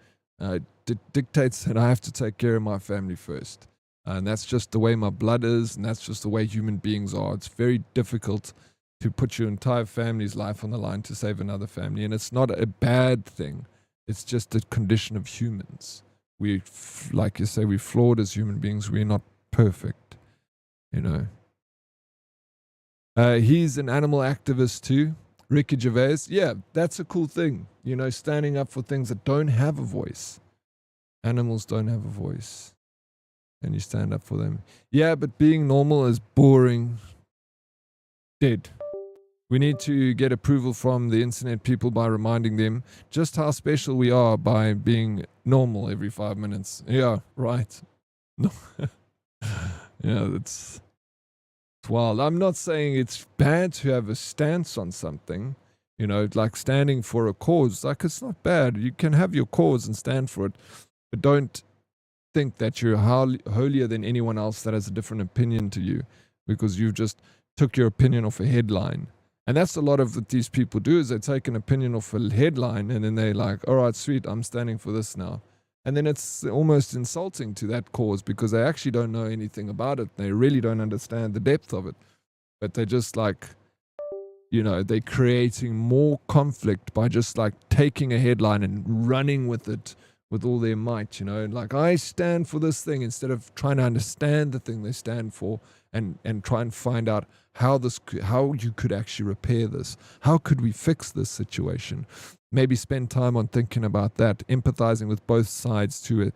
dictates that I have to take care of my family first. And that's just the way my blood is, and that's just the way human beings are. It's very difficult to put your entire family's life on the line to save another family. And it's not a bad thing. It's just a condition of humans. We, like you say, we're flawed as human beings. We're not perfect, you know. He's an animal activist too. Ricky Gervais. Yeah, that's a cool thing. You know, standing up for things that don't have a voice. Animals don't have a voice. And you stand up for them. Yeah, but being normal is boring. Dead. We need to get approval from the internet people by reminding them just how special we are by being normal every 5 minutes. Yeah, right. No. Yeah, it's wild. I'm not saying it's bad to have a stance on something, you know, like standing for a cause. Like, it's not bad. You can have your cause and stand for it, but don't think that you're holier than anyone else that has a different opinion to you because you've just took your opinion off a headline. And that's a lot of what these people do, is they take an opinion off a headline and then they're like, all right, sweet, I'm standing for this now. And then it's almost insulting to that cause because they actually don't know anything about it. They really don't understand the depth of it. But they're just like, you know, they're creating more conflict by just like taking a headline and running with it with all their might, you know. Like, I stand for this thing, instead of trying to understand the thing they stand for and try and find out how you could actually repair this. How could we fix this situation? Maybe spend time on thinking about that, empathizing with both sides to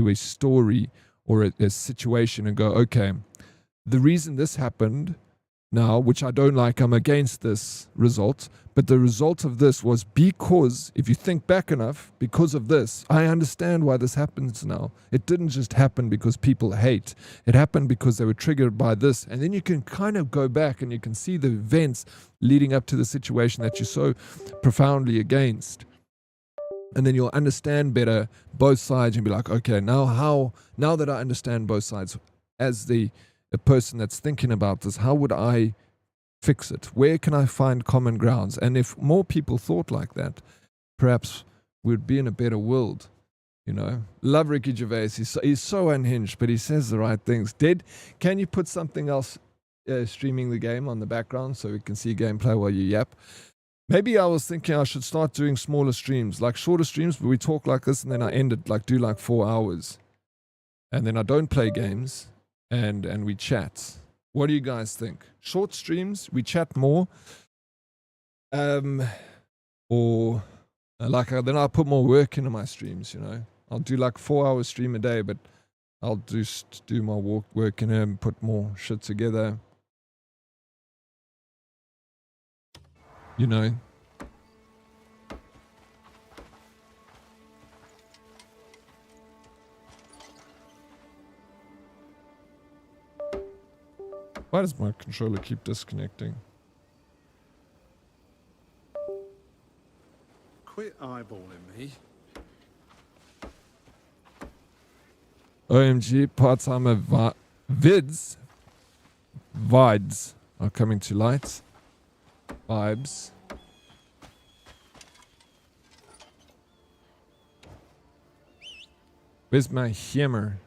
a story or a situation, and go, okay, the reason this happened now, which I don't like, I'm against this result, but the result of this was because, if you think back enough, because of this, I understand why this happens now. It didn't just happen because people hate. It happened because they were triggered by this. And then you can kind of go back and you can see the events leading up to the situation that you're so profoundly against. And then you'll understand better both sides and be like, okay, now that I understand both sides, as a person that's thinking about this, how would I fix it? Where can I find common grounds? And if more people thought like that, perhaps we'd be in a better world, you know. Love Ricky Gervais. He's so unhinged, but he says the right things. Dead, can you put something else streaming the game on the background so we can see gameplay while you yap? Maybe I was thinking I should start doing smaller streams, like shorter streams, but we talk like this and then I end it, like do like 4 hours. And then I don't play games and we chat. What do you guys think? Short streams, we chat more. Or like then I'll put more work into my streams, you know. I'll do like 4 hour stream a day, but I'll just do my work in and put more shit together. You know. Why does my controller keep disconnecting? Quit eyeballing me. OMG, part-timer vids are coming to light. Vibes. Where's my hammer?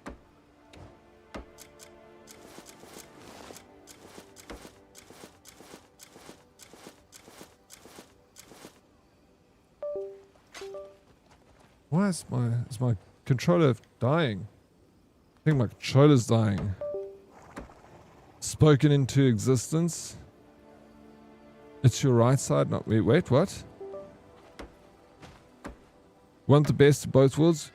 Why is my controller dying? I think my controller's dying. Spoken into existence. It's your right side, not wait, what? Want the best of both worlds?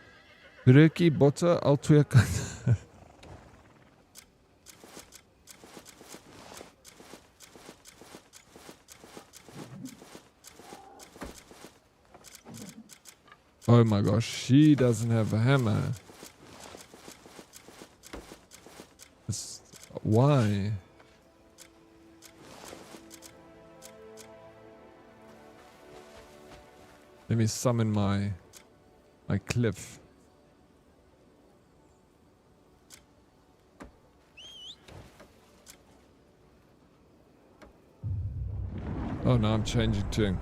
Biriki botter al twee kante. Oh my gosh, she doesn't have a hammer. Why? Let me summon my cliff. Oh no, I'm changing to.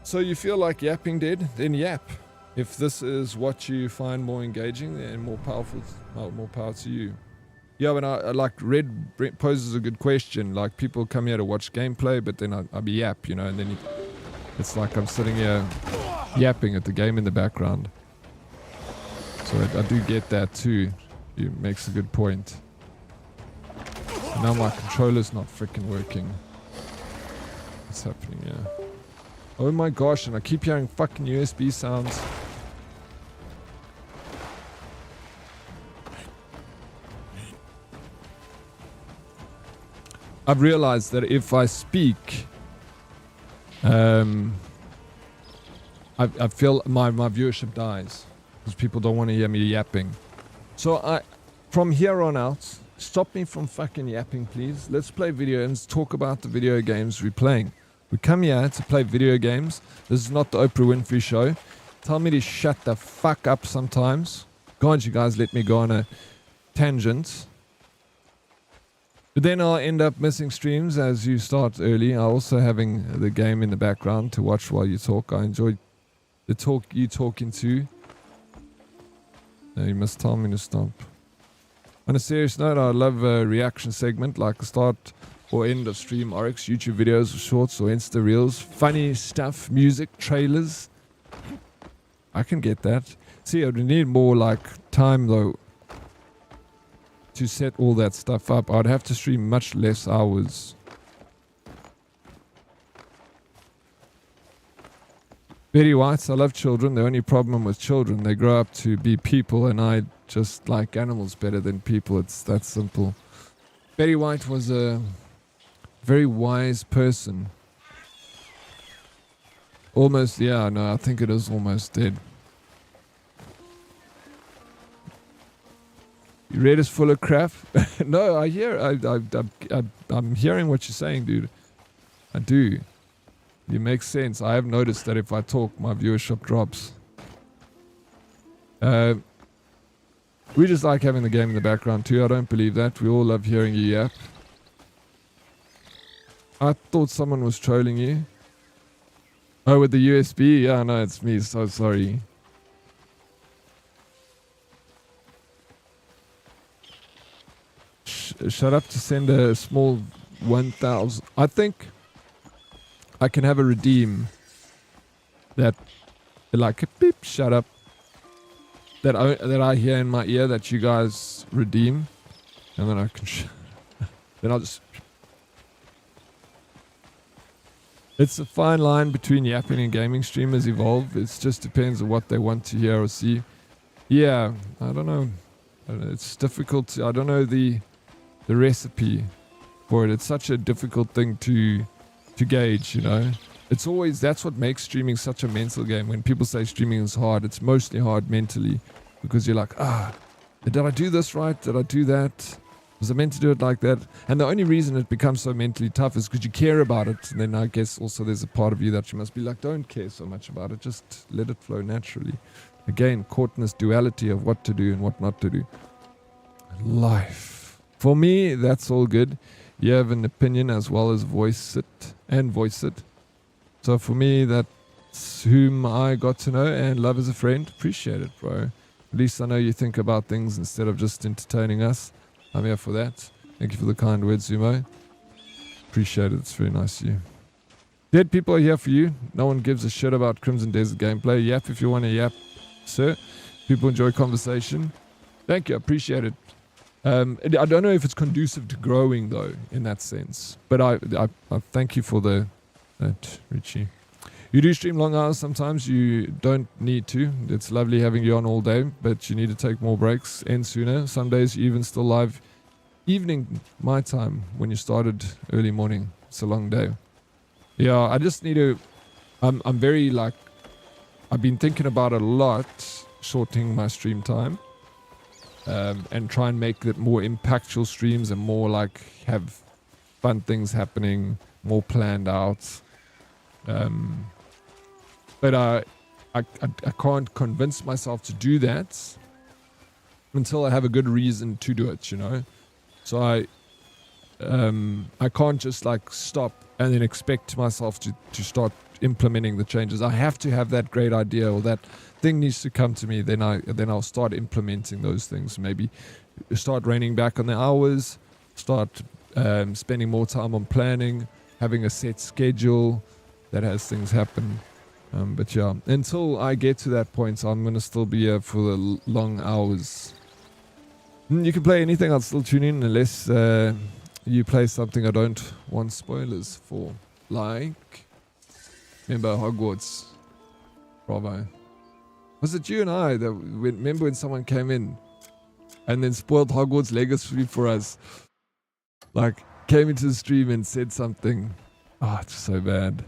So you feel like yapping dead? Then yap. If this is what you find more engaging and more powerful, more power to you. Yeah, when I like Red poses a good question. Like people come here to watch gameplay, but then I be yap, you know, and then it's like I'm sitting here yapping at the game in the background. So I do get that too. It makes a good point. And now my controller's not freaking working. What's happening here? Oh my gosh, and I keep hearing fucking USB sounds. I've realized that if I speak, I feel my viewership dies because people don't want to hear me yapping. So from here on out, stop me from fucking yapping, please. Let's play video games, talk about the video games we're playing. We come here to play video games. This is not the Oprah Winfrey show. Tell me to shut the fuck up sometimes. God, you guys let me go on a tangent. But then I'll end up missing streams as you start early. I'm also having the game in the background to watch while you talk. I enjoy the talk you talking to. No, you must tell me to stop. On a serious note, I love a reaction segment like the start or end of stream Oryx, YouTube videos, shorts or Insta reels, funny stuff, music, trailers. I can get that. See, I would need more like time though to set all that stuff up. I'd have to stream much less hours. Betty White, I love children. The only problem with children, they grow up to be people and I just like animals better than people. It's that simple. Betty White was a very wise person. Almost, yeah, no, I think it is almost dead. Your Red is full of crap. No, I hear, I'm hearing what you're saying, dude. I do. It makes sense. I have noticed that if I talk, my viewership drops. We just like having the game in the background too. I don't believe that. We all love hearing you yap. I thought someone was trolling you. Oh, with the USB? Yeah, no, it's me. So sorry. Shut up to send a small 1,000. I think I can have a redeem that, like a beep, shut up. That I hear in my ear that you guys redeem, and then I can. Then I'll just. It's a fine line between yapping and gaming. Streamers evolve. It just depends on what they want to hear or see. Yeah, I don't know. It's difficult. I don't know the recipe for it. It's such a difficult thing to gauge, you know. It's always, that's what makes streaming such a mental game. When people say streaming is hard, it's mostly hard mentally because you're like, did I do this right? Did I do that? Was I meant to do it like that? And the only reason it becomes so mentally tough is because you care about it. And then I guess also there's a part of you that you must be like, don't care so much about it. Just let it flow naturally. Again, caught in this duality of what to do and what not to do. Life. For me, that's all good. You have an opinion as well as voice it. So for me, that's whom I got to know and love as a friend. Appreciate it, bro. At least I know you think about things instead of just entertaining us. I'm here for that. Thank you for the kind words, Zumo. Appreciate it. It's very nice of you. Dead people are here for you. No one gives a shit about Crimson Desert gameplay. Yap if you want to yap, sir. People enjoy conversation. Thank you. I appreciate it. I don't know if it's conducive to growing, though, in that sense. But I thank you for that, Richie. You do stream long hours sometimes. You don't need to. It's lovely having you on all day, but you need to take more breaks, end sooner. Some days you even still live evening my time when you started early morning. It's a long day. Yeah, I just need to... I'm very like... I've been thinking about it a lot, shortening my stream time. And try and make it more impactful streams and more like have fun things happening, more planned out. But I can't convince myself to do that until I have a good reason to do it, you know. So I can't just like stop and then expect myself to start implementing the changes. I have to have that great idea, or that thing needs to come to me. Then I'll start implementing those things. Maybe start reining back on the hours. Start spending more time on planning, having a set schedule that has things happen. But yeah, until I get to that point, I'm gonna still be here for the long hours. You can play anything. I'll still tune in unless you play something I don't want spoilers for, like. Remember Hogwarts? Bravo. Was it you and I that remember when someone came in and then spoiled Hogwarts Legacy for us? Like, came into the stream and said something. Oh, it's so bad.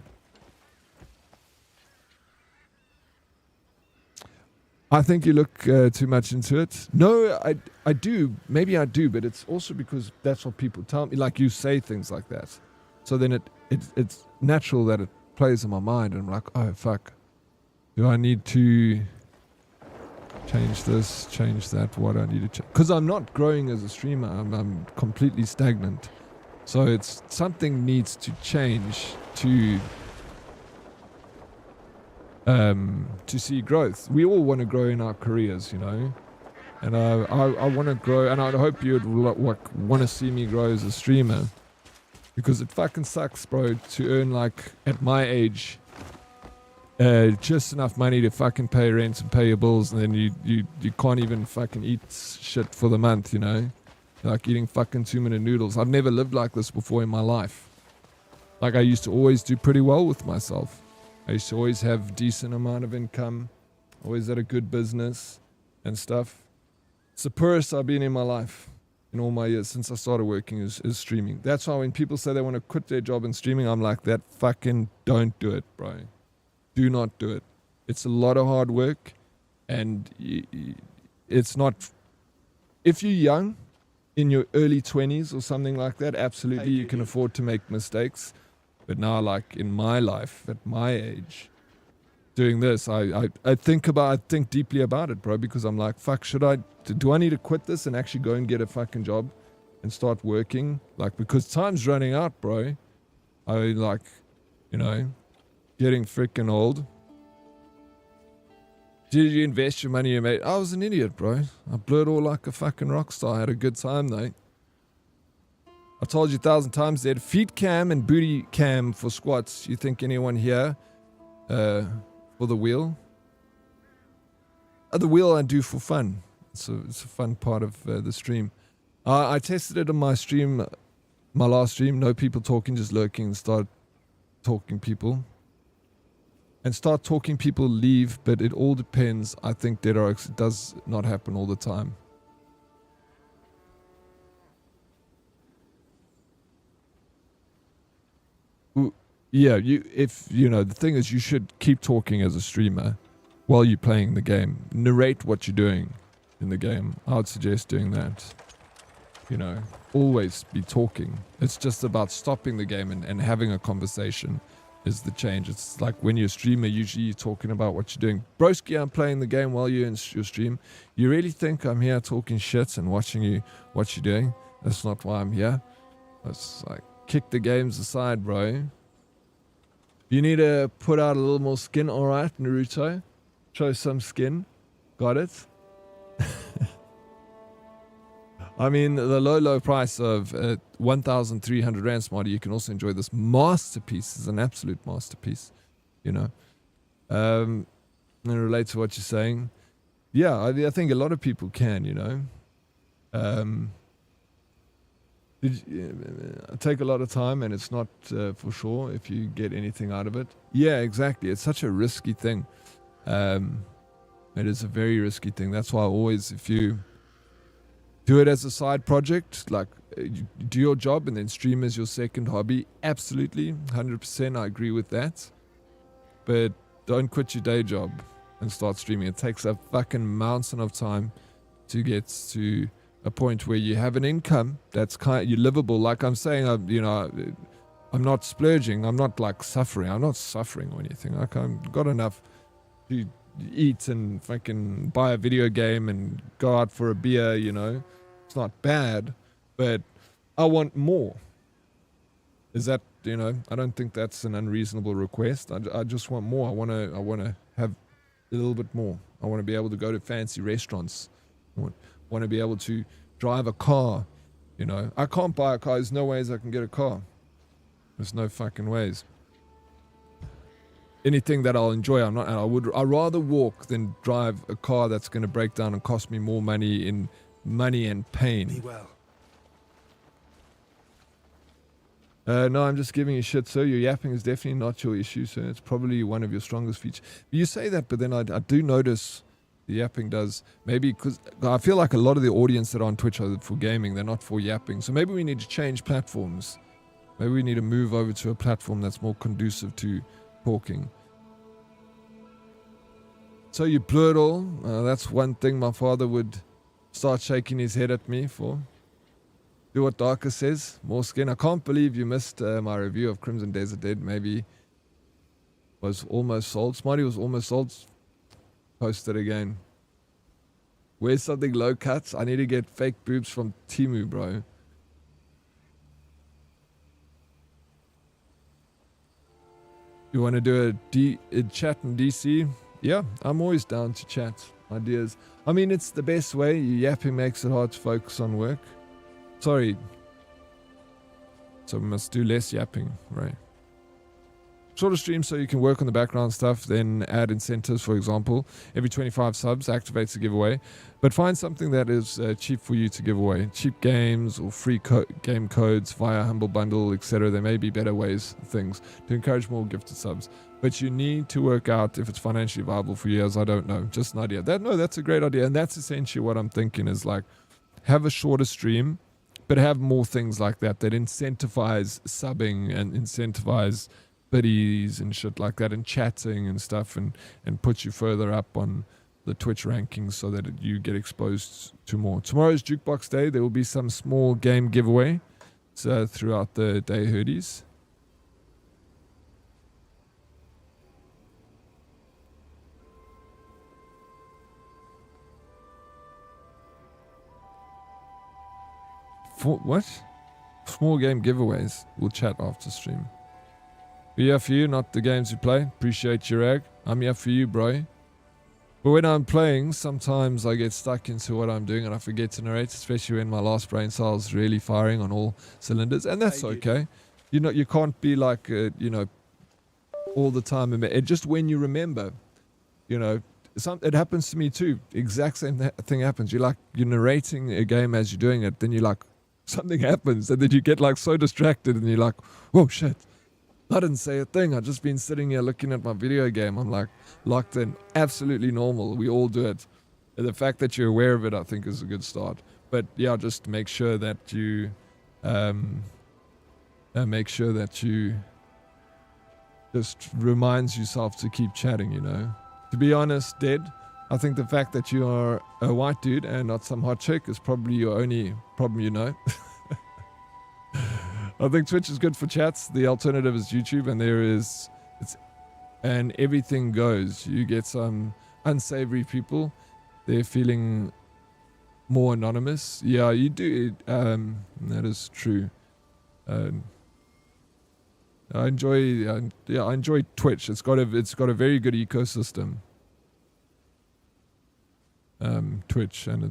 I think you look too much into it. No, I do. Maybe I do, but it's also because that's what people tell me. Like, you say things like that. So then it's natural that it plays in my mind, and I'm like, oh fuck, do I need to change this, change that? What I need to change? Because I'm not growing as a streamer. I'm completely stagnant. So it's something needs to change to see growth. We all want to grow in our careers, you know, and I want to grow, and I hope you'd want to see me grow as a streamer. Because it fucking sucks, bro, to earn, like, at my age, just enough money to fucking pay rent and pay your bills, and then you can't even fucking eat shit for the month, you know? Like eating fucking 2-minute noodles. I've never lived like this before in my life. Like, I used to always do pretty well with myself. I used to always have decent amount of income, always had a good business and stuff. It's the poorest I've been in my life. In all my years since I started working is streaming. That's why when people say they want to quit their job in streaming, I'm like, that fucking don't do it, bro. Do not do it. It's a lot of hard work, and it's not... If you're young, in your early 20s or something like that, absolutely you can afford to make mistakes. But now, like, in my life, at my age, doing this, I think deeply about it, bro, because I'm like, fuck, do I need to quit this and actually go and get a fucking job and start working? Like, because time's running out, bro. I like, you know, getting freaking old. Did you invest your money you made? I was an idiot, bro. I blew it all like a fucking rock star. I had a good time, though. I told you 1,000 times that feet cam and booty cam for squats. You think anyone here for the wheel? The wheel I do for fun. It's a fun part of the stream. I tested it on my stream, my last stream. No people talking, just lurking, and start talking people. And start talking people leave, but it all depends. I think Dead Oryx, it does not happen all the time. Yeah, the thing is, you should keep talking as a streamer while you're playing the game. Narrate what you're doing in the game. I would suggest doing that. You know, always be talking. It's just about stopping the game and having a conversation is the change. It's like when you're a streamer, usually you're talking about what you're doing. Broski, I'm playing the game while you're in your stream. You really think I'm here talking shit and watching you what you're doing? That's not why I'm here. It's like, kick the games aside, bro. You need to put out a little more skin, alright, Naruto? Show some skin. Got it? I mean, the low price of 1,300 Rand Smarty, you can also enjoy this masterpiece. It's an absolute masterpiece, you know. And it relates to what you're saying. Yeah, I think a lot of people can, you know. take a lot of time, and it's not for sure if you get anything out of it. Yeah, exactly. It's such a risky thing. It is a very risky thing. That's why always, if you do it as a side project, like you do your job and then stream as your second hobby, absolutely, 100%, I agree with that. But don't quit your day job and start streaming. It takes a fucking mountain of time to get to a point where you have an income that's you're livable. Like I'm saying, I'm not splurging. I'm not like suffering. I'm not suffering or anything. Like I've got enough to eat and fucking buy a video game and go out for a beer, It's not bad, but I want more. Is that, I don't think that's an unreasonable request. I just want more. I want to have a little bit more. I want to be able to go to fancy restaurants. I want to be able to drive a car. I can't buy a car. There's no ways I can get a car. There's no fucking ways. Anything that I'll enjoy, I'd rather walk than drive a car that's going to break down and cost me more money and pain. Be well. No, I'm just giving you shit, sir. Your yapping is definitely not your issue, sir. It's probably one of your strongest features. You say that, but then I do notice the yapping does. Maybe because I feel like a lot of the audience that are on Twitch are for gaming. They're not for yapping. So maybe we need to change platforms. Maybe we need to move over to a platform that's more conducive to talking. So you blew it all. That's one thing my father would start shaking his head at me for. Do what Darker says. More skin. I can't believe you missed my review of Crimson Desert Dead. Maybe was almost sold. Smarty was almost sold. Post it again. Where's something low cuts? I need to get fake boobs from Timu, bro. You want to do a chat in DC? Yeah, I'm always down to chat ideas. I mean, it's the best way. Yapping makes it hard to focus on work. Sorry. So we must do less yapping, right? Shorter streams so you can work on the background stuff, then add incentives, for example. Every 25 subs activates a giveaway. But find something that is cheap for you to give away. Cheap games or free game codes via Humble Bundle, etc. There may be better ways, things, to encourage more gifted subs. But you need to work out if it's financially viable for you, as I don't know. Just an idea. That's a great idea. And that's essentially what I'm thinking is like, have a shorter stream, but have more things like that incentivize subbing and incentivize biddies and shit like that and chatting and stuff and put you further up on the Twitch rankings so that you get exposed to more. Tomorrow's Jukebox Day. There will be some small game giveaway throughout the day, hoodies. For what? Small game giveaways. We'll chat after stream. We're here for you, not the games you play. Appreciate your egg. I'm here for you, bro. But when I'm playing, sometimes I get stuck into what I'm doing and I forget to narrate, especially when my last brain cell's really firing on all cylinders. And that's okay. You can't be like, all the time. Just when you remember, it happens to me too. Exact same thing happens. You're narrating a game as you're doing it. Then you're like, something happens. And then you get like so distracted and you're like, whoa, shit. I didn't say a thing. I've just been sitting here looking at my video game. I'm like locked in. Absolutely normal. We all do it. And the fact that you're aware of it, I think, is a good start. But yeah, just make sure that you just reminds yourself to keep chatting, To be honest, Dead, I think the fact that you are a white dude and not some hot chick is probably your only problem, I think Twitch is good for chats. The alternative is YouTube, and everything goes. You get some unsavory people. They're feeling more anonymous. Yeah, you do. That is true. I enjoy Twitch. It's got a very good ecosystem. Twitch, and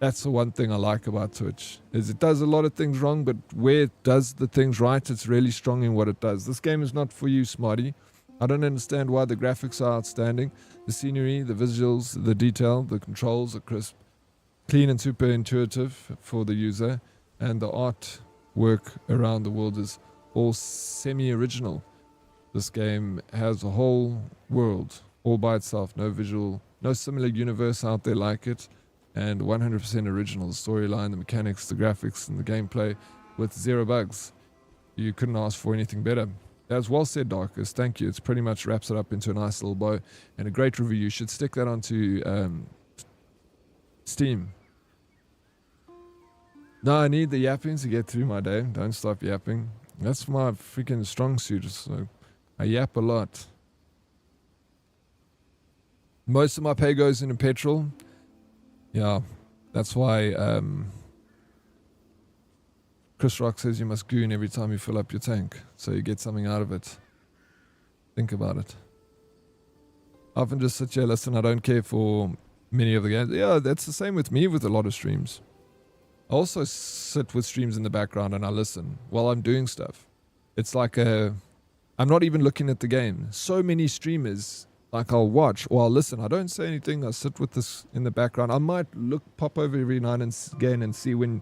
that's the one thing I like about Twitch, is it does a lot of things wrong, but where it does the things right, it's really strong in what it does. This game is not for you, Smarty. I don't understand why the graphics are outstanding. The scenery, the visuals, the detail, the controls are crisp. clean and super intuitive for the user, and the artwork around the world is all semi-original. This game has a whole world all by itself, no visual, no similar universe out there like it, and 100% original. The storyline, the mechanics, the graphics, and the gameplay with 0 bugs. You couldn't ask for anything better. As well said, Darkest. Thank you. It's pretty much wraps it up into a nice little bow and a great review. You should stick that onto Steam. No, I need the yapping to get through my day. Don't stop yapping. That's my freaking strong suit. So I yap a lot. Most of my pay goes into petrol. Yeah, that's why Chris Rock says you must goon every time you fill up your tank, so you get something out of it. Think about it. I often just sit here, listen, I don't care for many of the games. Yeah, that's the same with me with a lot of streams. I also sit with streams in the background and I listen while I'm doing stuff. It's like I'm not even looking at the game. So many streamers, like I'll watch or I'll listen. I don't say anything. I sit with this in the background. I might pop over every now and again and see when,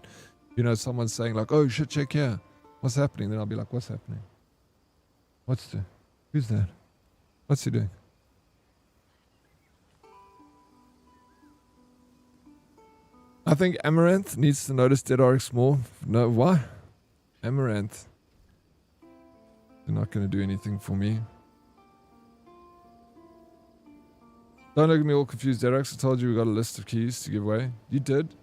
you know, someone's saying like, oh shit, check here. What's happening? Then I'll be like, what's happening? Who's that? What's he doing? I think Amaranth needs to notice Dead Oryx more. No, why? Amaranth. They're not going to do anything for me. Don't look at me all confused, Dead Oryx. I told you we got a list of keys to give away. You did?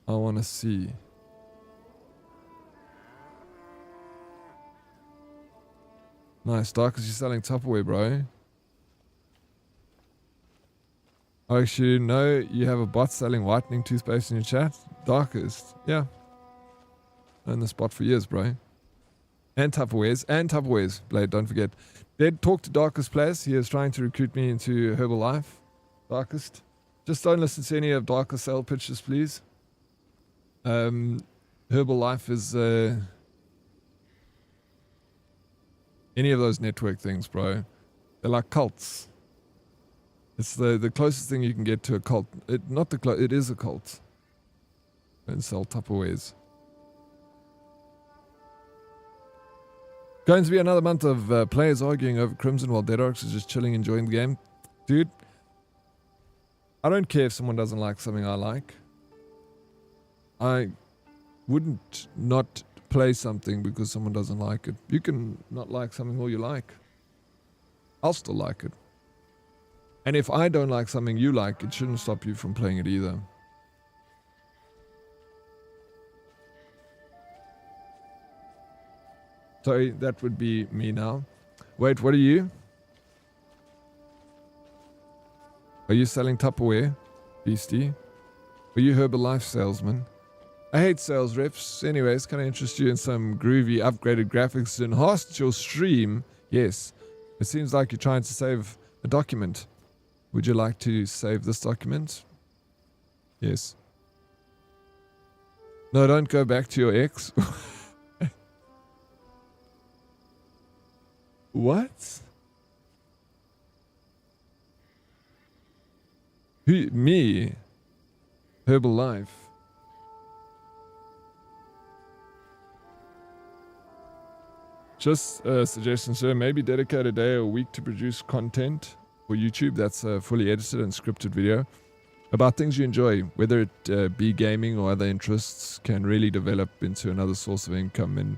I want to see. Nice, Darkest, you're selling Tupperware, bro. Oh, actually, no, you have a bot selling whitening toothpaste in your chat? Darkest, yeah. Known this bot for years, bro. And Tupperwares, Blade, don't forget. Dead, talk to Darkest players. He is trying to recruit me into Herbalife. Darkest. Just don't listen to any of Darkest sale pitches, please. Herbalife is any of those network things, bro. They're like cults. It's the closest thing you can get to a cult. It is a cult. Don't sell Tupperwares. Going to be another month of players arguing over Crimson while Dead Oryx is just chilling, enjoying the game. Dude, I don't care if someone doesn't like something I like. I wouldn't not play something because someone doesn't like it. You can not like something all you like. I'll still like it. And if I don't like something you like, it shouldn't stop you from playing it either. Sorry, that would be me now. Wait, what are you? Are you selling Tupperware, Beastie? Are you Herbalife salesman? I hate sales reps. Anyways, can I interest you in some groovy upgraded graphics to enhance your stream? Yes. It seems like you're trying to save a document. Would you like to save this document? Yes. No, don't go back to your ex. What? Who? Me? Herbalife. Just a suggestion, sir. Maybe dedicate a day or a week to produce content for YouTube that's a fully edited and scripted video about things you enjoy, whether it be gaming or other interests, can really develop into another source of income. And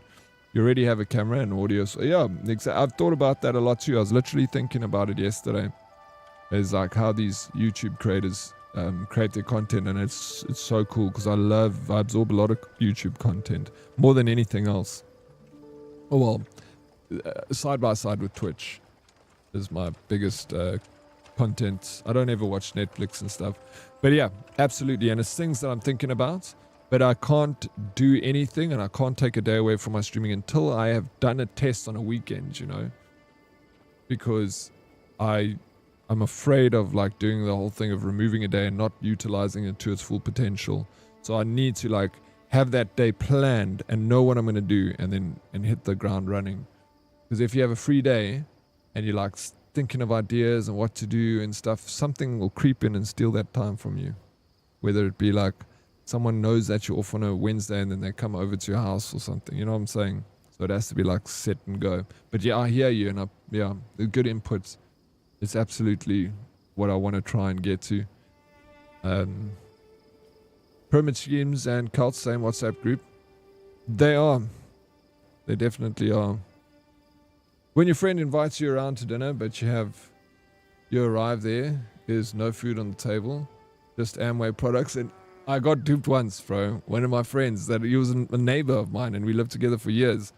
you already have a camera and audio. So yeah, I've thought about that a lot too. I was literally thinking about it yesterday. It's like how these YouTube creators create their content, and it's so cool because I absorb a lot of YouTube content more than anything else. Oh well, side by side with Twitch is my biggest content. I don't ever watch Netflix and stuff, but yeah, absolutely. And it's things that I'm thinking about, but I can't do anything and I can't take a day away from my streaming until I have done a test on a weekend, you know, because I'm afraid of like doing the whole thing of removing a day and not utilizing it to its full potential. So I need to like have that day planned and know what I'm going to do and hit the ground running. Because if you have a free day and you like thinking of ideas and what to do and stuff, something will creep in and steal that time from you. Whether it be like someone knows that you're off on a Wednesday and then they come over to your house or something. You know what I'm saying? So it has to be like set and go. But yeah, I hear you, and the good inputs. It's absolutely what I want to try and get to. Pyramid schemes and cults, same WhatsApp group. They definitely are. When your friend invites you around to dinner, but you arrive there, there's no food on the table, just Amway products. And I got duped once, bro. One of my friends, he was a neighbor of mine, and we lived together for years.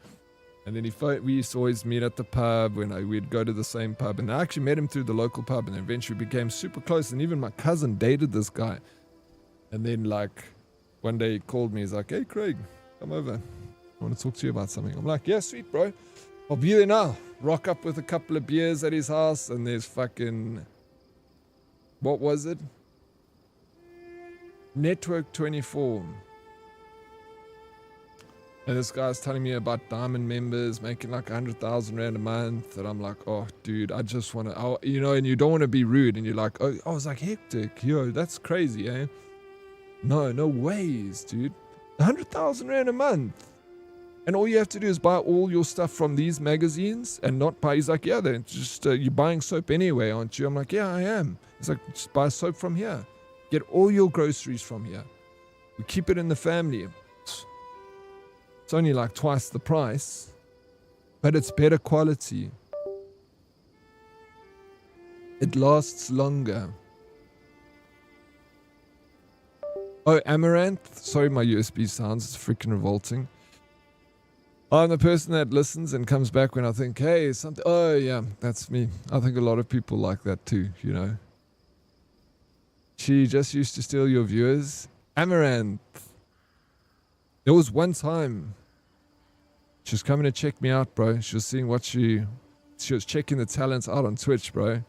And then we used to always meet at the pub when we'd go to the same pub. And I actually met him through the local pub, and eventually became super close. And even my cousin dated this guy. And then like one day he called me. He's like, "Hey, Craig, come over. I want to talk to you about something." I'm like, "Yeah, sweet, bro. I'll be there now." Rock up with a couple of beers at his house, and there's fucking, what was it? Network 24. And this guy's telling me about diamond members making like 100,000 rand a month. And I'm like, oh, dude, I just want to, and you don't want to be rude. And you're like, oh, I was like, hectic. Yo, that's crazy, eh? No ways, dude. 100,000 rand a month. And all you have to do is buy all your stuff from these magazines and not buy. He's like, yeah, then just, you're buying soap anyway, aren't you? I'm like, yeah, I am. He's like, just buy soap from here. Get all your groceries from here. We keep it in the family. It's only like twice the price, but it's better quality. It lasts longer. Oh, Amaranth. Sorry, my USB sounds. It's freaking revolting. I'm the person that listens and comes back when I think, hey, something. Oh, yeah, that's me. I think a lot of people like that too, you know. She just used to steal your viewers. Amaranth. There was one time she was coming to check me out, bro. She was seeing what she was checking the talents out on Twitch, bro.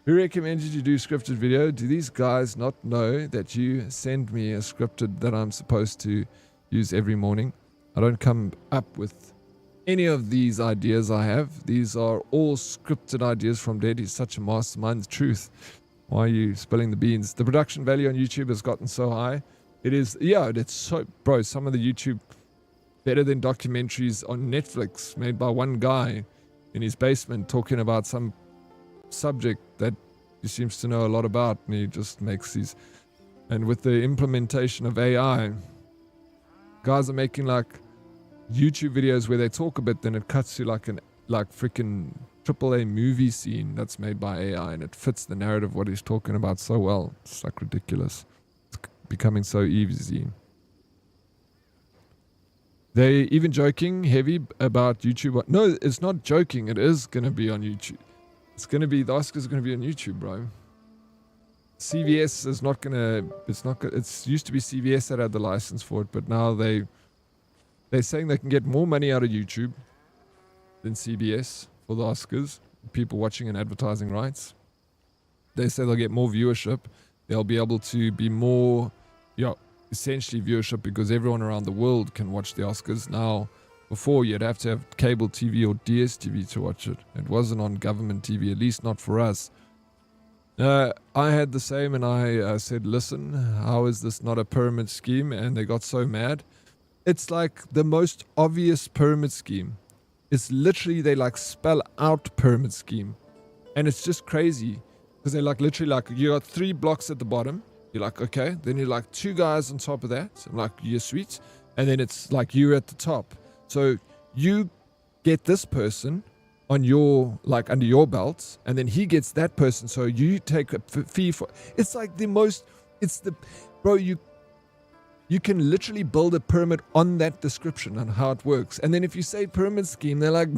Who recommended you do scripted video? Do these guys not know that you send me a scripted that I'm supposed to use every morning? I don't come up with any of these ideas I have. These are all scripted ideas from Dead. He's such a mastermind. The truth. Why are you spilling the beans? The production value on YouTube has gotten so high. It is, yeah, it's so, bro, some of the YouTube better than documentaries on Netflix made by one guy in his basement talking about some subject that he seems to know a lot about, and he just makes these. And with the implementation of AI, guys are making like YouTube videos where they talk a bit, then it cuts to like freaking AAA movie scene that's made by AI, and it fits the narrative of what he's talking about so well. It's like ridiculous. It's becoming so easy. They even joking heavy about YouTube. No, it's not joking. It is going to be on YouTube. It's going to be, the Oscars are going to be on YouTube, bro. CVS is not going to, it's used to be CVS that had the license for it, but now they're saying they can get more money out of YouTube than CBS for the Oscars. People watching and advertising rights. They say they'll get more viewership. They'll be able to be more, essentially viewership, because everyone around the world can watch the Oscars. Now, before you'd have to have cable TV or DSTV to watch it. It wasn't on government TV, at least not for us. I had the same, and I said, listen, how is this not a pyramid scheme? And they got so mad. It's like the most obvious pyramid scheme. It's literally, they like spell out pyramid scheme. And it's just crazy. Because they're like literally like, you got 3 blocks at the bottom. You're like, okay. Then you're like 2 guys on top of that. I'm like, you're sweet. And then it's like you're at the top. So you get this person on your, like under your belt. And then he gets that person. So you take a fee for, it's like the most, it's the, bro, you can literally build a pyramid on that description on how it works. And then if you say pyramid scheme, they're like,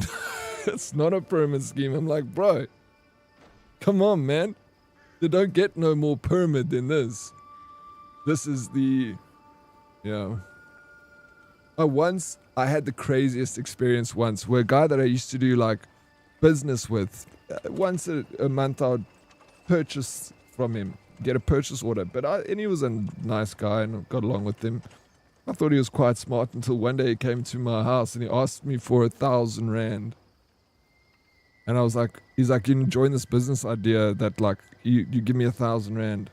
it's not a pyramid scheme. I'm like, bro, come on, man. They don't get no more pyramid than this. This is the, once I had the craziest experience once where a guy that I used to do like business with, once a month I would purchase from him, get a purchase order. And he was a nice guy and I got along with him. I thought he was quite smart until one day he came to my house and he asked me for 1,000 rand. And I was like, he's like, you join this business idea that like, you give me 1,000 rand.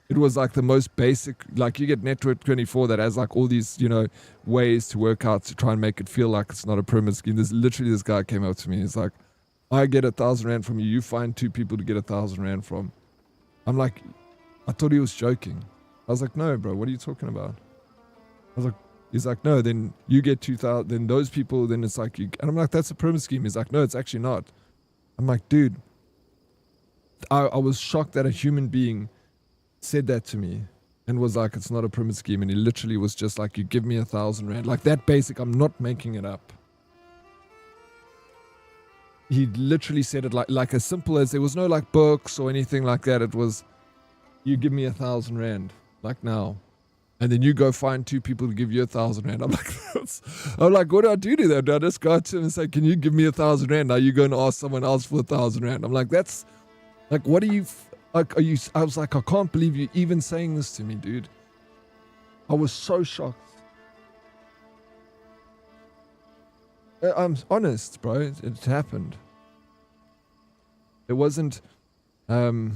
It was like the most basic, like you get Network 24 that has like all these, you know, ways to work out to try and make it feel like it's not a pyramid scheme. There's literally this guy came up to me. He's like, I get 1,000 rand from you. You find 2 people to get 1,000 rand from. I'm like, I thought he was joking. I was like, no, bro, what are you talking about? I was like, he's like, no, then you get 2,000, then those people, then it's like, you, and I'm like, that's a pyramid scheme. He's like, no, it's actually not. I'm like, dude, I was shocked that a human being said that to me and was like, it's not a pyramid scheme. And he literally was just like, you give me 1,000 rand. Like that basic, I'm not making it up. He literally said it like as simple as, there was no like books or anything like that. It was, you give me 1,000 rand, like now. And then you go find 2 people to give you 1,000 rand. I'm like, what do I do to that? Do I just go to him and say, can you give me 1,000 rand? Now you go and ask someone else for 1,000 rand. I'm like, that's like, what are you, like, are you, I was like, I can't believe you even saying this to me, dude. I was so shocked. I'm honest, bro. It happened. It wasn't, dude,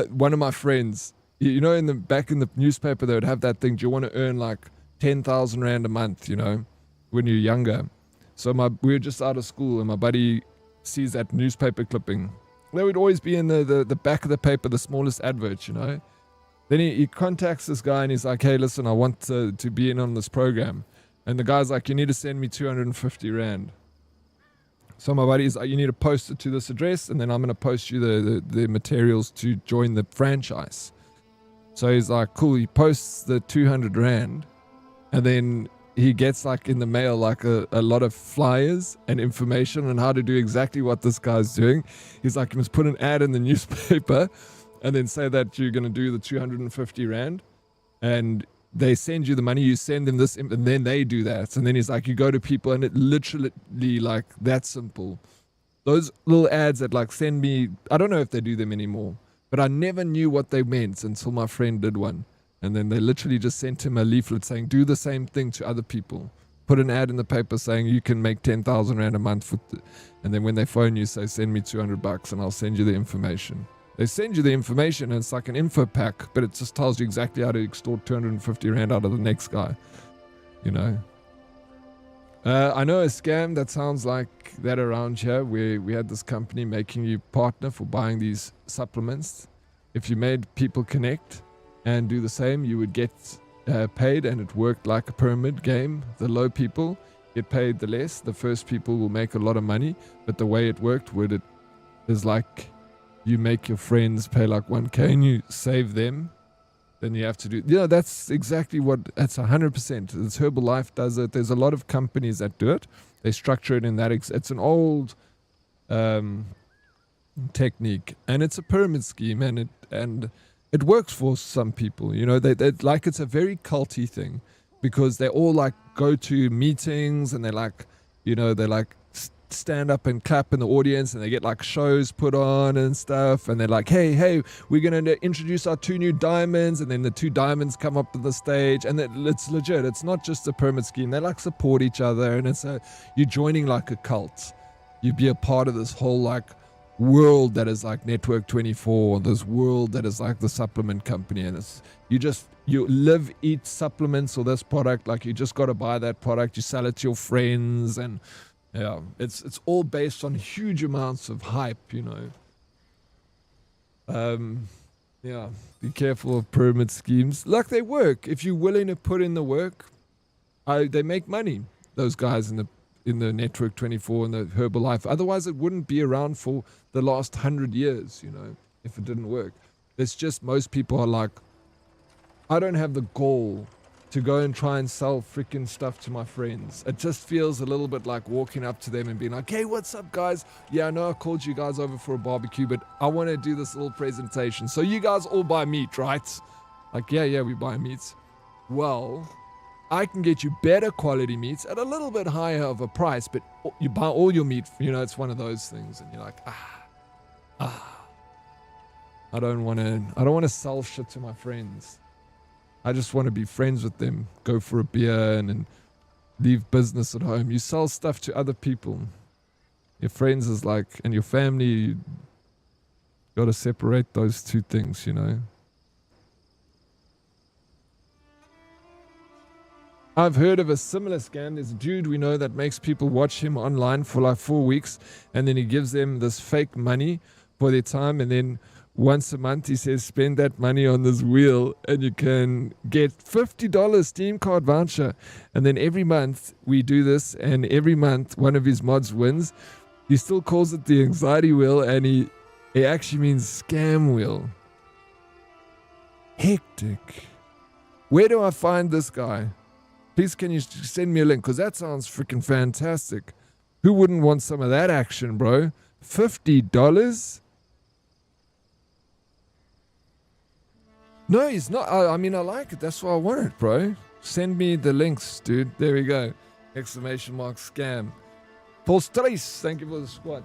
one of my friends, you know, back in the newspaper, they would have that thing, do you want to earn like 10,000 rand a month, you know, when you're younger? So we were just out of school and my buddy sees that newspaper clipping. They would always be in the back of the paper, the smallest advert, you know. Then he contacts this guy and he's like, hey, listen, I want to be in on this program. And the guy's like, you need to send me 250 rand. So my buddy's like, you need to post it to this address and then I'm going to post you the materials to join the franchise. So he's like, cool. He posts the 200 rand and then he gets like in the mail like a lot of flyers and information on how to do exactly what this guy's doing. He's like, you must put an ad in the newspaper and then say that you're going to do the 250 rand and they send you the money, you send them this, and then they do that. And then he's like, you go to people and it literally like that simple. Those little ads that like send me, I don't know if they do them anymore, but I never knew what they meant until my friend did one. And then they literally just sent him a leaflet saying, do the same thing to other people. Put an ad in the paper saying you can make 10,000 rand a month. And then when they phone you, say, send me 200 bucks and I'll send you the information. They send you the information and it's like an info pack, but it just tells you exactly how to extort 250 rand out of the next guy. You know? I know a scam that sounds like that around here where we had this company making you partner for buying these supplements. If you made people connect and do the same, you would get paid, and it worked like a pyramid game. The low people get paid the less. The first people will make a lot of money, but the way it worked is like you make your friends pay like 1k and you save them, then you have to do, you know, that's exactly that's 100%. This Herbalife does it. There's a lot of companies that do it. They structure it in that, it's an old technique, and it's a pyramid scheme, and it works for some people, you know, they like, it's a very culty thing because they all like go to meetings and they like, you know, they like stand up and clap in the audience and they get like shows put on and stuff, and they're like, hey, we're going to introduce our 2 new diamonds, and then the 2 diamonds come up to the stage, and it's legit. It's not just a pyramid scheme. They like support each other, and you're joining like a cult. You be a part of this whole like world that is like Network 24, this world that is like the supplement company, and you live, eat supplements or this product, like you just got to buy that product, you sell it to your friends, and yeah, it's all based on huge amounts of hype, you know. Yeah, be careful of pyramid schemes. Like, they work if you're willing to put in the work. They make money, those guys in the Network 24 and the Herbalife. Otherwise, it wouldn't be around for the last 100 years, you know, if it didn't work. It's just most people are like, I don't have the gall to go and try and sell freaking stuff to my friends. It just feels a little bit like walking up to them and being like, hey, what's up, guys? Yeah, I know I called you guys over for a barbecue, but I want to do this little presentation. So you guys all buy meat, right? Like, yeah, we buy meats. Well, I can get you better quality meats at a little bit higher of a price, but you buy all your meat, you know, it's one of those things. And you're like, I don't want to sell shit to my friends. I just want to be friends with them, go for a beer and leave business at home. You sell stuff to other people. Your friends is like, and your family, you got to separate those two things, you know. I've heard of a similar scam. There's a dude we know that makes people watch him online for like 4 weeks, and then he gives them this fake money for their time, and then once a month he says spend that money on this wheel and you can get $50 Steam card voucher. And then every month we do this, and every month one of his mods wins. He still calls it the anxiety wheel, and he actually means scam wheel. Hectic. Where do I find this guy? Please can you send me a link, because that sounds freaking fantastic. Who wouldn't want some of that action, bro? $50? No, he's not. I mean, I like it. That's why I want it, bro. Send me the links, dude. There we go. Exclamation mark scam. Paul Strace, thank you for the squad.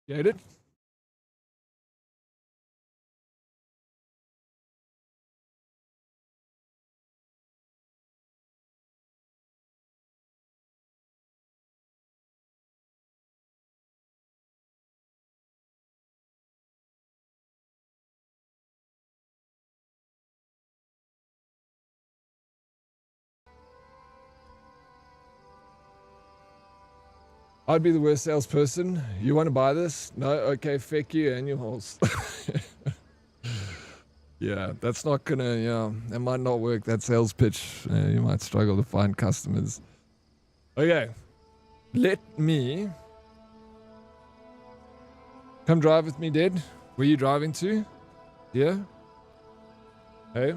Get it? I'd be the worst salesperson. You want to buy this? No? Okay, feck you and your horse. Yeah, that's not gonna, that might not work, that sales pitch. You might struggle to find customers. Okay, let me... Come drive with me, Dead. Where you driving to? Yeah? Hey?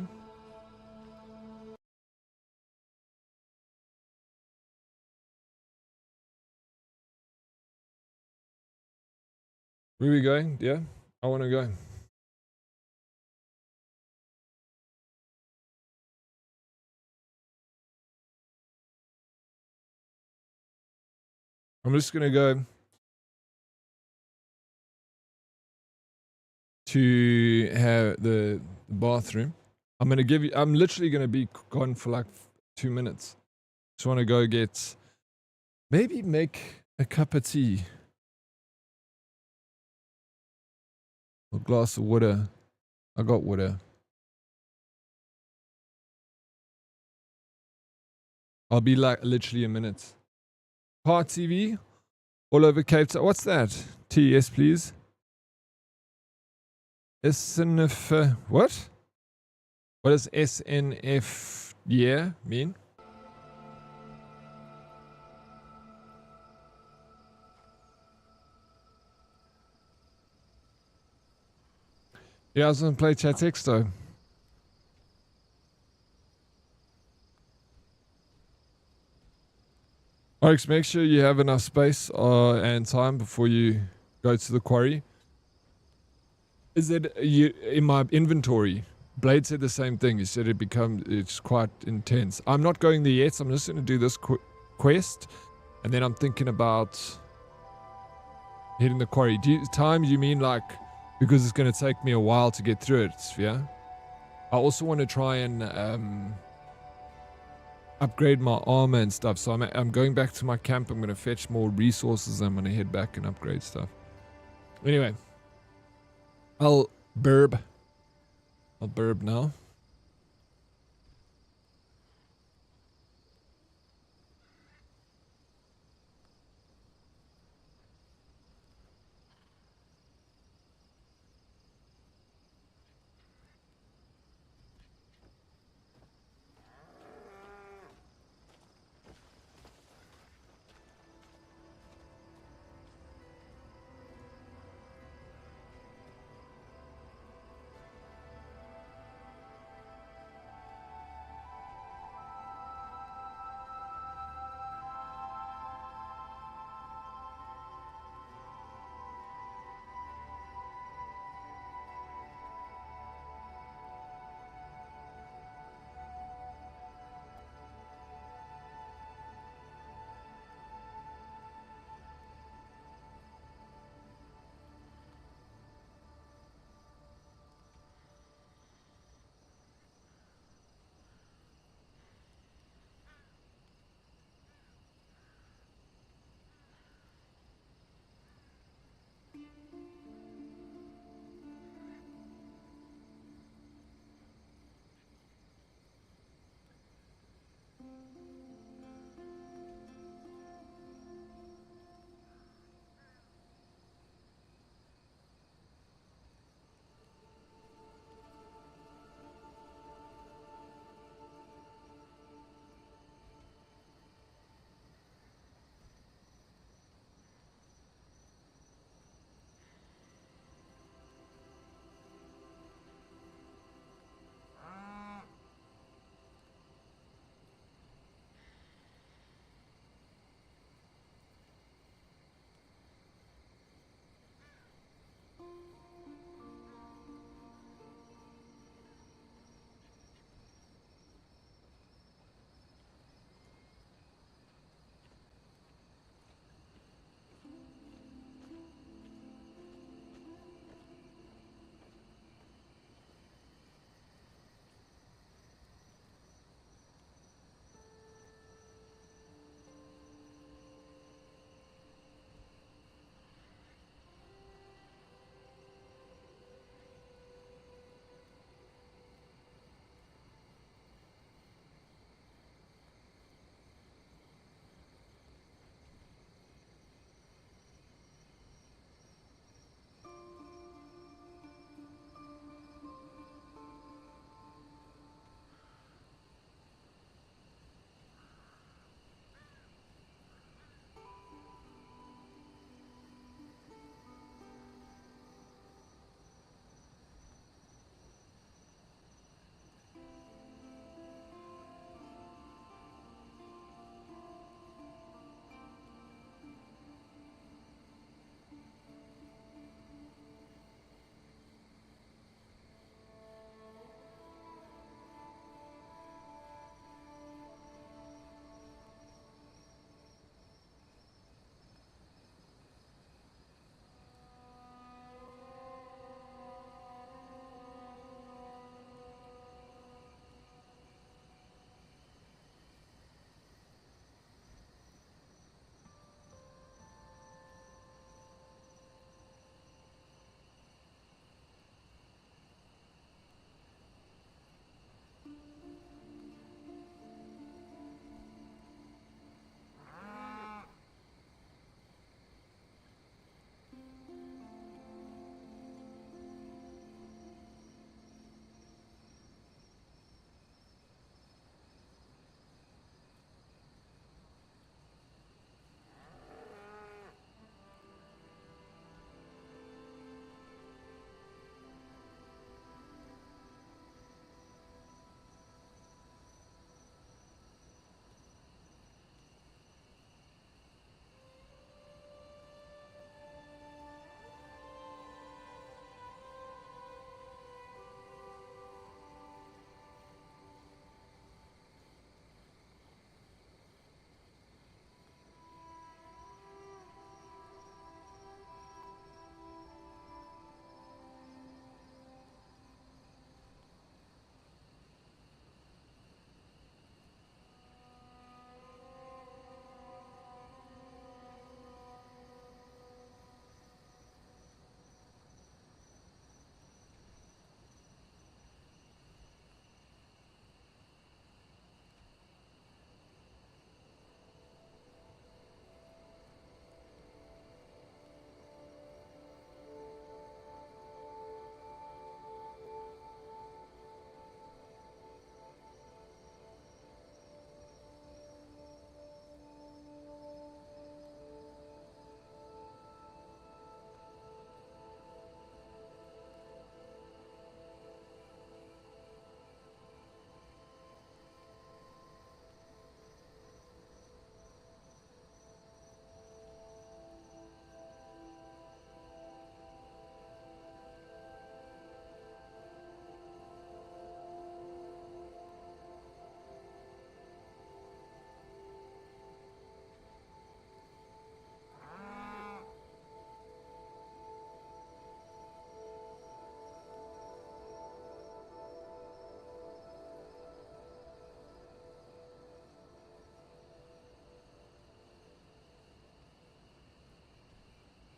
Where are we going? Yeah? I want to go. I'm just going to go to have the bathroom. I'm literally going to be gone for like 2 minutes. Just want to go get, maybe make a cup of tea. A glass of water. I got water. I'll be like literally a minute. Part TV. All over Cape Town. What's that? T, yes please. SNF, what? What does SNF mean? Yeah, I was gonna play Chat Texto. Oryx, make sure you have enough space and time before you go to the quarry. Is it in my inventory? Blade said the same thing. He said it's quite intense. I'm not going there yet. I'm just going to do this quest, and then I'm thinking about hitting the quarry. You mean like because it's going to take me a while to get through it? Yeah. I also want to try and upgrade my armor and stuff. So I'm going back to my camp. I'm going to fetch more resources. I'm going to head back and upgrade stuff. Anyway, I'll burb now.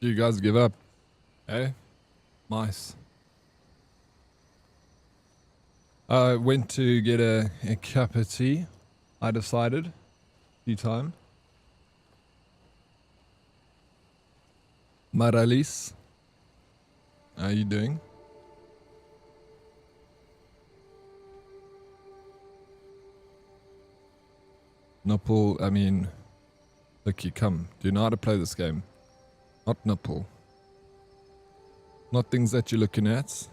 You guys give up. Eh? Nice. I went to get a cup of tea. I decided. Tea time. Maralis. How are you doing? Nipple, I mean, Licky, come. Do you know how to play this game? Not nipple. Not things that you're looking at.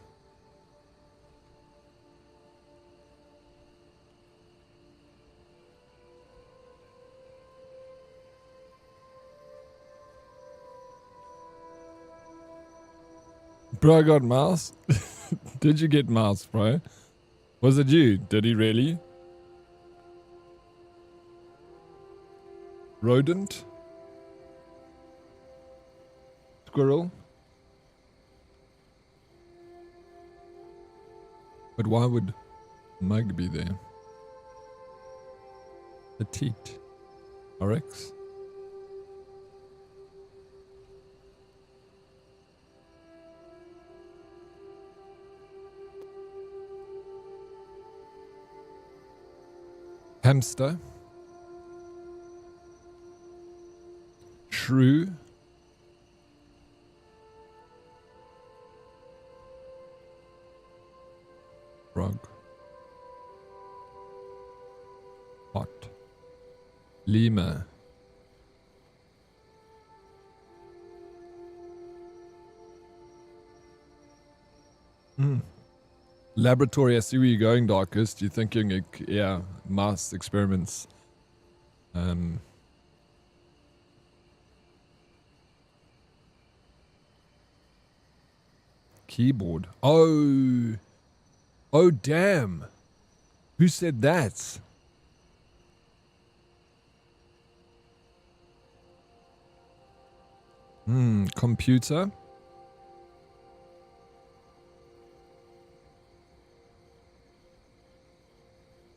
Bro, I got mouse. Did you get mouse, bro? Was it you? Did he really? Rodent? Squirrel? But why would Mug be there? Petite. Oryx? Hamster? Shrew? Frog? Hot? Lemur? Laboratory, I see where you're going, Darkest. You're thinking, yeah, mouse experiments. Keyboard. Oh, damn. Who said that? Computer.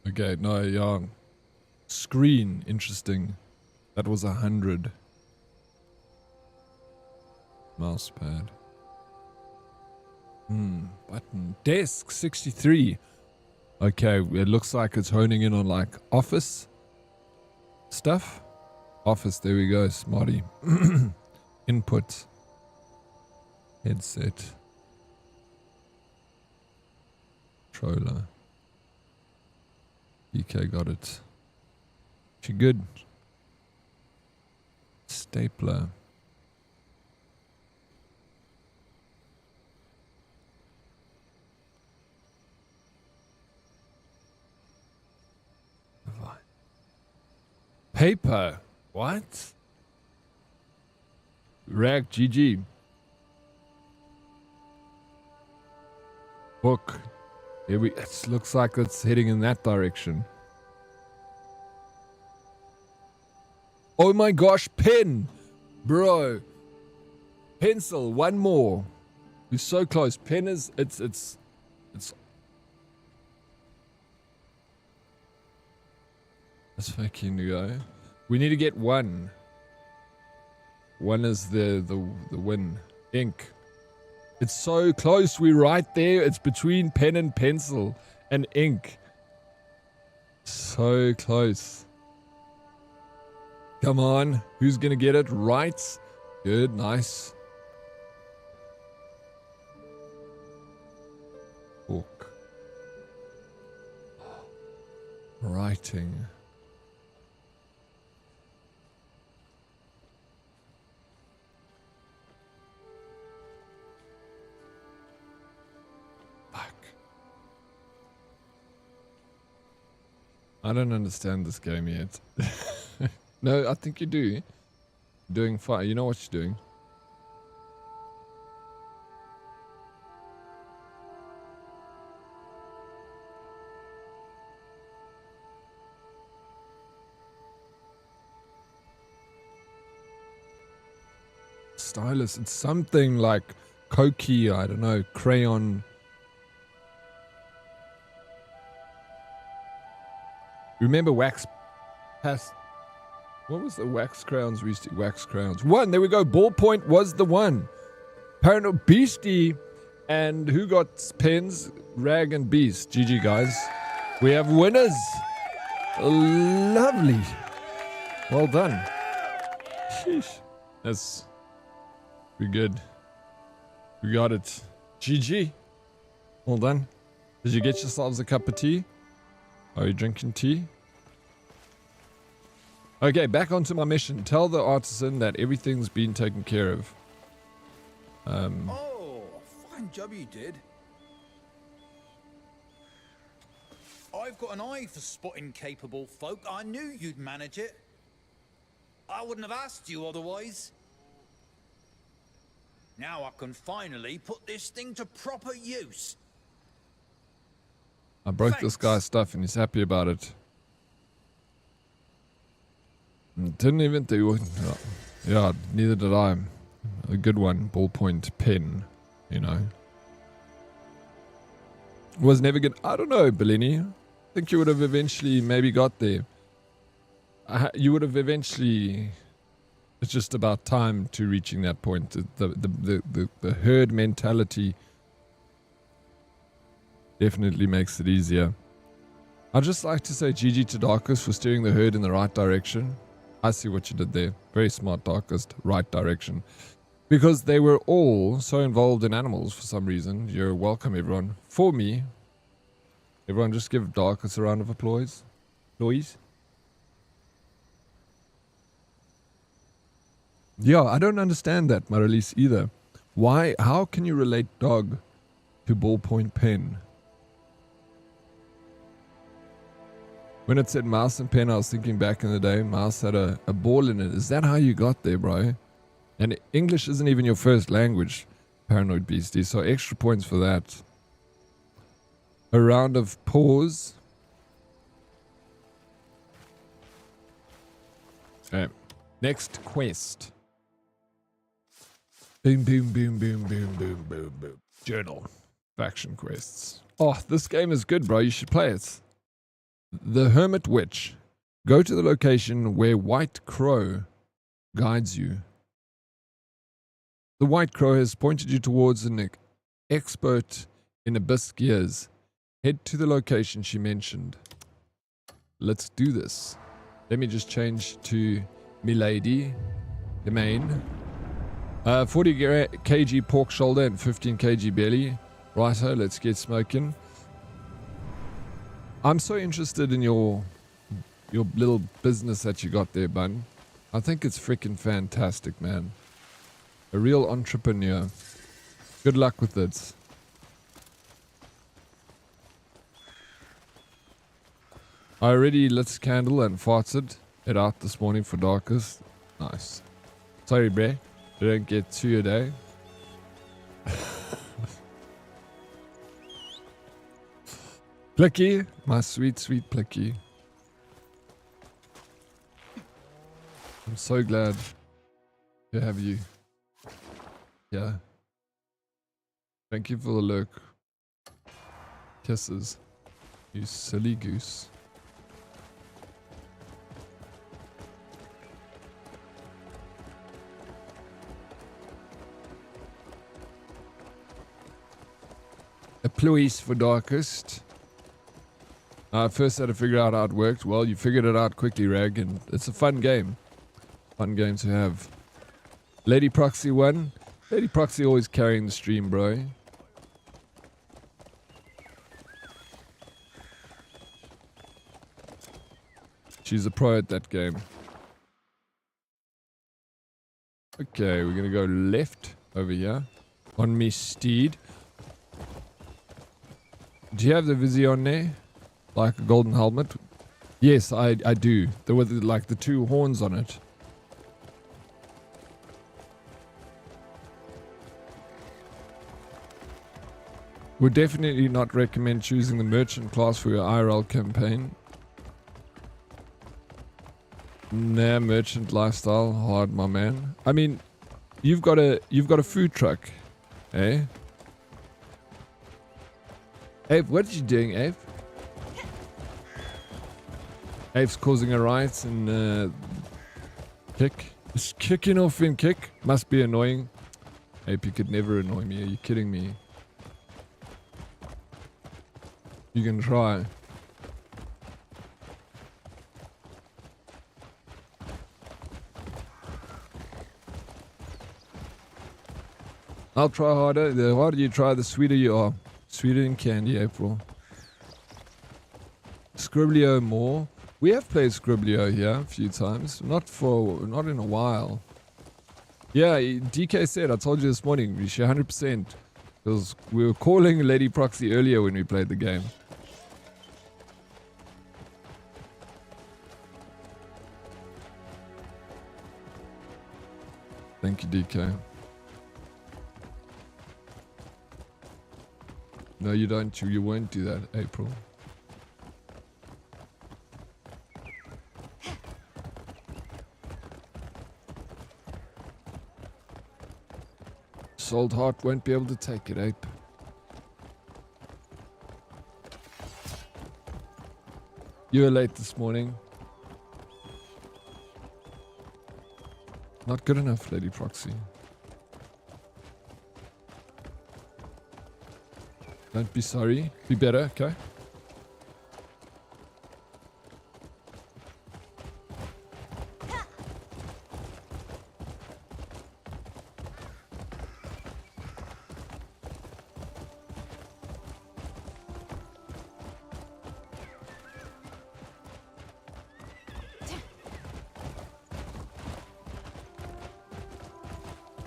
Okay, no, yeah. Screen, interesting. That was 100. Mousepad. Button. Desk, 63. Okay, it looks like it's honing in on like office stuff. Office, there we go, smarty. Input. Headset. Controller. DK got it. She good. Stapler. Paper. What? Rag GG. Book. Here we. It looks like it's heading in that direction. Oh my gosh, pen, bro. Pencil. One more. We're so close. Pen is. It's. Let's fucking go. We need to get one. One is the win. Ink. It's so close. We're right there. It's between pen and pencil and ink. So close. Come on. Who's going to get it right? Good. Nice. Book. Writing. I don't understand this game yet. No, I think you do. You're doing fine. You know what you're doing. Stylus. It's something like Koki, I don't know, crayon. Remember wax past What was the wax crowns we used to wax crowns? 1, there we go. Ballpoint was the one. Parano Beastie. And who got pens? Rag and Beast. GG, guys. We have winners. Lovely. Well done. Sheesh. That's pretty good. We got it. GG. Well done. Did you get yourselves a cup of tea? Are you drinking tea? Okay, back onto my mission. Tell the artisan that everything's been taken care of. Oh, fine job you did. I've got an eye for spotting capable folk. I knew you'd manage it. I wouldn't have asked you otherwise. Now I can finally put this thing to proper use. I broke this guy's stuff and he's happy about it. Didn't even do it. Yeah, neither did I. A good one. Ballpoint pen, you know. Was never good. I don't know, Bellini. I think you would have eventually maybe got there. You would have eventually... It's just about time to reaching that point. The herd mentality definitely makes it easier. I'd just like to say GG to Darkus for steering the herd in the right direction. I see what you did there. Very smart, Darkest. Right direction. Because they were all so involved in animals for some reason. You're welcome, everyone. For me. Everyone just give Darkus a round of applause. Please. Yeah, I don't understand that, Marelise, either. Why? How can you relate dog to ballpoint pen? When it said mouse and pen, I was thinking back in the day, mouse had a ball in it. Is that how you got there, bro? And English isn't even your first language, Paranoid Beastie, so extra points for that. A round of pause. Okay, next quest. Boom, boom, boom, boom, boom, boom, boom, boom. Journal. Faction quests. Oh, this game is good, bro. You should play it. The Hermit Witch. Go to the location where White Crow guides you. The White Crow has pointed you towards an expert in abyss gears. Head to the location she mentioned. Let's do this. Let me just change to Milady. The main. 40 kg pork shoulder and 15 kg belly. Righto, let's get smoking. I'm so interested in your little business that you got there, Bun. I think it's freaking fantastic, man. A real entrepreneur. Good luck with it. I already lit a candle and farted it out this morning for Darkest. Nice. Sorry, bre. I don't get 2 a day. Plicky, my sweet, sweet Plicky. I'm so glad to have you. Yeah. Thank you for the lurk. Kisses. You silly goose. Applause for Darkest. I first had to figure out how it worked. Well, you figured it out quickly, Rag, and it's a fun game. Fun game to have. Lady Proxy 1. Lady Proxy always carrying the stream, bro. She's a pro at that game. Okay, we're gonna go left over here. On me steed. Do you have the Visi on there? Like a golden helmet? Yes, I do. There were like the 2 horns on it. Would definitely not recommend choosing the merchant class for your IRL campaign. Nah, merchant lifestyle, hard, my man. I mean, you've got a food truck, eh? Ave, what are you doing, Ave? Ave's causing a riot in Kick. Is kicking off in kick? Must be annoying. Ape, you could never annoy me. Are you kidding me? You can try. I'll try harder. The harder you try, the sweeter you are. Sweeter than candy, April. Scriblio more. We have played Scriblio here a few times. Not in a while. Yeah, DK said, I told you this morning, Rishi, 100%. Because we were calling Lady Proxy earlier when we played the game. Thank you, DK. No, you don't. You won't do that, April. Sold Heart won't be able to take it, Ape. You were late this morning. Not good enough, Lady Proxy. Don't be sorry. Be better, okay?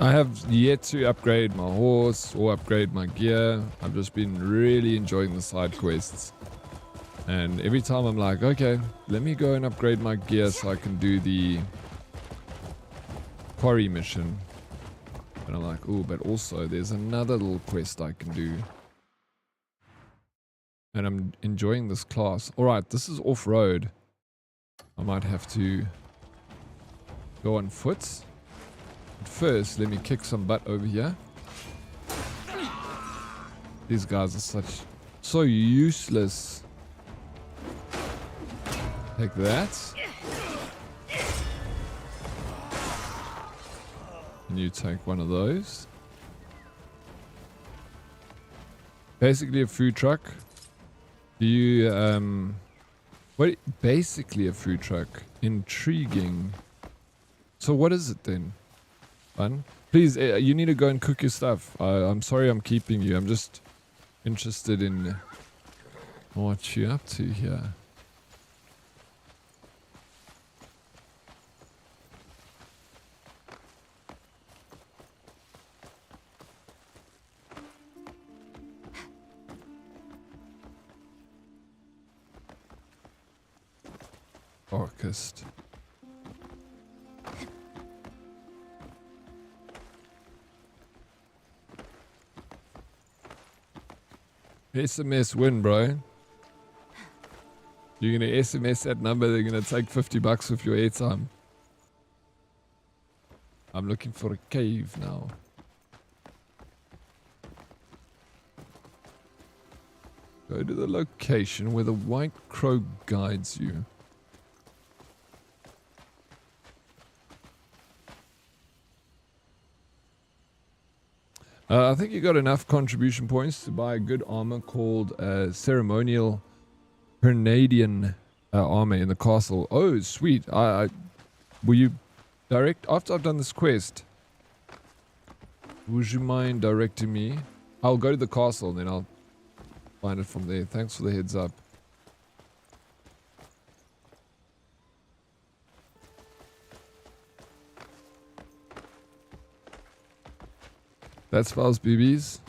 I have yet to upgrade my horse or upgrade my gear. I've just been really enjoying the side quests. And every time I'm like, okay, let me go and upgrade my gear so I can do the quarry mission. And I'm like, oh, but also there's another little quest I can do. And I'm enjoying this class. Alright, this is off-road. I might have to go on foot. But first, let me kick some butt over here. These guys are so useless. Take that. And you take one of those. Basically a food truck. Do you, what? Basically a food truck. Intriguing. So what is it then? Fun? Please, you need to go and cook your stuff. I'm sorry I'm keeping you. I'm just interested in what you're up to here. Orchest. SMS win, bro. You're gonna SMS that number, they're gonna take $50 off your airtime. I'm looking for a cave now. Go to the location where the white crow guides you. I think you got enough contribution points to buy a good armor called Ceremonial Hernadian armor in the castle. Oh, sweet. Will you direct... After I've done this quest, would you mind directing me? I'll go to the castle and then I'll find it from there. Thanks for the heads up. That spells BBs.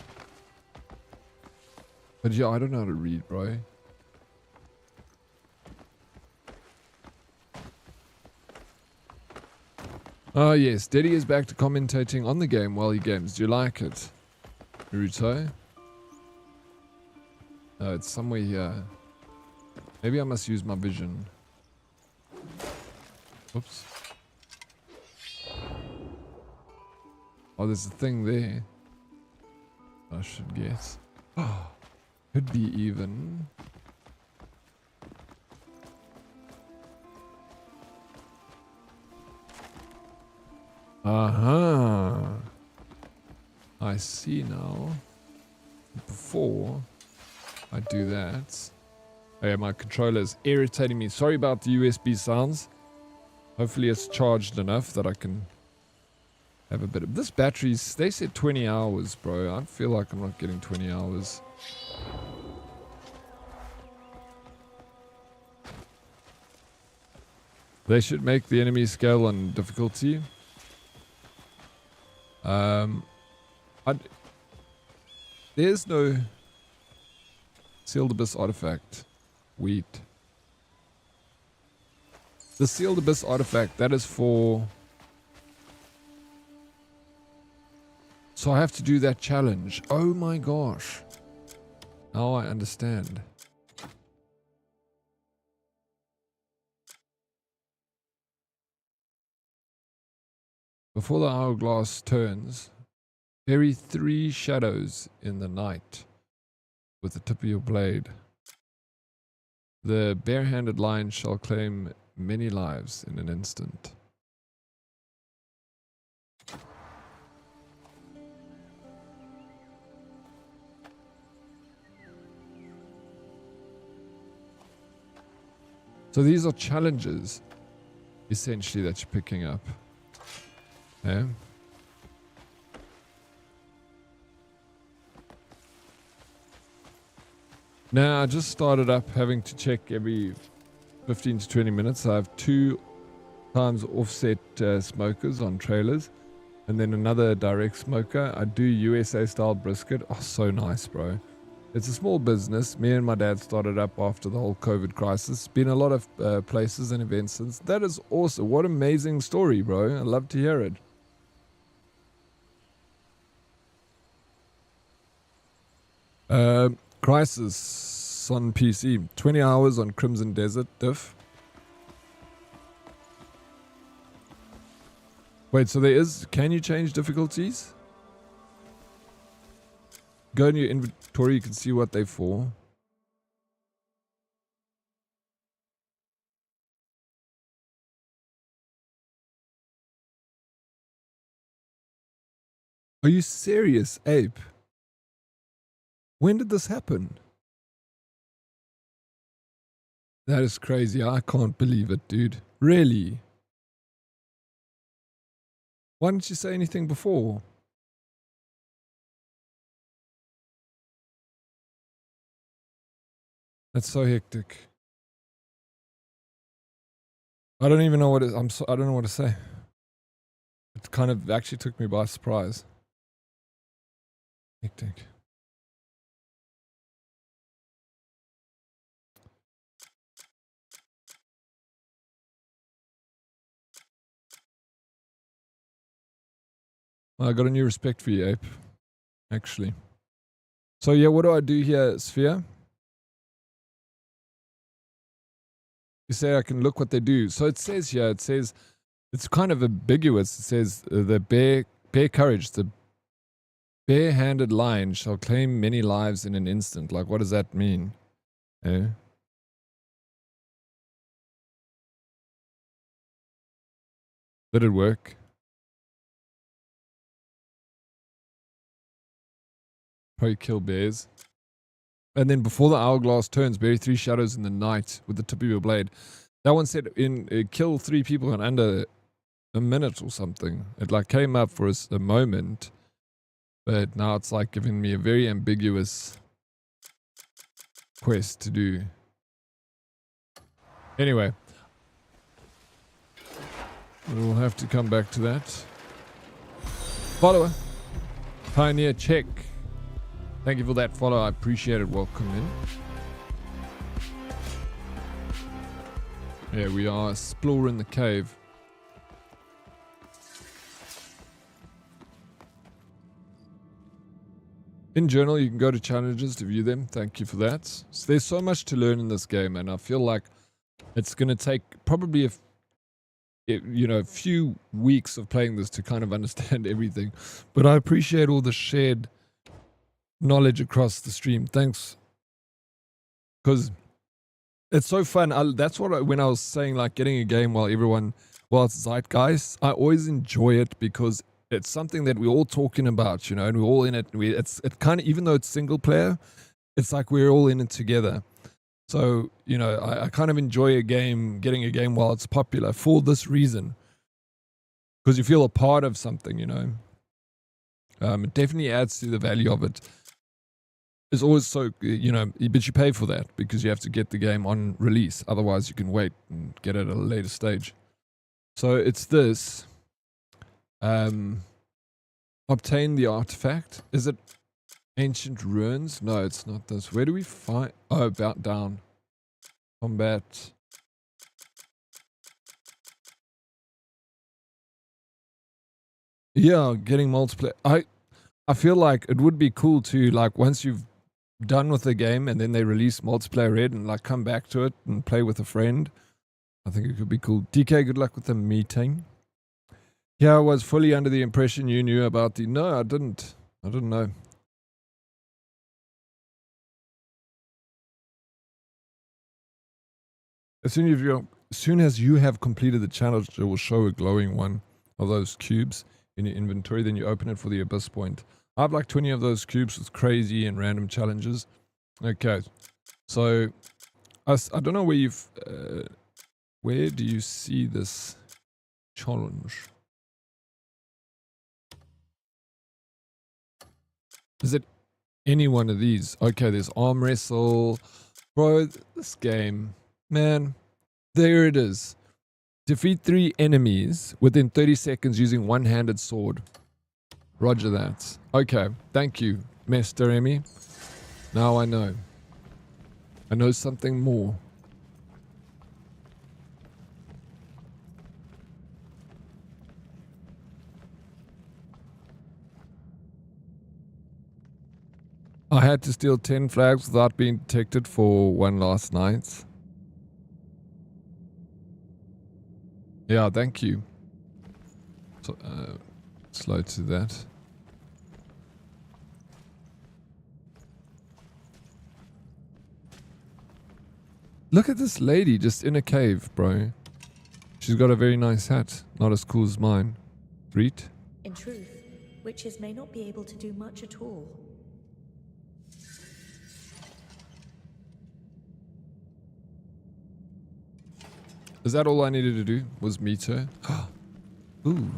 But yeah, I don't know how to read, bro. Oh yes, Deddy is back to commentating on the game while he games. Do you like it? Naruto? No, it's somewhere here. Maybe I must use my vision. Oops. Oh, there's a thing there. I should guess. Oh, could be even. Uh-huh. I see now. Before I do that. Oh yeah, my controller is irritating me. Sorry about the USB sounds. Hopefully it's charged enough that I can have a bit of... This battery's... They said 20 hours, bro. I feel like I'm not getting 20 hours. They should make the enemy scale on difficulty. There's no sealed abyss artifact. Wheat. The sealed abyss artifact, that is for... So I have to do that challenge. Oh my gosh. Now I understand. Before the hourglass turns, bury 3 shadows in the night with the tip of your blade. The barehanded lion shall claim many lives in an instant. So these are challenges, essentially, that you're picking up. Yeah. Now, I just started up having to check every 15 to 20 minutes. I have 2 times offset smokers on trailers, and then another direct smoker. I do USA style brisket. Oh, so nice, bro. It's a small business. Me and my dad started up after the whole COVID crisis. Been a lot of places and events since. That is awesome. What an amazing story, bro. I love to hear it. Crisis on PC. 20 hours on Crimson Desert diff. Wait, so there is... Can you change difficulties? Go in your inventory, you can see what they're for. Are you serious, Ape? When did this happen? That is crazy. I can't believe it, dude. Really? Why didn't you say anything before? That's so hectic. I don't even know what it, I don't know what to say. It kind of actually took me by surprise. Hectic. I got a new respect for you, Ape. Actually. So yeah, what do I do here, Sphere? You say I can look what they do. So it says here, it says, it's kind of ambiguous. It says, the bear courage, the bare-handed lion shall claim many lives in an instant. Like, what does that mean? Eh? Did it work? Probably kill bears. And then before the hourglass turns, bury 3 shadows in the night with the tip of your blade. That one said kill 3 people in under a minute or something. It like came up for a moment, but now it's like giving me a very ambiguous quest to do. Anyway, we'll have to come back to that. Follower, Pioneer check. Thank you for that follow. I appreciate it. Welcome in. Yeah, we are exploring the cave. In general, you can go to challenges to view them. Thank you for that. So there's so much to learn in this game, and I feel like it's going to take probably a few weeks of playing this to kind of understand everything. But I appreciate all the shared knowledge across the stream. Thanks, because it's so fun. That's what when I was saying, like, getting a game while everyone well, it's zeitgeist. I always enjoy it because it's something that we're all talking about, you know, and we're all in it. It kind of, even though it's single player, it's like we're all in it together. So, you know, I kind of enjoy getting a game while it's popular for this reason. Because you feel a part of something, you know. It definitely adds to the value of it. It's always so, you know, but you pay for that because you have to get the game on release. Otherwise, you can wait and get it at a later stage. So it's this. Obtain the artifact. Is it ancient ruins? No, it's not this. Where do we find? Oh, about down. Combat. Yeah, getting multiplayer. I feel like it would be cool to, like, once you've done with the game and then they release multiplayer red and like come back to it and play with a friend. I think it could be cool. DK, good luck with the meeting. Yeah, I was fully under the impression you knew about the... No, I didn't. I didn't know. As soon as you have completed the challenge, it will show a glowing one of those cubes in your inventory. Then you open it for the abyss point. I have like 20 of those cubes with crazy and random challenges. Okay, so I don't know where you've... where do you see this challenge? Is it any one of these? Okay, there's arm wrestle. Bro, this game, man, there it is. Defeat 3 enemies within 30 seconds using one-handed sword. Roger that. Okay, thank you, Mr. Emmy. Now I know. I know something more. I had to steal 10 flags without being detected for one last night. Yeah, thank you. So, slow to that. Look at this lady just in a cave, bro. She's got a very nice hat. Not as cool as mine. Read. In truth, witches may not be able to do much at all. Is that all I needed to do? Was meet her? Ooh.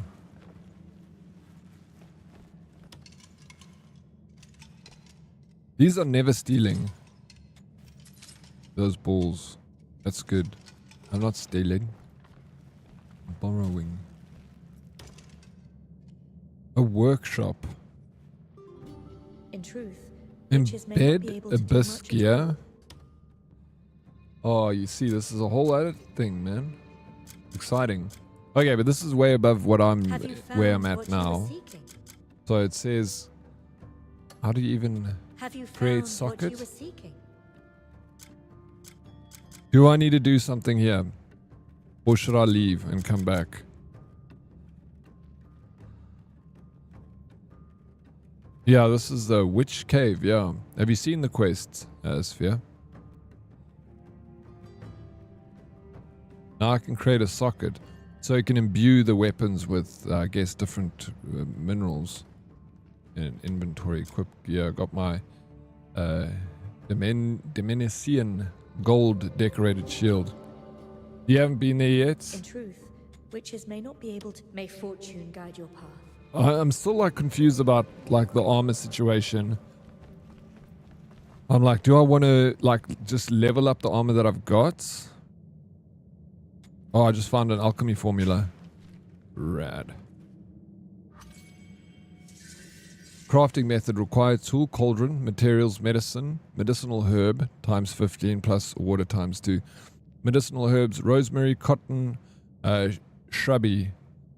These are never stealing. Those balls. That's good. I'm not stealing. I'm borrowing. A workshop. In truth, witches may not be able Embed to do abyss much gear. Oh, you see, this is a whole other thing, man. Exciting. Okay, but this is way above what where I'm at now. So it says, how do you even create socket? Do I need to do something here? Or should I leave and come back? Yeah, this is the witch cave, yeah. Have you seen the quest, Sphere? Now I can create a socket. So you can imbue the weapons with, I guess, different minerals. In inventory equipped. Yeah, got my Dimensian gold decorated shield. You haven't been there yet? In truth, witches may not be able to. May fortune guide your path. I'm still like confused about like the armor situation. I'm like, do I want to like just level up the armor that I've got? Oh, I just found an alchemy formula. Rad. Crafting method required tool, cauldron, materials, medicinal herb times 15 plus water times 2. Medicinal herbs, rosemary, cotton, shrubby,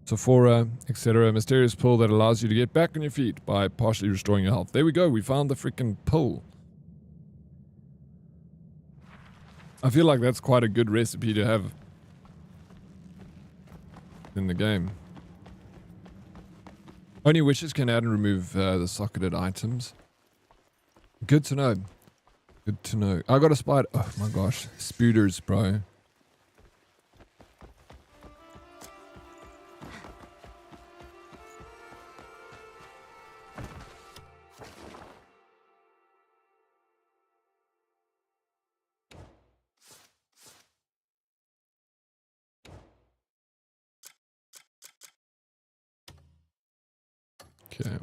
Sephora, etc. Mysterious pill that allows you to get back on your feet by partially restoring your health. There we go. We found the freaking pill. I feel like that's quite a good recipe to have in the game. Only witches can add and remove the socketed items. Good to know. Good to know. I got a spider. Oh my gosh. Spooters, bro. Okay.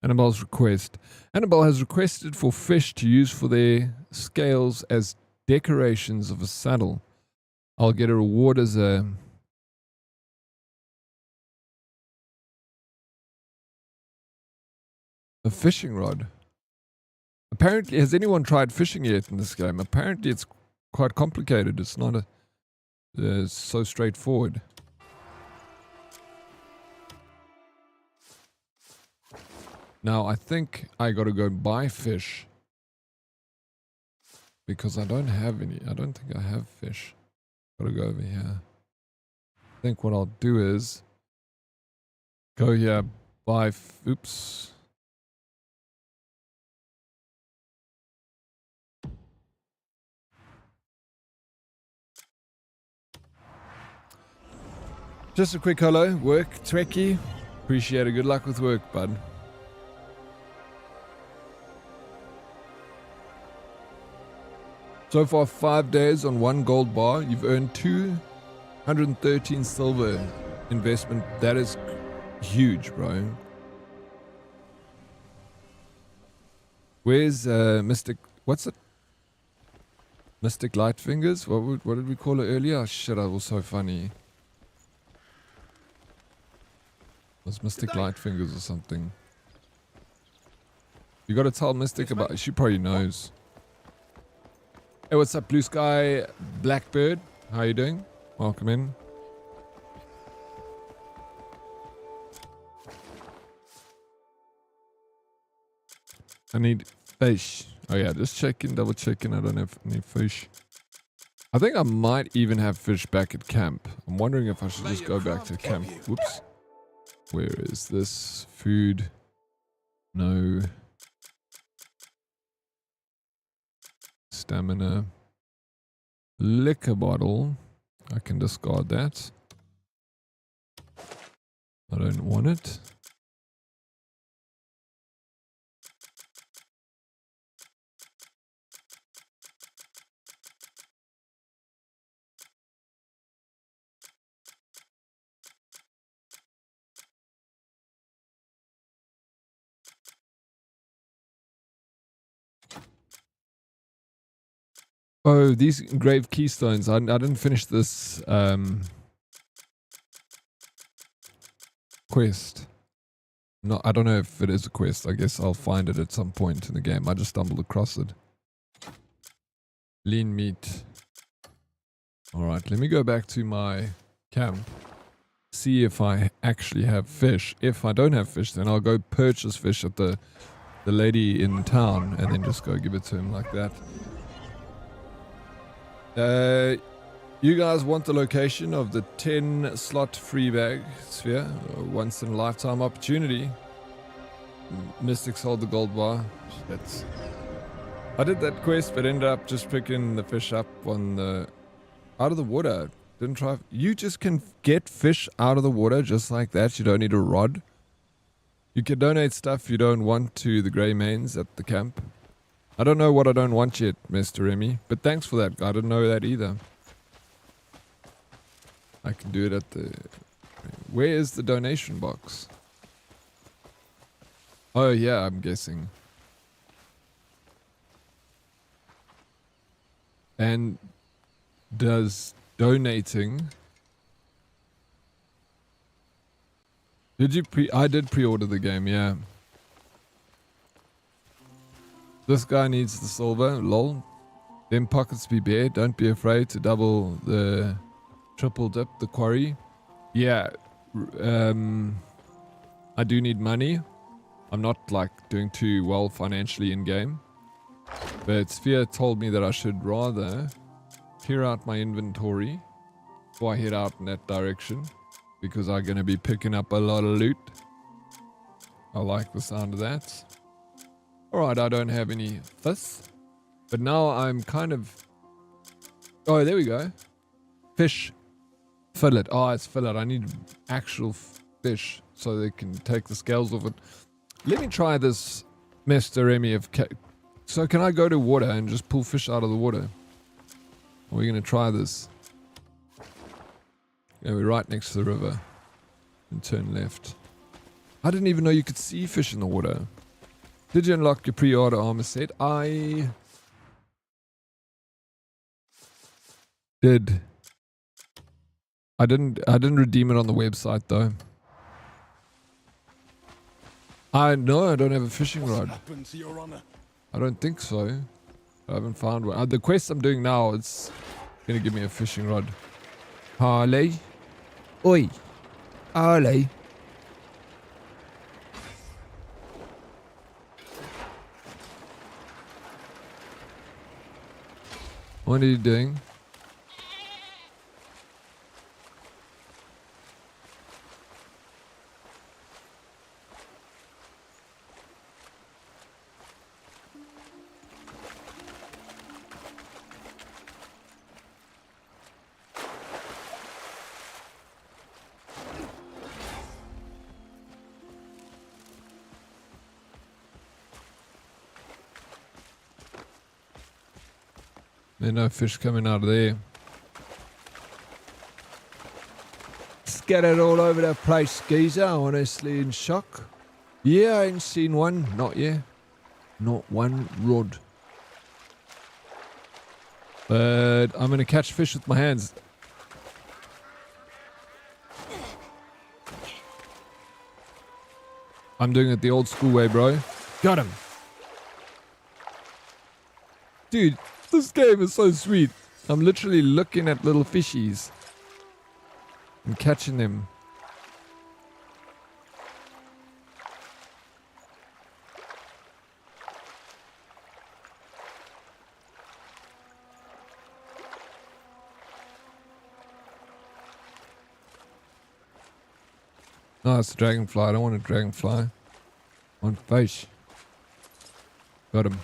Annibal's request. Annabelle has requested for fish to use for their scales as decorations of a saddle. I'll get a reward as a fishing rod. Apparently, has anyone tried fishing yet in this game? Apparently, it's quite complicated. It's not so straightforward. Now, I think I gotta go buy fish. Because I don't have any. I don't think I have fish. Gotta go over here. I think what I'll do is go here, buy. Oops. Just a quick hello. Work, Trekkie. Appreciate it. Good luck with work, bud. So far, 5 days on 1 gold bar. You've earned 213 silver investment. That is huge, bro. Where's Mystic? What's it? Mystic Lightfingers? What did we call it earlier? Oh, shit, that was so funny. It was Mystic Lightfingers or something. You gotta tell Mystic about it. She probably knows. Hey, what's up, Blue Sky Blackbird? How you doing? Welcome in. I need fish. Oh yeah, just checking, double checking. I don't have any fish. I think I might even have fish back at camp. I'm wondering if I should just go back to camp. Whoops. Where is this? Food. No. Stamina. Liquor bottle. I can discard that. I don't want it. Oh, these engraved keystones. I didn't finish this quest. No, I don't know if it is a quest. I guess I'll find it at some point in the game. I just stumbled across it. Lean meat. Alright, let me go back to my camp. See if I actually have fish. If I don't have fish, then I'll go purchase fish at the lady in town and then just go give it to him like that. You guys want the location of the 10 slot free bag sphere? Once in a lifetime opportunity. Mystics hold the gold bar. Shit. I did that quest but ended up just picking the fish up on the out of the water. Didn't try. You just can get fish out of the water just like that. You don't need a rod. You can donate stuff you don't want to the grey mains at the camp. I don't know what I don't want yet, Mr. Remy, but thanks for that. I didn't know that either. I can do it at the... Where is the donation box? Oh yeah, I'm guessing. And does donating... Did you I did pre-order the game, yeah. This guy needs the silver, lol. Them pockets be bare. Don't be afraid to double the triple dip the quarry. Yeah, I do need money. I'm not like doing too well financially in game. But Sphere told me that I should rather clear out my inventory before I head out in that direction. Because I'm going to be picking up a lot of loot. I like the sound of that. Alright, I don't have any fish. But now I'm kind of... Oh, there we go. Fish. Fillet. Oh, it's fillet. I need actual fish so they can take the scales off it. Let me try this, Mr. Remy. So can I go to water and just pull fish out of the water? Are we going to try this? Yeah, we're right next to the river. And turn left. I didn't even know you could see fish in the water. Did you unlock your pre-order armor set? I did. I didn't redeem it on the website though. I don't have a fishing rod. I don't think so. I haven't found one. The quest I'm doing now, it's gonna give me a fishing rod. Harley. Oi. Harley. What are you doing? There's no fish coming out of there. Scattered all over the place, geezer. Honestly in shock. Yeah, I ain't seen one. Not yet. Not one rod. But I'm going to catch fish with my hands. I'm doing it the old school way, bro. Got him. Dude. This game is so sweet. I'm literally looking at little fishies and catching them. No, it's a dragonfly. I don't want a dragonfly. I want fish. Got him.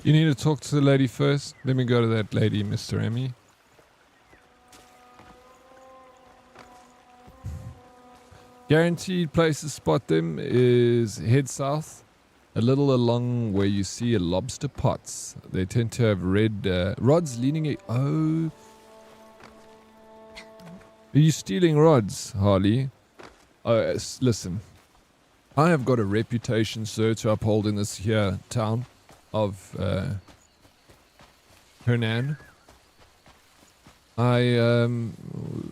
You need to talk to the lady first. Let me go to that lady, Mr. Emmy. Guaranteed place to spot them is head south, a little along where you see a lobster pots. They tend to have red rods leaning. Oh. Are you stealing rods, Harley? Listen. I have got a reputation, sir, to uphold in this here town of Hernan. I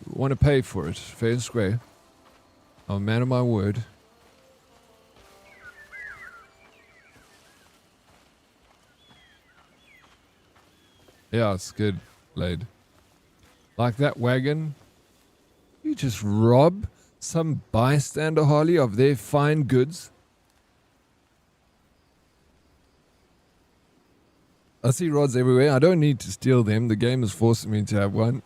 want to pay for it, fair and square. I'm a man of my word. Yeah, it's good, lad. Like that wagon, you just rob some bystander, Harley, of their fine goods. I see rods everywhere. I don't need to steal them. The game is forcing me to have one.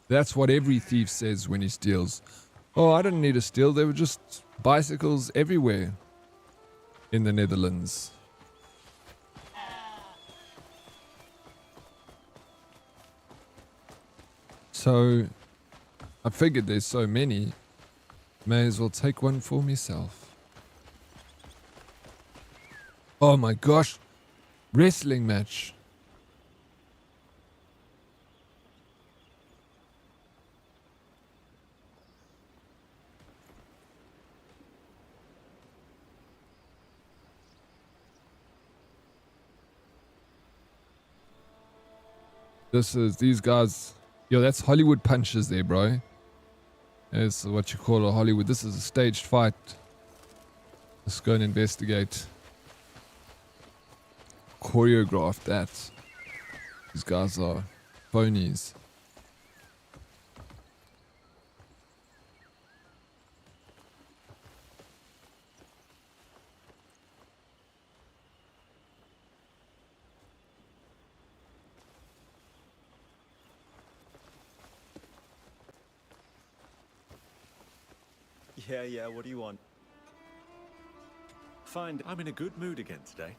That's what every thief says when he steals. Oh, I didn't need to steal. There were just bicycles everywhere in the Netherlands. So, I figured there's so many. May as well take one for myself. Oh my gosh. Wrestling match. These guys. Yo, that's Hollywood punches there, bro. It's what you call a Hollywood. This is a staged fight. Let's go and investigate. Choreographed that. These guys are phonies. Yeah, what do you want? Find I'm in a good mood again today.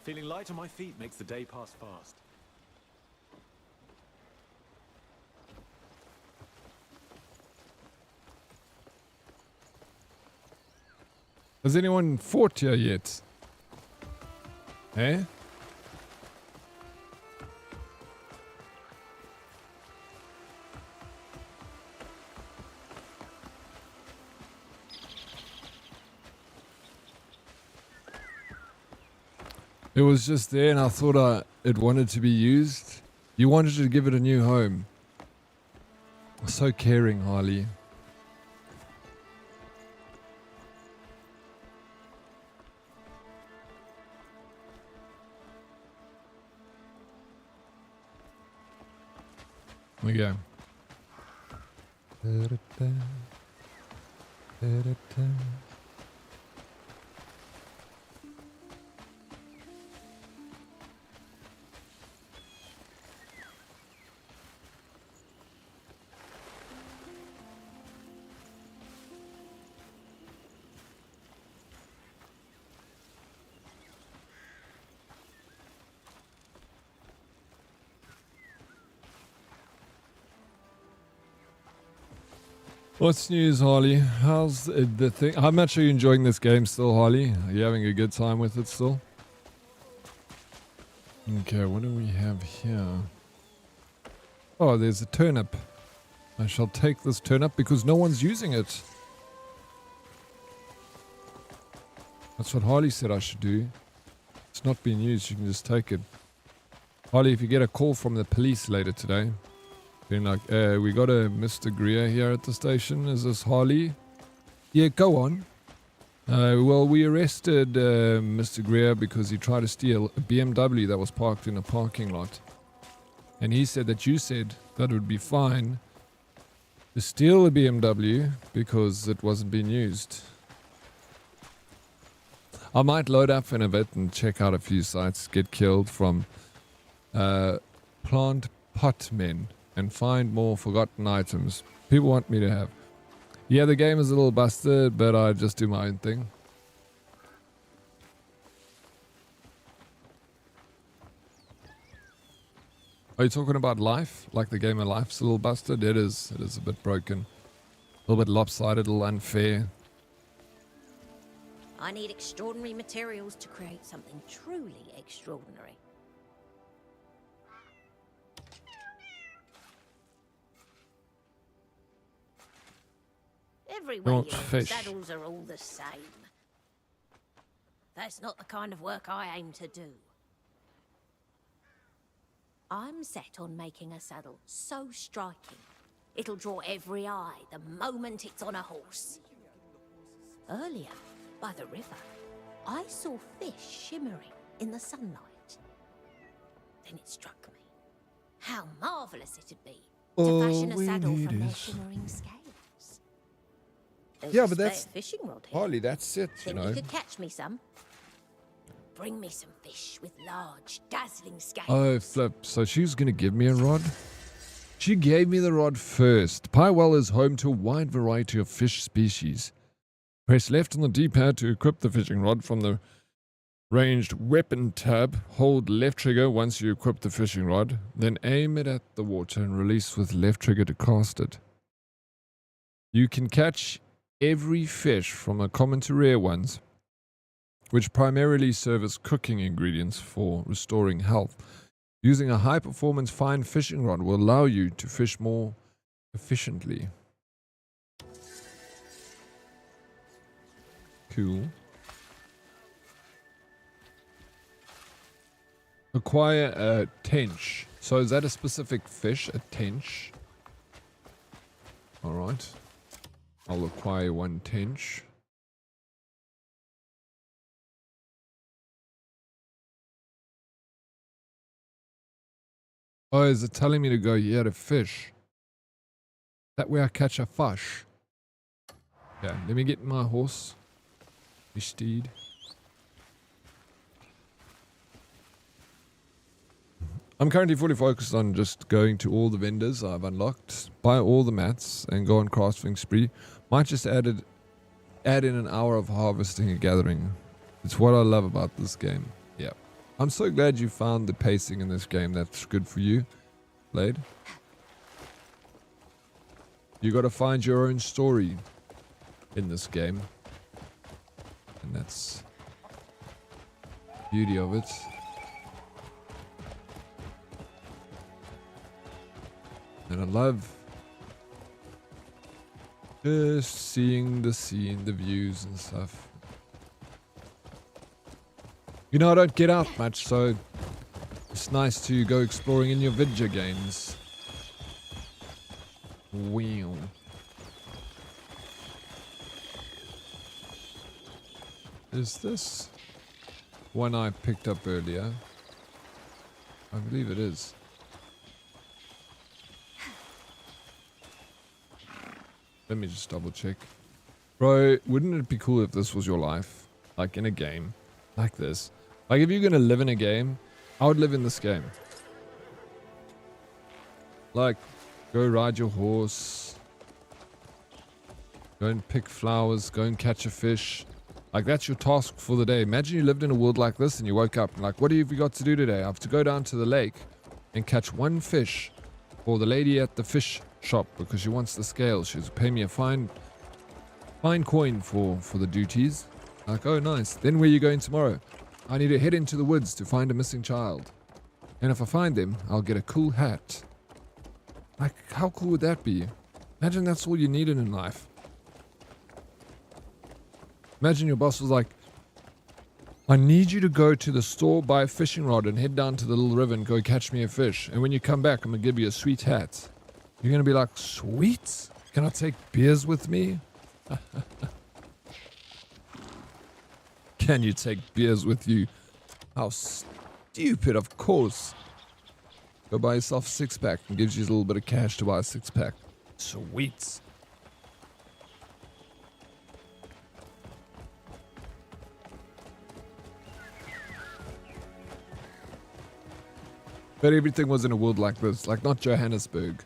Feeling light on my feet makes the day pass fast. Has anyone fought here yet? Eh? It was just there and I thought it wanted to be used. You wanted to give it a new home. So caring, Harley. We go. What's news, Harley? How's the thing? How much are you enjoying this game still, Harley? Are you having a good time with it still? Okay, what do we have here? Oh, there's a turnip. I shall take this turnip because no one's using it. That's what Harley said I should do. It's not being used, you can just take it. Harley, if you get a call from the police later today, being like, we got a Mr. Greer here at the station. Is this Harley? Yeah, go on. Well, we arrested Mr. Greer because he tried to steal a BMW that was parked in a parking lot. And he said that you said that it would be fine to steal a BMW because it wasn't being used. I might load up in a bit and check out a few sites, get killed from plant pot men. And find more forgotten items people want me to have. Yeah, the game is a little busted, but I just do my own thing. Are you talking about life? Like the game of life's a little busted? It is a bit broken. A little bit lopsided, a little unfair. I need extraordinary materials to create something truly extraordinary. Everywhere you look, saddles are all the same. That's not the kind of work I aim to do. I'm set on making a saddle so striking, it'll draw every eye the moment it's on a horse. Earlier, by the river, I saw fish shimmering in the sunlight. Then it struck me how marvelous it'd be to fashion a saddle from their shimmering scales. There's yeah, but that's fishing rod here. Harley. That's it, you know. You could catch me some. Bring me some fish with large, dazzling scales. Oh, flip. So she's going to give me a rod? She gave me the rod first. Pywel is home to a wide variety of fish species. Press left on the D-pad to equip the fishing rod from the ranged weapon tab. Hold left trigger once you equip the fishing rod. Then aim it at the water and release with left trigger to cast it. You can catch every fish from a common to rare ones, which primarily serve as cooking ingredients for restoring health. Using a high-performance fine fishing rod will allow you to fish more efficiently. Cool. A Acquire a tench. So is that a specific fish? A tench? Alright. I'll acquire 1 tench. Oh, is it telling me to go here to fish? That way I catch a fish. Yeah, let me get my horse. My steed. I'm currently fully focused on just going to all the vendors I've unlocked, buy all the mats, and go on crafting spree. Might just add in an hour of harvesting and gathering. It's what I love about this game. Yeah. I'm so glad you found the pacing in this game. That's good for you, Blade. You gotta find your own story in this game. And that's the beauty of it. And I love just seeing the scene, the views and stuff. You know, I don't get out much, so it's nice to go exploring in your video games. Wow. Is this one I picked up earlier? I believe it is. Let me just double check. Bro, wouldn't it be cool if this was your life? Like in a game like this. Like if you're gonna live in a game, I would live in this game. Like, go ride your horse. Go and pick flowers. Go and catch a fish. Like that's your task for the day. Imagine you lived in a world like this and you woke up and like, what have you got to do today? I have to go down to the lake and catch 1 fish for the lady at the fish shop because she wants the scales. She's pay me a fine coin for the duties. Like, oh nice. Then where are you going tomorrow? I need to head into the woods to find a missing child. And if I find them, I'll get a cool hat. Like, how cool would that be? Imagine that's all you needed in life. Imagine your boss was like, I need you to go to the store, buy a fishing rod, and head down to the little river and go catch me a fish. And when you come back, I'm going to give you a sweet hat. You're going to be like, sweet? Can I take beers with me? Can you take beers with you? How stupid, of course. Go buy yourself a 6-pack and gives you a little bit of cash to buy a 6-pack. Sweet. But everything was in a world like this, like not Johannesburg.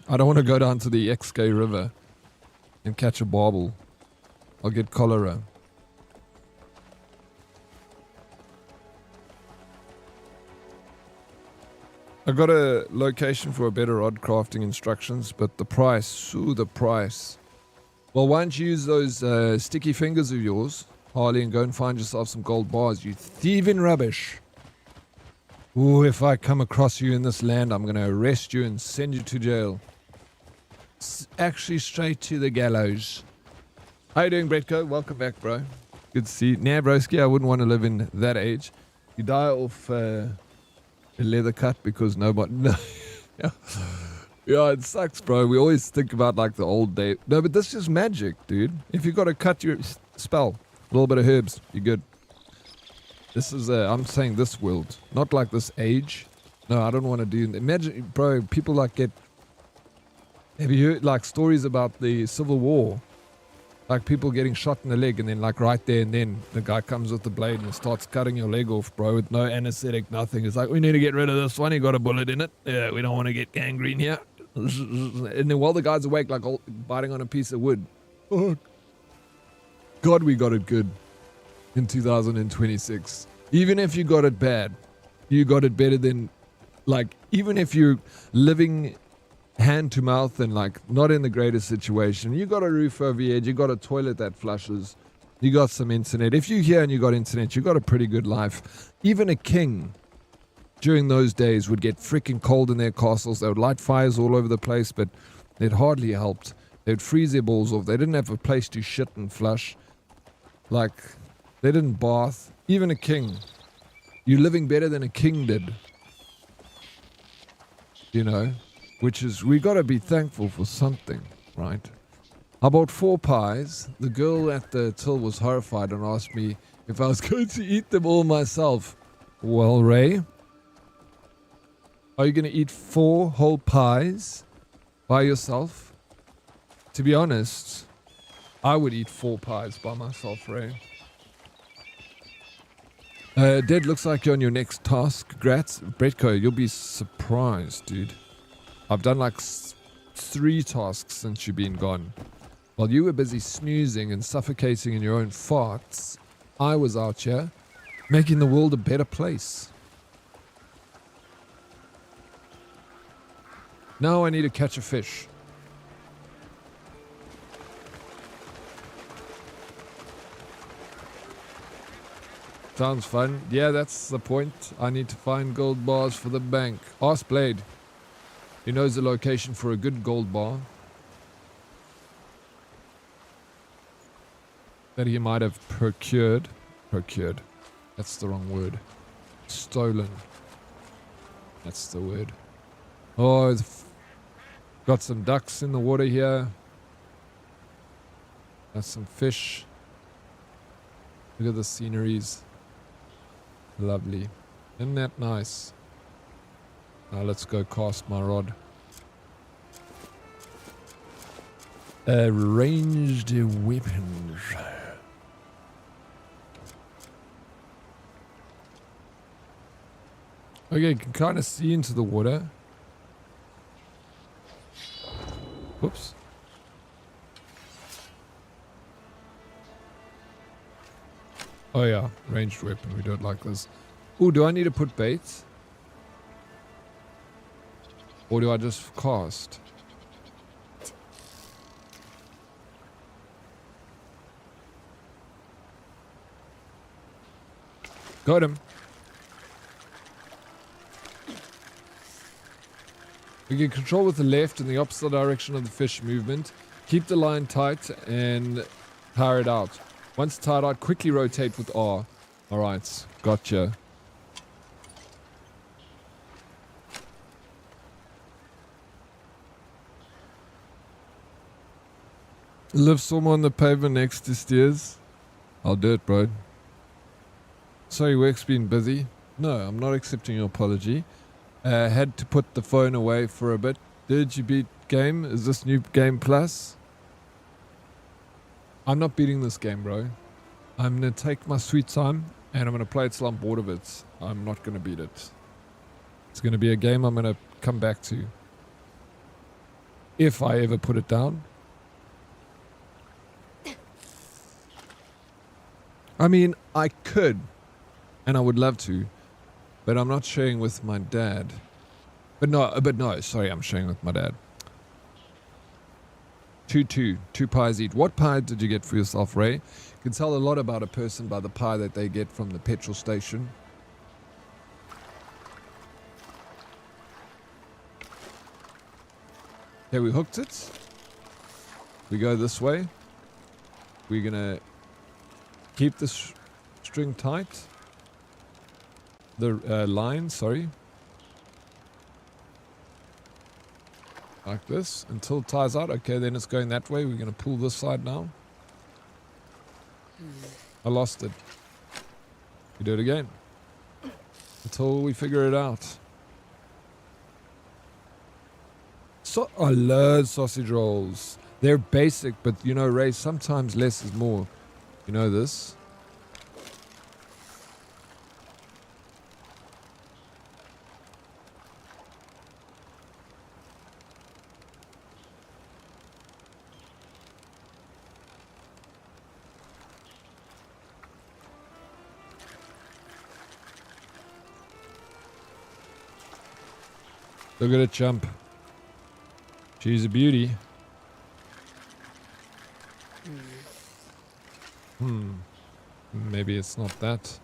I don't want to go down to the XK River and catch a barbel. I'll get cholera. I got a location for a better rod crafting instructions, but the price, ooh, the price. Well, why don't you use those sticky fingers of yours, Harley, and go and find yourself some gold bars, you thieving rubbish. Ooh, if I come across you in this land, I'm going to arrest you and send you to jail. Actually, straight to the gallows. How you doing, Bretko? Welcome back, bro. Good to see you. Nah, broski, I wouldn't want to live in that age. You die off a leather cut because nobody... No. Yeah, it sucks, bro. We always think about, like, the old day. No, but this is magic, dude. If you got to cut your spell, a little bit of herbs, you're good. This is, I'm saying this world. Not like this age. No, I don't want to do... Imagine, bro, people, like, get... Have you heard, like, stories about the Civil War? Like, people getting shot in the leg, and then, like, right there and then, the guy comes with the blade and starts cutting your leg off, bro, with no anesthetic, nothing. It's like, we need to get rid of this one. He got a bullet in it. Yeah, we don't want to get gangrene here. And then while the guy's awake, like, all, biting on a piece of wood. Oh, God, we got it good in 2026. Even if you got it bad, you got it better than, like, even if you're living hand to mouth and like not in the greatest situation, you got a roof over your head, you got a toilet that flushes, you got some internet. If you're here and you got internet, you got a pretty good life. Even a king during those days would get freaking cold in their castles. They would light fires all over the place, but it hardly helped. They'd freeze their balls off. They didn't have a place to shit and flush. Like, They didn't bath. Even a king. You're living better than a king did. You know? Which is, we gotta be thankful for something, right? I bought 4 pies. The girl at the till was horrified and asked me if I was going to eat them all myself. Well, Ray, are you gonna eat 4 whole pies by yourself? To be honest, I would eat 4 pies by myself, Ray. Dead, looks like you're on your next task. Grats. Bretko, you'll be surprised, dude. I've done like 3 tasks since you've been gone. While you were busy snoozing and suffocating in your own farts, I was out here making the world a better place. Now I need to catch a fish. Sounds fun. Yeah, that's the point. I need to find gold bars for the bank. Ask Blade. He knows the location for a good gold bar that he might have procured. Procured. That's the wrong word. Stolen. That's the word. Oh, got some ducks in the water here. Got some fish. Look at the sceneries. Lovely. Isn't that nice? Now let's go cast my rod. Ranged weapons. Okay, you can kind of see into the water. Whoops. Oh yeah, ranged weapon. We don't like this. Ooh, do I need to put baits? Or do I just cast? Got him. We can control with the left in the opposite direction of the fish movement. Keep the line tight and power it out. Once tied out, quickly rotate with R. Alright, gotcha. Live somewhere on the pavement next to stairs. I'll do it, bro. Sorry, work's been busy. No, I'm not accepting your apology. Had to put the phone away for a bit. Did you beat game? Is this new game plus? I'm not beating this game, bro. I'm going to take my sweet time and I'm going to play it till I'm bored of it. I'm not going to beat it. It's going to be a game I'm going to come back to. If I ever put it down. I mean, I could. And I would love to. But I'm not sharing with my dad. But no, sorry, I'm sharing with my dad. 2 pies each. What pie did you get for yourself, Ray? You can tell a lot about a person by the pie that they get from the petrol station. Okay, we hooked it. We go this way. We're gonna keep this string tight. The line, sorry. Like this until it ties out. Okay, then it's going that way. We're going to pull this side now. I lost it. We do it again until we figure it out. So I love sausage rolls. They're basic, but you know, Ray, sometimes less is more. You know this? Look at it jump. She's a beauty. Maybe it's not that.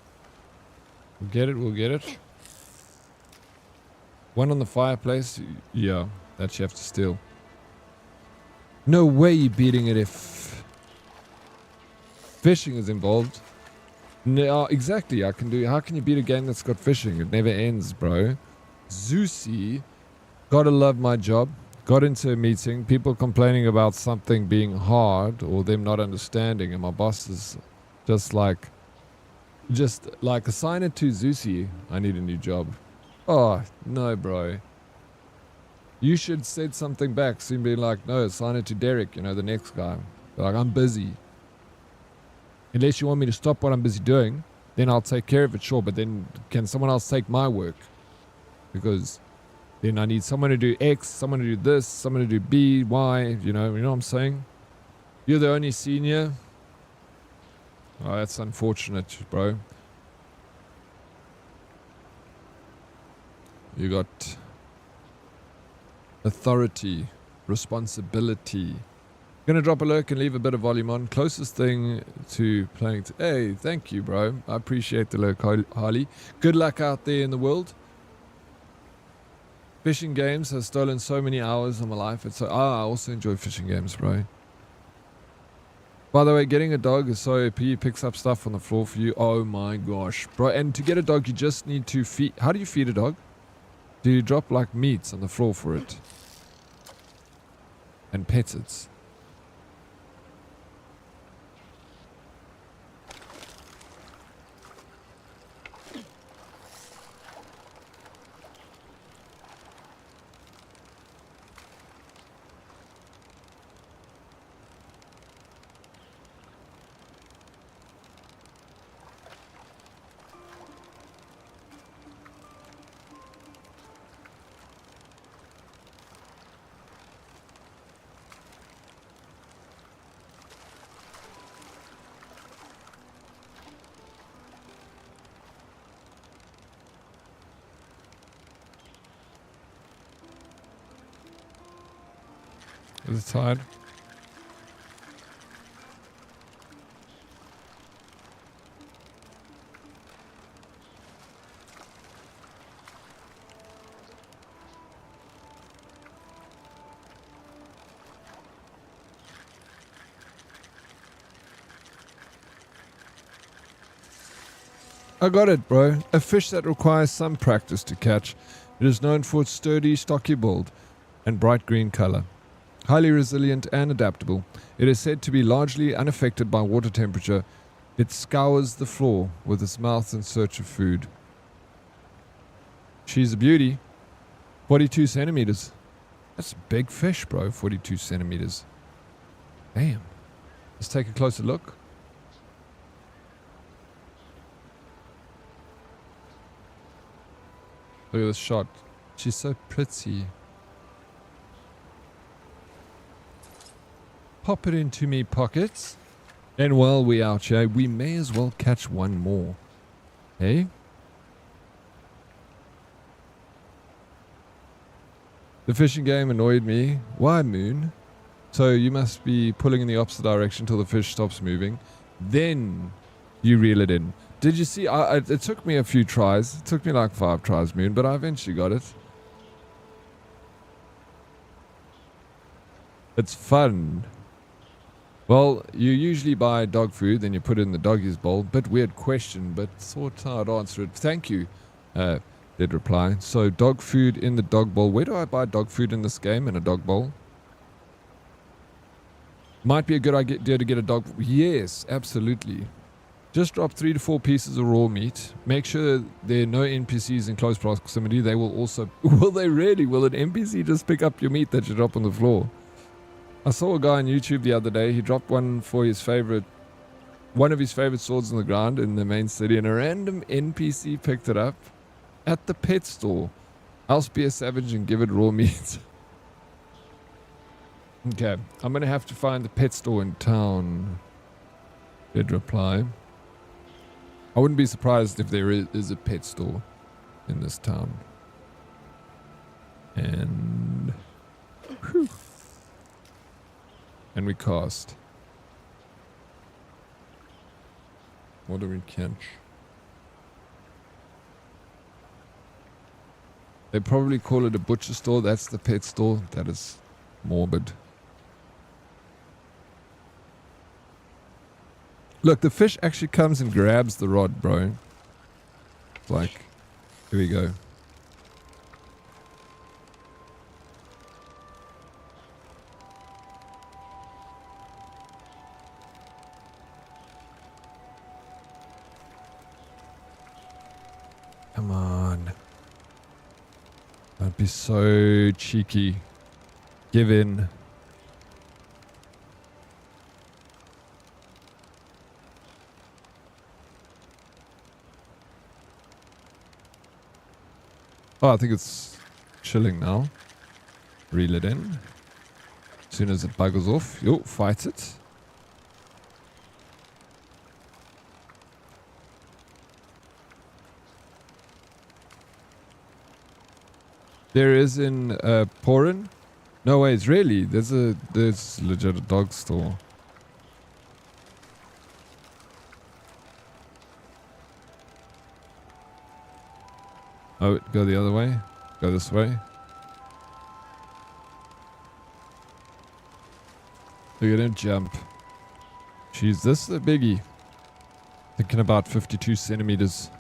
We'll get it. One on the fireplace. Yeah, that you have to steal. No way you're beating it if fishing is involved. No, exactly. I can do. How can you beat a game that's got fishing? It never ends, bro. Zeusy, gotta love my job. Got into a meeting, people complaining about something being hard or them not understanding, and my boss is just like assign it to Zeusy. I need a new job. Oh no, bro. You should said something back. So you'd be like, no, assign it to Derek. You know, the next guy. Like, I'm busy. Unless you want me to stop what I'm busy doing, then I'll take care of it, sure. But then can someone else take my work? Because then I need someone to do X, someone to do this, someone to do B, Y, you know what I'm saying? You're the only senior. Oh, that's unfortunate, bro. You got authority, responsibility. Gonna drop a lurk and leave a bit of volume on. Closest thing to playing. Hey, thank you, bro. I appreciate the lurk, Harley. Good luck out there in the world. Fishing games have stolen so many hours of my life. I also enjoy fishing games, bro. By the way, getting a dog is so OP. He picks up stuff on the floor for you. Oh my gosh, bro. And to get a dog, you just need to feed. How do you feed a dog? Do you drop like meats on the floor for it? And pet it? Is it tired? I got it, bro. A fish that requires some practice to catch. It is known for its sturdy, stocky build and bright green color. Highly resilient and adaptable, it is said to be largely unaffected by water temperature. It scours the floor with its mouth in search of food. She's a beauty. 42 centimeters. That's a big fish, bro. 42 centimeters. Damn. Let's take a closer look. Look at this shot. She's so pretty. Pop it into me pockets. And while we're out here, we may as well catch one more. Hey? The fishing game annoyed me. Why, Moon? So you must be pulling in the opposite direction till the fish stops moving. Then you reel it in. Did you see? It took me a few tries. It took me like 5 tries, Moon, but I eventually got it. It's fun. Well, you usually buy dog food, then you put it in the doggy's bowl. Bit weird question, but thought I'd answer it. Thank you, did reply. So dog food in the dog bowl. Where do I buy dog food in this game? In a dog bowl? Might be a good idea to get a dog. Yes, absolutely. Just drop 3 to 4 pieces of raw meat. Make sure there are no NPCs in close proximity. They will also... Will they really? Will an NPC just pick up your meat that you drop on the floor? I saw a guy on YouTube the other day. He dropped one of his favorite swords on the ground in the main city, and a random NPC picked it up at the pet store. Else be a savage and give it raw meat. Okay, I'm gonna have to find the pet store in town. Did reply. I wouldn't be surprised if there is a pet store in this town. And whew. And we cast. What do we catch? They probably call it a butcher store. That's the pet store. That is morbid. Look, the fish actually comes and grabs the rod, bro. Like, here we go. Come on. Don't be so cheeky. Give in. Oh, I think it's chilling now. Reel it in. As soon as it buggers off, yo, fight it. There is in Porin. No ways, really. There's legit a dog store. Oh, go the other way. Go this way. Look at him jump. Jeez, this is a biggie. Thinking about 52 centimeters.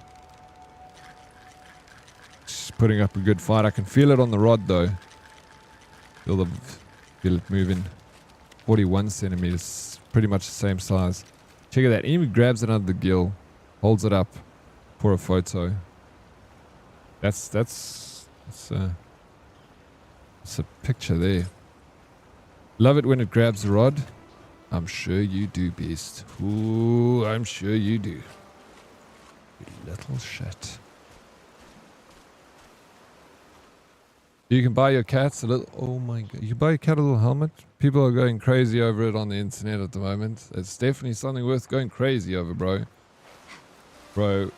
Just putting up a good fight. I can feel it on the rod though. Feel it moving. 41 centimeters. Pretty much the same size. Check out that. He even grabs it under the gill. Holds it up for a photo. That's a picture there. Love it when it grabs the rod. I'm sure you do, beast. Ooh, I'm sure you do. You little shit. You can buy your cats a little... Oh my god. You can buy your cat a little helmet. People are going crazy over it on the internet at the moment. It's definitely something worth going crazy over, bro. Bro.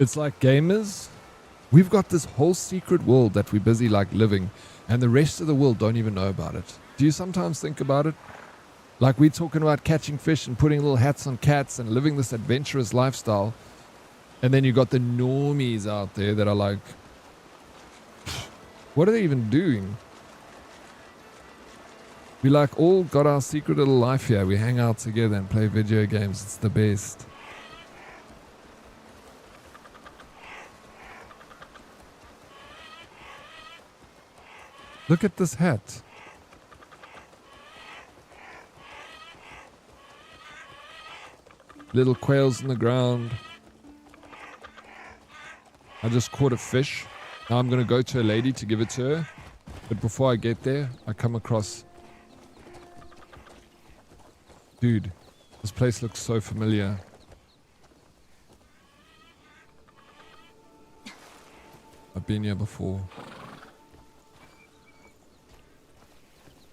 It's like gamers. We've got this whole secret world that we're busy like living, and the rest of the world don't even know about it. Do you sometimes think about it? Like we're talking about catching fish and putting little hats on cats and living this adventurous lifestyle. And then you got the normies out there that are like, what are they even doing? We like all got our secret little life here. We hang out together and play video games. It's the best. Look at this hat. Little quails in the ground. I just caught a fish. Now I'm going to go to a lady to give it to her. But before I get there, I come across... Dude, this place looks so familiar. I've been here before.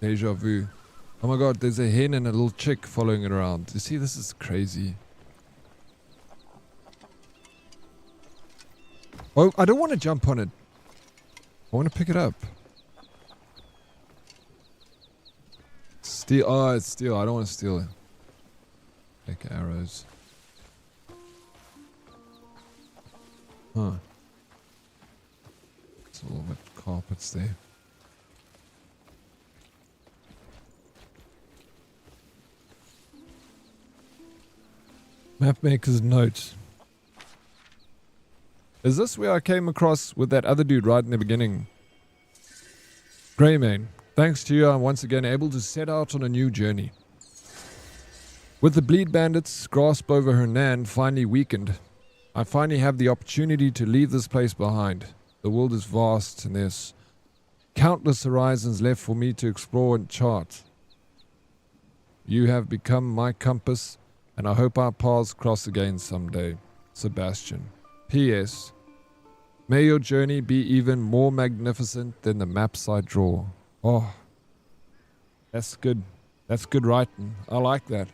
Deja vu. Oh my god, there's a hen and a little chick following it around. You see, this is crazy. Oh, I don't want to jump on it. I want to pick it up. Steal. Oh, it's steal. I don't want to steal it. Take arrows. Huh. It's a little bit carpets there. Mapmaker's note. Is this where I came across with that other dude right in the beginning? Greymane, thanks to you I'm once again able to set out on a new journey. With the bleed bandits' grasp over Hernan finally weakened, I finally have the opportunity to leave this place behind. The world is vast and there's countless horizons left for me to explore and chart. You have become my compass, and I hope our paths cross again someday. Sebastian. P.S. May your journey be even more magnificent than the maps I draw. Oh, that's good. That's good writing. I like that.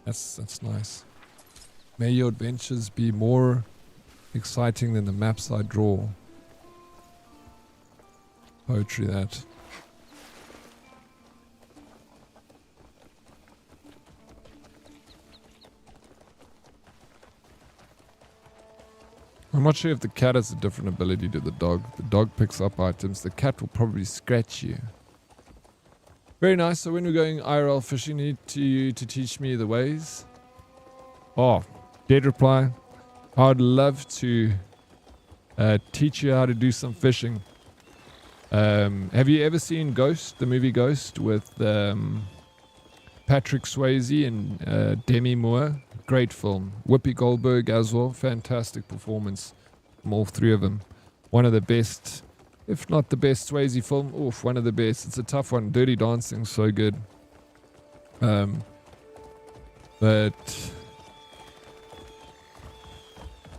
That's nice. May your adventures be more exciting than the maps I draw. Poetry, that. I'm not sure if the cat has a different ability to the dog. The dog picks up items. The cat will probably scratch you. Very nice. So when we're going IRL fishing, need you to teach me the ways. Oh, dead reply. I'd love to teach you how to do some fishing. Have you ever seen Ghost, the movie Ghost, with Patrick Swayze and Demi Moore? Great film. Whoopi Goldberg as well. Fantastic performance from all three of them. One of the best, if not the best Swayze film. Oof, one of the best. It's a tough one. Dirty Dancing, so good. But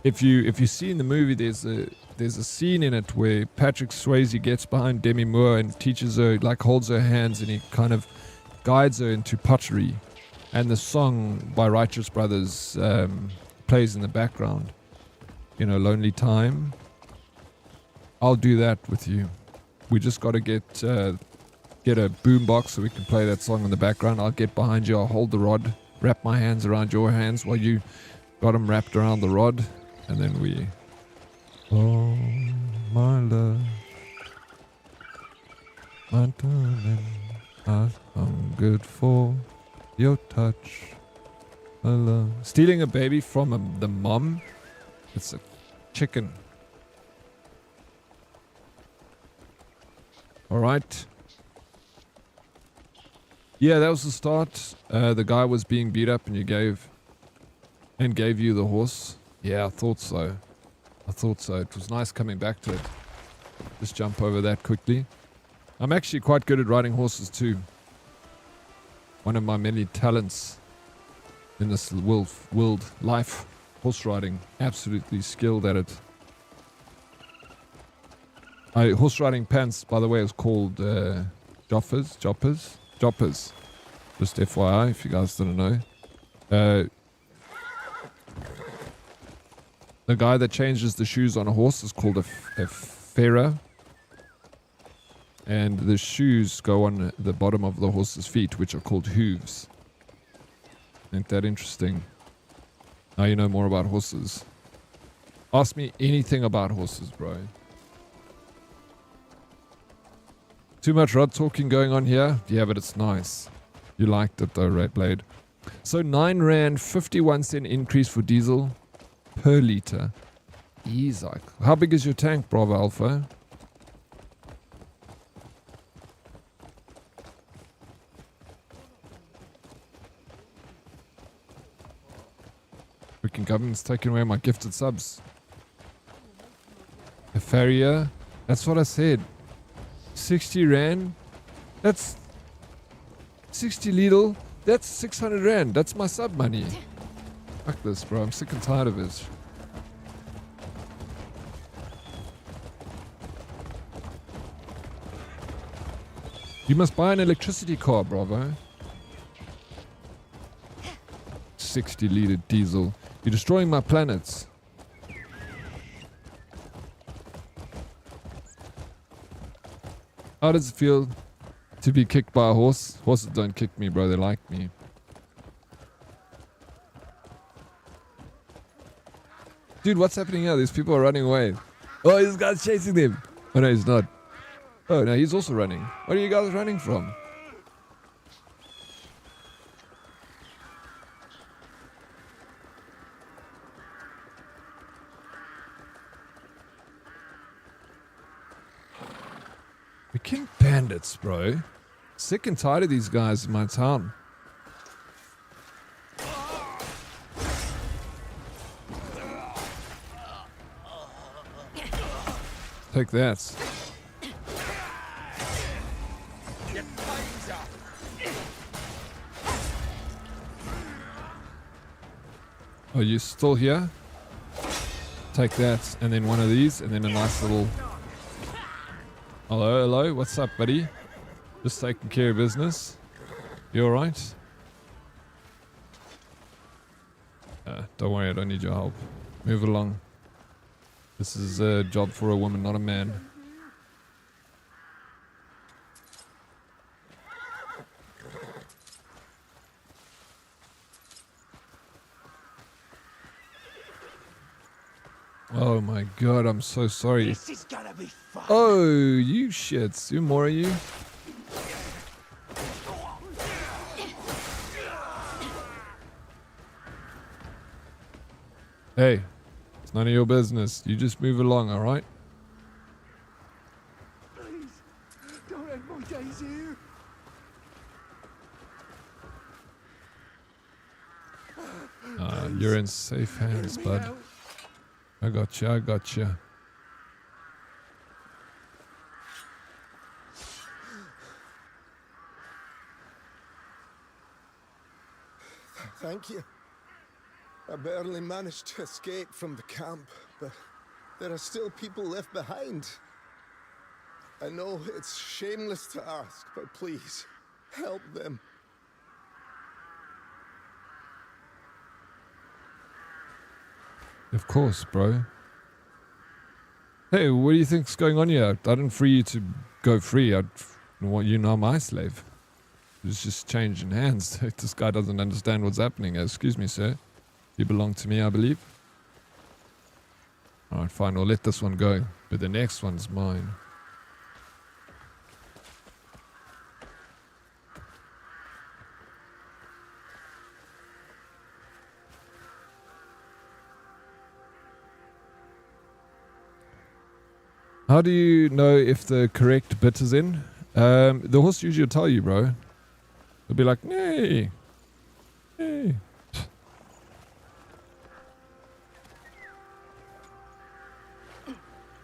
if you see in the movie, there's a scene in it where Patrick Swayze gets behind Demi Moore and teaches her, like holds her hands, and he kind of guides her into pottery. And the song by Righteous Brothers plays in the background. You know, Lonely Time. I'll do that with you. We just got to get a boombox so we can play that song in the background. I'll get behind you. I'll hold the rod, wrap my hands around your hands while you got them wrapped around the rod. And then we... Oh, my love, my darling, I've hungered for your touch, my love. Stealing a baby from the mom? It's a chicken. Alright. Yeah, that was the start. The guy was being beat up and you gave you the horse. Yeah, I thought so. It was nice coming back to it. Just jump over that quickly. I'm actually quite good at riding horses too. One of my many talents in this world life. Horse riding. Absolutely skilled at it. Horse riding pants, by the way, is called joppers. Just FYI, if you guys didn't know. The guy that changes the shoes on a horse is called a farrier. And the shoes go on the bottom of the horse's feet, which are called hooves. Ain't that interesting? Now you know more about horses. Ask me anything about horses, bro. Too much rod talking going on here? Yeah, but it's nice. You liked it though, Red Blade. So 9 Rand, 51 cent increase for diesel per liter. Isaac. How big is your tank, Bravo Alpha? Freaking government's taking away my gifted subs. A farrier? That's what I said. 60 Rand? That's 60 Lidl? That's 600 Rand. That's my sub money. Fuck this, bro. I'm sick and tired of it. You must buy an electricity car, bravo. 60 liter diesel. You're destroying my planets. How does it feel to be kicked by a horse? Horses don't kick me, bro. They like me. Dude, what's happening here? These people are running away. Oh, this guy's chasing them. Oh, no, he's not. Oh, no, he's also running. What are you guys running from? We're king bandits, bro. Sick and tired of these guys in my town. Take that. Oh, you still here? Take that, and then one of these, and then a nice little... Hello, hello, what's up, buddy? Just taking care of business. You alright? Don't worry, I don't need your help. Move along. This is a job for a woman, not a man. Oh my god, I'm so sorry. This is gonna be fun. Oh, you shits. You more are you? Hey, it's none of your business. You just move along, alright? Please, don't end my days here. You're in safe hands, bud. I got you, I got you. Thank you. I barely managed to escape from the camp, but there are still people left behind. I know it's shameless to ask, but please, help them. Of course, bro. Hey, what do you think's going on here? I didn't free you to go free. I want you now my slave. It's just changing hands. This guy doesn't understand what's happening. Excuse me, sir. You belong to me, I believe. Alright, fine. We'll let this one go. But the next one's mine. How do you know if the correct bit is in? The horse usually will tell you, bro. It'll be like, nay. Hey.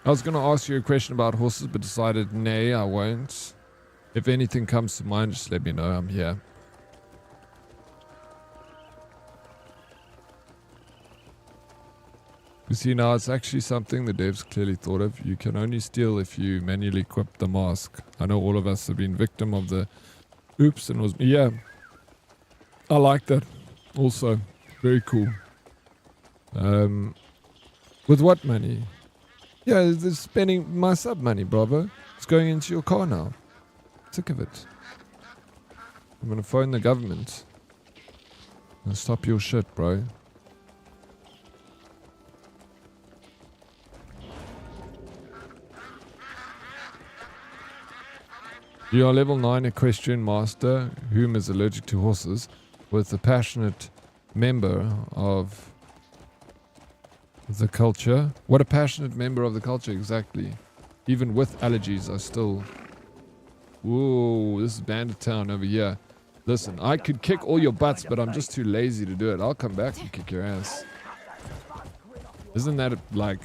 I was going to ask you a question about horses, but decided, nay, I won't. If anything comes to mind, just let me know. I'm here. You see, now it's actually something the devs clearly thought of. You can only steal if you manually equip the mask. I know all of us have been victim of the oops and was... Yeah. I like that. Also. Very cool. With what money? Yeah, it's spending my sub money, bravo. It's going into your car now. Sick of it. I'm gonna phone the government. And stop your shit, bro. You are level 9 equestrian master, whom is allergic to horses, with a passionate member of the culture. What a passionate member of the culture, exactly. Even with allergies, I still... Whoa, this is Bandit Town over here. Listen, I could kick all your butts, but I'm just too lazy to do it. I'll come back and kick your ass. Isn't that, like,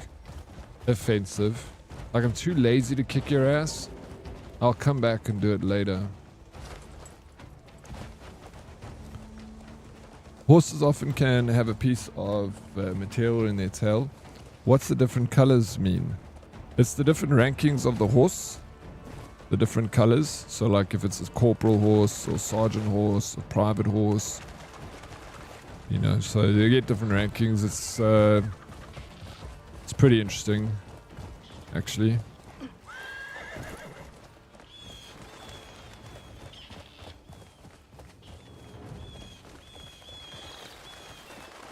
offensive? Like, I'm too lazy to kick your ass? I'll come back and do it later. Horses often can have a piece of material in their tail. What's the different colors mean? It's the different rankings of the horse. The different colors. So like if it's a corporal horse or sergeant horse or private horse. You know, so they get different rankings. It's pretty interesting, actually.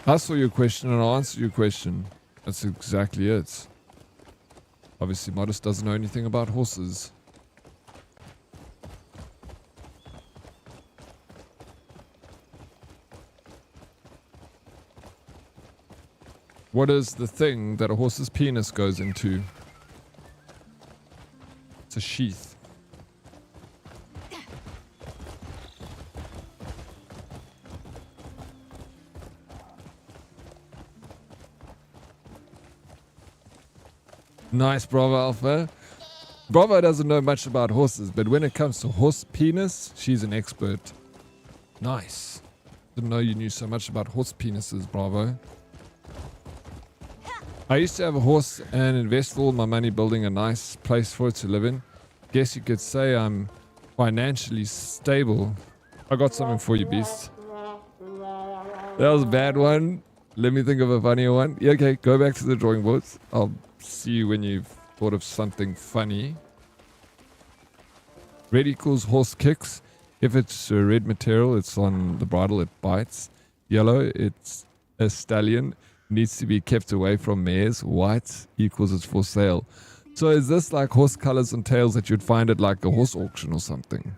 I saw your question and I'll answer your question. That's exactly it. Obviously, Modest doesn't know anything about horses. What is the thing that a horse's penis goes into? It's a sheath. Nice, Bravo Alpha. Bravo doesn't know much about horses, but when it comes to horse penis, she's an expert. Nice. Didn't know you knew so much about horse penises, Bravo. I used to have a horse and invest all my money building a nice place for it to live in. Guess you could say I'm financially stable. I got something for you, Beast. That was a bad one. Let me think of a funnier one. Yeah, okay, go back to the drawing boards. I'll see you when you've thought of something funny. Red equals horse kicks. If it's red material, it's on the bridle, it bites. Yellow, it's a stallion. Needs to be kept away from mares. White equals it's for sale. So is this like horse colors and tails that you'd find at like a horse auction or something?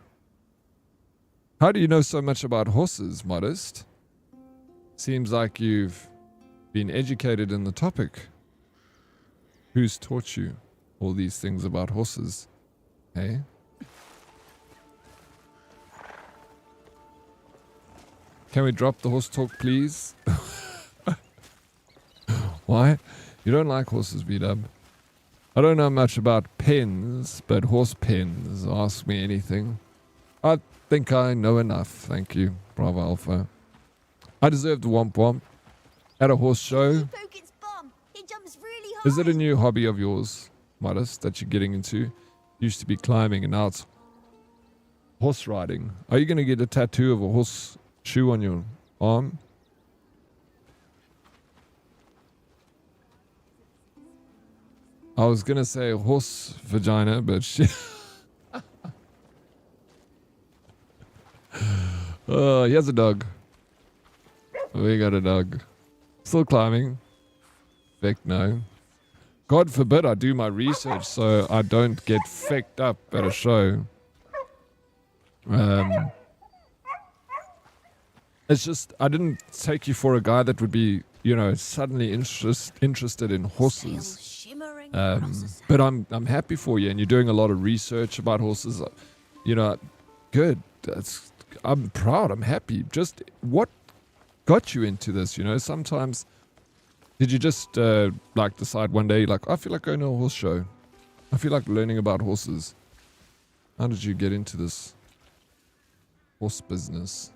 How do you know so much about horses, Modest? Seems like you've been educated in the topic. Who's taught you all these things about horses? Hey? Can we drop the horse talk, please? Why? You don't like horses, V-Dub. I don't know much about pens, but horse pens. Ask me anything. I think I know enough. Thank you, Bravo Alpha. I deserve the womp womp. At a horse show. Is it a new hobby of yours, Modest, that you're getting into? Used to be climbing and now it's horse riding. Are you going to get a tattoo of a horse shoe on your arm? I was going to say horse vagina, but shit. Oh, he has a dog. We got a dog. Still climbing. Feck no. God forbid I do my research so I don't get fecked up at a show. It's just, I didn't take you for a guy that would be, you know, suddenly interested in horses. But I'm happy for you, and you're doing a lot of research about horses. You know, good. I'm proud. I'm happy. Just what got you into this? You know, sometimes did you just like decide one day, like, I feel like going to a horse show. I feel like learning about horses. How did you get into this horse business?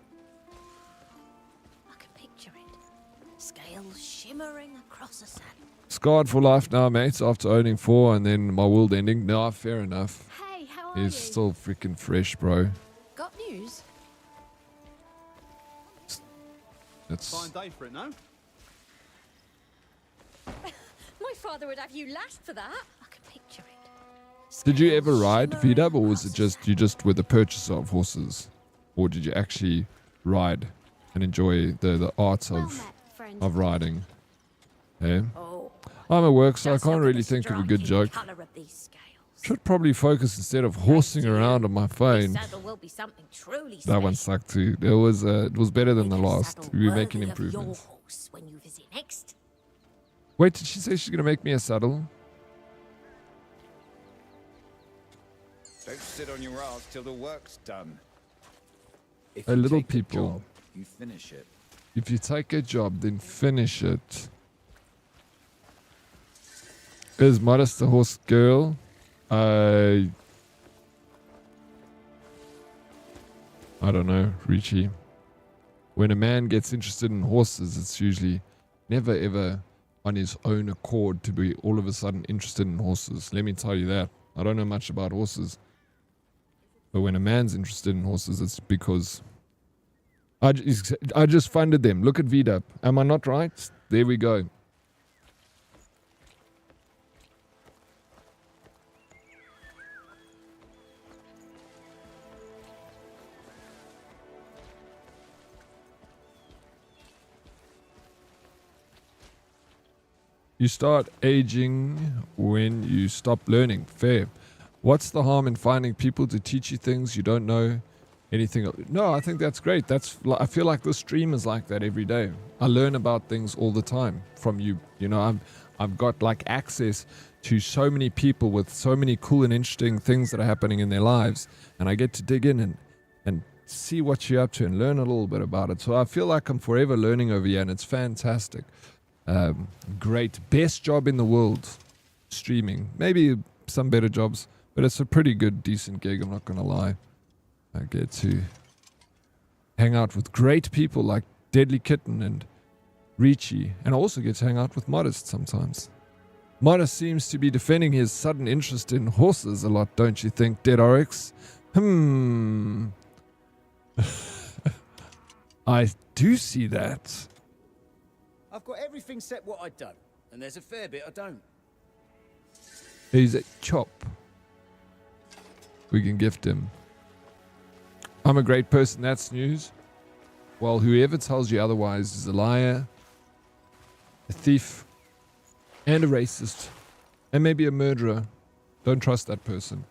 I can picture it. Scales shimmering across a saddle. Scarred for life now, mates, after owning 4 and then my world ending. No, fair enough. Hey, how are He's you? still freaking fresh, bro. Got news? It's Fine day for it, no? My father would have you lashed for that. I can picture it. Did you ever ride VW, or was it just you just were the purchaser of horses? Or did you actually ride and enjoy the art of riding? Yeah. I'm at work, so I can't really think of a good joke. Should probably focus instead of horsing around on my phone. That one sucked too. It was better than the last. We're making improvements. Wait, did she say she's gonna make me a saddle? Don't sit on your ass till the work's done. If A you little take a people. job, you finish it. If you take a job, then finish it. Is Modest a horse girl? I don't know, Richie. When a man gets interested in horses, it's usually never ever on his own accord to be all of a sudden interested in horses. Let me tell you that. I don't know much about horses. But when a man's interested in horses, it's because I just funded them. Look at VDAP. Am I not right? There we go. You start aging when you stop learning. Fair. What's the harm in finding people to teach you things you don't know anything of? No, I think that's great. I feel like this stream is like that every day. I learn about things all the time from you. You know, I've got like access to so many people with so many cool and interesting things that are happening in their lives, and I get to dig in and see what you're up to and learn a little bit about it. So I feel like I'm forever learning over here, and it's fantastic. Great. Best job in the world. Streaming. Maybe some better jobs, but it's a pretty good, decent gig, I'm not going to lie. I get to hang out with great people like Deadly Kitten and Richie, and I also get to hang out with Modest sometimes. Modest seems to be defending his sudden interest in horses a lot, don't you think, Dead Oryx? I do see that. I've got everything set what I don't, and there's a fair bit I don't. He's a chop. We can gift him. I'm a great person, that's news. Well, whoever tells you otherwise is a liar, a thief, and a racist, and maybe a murderer. Don't trust that person.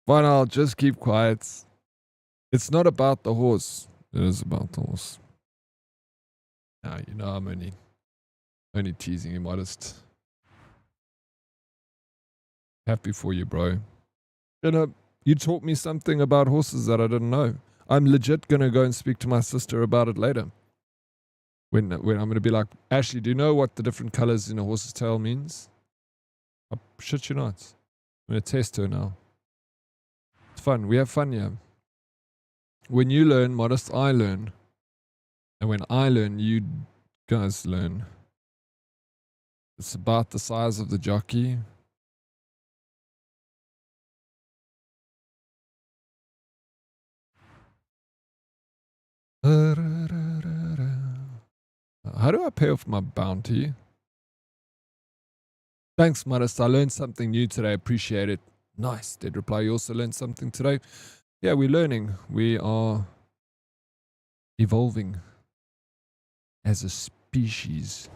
Fine, I'll just keep quiet. It's not about the horse. It is about the horse. Nah, you know I'm only teasing you, Modest. Happy for you, bro. You know, you taught me something about horses that I didn't know. I'm legit gonna go and speak to my sister about it later. When I'm gonna be like, Ashley, do you know what the different colors in a horse's tail means? I shit you not. I'm gonna test her now. It's fun. We have fun here. When you learn, Modest, I learn. And when I learn, you guys learn. It's about the size of the jockey. How do I pay off my bounty? Thanks, Modest. I learned something new today. Appreciate it. Nice. Dead reply. You also learned something today. Yeah, we're learning. We are evolving as a species.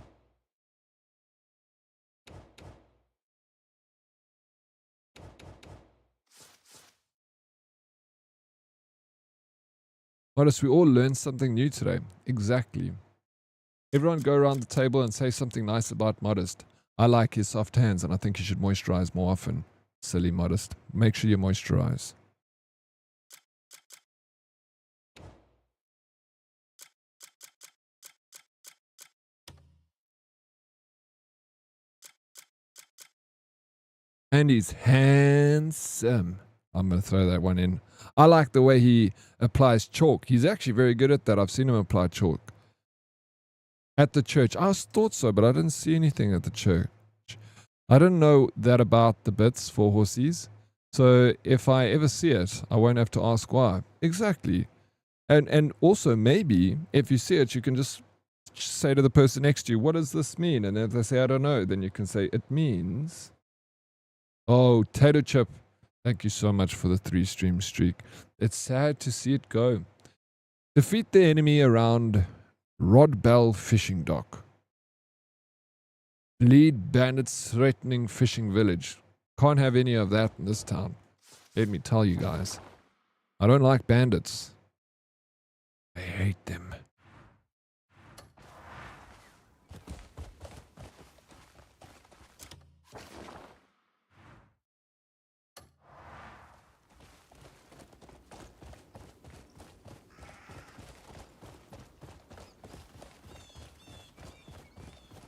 Modest, we all learned something new today. Exactly. Everyone go around the table and say something nice about Modest. I like his soft hands and I think you should moisturize more often. Silly Modest. Make sure you moisturize. And he's handsome. I'm going to throw that one in. I like the way he applies chalk. He's actually very good at that. I've seen him apply chalk. At the church. I thought so, but I didn't see anything at the church. I didn't know that about the bits for horses. So if I ever see it, I won't have to ask why. Exactly. And also maybe if you see it, you can just say to the person next to you, what does this mean? And if they say, I don't know, then you can say, it means... Oh, Tato Chip. Thank you so much for the 3-stream streak. It's sad to see it go. Defeat the enemy around Rod Bell Fishing Dock. Lead bandits threatening fishing village. Can't have any of that in this town. Let me tell you guys. I don't like bandits. I hate them.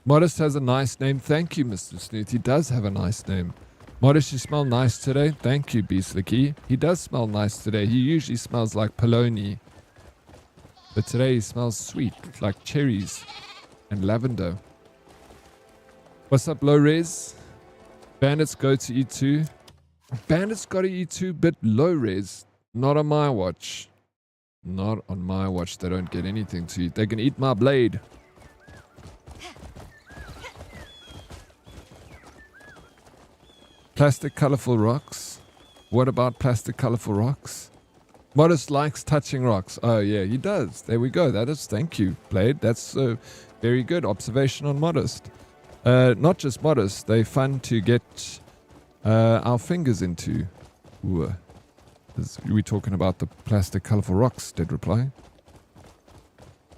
Modest has a nice name. Thank you, Mr. Snoot. He does have a nice name. Modest, you smell nice today. Thank you, Beastlicky. He does smell nice today. He usually smells like polony. But today he smells sweet, like cherries and lavender. What's up, low res? Bandits go to E2. Bandits got to E2, but low res. Not on my watch. Not on my watch. They don't get anything to eat. They can eat my blade. Plastic colorful rocks. What about plastic colorful rocks? Modest likes touching rocks. Oh yeah, he does. There we go. That is, thank you, Blade. That's a very good observation on Modest. Not just Modest. They're fun to get our fingers into. Ooh. We're talking about the plastic colorful rocks, Dead reply.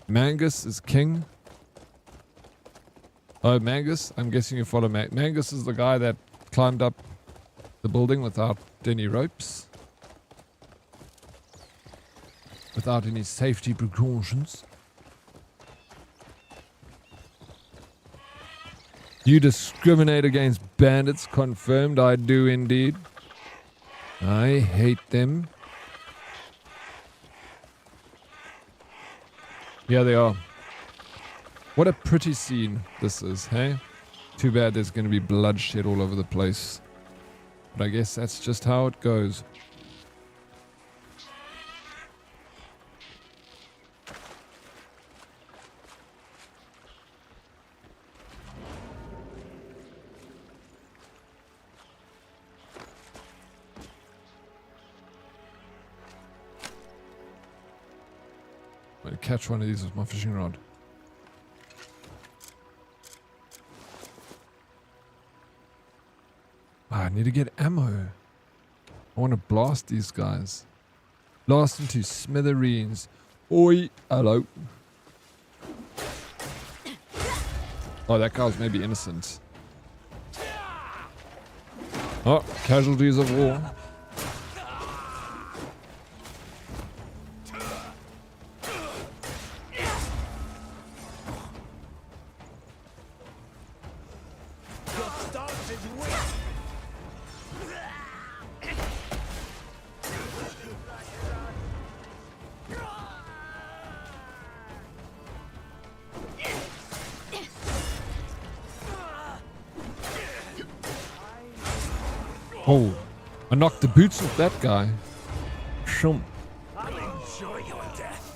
Mangus is king. Oh, Mangus? I'm guessing you follow Mangus is the guy that climbed up the building without any ropes. Without any safety precautions. You discriminate against bandits. Confirmed, I do indeed. I hate them. Here they are. What a pretty scene this is, hey? Too bad there's going to be bloodshed all over the place. But I guess that's just how it goes. I'm going to catch one of these with my fishing rod. I need to get ammo. I want to blast these guys. Blast them to smithereens. Oi, hello. Oh, that guy was maybe innocent. Oh, casualties of war. Oh, I knocked the boots off that guy. Shump. I'll enjoy your death.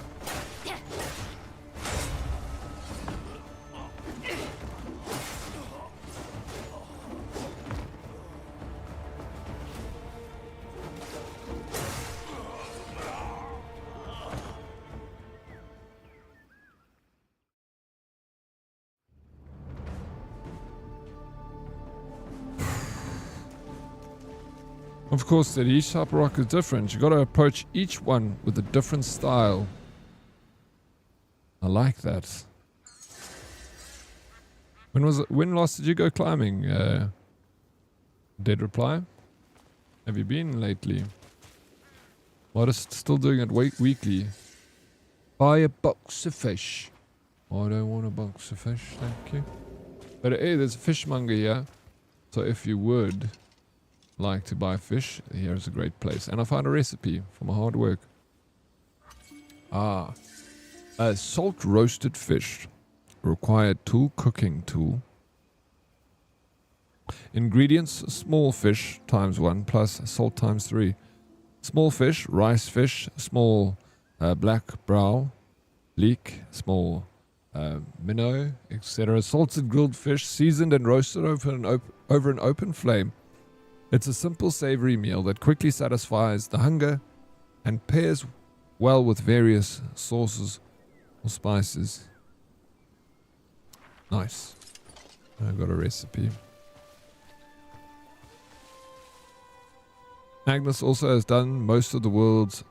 Of course, that each type of rock is different. You got to approach each one with a different style. I like that. When last did you go climbing? Dead reply. Have you been lately? Modest still doing it weekly. Buy a box of fish. I don't want a box of fish, thank you. But hey, there's a fishmonger here. So if you would like to buy fish, here's a great place. And I found a recipe for my hard work. A salt roasted fish. Required tool, cooking tool. Ingredients, small fish times 1 plus salt times 3. Small fish, rice fish, small black brow, leek, small minnow, etc. Salted grilled fish, seasoned and roasted over an open flame. It's a simple savory meal that quickly satisfies the hunger and pairs well with various sauces or spices. Nice. I got a recipe. Magnus also has done most of the world's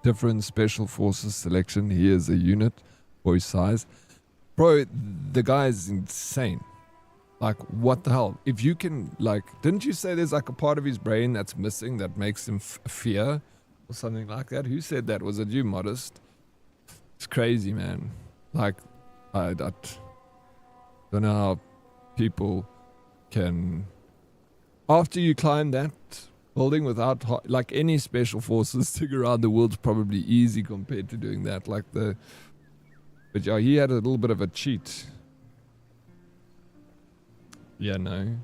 different special forces selection. He is a unit for his size. Bro, the guy is insane. Like, what the hell? If you can, like, didn't you say there's like a part of his brain that's missing that makes him fear or something like that? Who said that? Was it you, Modest? It's crazy, man. Like, I don't know how people can, after you climb that building without, like, any special forces to go around the world's probably easy compared to doing that. Like, but yeah, he had a little bit of a cheat. Yeah, no.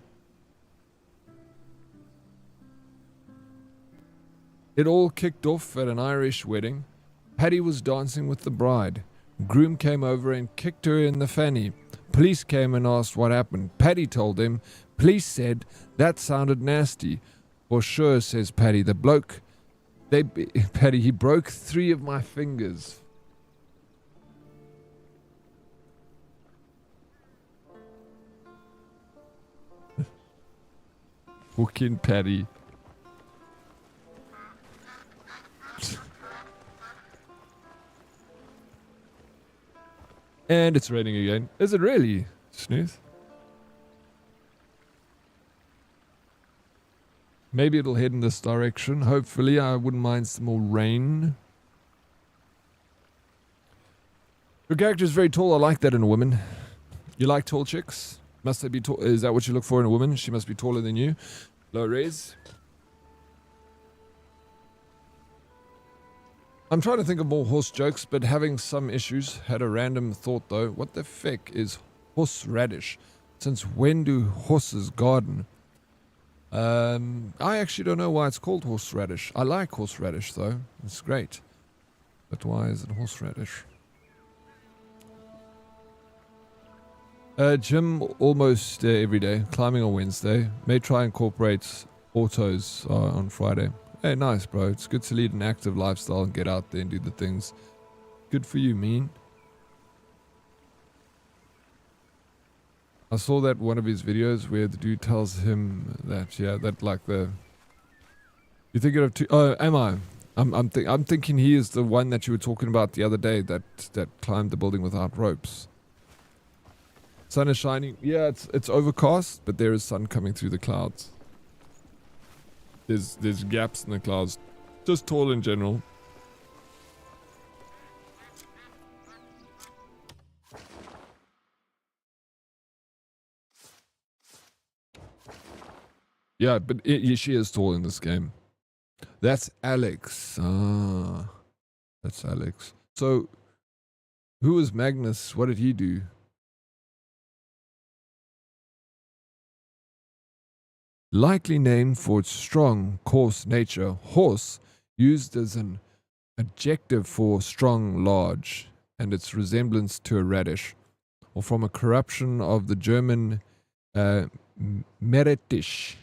It all kicked off at an Irish wedding. Paddy was dancing with the bride. Groom came over and kicked her in the fanny. Police came and asked what happened. Paddy told them. Police said, that sounded nasty. For sure, says Paddy. The bloke, Paddy, he broke 3 of my fingers. Fucking Paddy. And it's raining again. Is it really, Snooth? Maybe it'll head in this direction. Hopefully, I wouldn't mind some more rain. Your character is very tall. I like that in a woman. You like tall chicks? Must they be tall? Is that what you look for in a woman? She must be taller than you. Low res. I'm trying to think of more horse jokes, but having some issues. Had a random thought though. What the feck is horseradish? Since when do horses garden? I actually don't know why it's called horseradish. I like horseradish though. It's great. But why is it horseradish? Gym almost every day. Climbing on Wednesday. May try incorporate autos on Friday. Hey, nice, bro. It's good to lead an active lifestyle and get out there and do the things. Good for you, mean. I saw that one of his videos where the dude tells him that, yeah, that like You thinking of two? Oh, am I? I'm thinking he is the one that you were talking about the other day that climbed the building without ropes. Sun is shining. Yeah, it's overcast, but there is sun coming through the clouds. There's gaps in the clouds. Just tall in general. Yeah, but she is tall in this game. That's Alex. Ah, that's Alex. So, who was Magnus? What did he do? Likely named for its strong, coarse nature, horse used as an adjective for strong, large, and its resemblance to a radish, or from a corruption of the German Meerrettich,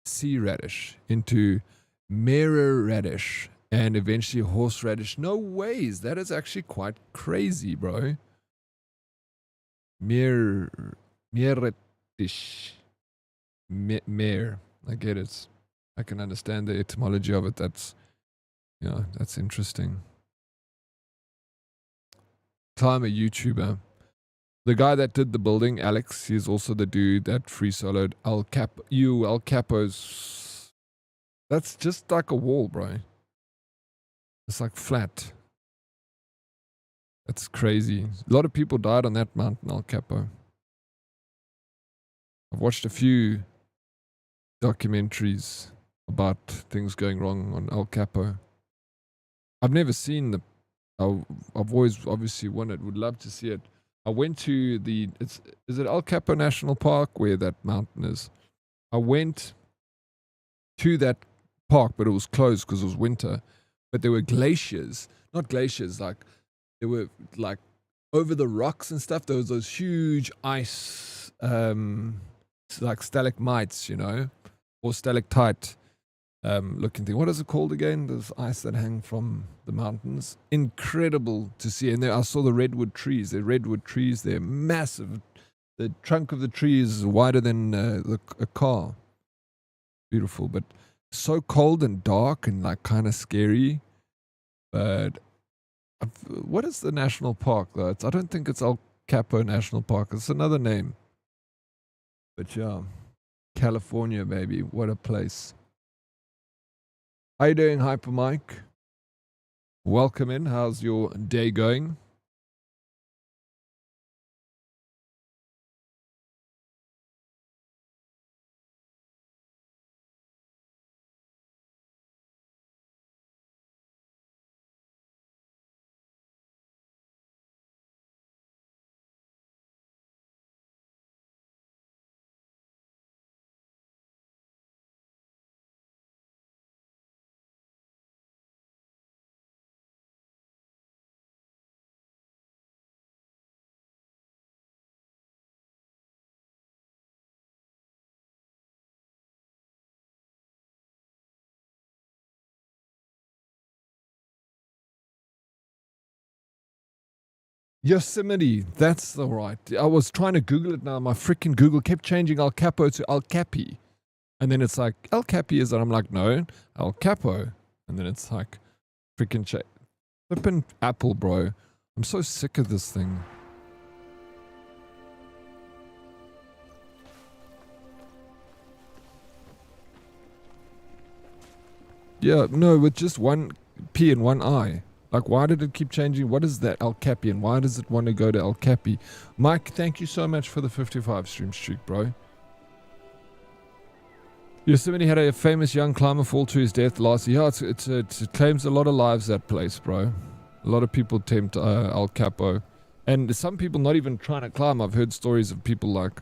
sea radish, into Meerradish, and eventually horseradish. No ways. That is actually quite crazy, bro. Meerradish. Mare. I get it. I can understand the etymology of it. That's, that's interesting. I'm a YouTuber. The guy that did the building, Alex, he's also the dude that free soloed El Capo's. That's just like a wall, bro. It's like flat. That's crazy. A lot of people died on that mountain, El Capo. I've watched a few documentaries about things going wrong on El Capo. I've never seen the. I've always obviously would love to see it. I went to is it El Capo National Park where that mountain is? I went to that park, but it was closed because it was winter. But there were glaciers, not glaciers, like there were like over the rocks and stuff. There was those huge ice, like stalagmites, or stalactite looking thing. What is it called again? Those ice that hang from the mountains. Incredible to see. And there I saw the redwood trees. They're redwood trees. They're massive. The trunk of the tree is wider than a car. Beautiful, but so cold and dark and like kind of scary. But what is the national park though? I don't think it's El Capo National Park. It's another name. But yeah, California, baby. What a place. How you doing, Hyper Mike? Welcome in. How's your day going? Yosemite, that's the right. I was trying to Google it now. My freaking Google kept changing El Capo to El Capi. And then it's like, El Capi is that? I'm like, no, El Capo. And then it's like, freaking flipping Apple, bro. I'm so sick of this thing. Yeah, no, with just one P and one I. Like, why did it keep changing? What is that El Capi, and why does it want to go to El Capi? Mike, thank you so much for the 55 stream streak, bro. Yosemite had a famous young climber fall to his death last year. It claims a lot of lives, that place, bro. A lot of people tempt El Capo. And some people not even trying to climb. I've heard stories of people, like,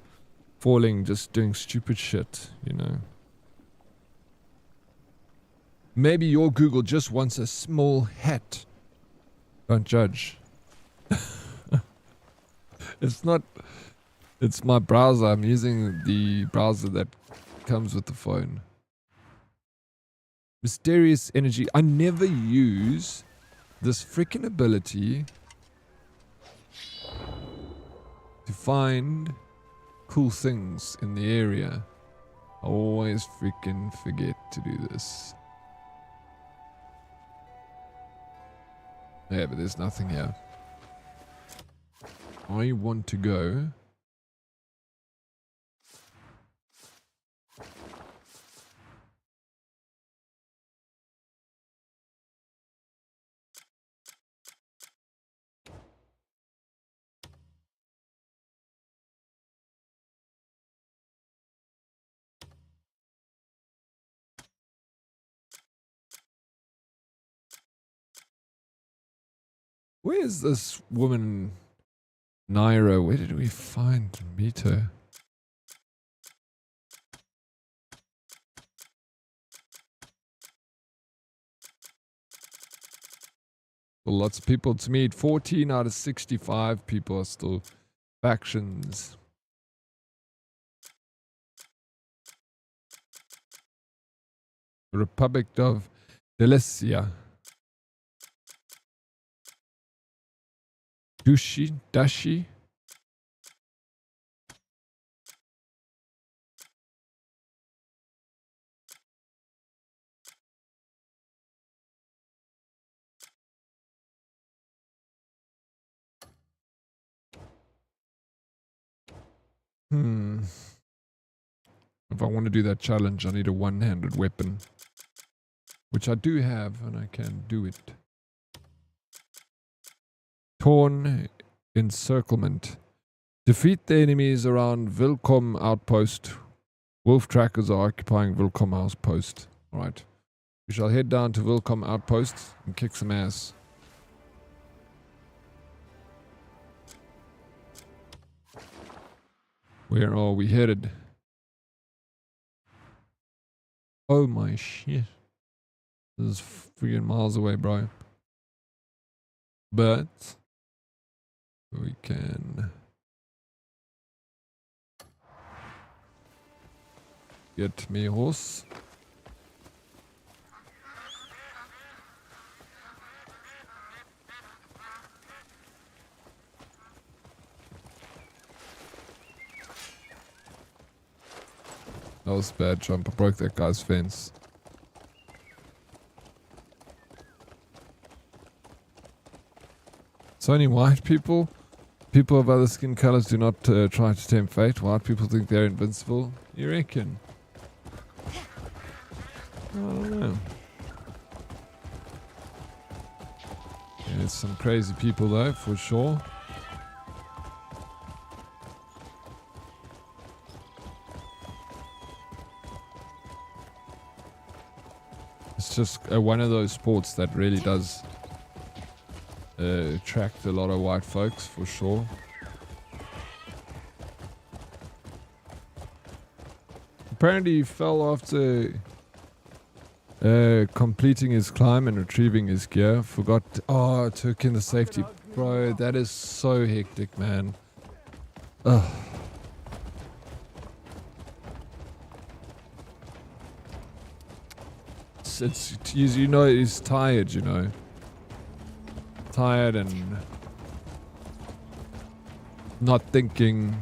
falling, just doing stupid shit, Maybe your Google just wants a small hat. Don't judge. It's not. It's my browser. I'm using the browser that comes with the phone. Mysterious energy. I never use this freaking ability to find cool things in the area. I always freaking forget to do this. Yeah, but there's nothing here. I want to go. Where's this woman, Naira? Where did we meet her? Well, lots of people to meet. 14 out of 65 people are still factions. The Republic of Delicia. Dashi? If I want to do that challenge, I need a one-handed weapon. Which I do have, and I can do it. Torn encirclement. Defeat the enemies around Vilcom outpost. Wolf trackers are occupying Vilcom outpost. Alright. We shall head down to Vilcom outpost and kick some ass. Where are we headed? Oh my shit. This is freaking miles away, bro. But we can get me a horse. That was a bad jump. I broke that guy's fence. It's only white people. People of other skin colors do not try to tempt fate. White people think they're invincible. You reckon? I don't know. Yeah, there's some crazy people though, for sure. It's just one of those sports that really does attract a lot of white folks, for sure. Apparently he fell after completing his climb and retrieving his gear. Forgot. Oh, took in the safety. Bro, that is so hectic, man. Ugh. It's you know, he's tired, you know. Tired and not thinking.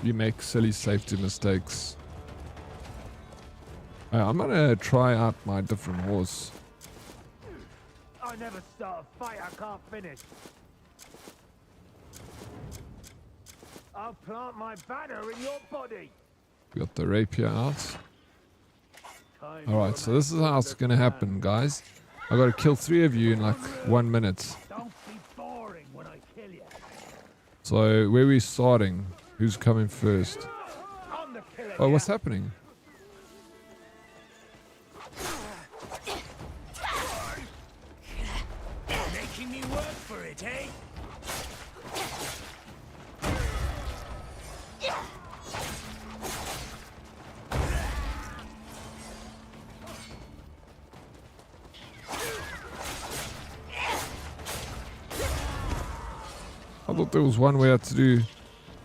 You make silly safety mistakes. I'm gonna try out my different horse. I never start a fight I can't finish. I'll plant my banner in your body. Got the rapier out. Alright, so this is how it's gonna happen, guys. I gotta kill 3 of you in like 1 minute. Don't be boring when I kill you. So where are we starting? Who's coming first? Oh, what's happening? Making me work for it, eh? I thought there was one way out to do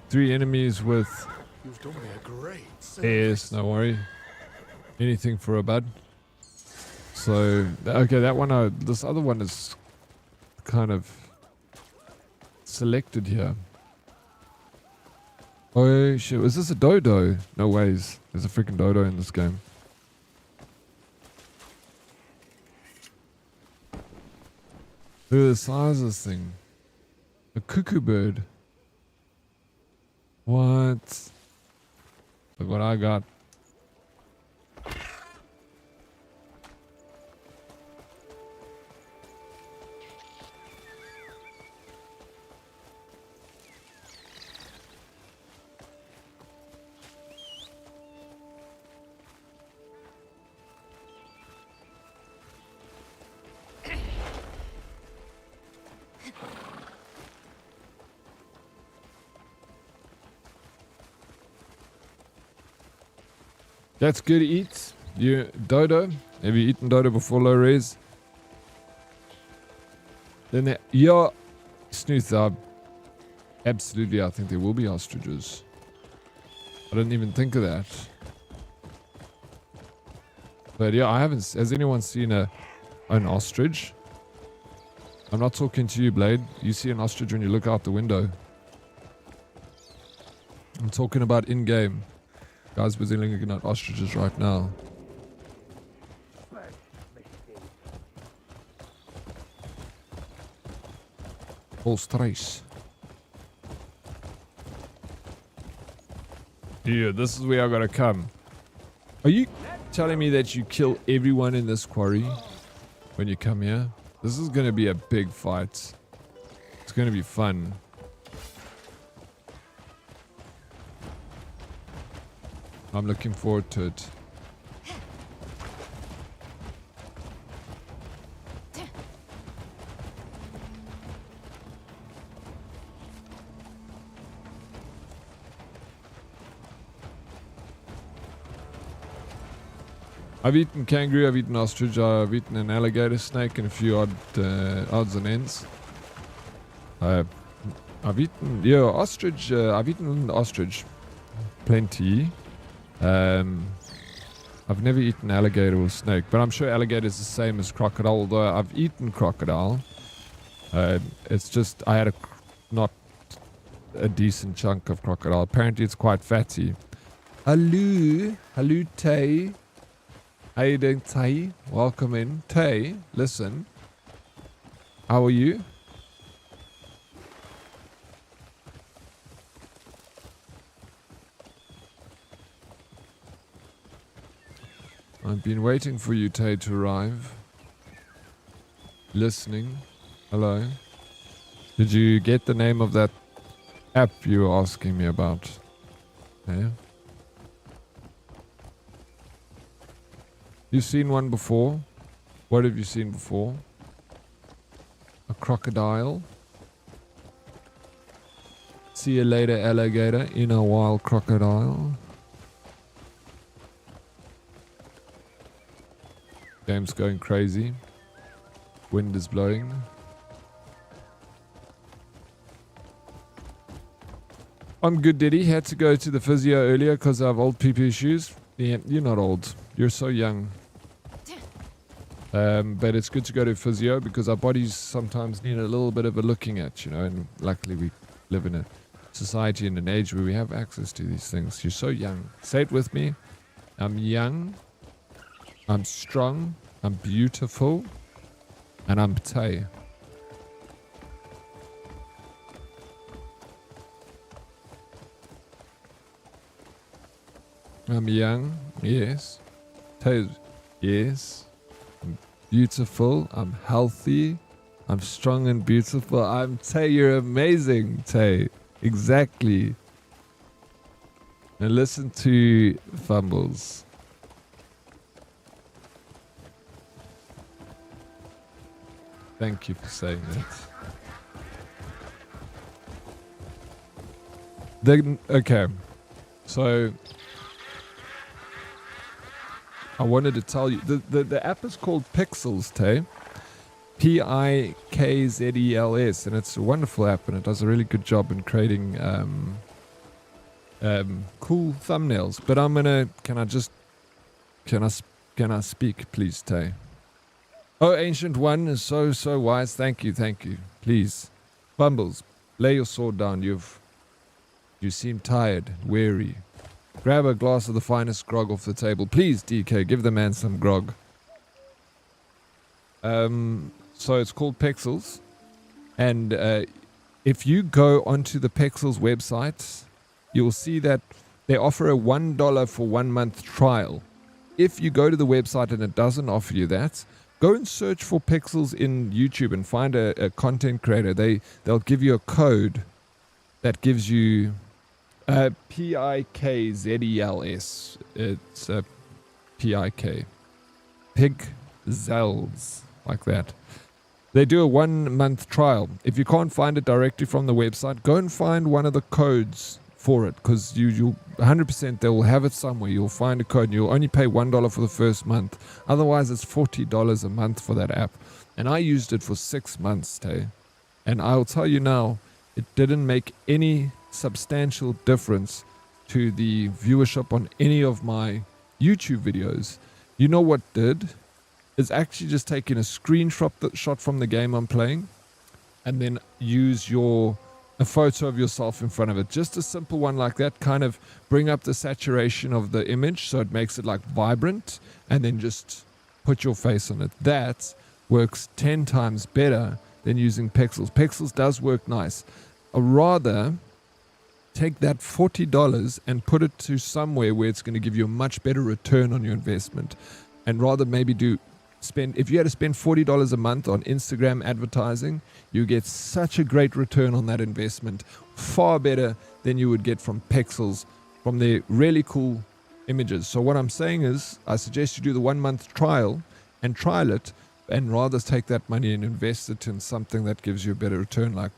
3 enemies with You've done me a great yes, no worry. Anything for a bud. So, okay, that one, this other one is kind of selected here. Oh shit, was this a dodo? No ways. There's a freaking dodo in this game. Look at the size of this thing. A cuckoo bird. What? Look what I got. That's good eats. You dodo. Have you eaten dodo before, low res? Then yeah, Snooth. Absolutely, I think there will be ostriches. I didn't even think of that. But yeah, I haven't. Has anyone seen an ostrich? I'm not talking to you, Blade. You see an ostrich when you look out the window. I'm talking about in-game. Guys, busy looking at ostriches right now. Ostrich. Yeah, this is where I gotta come. Are you telling me that you kill everyone in this quarry when you come here? This is gonna be a big fight. It's gonna be fun. I'm looking forward to it. I've eaten kangaroo, I've eaten ostrich, I've eaten an alligator, snake, and a few odds and ends. I've eaten, yeah, ostrich, I've eaten ostrich. Plenty. I've never eaten alligator or snake, but I'm sure alligator is the same as crocodile, although I've eaten crocodile. It's just, I had not a decent chunk of crocodile. Apparently it's quite fatty. Hello, Tay. How you doing, Tay? Welcome in. Tay, listen. How are you? I've been waiting for you, Tay, to arrive. Listening. Hello. Did you get the name of that app you were asking me about? Yeah. You've seen one before? What have you seen before? A crocodile? See you later, alligator, in a wild crocodile. Game's going crazy. Wind is blowing. I'm good, Diddy. Had to go to the physio earlier because I have old PP issues. Yeah, you're not old. You're so young. But it's good to go to physio because our bodies sometimes need a little bit of a looking at, you know, and luckily we live in a society and an age where we have access to these things. You're so young. Say it with me. I'm young. I'm strong, I'm beautiful, and I'm Tay. I'm young, yes. Tay, yes. I'm beautiful, I'm healthy, I'm strong and beautiful. I'm Tay, you're amazing, Tay. Exactly. And listen to Fumbles. Thank you for saying that. Okay, so I wanted to tell you the app is called Pixels, Tay. Pikzels, and it's a wonderful app, and it does a really good job in creating cool thumbnails. But I'm gonna, can I speak, please, Tay? Oh, Ancient One is so wise. Thank you. Please. Bumbles, lay your sword down. You seem tired, weary. Grab a glass of the finest grog off the table. Please, DK, give the man some grog. So it's called Pixels. And if you go onto the Pixels website, you'll see that they offer a $1 for 1 month trial. If you go to the website and it doesn't offer you that, go and search for Pixels in YouTube and find a content creator. They'll give you a code that gives you PIKZELS. It's PIK. Pigzels, like that. They do a 1 month trial. If you can't find it directly from the website, go and find one of the codes for it, because you'll 100% they will have it somewhere. You'll find a code and you'll only pay $1 for the first month. Otherwise it's $40 a month for that app. And I used it for 6 months, Tay. And I'll tell you now, it didn't make any substantial difference to the viewership on any of my YouTube videos. You know what did? Is actually just taking a screenshot from the game I'm playing and then use a photo of yourself in front of it. Just a simple one like that, kind of bring up the saturation of the image so it makes it like vibrant, and then just put your face on it. That works 10 times better than using Pixels. Pixels does work nice. I'd rather take that $40 and put it to somewhere where it's going to give you a much better return on your investment, and rather maybe if you had to spend $40 a month on Instagram advertising, you get such a great return on that investment, far better than you would get from Pixels, from their really cool images. So what I'm saying is, I suggest you do the 1 month trial and trial it, and rather take that money and invest it in something that gives you a better return, like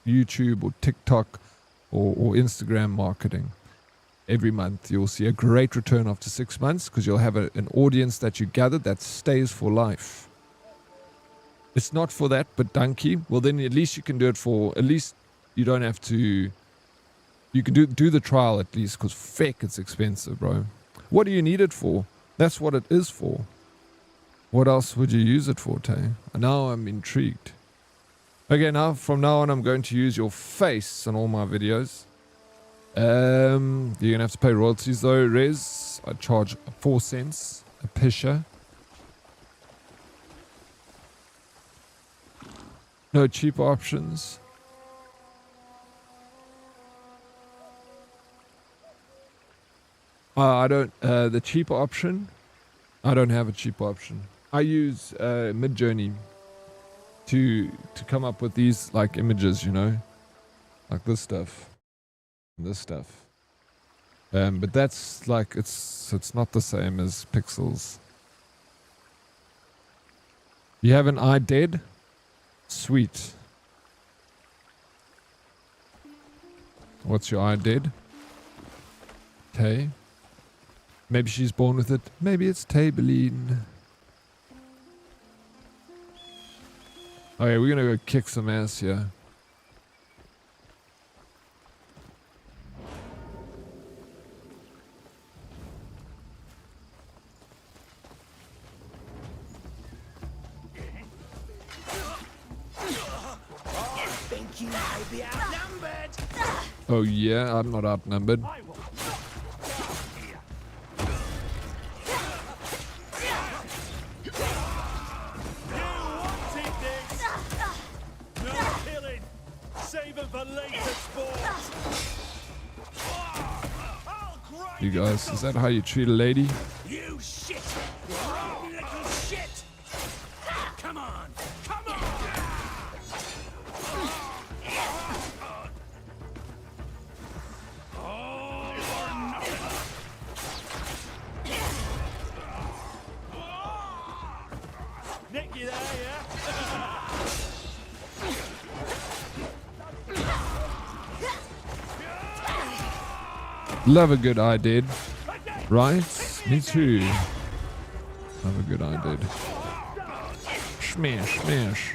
YouTube or TikTok or Instagram marketing. Every month you'll see a great return after 6 months, because you'll have an audience that you gathered that stays for life. It's not for that, but donkey, well then at least you can do it for, at least you don't have to, you can do the trial at least, because feck, it's expensive, bro. What do you need it for? That's what it is for. What else would you use it for, Tay? Now I'm intrigued. Okay, now from now on I'm going to use your face on all my videos. You're gonna have to pay royalties though, Rez. I charge 4 cents a pisher. No cheaper options. I don't, the cheaper option, I don't have a cheaper option. I use Midjourney to come up with these like images, you know, like this stuff. But that's like, it's not the same as Pixels. You have an eye dead? Sweet. What's your eye dead? Tay? Maybe she's born with it. Maybe it's Tabeline. Okay, we're gonna go kick some ass here. You may be outnumbered. Oh yeah, I'm not outnumbered. You guys, is that how you treat a lady? You shit! Wrong little shit! Come on! Come on! All or nothing! Nick, you there, yeah? Love a good I did. Right? Me too. Love a good I did. Smash, smash.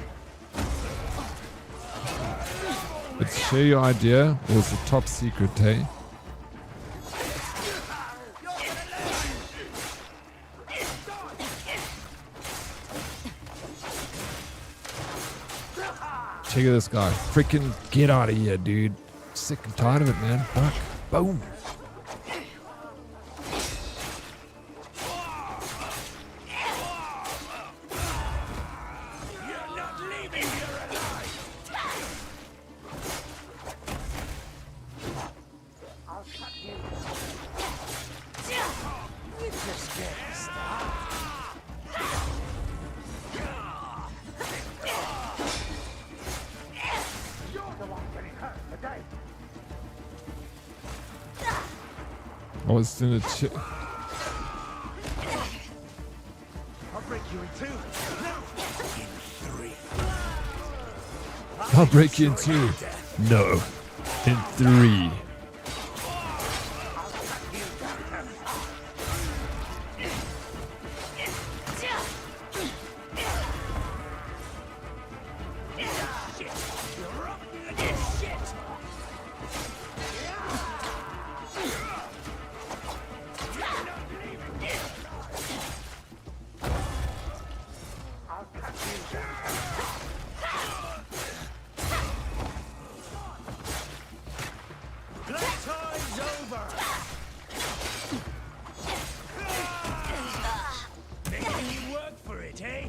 Let's share your idea, or it's a top secret, eh? Check out this guy. Freaking get out of here, dude. Sick and tired of it, man. Fuck. Boom. I was in a I'll break you in two. No. In three. I'll break you in two. No. In three. Playtime's over. Making you work for it, eh?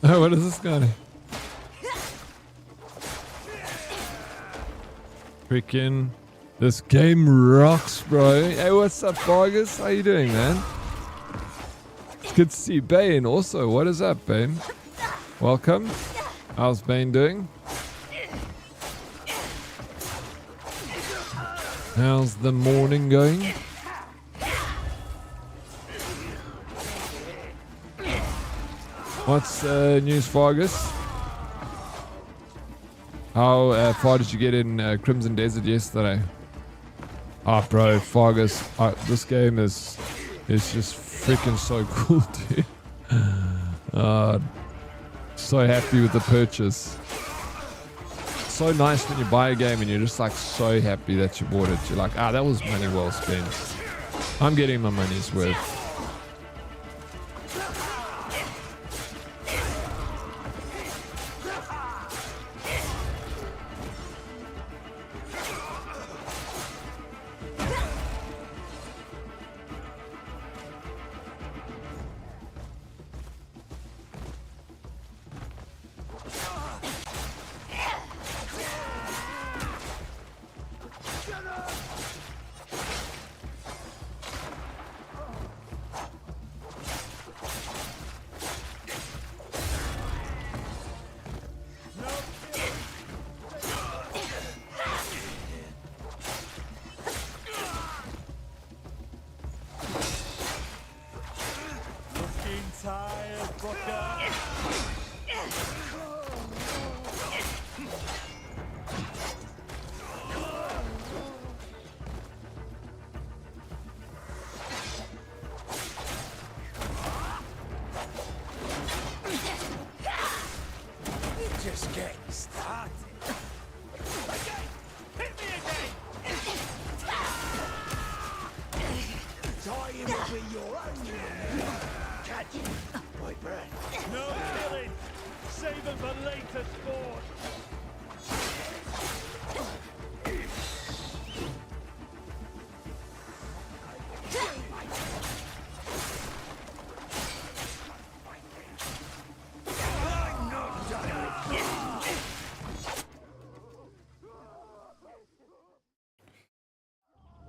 Oh, what is this guy? Freaking, this game rocks, bro. Hey, what's up, Vargas? How you doing, man? It's good to see Bane also. What is up, Bane? Welcome. How's Bane doing? How's the morning going? What's news, Vargas? How far did you get in Crimson Desert yesterday? Oh, bro, Vargas, this game is just freaking so cool, dude. So happy with the purchase. So nice when you buy a game and you're just like so happy that you bought it. You're like, that was money well spent. I'm getting my money's worth.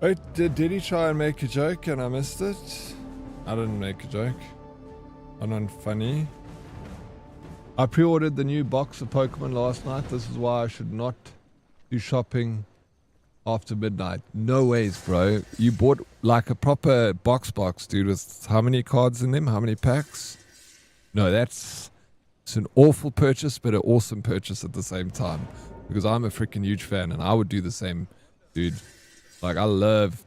Wait, did he try and make a joke and I missed it? I didn't make a joke. I'm not funny. I pre-ordered the new box of Pokemon last night. This is why I should not do shopping after midnight. No ways, bro. You bought like a proper box, dude, with how many cards in them? How many packs? No, it's an awful purchase, but an awesome purchase at the same time. Because I'm a freaking huge fan and I would do the same, dude. Like, I love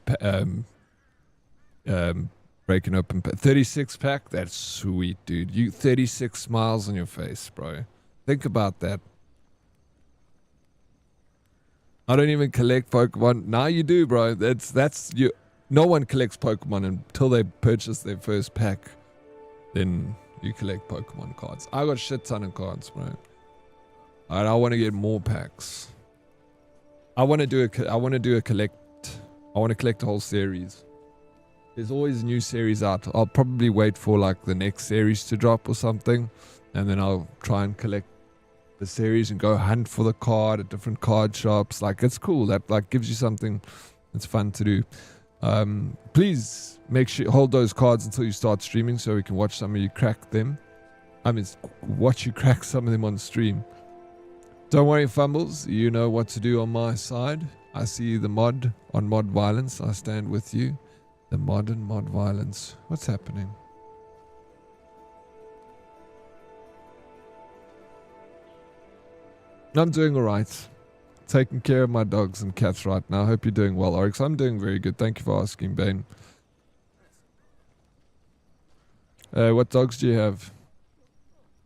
breaking open 36 pack. That's sweet, dude. You 36 smiles on your face, bro. Think about that. I don't even collect Pokemon. Now you do, bro. That's you. No one collects Pokemon until they purchase their first pack. Then you collect Pokemon cards. I got a shit ton of cards, bro. And I want to get more packs. I want to do a collect. I want to collect a whole series. There's always a new series out. I'll probably wait for like the next series to drop or something, and then I'll try and collect the series and go hunt for the card at different card shops. Like, it's cool. That like gives you something that's fun to do. Please make sure hold those cards until you start streaming so we can watch some of you crack them. I mean, watch you crack some of them on stream. Don't worry, Fumbles. You know what to do on my side. I see the mod on Mod Violence. I stand with you. The modern Mod Violence. What's happening? I'm doing alright. Taking care of my dogs and cats right now. Hope you're doing well, Oryx. I'm doing very good. Thank you for asking, Bane. What dogs do you have?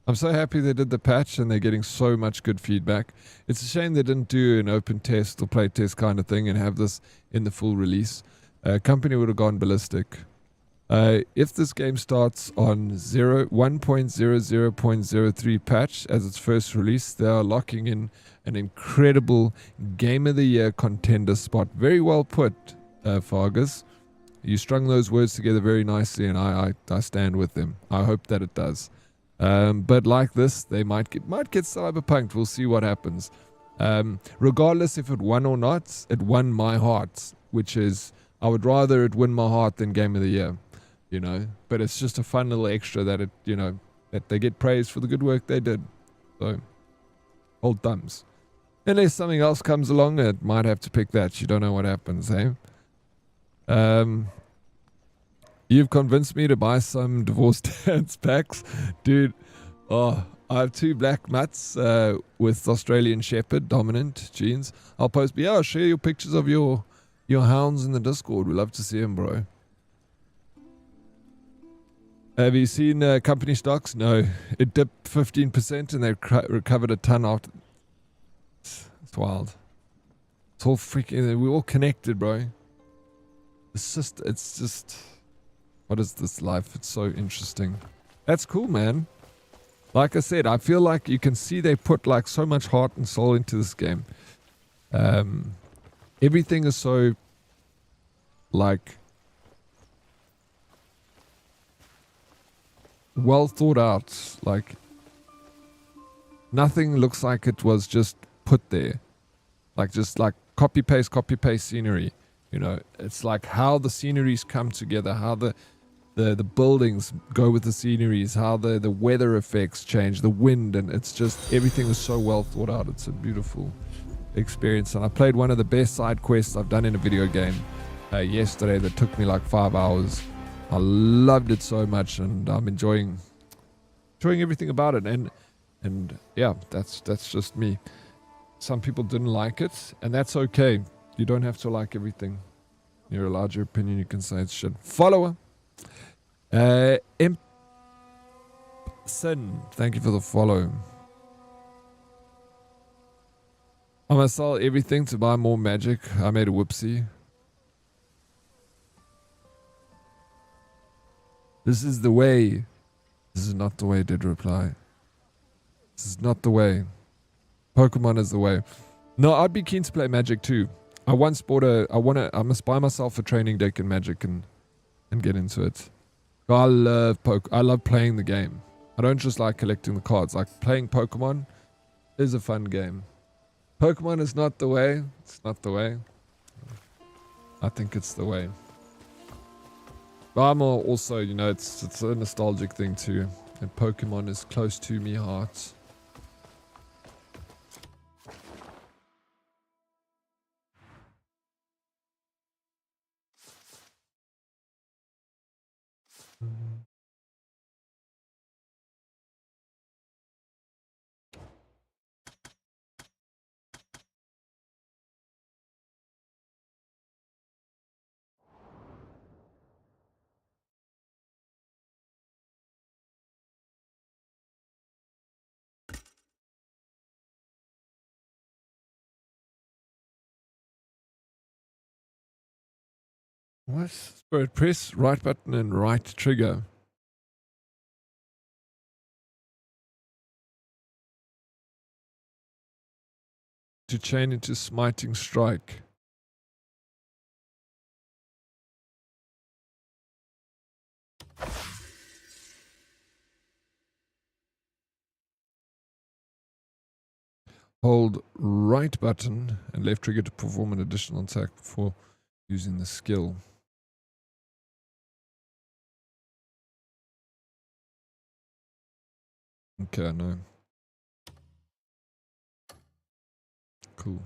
I'm so happy they did the patch and they're getting so much good feedback. It's a shame they didn't do an open test or play test kind of thing and have this in the full release. Company would have gone ballistic. If this game starts on 1.00.03 patch as its first release, they are locking in an incredible Game of the Year contender spot. Very well put, Fargus. You strung those words together very nicely, and I stand with them. I hope that it does. But like this, they might get cyberpunked. We'll see what happens. Regardless if it won or not, it won my heart, which is I would rather it win my heart than Game of the Year, you know. But it's just a fun little extra that that they get praised for the good work they did. So, hold thumbs. Unless something else comes along, it might have to pick that. You don't know what happens, eh? You've convinced me to buy some Divorced Dads packs. Dude, I have 2 black mutts with Australian Shepherd dominant genes. I'll share your pictures of your hounds in the Discord. We'd love to see them, bro. Have you seen company stocks? No. It dipped 15% and they recovered a ton after. It's wild. It's all freaking... We're all connected, bro. It's just... What is this life? It's so interesting. That's cool, man. Like I said, I feel like you can see they put like so much heart and soul into this game. Everything is so like well thought out. Like nothing looks like it was just put there. Like just like copy paste scenery. You know, it's like how the sceneries come together, how the buildings go with the sceneries, how the weather effects change, the wind, and it's just everything is so well thought out. It's a beautiful experience. And I played one of the best side quests I've done in a video game yesterday that took me like 5 hours. I loved it so much, and I'm enjoying everything about it. And yeah, that's just me. Some people didn't like it, and that's okay. You don't have to like everything. You're allowed your opinion. You can say it's shit. Follower. Impson, thank you for the follow. I'm gonna sell everything to buy more magic. I made a whoopsie. This is the way. This is not the way, did reply. This is not the way. Pokemon is the way. No, I'd be keen to play Magic too. I once bought I must buy myself a training deck in Magic and get into it. I love playing the game. I don't just like collecting the cards. Like playing Pokemon is a fun game. Pokemon is not the way. It's not the way. I think it's the way. But I'm also, you know, it's a nostalgic thing too. And Pokemon is close to me heart. What? Spirit, press right button and right trigger. To chain into smiting strike. Hold right button and left trigger to perform an additional attack before using the skill. Okay, no. Cool.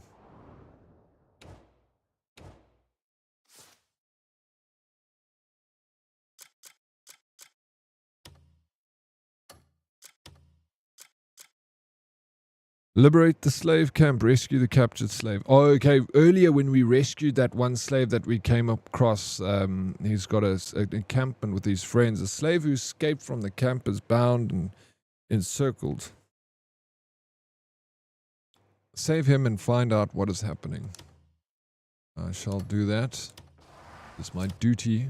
Liberate the slave camp, rescue the captured slave. Oh, okay. Earlier when we rescued that one slave that we came across, he's got a encampment with his friends. A slave who escaped from the camp is bound and encircled. Save him and find out what is happening. I shall do that. It's my duty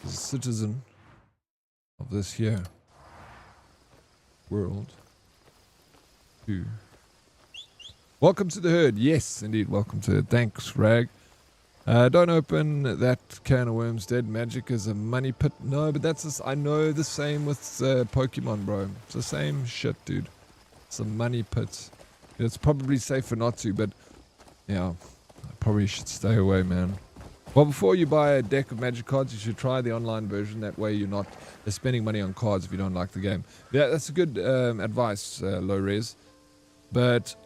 as a citizen of this here world. Welcome to the herd. Yes, indeed. Welcome to it. Thanks, Rag. Don't open that can of worms. Dead magic is a money pit. No, but that's just, I know the same with Pokemon, bro. It's the same shit, dude. It's a money pit. It's probably safer not to, but yeah, I probably should stay away, man. Well, before you buy a deck of magic cards, you should try the online version. That way you're not spending money on cards if you don't like the game. Yeah, that's a good advice, Low Res. But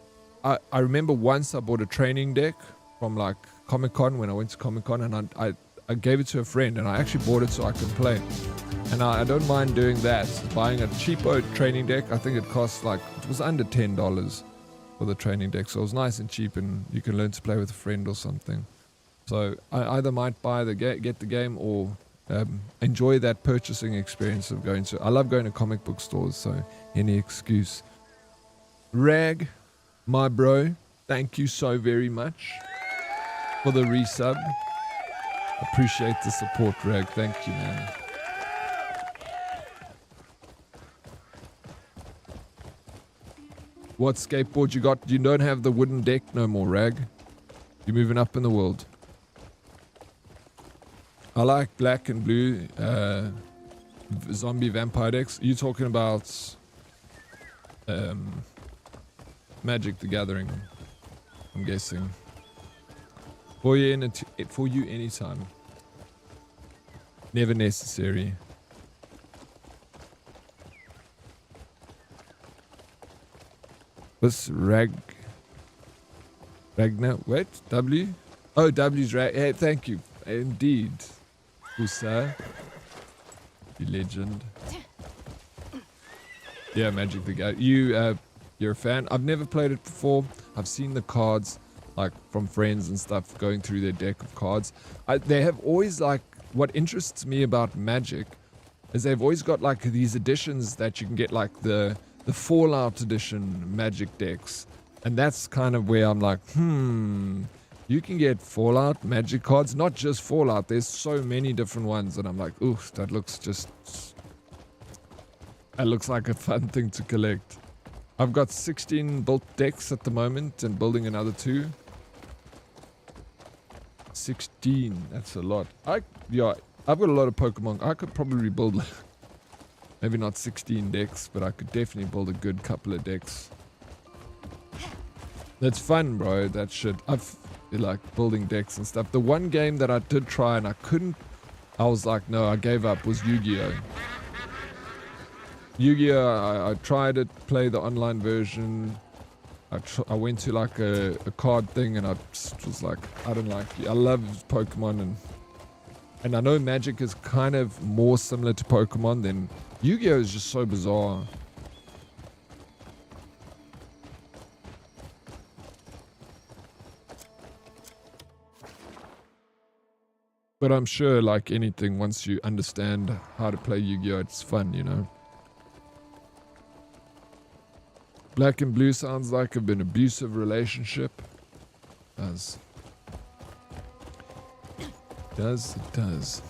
I remember once I bought a training deck from like Comic-Con when I went to Comic-Con, and I gave it to a friend, and I actually bought it so I could play. And I don't mind doing that. Buying a cheapo training deck, I think it cost like, it was under $10 for the training deck. So it was nice and cheap, and you can learn to play with a friend or something. So I either might buy get the game or enjoy that purchasing experience of going to. I love going to comic book stores, so any excuse. Rag, my bro, thank you so very much for the resub. Appreciate the support, Rag. Thank you, man. What skateboard you got? You don't have the wooden deck no more, Rag. You're moving up in the world. I like black and blue zombie vampire decks. Are you talking about Magic the Gathering? I'm guessing. For you anytime. Never necessary. What's Ragnar? Wait, W? Oh, W's Rag. Hey, thank you. Indeed. Usa. You legend. Yeah, Magic the Gathering. You're a fan? I've never played it before. I've seen the cards, like, from friends and stuff, going through their deck of cards. They have always, like, what interests me about Magic is they've always got, like, these editions that you can get, like, the Fallout edition Magic decks. And that's kind of where I'm like, you can get Fallout Magic cards, not just Fallout. There's so many different ones, and I'm like, oof, that looks like a fun thing to collect. I've got 16 built decks at the moment and building another 2. 16, that's a lot. I've got a lot of Pokemon. I could probably build maybe not 16 decks, but I could definitely build a good couple of decks. That's fun, bro, that shit. I've like building decks and stuff. The one game that I did try and I was like, no, I gave up, was Yu-Gi-Oh! Yu-Gi-Oh! I tried it, play the online version. I went to like a card thing, and I just was like, I don't like it. I love Pokemon, and I know Magic is kind of more similar to Pokemon than Yu-Gi-Oh! Is just so bizarre. But I'm sure, like anything, once you understand how to play Yu-Gi-Oh! It's fun, you know. Black and blue sounds like an abusive relationship. As It does.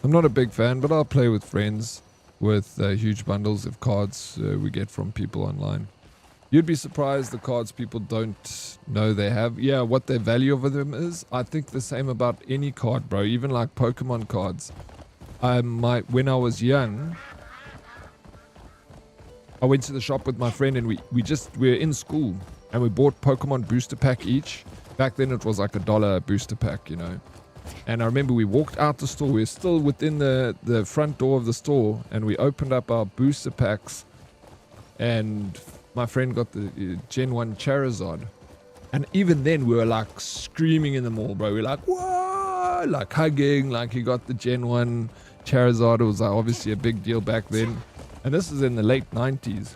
I'm not a big fan, but I'll play with friends with huge bundles of cards we get from people online. You'd be surprised the cards people don't know they have. Yeah, what their value of them is. I think the same about any card, bro. Even like Pokemon cards. When I was young, I went to the shop with my friend and we were in school and we bought Pokemon booster pack each. Back then it was like $1 booster pack, you know. And I remember we walked out the store. We were still within the front door of the store and we opened up our booster packs and my friend got the Gen 1 Charizard. And even then we were like screaming in the mall, bro. We were like, whoa, like hugging, like he got the Gen 1 Charizard. It was like obviously a big deal back then. And this is in the late 90s.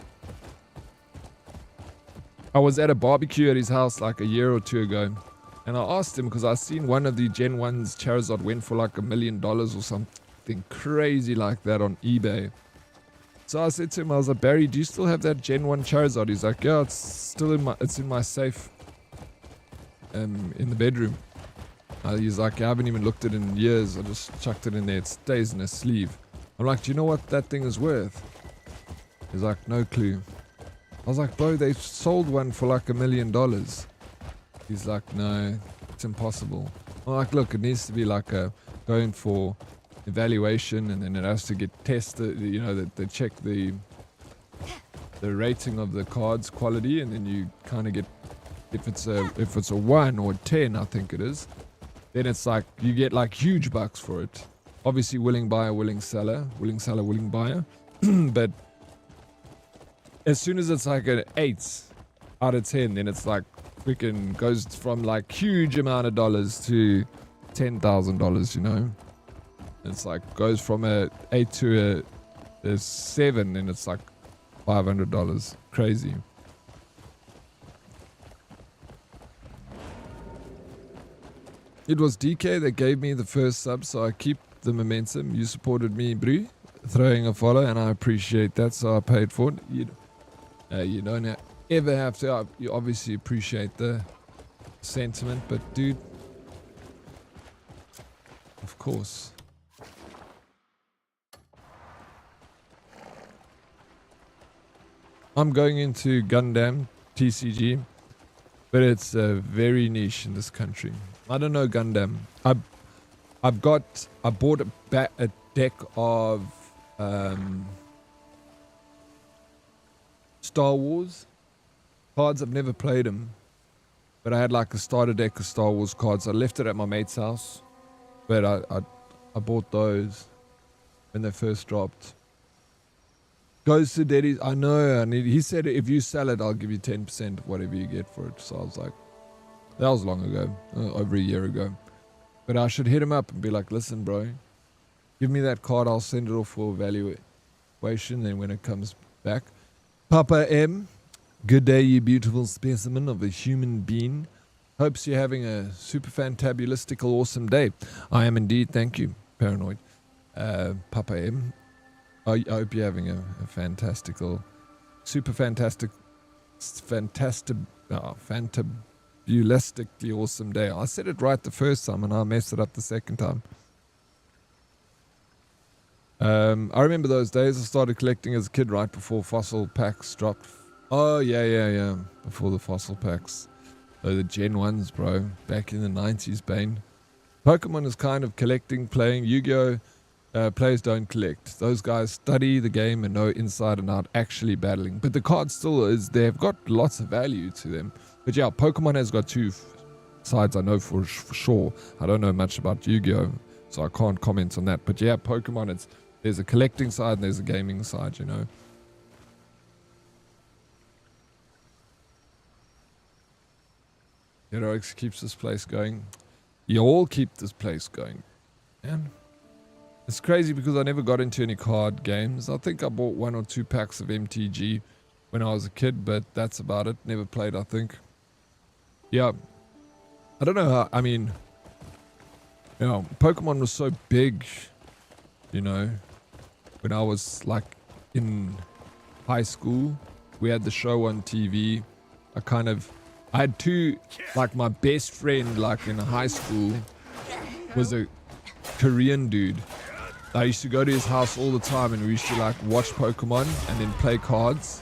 I was at a barbecue at his house like a year or two ago. And I asked him because I seen one of the Gen 1's Charizard went for like $1 million or something crazy like that on eBay. So I said to him, I was like, Barry, do you still have that Gen 1 Charizard? He's like, yeah, it's still in my safe in the bedroom. He's like, I haven't even looked at it in years. I just chucked it in there. It stays in a sleeve. I'm like, do you know what that thing is worth? He's like, no clue. I was like, bro, they sold one for like $1 million. He's like, no, it's impossible. I'm like, look, it needs to be like going for evaluation and then it has to get tested, you know, that they check the rating of the card's quality and then you kind of get, if it's a 1 or a 10, I think it is, then it's like you get like huge bucks for it. Obviously willing buyer, willing seller, willing buyer. But as soon as it's like an 8 out of 10, then it's like freaking goes from like huge amount of dollars to $10,000, you know. It's like goes from a 8 to a 7 and it's like $500. Crazy. It was DK that gave me the first sub, so I keep the momentum. You supported me, Brie, throwing a follow, and I appreciate that, so I paid for it. You don't ever have to. You obviously appreciate the sentiment, but dude, of course. I'm going into Gundam TCG, but it's very niche in this country. I don't know Gundam. I bought a deck of Star Wars cards. I've never played them, but I had like a starter deck of Star Wars cards. I left it at my mate's house, but I bought those when they first dropped. Goes to Daddy's. I know. He said if you sell it, I'll give you 10% of whatever you get for it. So I was like, that was long ago, over a year ago. But I should hit him up and be like, listen, bro, give me that card. I'll send it off for evaluation. Then when it comes back, Papa M, good day, you beautiful specimen of a human being. Hopes you're having a super fantabulistical awesome day. I am indeed. Thank you, Paranoid. Papa M. I hope you're having a fantastical, super fantastical, fantabulistically awesome day. I said it right the first time and I messed it up the second time. I remember those days. I started collecting as a kid right before fossil packs dropped. Oh, yeah. Before the fossil packs. Oh, the Gen 1s, bro. Back in the 90s, Bane. Pokemon is kind of collecting, playing. Yu-Gi-Oh! Players don't collect. Those guys study the game and know inside and out, actually battling. But the card still is, they've got lots of value to them. But yeah, Pokemon has got two sides, I know for sure. I don't know much about Yu-Gi-Oh! So I can't comment on that. But yeah, Pokemon, there's a collecting side and there's a gaming side, you know. Dead Oryx keeps this place going. You all keep this place going, man. It's crazy because I never got into any card games. I think I bought 1 or 2 packs of MTG when I was a kid, but that's about it. Never played, I think. Yeah. I don't know how, I mean, you know, Pokemon was so big, you know, when I was like in high school. We had the show on TV. I had two, like my best friend, like in high school, was a Korean dude. I used to go to his house all the time, and we used to like watch Pokemon and then play cards,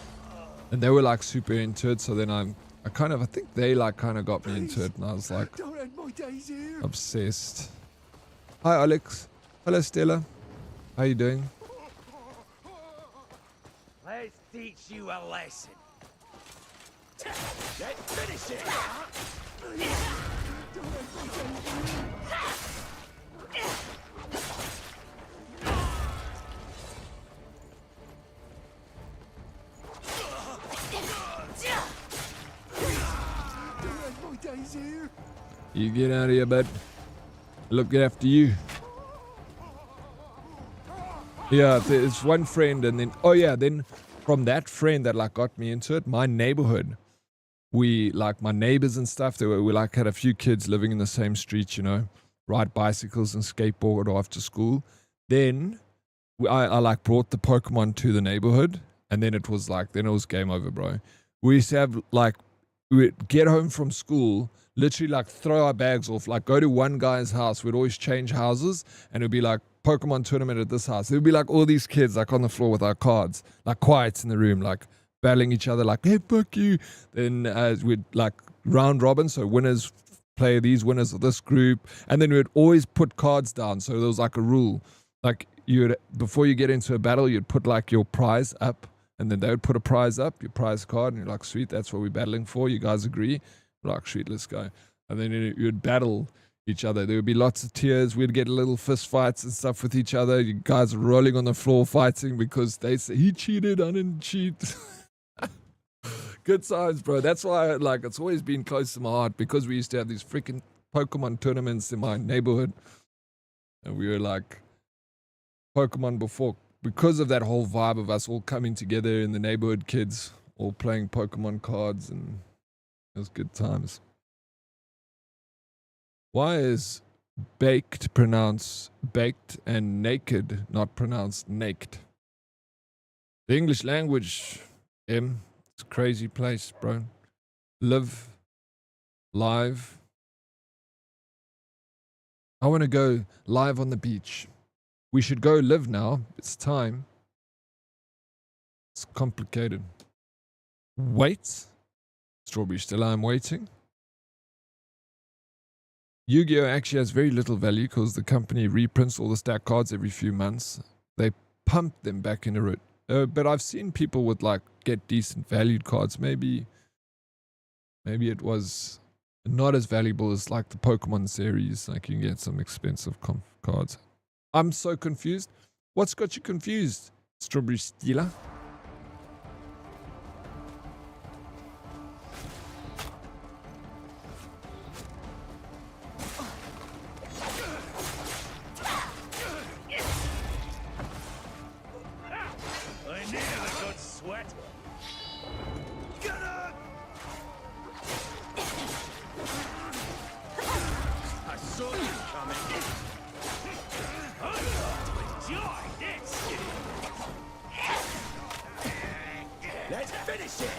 and they were like super into it. So then I think they like kind of got me into it, and I was like obsessed. Hi Alex. Hello Stella. How you doing? Let's teach you a lesson. Let's finish it. You get out of here, bud. Look after you. Yeah, there's one friend, and then then from that friend that like got me into it, my neighborhood, we like my neighbors and stuff. We like had a few kids living in the same street, you know, ride bicycles and skateboard after school. Then I like brought the Pokemon to the neighborhood, and then it was game over, bro. We used to have like we'd get home from school, literally like throw our bags off, like go to one guy's house. We'd always change houses, and it'd be like Pokemon tournament at this house. There'd be like all these kids like on the floor with our cards, like quiet in the room, like battling each other, like, hey, fuck you. Then we'd like round robin, so winners play these winners of this group, and then we'd always put cards down. So there was like a rule, like before you get into a battle, you'd put like your prize up, and then they would put a prize up, your prize card, and you're like, sweet, that's what we're battling for. You guys agree? We're like, sweet, let's go. And then you'd battle each other. There would be lots of tears. We'd get little fist fights and stuff with each other. You guys are rolling on the floor fighting because they say he cheated, I didn't cheat. Good times, bro. That's why like it's always been close to my heart, because we used to have these freaking Pokemon tournaments in my neighborhood, and we were like Pokemon before, because of that whole vibe of us all coming together in the neighborhood, kids all playing Pokemon cards, and it was good times. Why is baked pronounced baked and naked not pronounced naked? The English language, it's a crazy place, bro. Live, live. I want to go live on the beach. We should go live now. It's time. It's complicated. Wait. Strawberry still, I'm waiting. Yu-Gi-Oh! Actually has very little value because the company reprints all the stack cards every few months. They pump them back into it. But I've seen people with like get decent valued cards. Maybe it was not as valuable as like the Pokemon series. Like you can get some expensive cards. I'm so confused. What's got you confused, Strawberry Stealer? Let's finish it!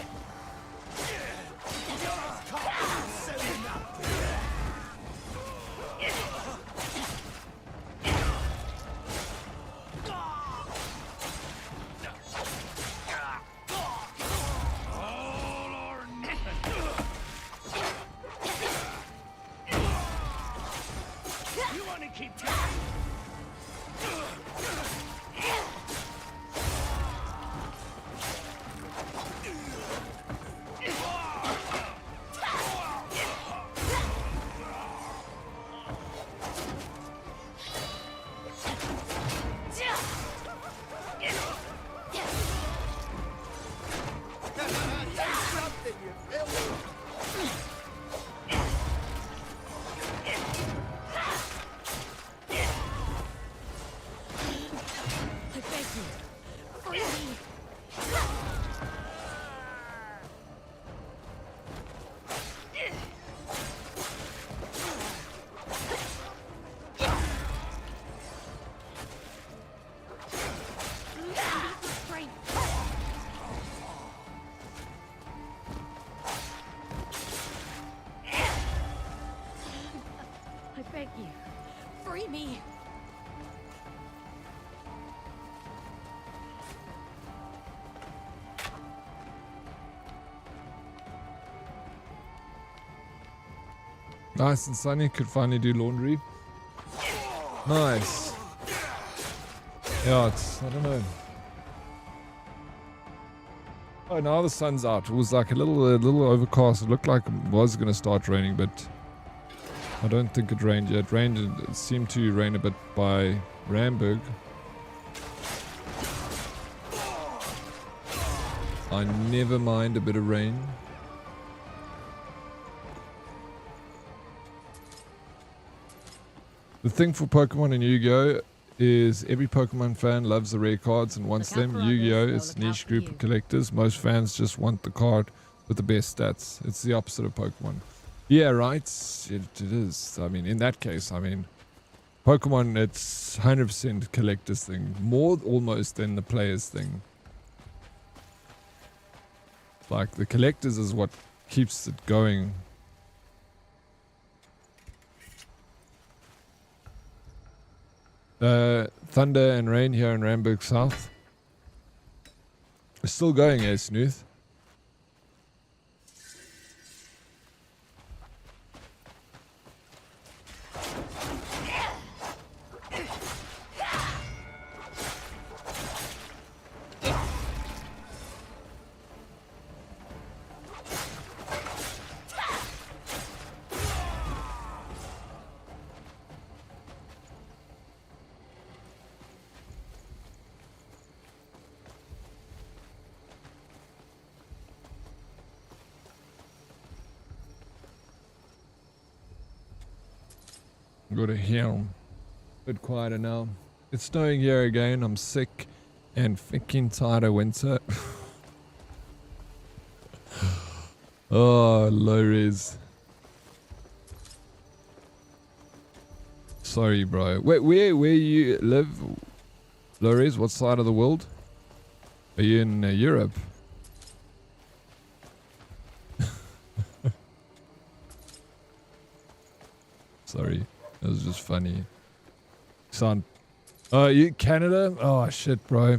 You want to keep trying? Free me. Nice and sunny. Could finally do laundry. Nice. Yeah, it's, I don't know. Oh, now the sun's out. It was like a little overcast. It looked like it was going to start raining, but I don't think it rained yet. It seemed to rain a bit by Ramburg. I never mind a bit of rain. The thing for Pokemon and Yu-Gi-Oh! Is every Pokemon fan loves the rare cards and wants them. Yu-Gi-Oh! Is a niche group of collectors. Most fans just want the card with the best stats. It's the opposite of Pokemon. Yeah, right? It is. I mean, in that case, I mean, Pokemon, it's 100% collector's thing. More almost than the player's thing. Like, the collectors is what keeps it going. Thunder and rain here in Ramburg South. It's still going, eh, Snooth? Go to Helm. Bit quieter now. It's snowing here again. I'm sick and fucking tired of winter. Oh, low res. Sorry, bro. Where you live, low res? What side of the world? Are you in Europe? Sorry. That was just funny. Son. Oh, you Canada? Oh, shit, bro.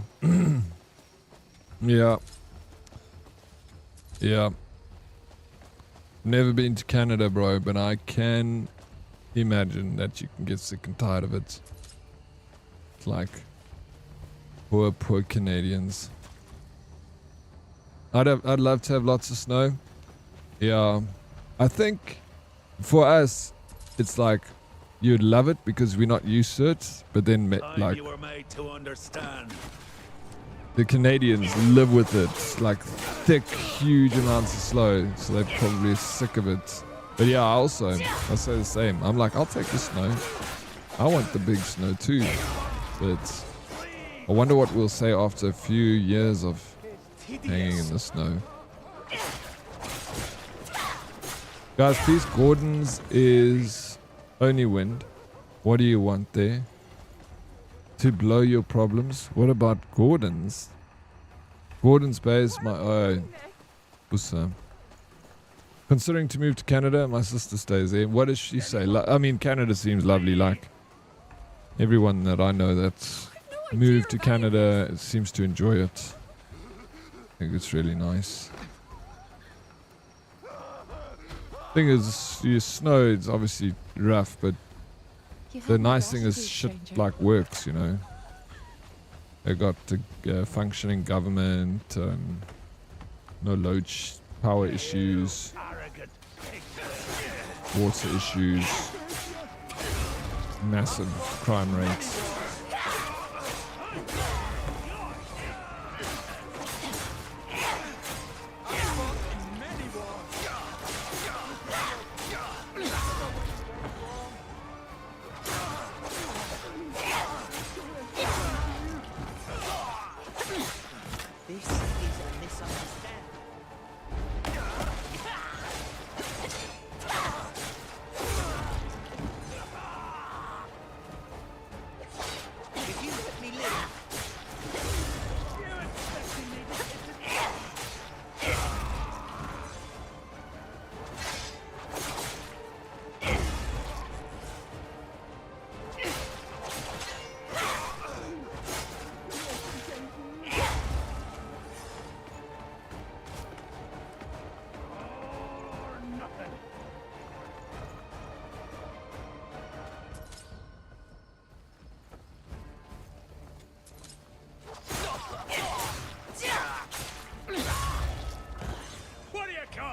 Yeah. Yeah. Never been to Canada, bro, but I can imagine that you can get sick and tired of it. It's like poor Canadians. I'd love to have lots of snow. Yeah. I think for us, it's like you'd love it because we're not used to it, but then like you were made to understand. The Canadians live with it, like thick, huge amounts of snow, so they're probably sick of it. But yeah, I say the same. I'm like, I'll take the snow. I want the big snow too. But I wonder what we'll say after a few years of hanging in the snow. Guys, please, Gordon's is only wind. What do you want there? To blow your problems? What about Gordon's? Gordon's Bay is my own. Considering to move to Canada, my sister stays there. What does she say? I mean, Canada seems lovely. Like, everyone that I know that's moved to Canada seems to enjoy it. I think it's really nice. Thing is, you snow, it's obviously rough, but the nice thing is shit like works, you know. They got a functioning government, no load power issues, water issues, massive crime rates.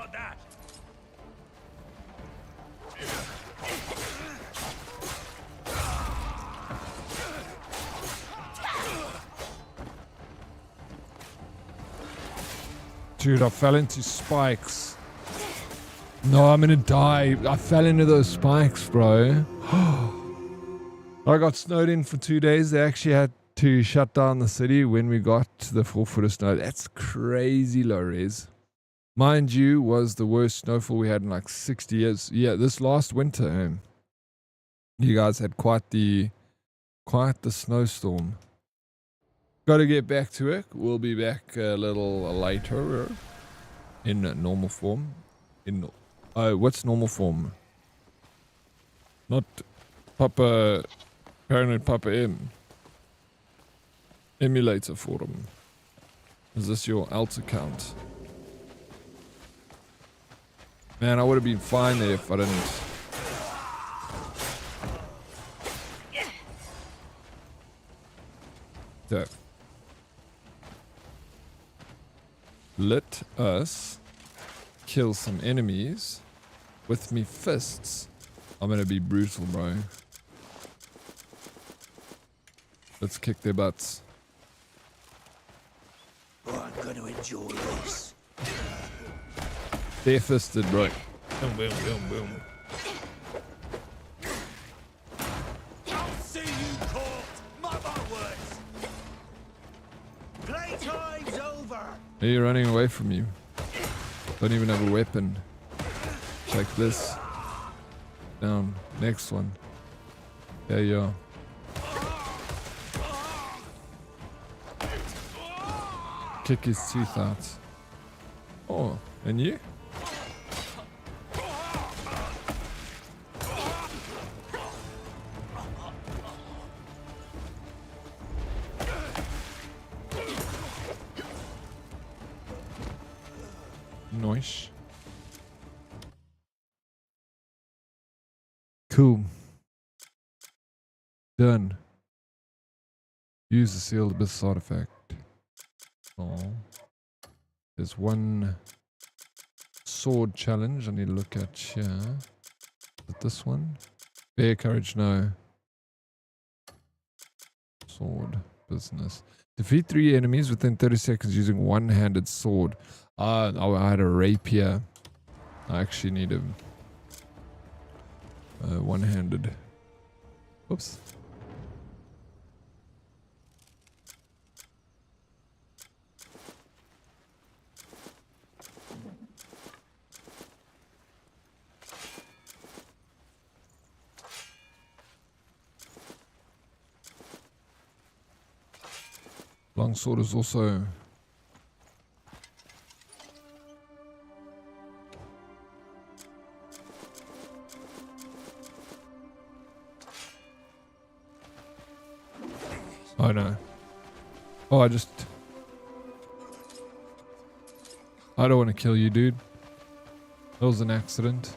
want that. Dude, I fell into spikes. No, I'm gonna die. I fell into those spikes, bro. I got snowed in for 2 days. They actually had to shut down the city when we got to the 4 foot of snow. That's crazy low res. Mind you, was the worst snowfall we had in like 60 years. Yeah, this last winter, you guys had quite the snowstorm. Got to get back to it. We'll be back a little later in normal form. What's normal form? Not Papa Paranoid Papa M. Emulator forum. Is this your alt account? Man, I would have been fine there if I didn't. So, let us kill some enemies with me fists. I'm gonna be brutal, bro. Let's kick their butts. Oh, I'm gonna enjoy this. They're fisted, bro. Boom, boom, boom, boom. I'll see you caught, mother words. Playtime's over. Are you running away from you? Don't even have a weapon. Check this. Down. Next one. There you are. Kick his teeth out. Oh, and you? Nice. Cool. Done. Use the sealed abyss artifact. Oh. There's one sword challenge I need to look at here. Is it this one? Bear courage, no. Sword business. Defeat 3 enemies within 30 seconds using one-handed sword. I had a rapier. I actually need a one-handed. Oops. Longsword is also oh no. Oh, I don't want to kill you, dude. That was an accident.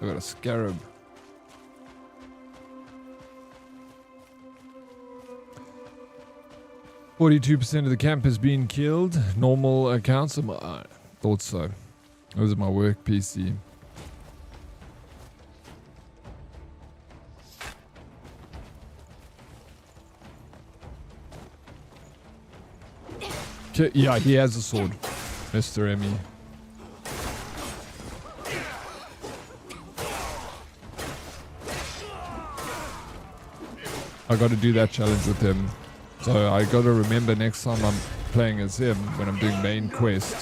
I got a scarab. "42% of the camp has been killed. Normal accounts." I thought so. Those are my work PC. Yeah, he has a sword, Mr. Emmy. I got to do that challenge with him. So I got to remember next time I'm playing as him when I'm doing main quest.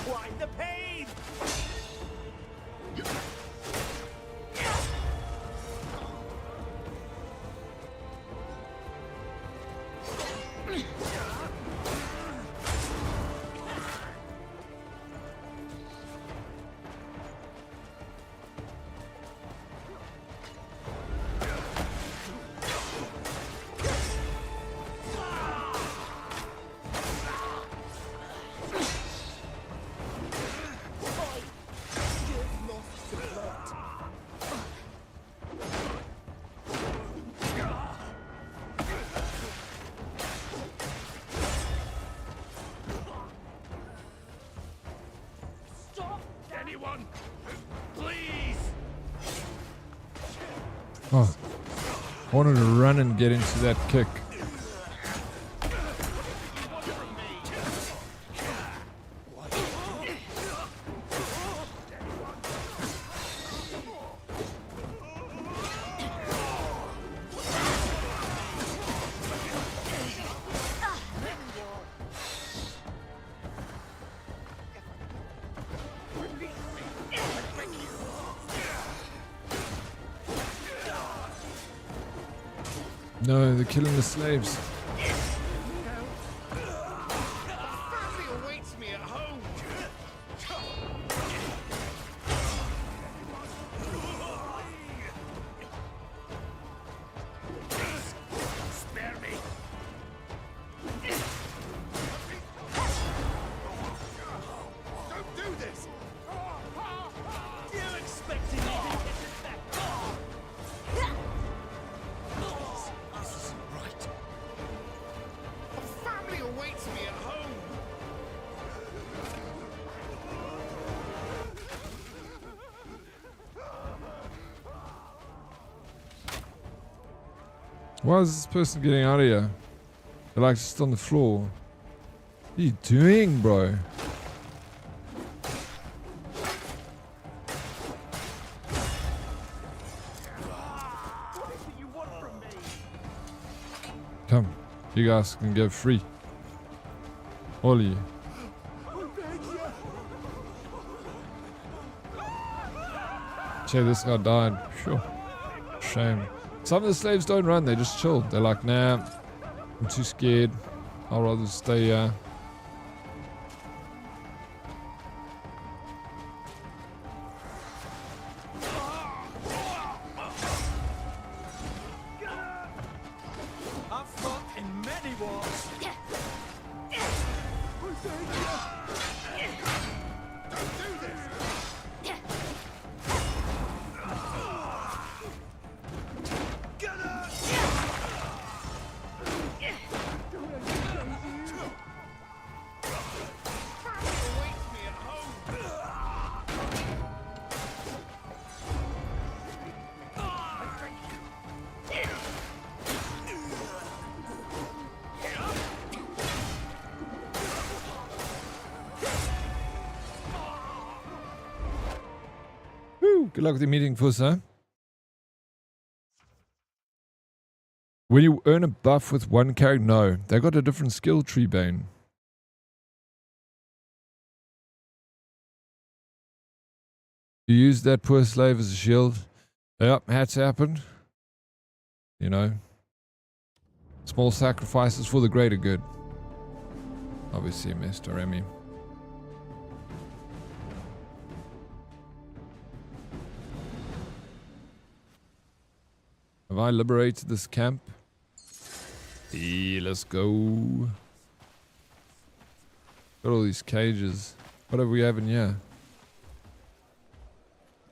Why the pain? Oh, I wanted to run and get into that kick. No, they're killing the slaves. Why is this person getting out of here? They're like just on the floor. What are you doing, bro? Come, you guys can go free. All of you. Check, this guy died. Sure. Shame. Some of the slaves don't run, they just chill. They're like, nah, I'm too scared. I'll rather stay here. I've fought in many wars. Don't do this. Good luck with the meeting, Fuss, huh? Will you earn a buff with one character? No, they got a different skill tree, Bane. You used that poor slave as a shield. Yep, had to happen. You know, small sacrifices for the greater good. Obviously, Mr. Remy. Have I liberated this camp? Yeah, let's go. Got all these cages. What have we have in here?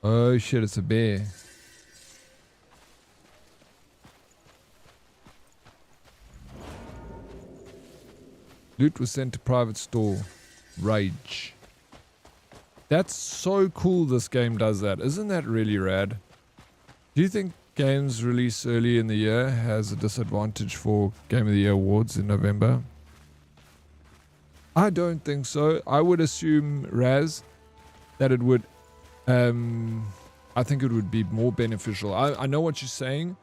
Oh shit, it's a bear. Loot was sent to private store. Rage. That's so cool this game does that. Isn't that really rad? Do you think games released early in the year has a disadvantage for Game of the Year awards in November? I don't think so. I would assume, Raz, that it would I think it would be more beneficial. I know what you're saying,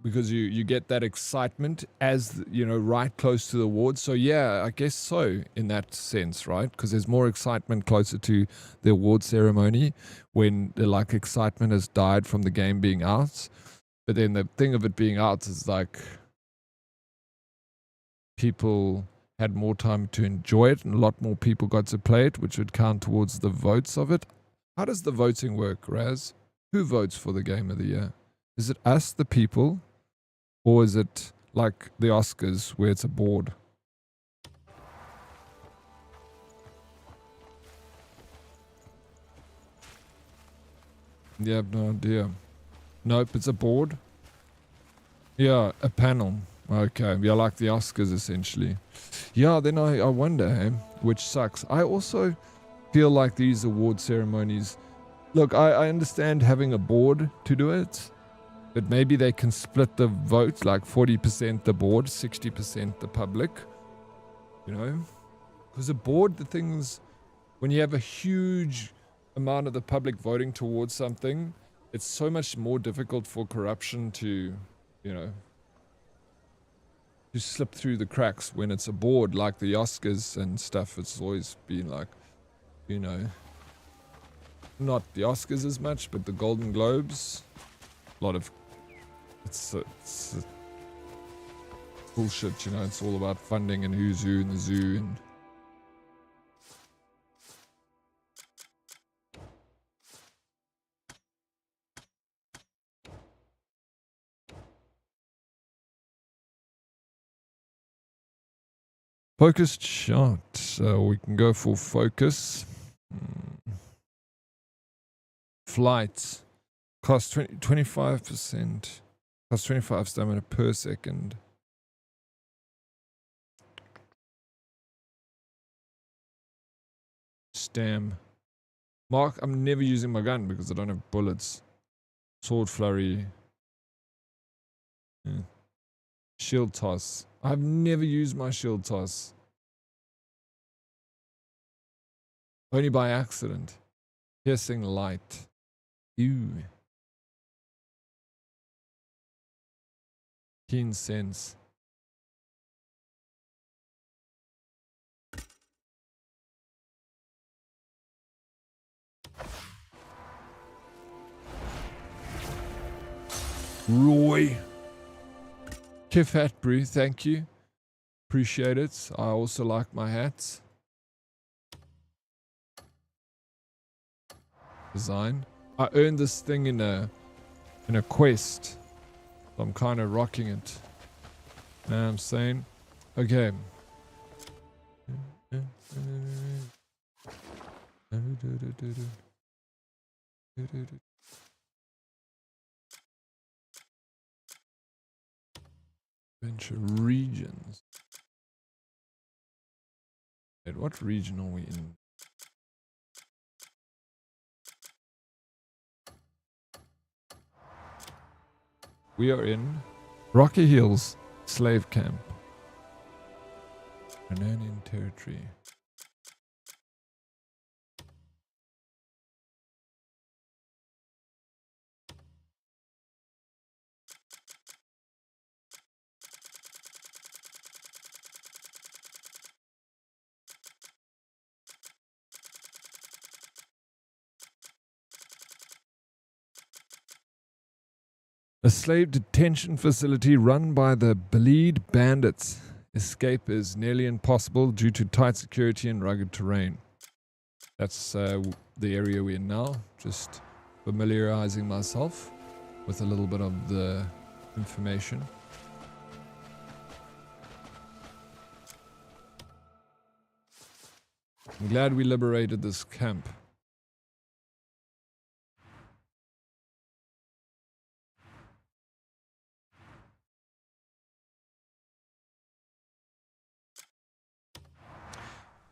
because you get that excitement as, you know, right close to the award. So yeah, I guess so in that sense, right? Because there's more excitement closer to the award ceremony when the like excitement has died from the game being out. But then the thing of it being out is like people had more time to enjoy it and a lot more people got to play it, which would count towards the votes of it. How does the voting work, Raz? Who votes for the game of the year? Is it us, the people? Or is it like the Oscars where it's a board? Yeah, I have no idea. Nope, it's a board. Yeah, a panel. Okay, yeah, like the Oscars essentially. Yeah, then I wonder, hey, which sucks. I also feel like these award ceremonies, look, I understand having a board to do it, but maybe they can split the vote, like 40% the board, 60% the public, you know? Because a board, the things, when you have a huge amount of the public voting towards something, it's so much more difficult for corruption to, you know, to slip through the cracks. When it's a board like the Oscars and stuff, it's always been like, you know, not the Oscars as much, but the Golden Globes, a lot of, it's bullshit, you know, it's all about funding and who's who in the zoo and focused shot. So we can go for focus. Flight. Cost 25%. Cost 25 stamina per second. Stam. Mark, I'm never using my gun because I don't have bullets. Sword flurry. Yeah. Shield toss. I've never used my shield toss. Only by accident. Piercing light. Ew. Keen sense. Roy. Kif hat brew, thank you. Appreciate it. I also like my hats. Design. I earned this thing in a quest. So I'm kind of rocking it. You know what I'm saying? Okay. Adventure regions. Wait, what region are we in? We are in Rocky Hills Slave Camp. Renanian territory. A slave detention facility run by the Bleed Bandits. Escape is nearly impossible due to tight security and rugged terrain. That's the area we're in now. Just familiarizing myself with a little bit of the information. I'm glad we liberated this camp.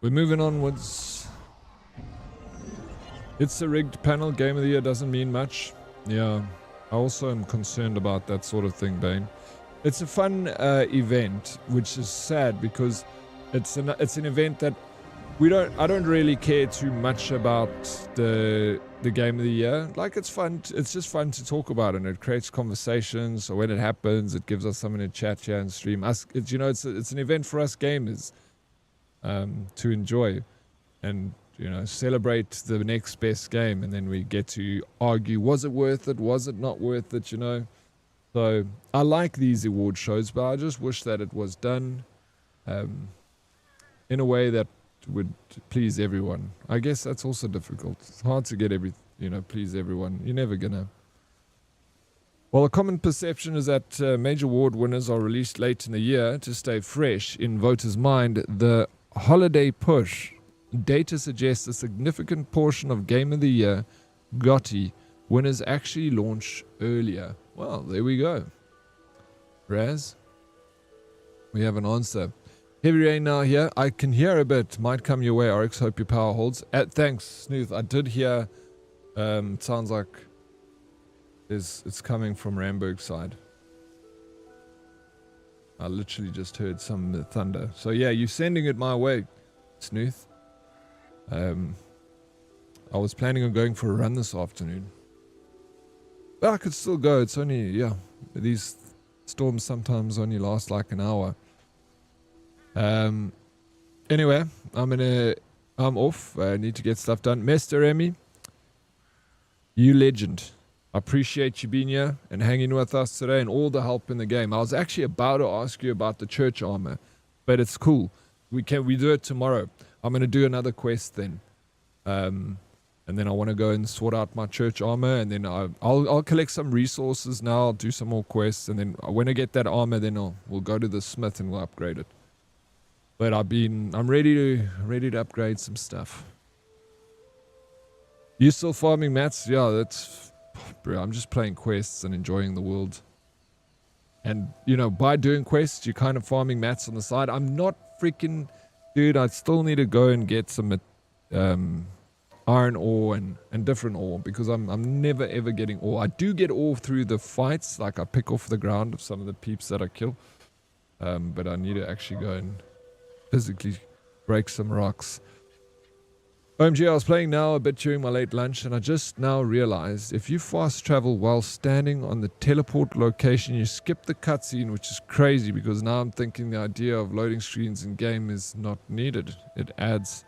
We're moving onwards. It's a rigged panel. Game of the year doesn't mean much. Yeah, I also am concerned about that sort of thing, Bane. It's a fun event, which is sad because it's an event that I don't really care too much about the game of the year. Like, it's fun. It's just fun to talk about, and it creates conversations. So when it happens, it gives us something to chat here and stream. It's an event for us gamers to enjoy, and celebrate the next best game, and then we get to argue, was it worth it, was it not worth it, So I like these award shows, but I just wish that it was done in a way that would please everyone. I guess that's also difficult. It's hard to get please everyone. You're never gonna. Well, a common perception is that major award winners are released late in the year to stay fresh in voters' mind. The holiday push data suggests a significant portion of Game of the Year GOTY winners actually launch earlier. Well, there we go. Raz, we have an answer. Heavy rain now here. I can hear a bit. Might come your way, Oryx. Hope your power holds. Thanks, Snooth. I did hear. It sounds like it's coming from Ramberg's side. I literally just heard some thunder. So yeah, you're sending it my way, Snooth. I was planning on going for a run this afternoon. But I could still go. It's only, these storms sometimes only last like an hour. Anyway, I'm off. I need to get stuff done. Mr. Remy, you legend. I appreciate you being here and hanging with us today and all the help in the game. I was actually about to ask you about the church armor, but it's cool. We do it tomorrow. I'm going to do another quest then. And then I want to go and sort out my church armor, and then I'll collect some resources now. I'll do some more quests, and then when I get that armor, then we'll go to the smith and we'll upgrade it. But I'm ready to upgrade some stuff. You still farming mats? Yeah, bro, I'm just playing quests and enjoying the world. And by doing quests, you're kind of farming mats on the side. I'm not freaking, dude. I still need to go and get some iron ore and different ore, because I'm never ever getting ore. I do get ore through the fights, like I pick off the ground of some of the peeps that I kill. But I need to actually go and physically break some rocks. OMG, I was playing now a bit during my late lunch, and I just now realized if you fast travel while standing on the teleport location, you skip the cutscene, which is crazy, because now I'm thinking the idea of loading screens in game is not needed. It adds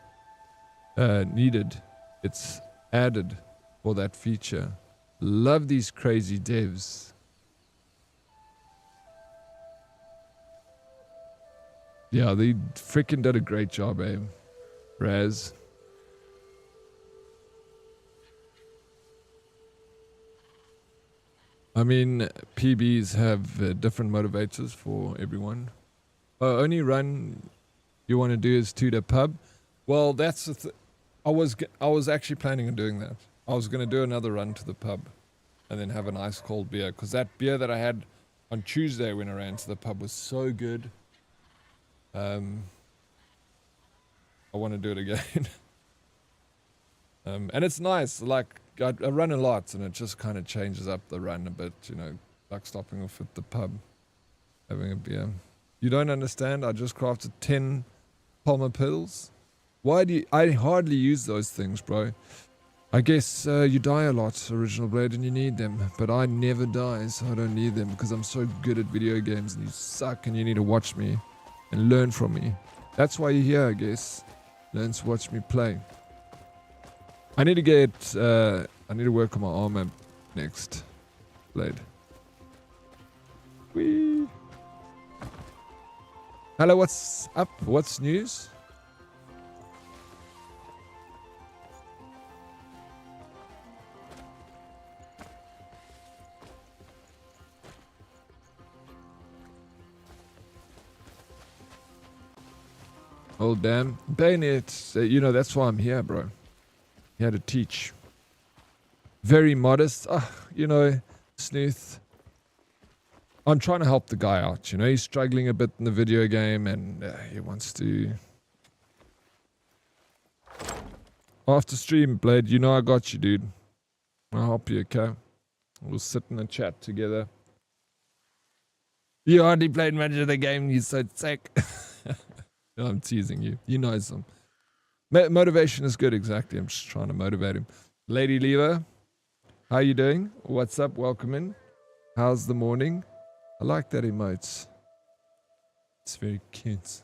it's added for that feature. Love these crazy devs. Yeah, they freaking did a great job, Raz. I mean, PBs have different motivators for everyone. Only run you want to do is to the pub. Well, that's the I was actually planning on doing that. I was going to do another run to the pub and then have an ice cold beer, because that beer that I had on Tuesday when I ran to the pub was so good. I want to do it again. And it's nice. Like, I run a lot, and it just kind of changes up the run a bit, like stopping off at the pub, having a beer. You don't understand? I just crafted 10 Palmer pills. Why do I hardly use those things, bro? I guess you die a lot, Original Blade, and you need them. But I never die, so I don't need them, because I'm so good at video games, and you suck, and you need to watch me and learn from me. That's why you're here, I guess. Learn to watch me play. I need to work on my armor next, Blade. Whee! Hello, what's up? What's news? Oh, damn. Bayonet, that's why I'm here, bro. Here to teach. Very modest. Snooth. I'm trying to help the guy out, He's struggling a bit in the video game, and he wants to... After stream, Blade, I got you, dude. I'll help you, okay? We'll sit in a chat together. You hardly played much of the game, you're so sick. I'm teasing you. You know some. Motivation is good, exactly. I'm just trying to motivate him. Lady Lever, how you doing? What's up? Welcome in. How's the morning? I like that emote. It's very cute.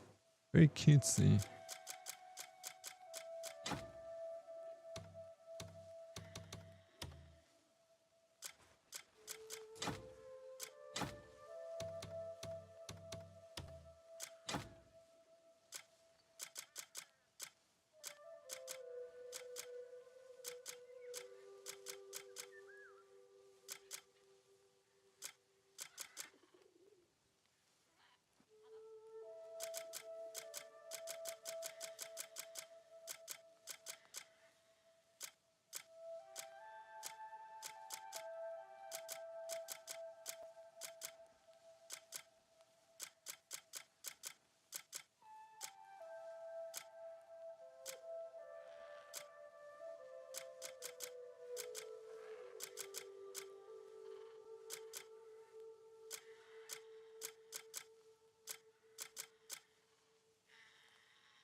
Very cutesy.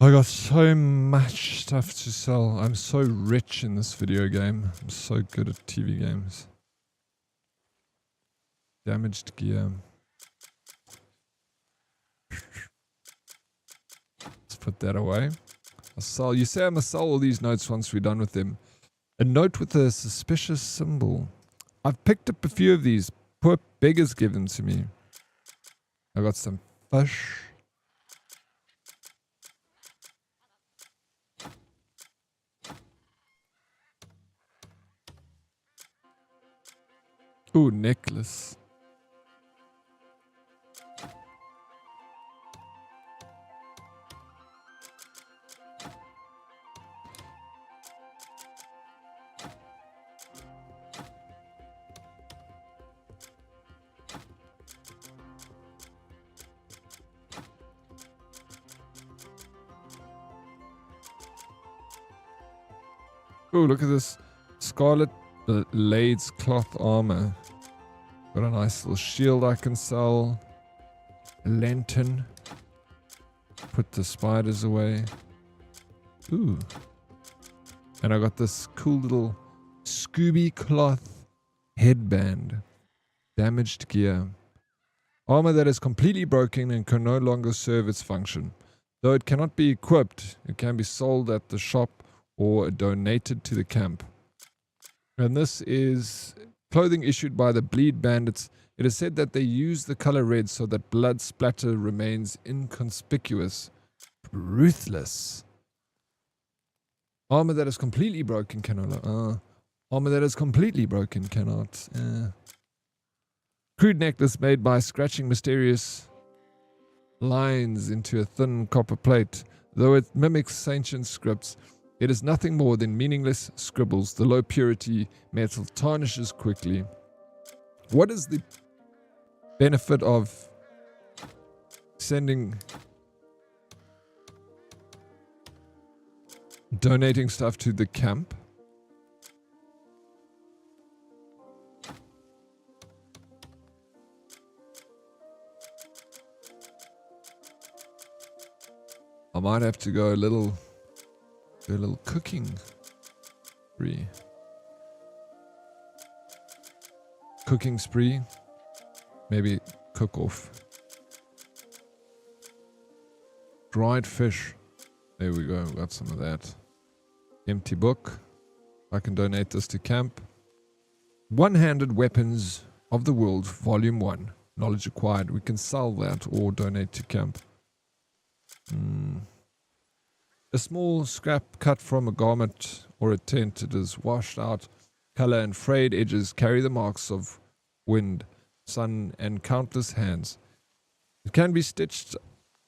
I got so much stuff to sell. I'm so rich in this video game. I'm so good at TV games. Damaged gear. Let's put that away. I'll sell. You say I must sell all these notes once we're done with them. A note with a suspicious symbol. I've picked up a few of these. Poor beggars give them to me. I got some fish. Ooh, necklace. Ooh, look at this. Scarlet Blades cloth armor. Got a nice little shield I can sell. A lantern. Put the spiders away. Ooh. And I got this cool little Scooby cloth headband. Damaged gear. Armor that is completely broken and can no longer serve its function. Though it cannot be equipped, it can be sold at the shop or donated to the camp. And this is clothing issued by the Bleed Bandits. It is said that they use the color red so that blood splatter remains inconspicuous. Ruthless. Armor that is completely broken cannot. Armor that is completely broken cannot. Crude necklace made by scratching mysterious lines into a thin copper plate. Though it mimics ancient scripts, it is nothing more than meaningless scribbles. The low purity metal tarnishes quickly. What is the benefit of donating stuff to the camp? I might have to go do a little cooking spree. Cooking spree. Maybe cook off. Dried fish. There we go. Got some of that. Empty book. I can donate this to camp. One-handed weapons of the world, volume 1. Knowledge acquired. We can sell that or donate to camp. A small scrap cut from a garment or a tent. It is washed out. Color and frayed edges carry the marks of wind, sun, and countless hands. It can be stitched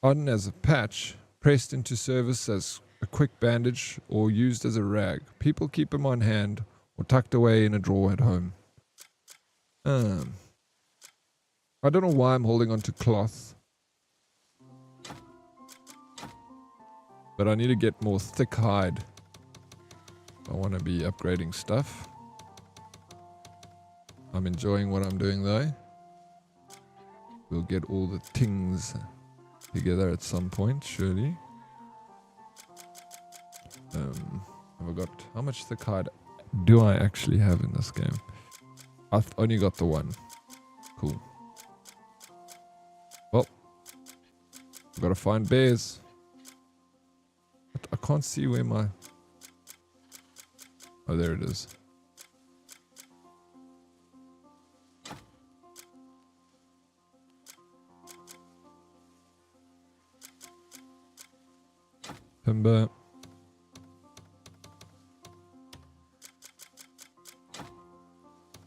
on as a patch, pressed into service as a quick bandage, or used as a rag. People keep them on hand or tucked away in a drawer at home. I don't know why I'm holding on to cloth. But I need to get more thick hide. I want to be upgrading stuff. I'm enjoying what I'm doing though. We'll get all the things together at some point, surely. Have I got... How much the card do I actually have in this game? I've only got the one. Cool. Well, I've got to find bears. But I can't see where my... Oh, there it is. Timber.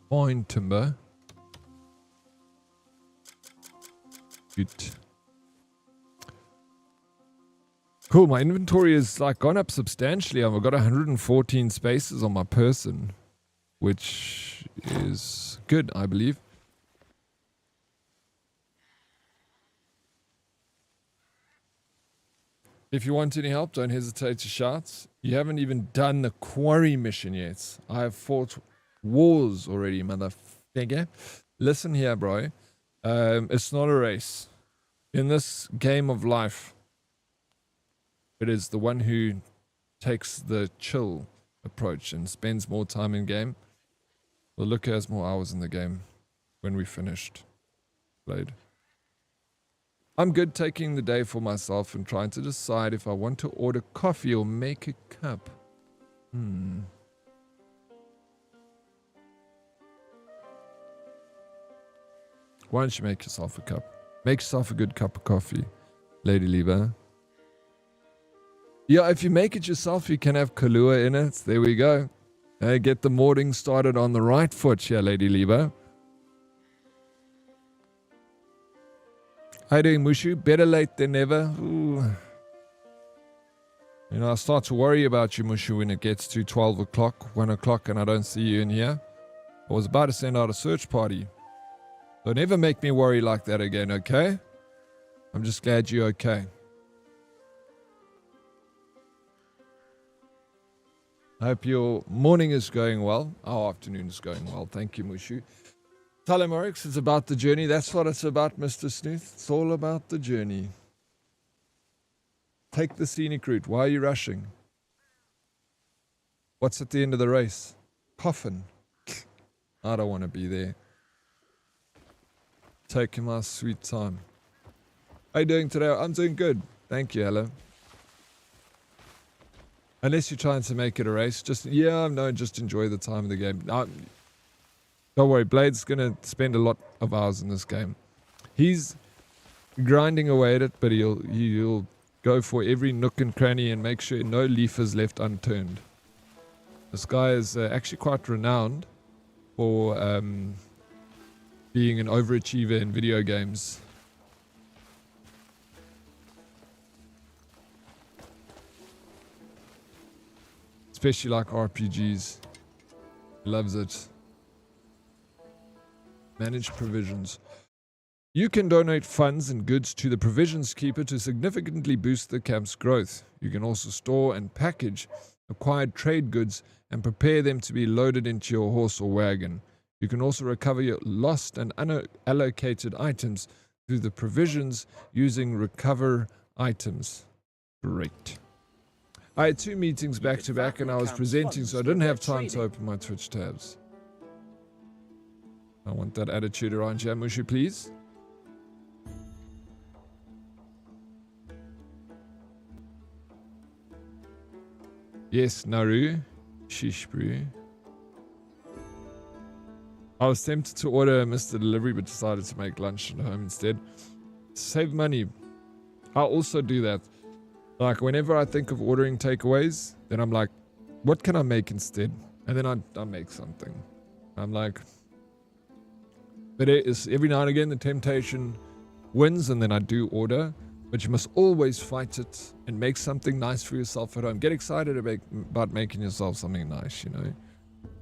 Fine timber. Good. Cool, my inventory is like gone up substantially. I've got 114 spaces on my person, which is good, I believe. If you want any help, don't hesitate to shout. You haven't even done the quarry mission yet. I have fought wars already, motherfucker. Listen here, bro. It's not a race. In this game of life, it is the one who takes the chill approach and spends more time in game. Well, look, has more hours in the game when we finished played. I'm good taking the day for myself and trying to decide if I want to order coffee or make a cup. Why don't you make yourself a cup? Make yourself a good cup of coffee, Lady Lieber. Yeah, if you make it yourself, you can have Kahlua in it. There we go. Get the morning started on the right foot here, Lady Lieber. How you doing, Mushu? Better late than never. Ooh. You know, I start to worry about you, Mushu, when it gets to 12 o'clock, 1 o'clock, and I don't see you in here. I was about to send out a search party. Don't ever make me worry like that again, okay? I'm just glad you're okay. I hope your morning is going well. Our afternoon is going well. Thank you, Mushu. Dead Oryx, it's about the journey. That's what it's about, Mr. Snooth. It's all about the journey. Take the scenic route. Why are you rushing? What's at the end of the race? Coffin. I don't want to be there. Taking my sweet time. How you doing today? I'm doing good. Thank you, hello. Unless you're trying to make it a race, just enjoy the time of the game. Don't worry, Blade's gonna spend a lot of hours in this game. He's grinding away at it, but he'll go for every nook and cranny and make sure no leaf is left unturned. This guy is actually quite renowned for being an overachiever in video games. Especially like RPGs. He loves it. Manage provisions. You can donate funds and goods to the provisions keeper to significantly boost the camp's growth. You can also store and package acquired trade goods and prepare them to be loaded into your horse or wagon. You can also recover your lost and unallocated items through the provisions using recover items. Great. I had 2 meetings back to back and I was presenting, so I didn't have time to open my Twitch tabs. I want that attitude around you, Mushu, please. Yes, Naru. Shishbru. I was tempted to order Mr. Delivery, but decided to make lunch at home instead. Save money. I'll also do that. Like, whenever I think of ordering takeaways, then I'm like, what can I make instead? And then I make something. I'm like... But it is, every now and again, the temptation wins, and then I do order. But you must always fight it and make something nice for yourself at home. Get excited about making yourself something nice, you know.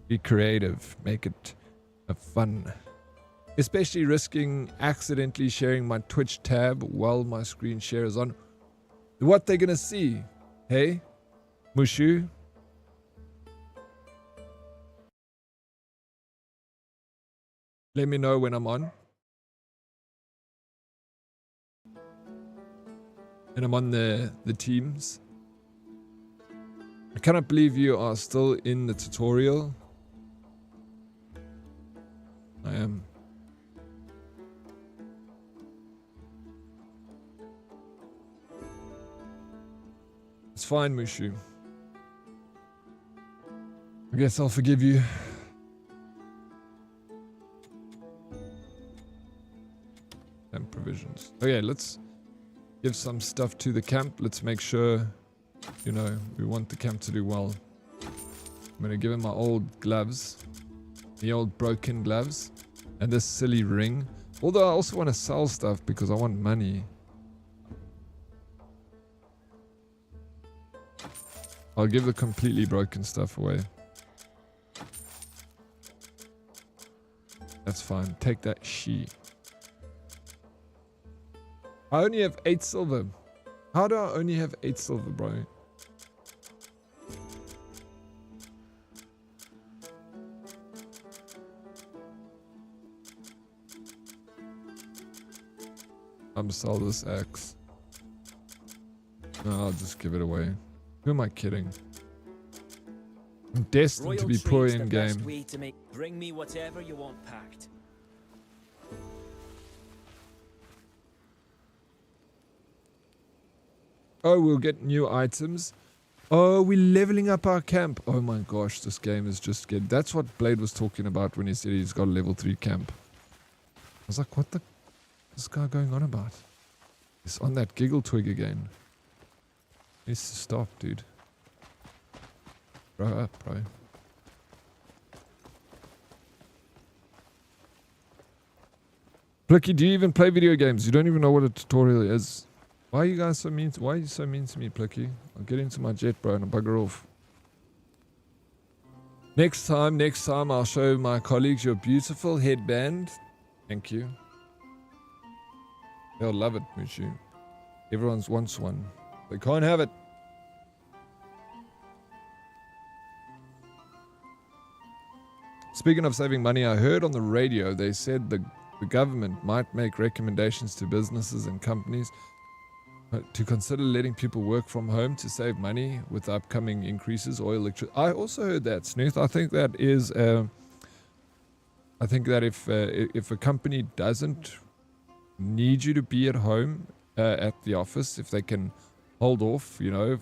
Be creative. Make it fun. Especially risking accidentally sharing my Twitch tab while my screen share is on. What they're going to see. Hey, Mushu. Let me know when I'm on. And I'm on the teams. I cannot believe you are still in the tutorial. I am. It's fine, Mushu. I guess I'll forgive you. And provisions. Okay, let's give some stuff to the camp. Let's make sure, you know, we want the camp to do well. I'm gonna give him my old gloves. The old broken gloves. And this silly ring. Although I also want to sell stuff because I want money. I'll give the completely broken stuff away. That's fine. Take that sheet. I only have 8 silver. How do I only have 8 silver, bro? I'm sell this axe. No, I'll just give it away. Who am I kidding? I'm destined to be poor in game. Bring me whatever you want packed. Oh, we'll get new items. Oh, we're leveling up our camp. Oh my gosh, this game is just good. That's what Blade was talking about when he said he's got a level 3 camp. I was like, what the... this guy going on about? He's on that giggle twig again. He needs to stop, dude. Grow up, bro. Plucky, do you even play video games? You don't even know what a tutorial is. Why are you guys so mean? Why are you so mean to me, Plucky? I'll get into my jet, bro, and I'll bugger off. Next time, I'll show my colleagues your beautiful headband. Thank you. They'll love it, Mushu. Everyone wants one. They can't have it. Speaking of saving money, I heard on the radio they said the government might make recommendations to businesses and companies to consider letting people work from home to save money with the upcoming increases or electricity. I also heard that, Snooth. I think that is... I think that if a company doesn't need you to be at home at the office, if they can hold off, you know,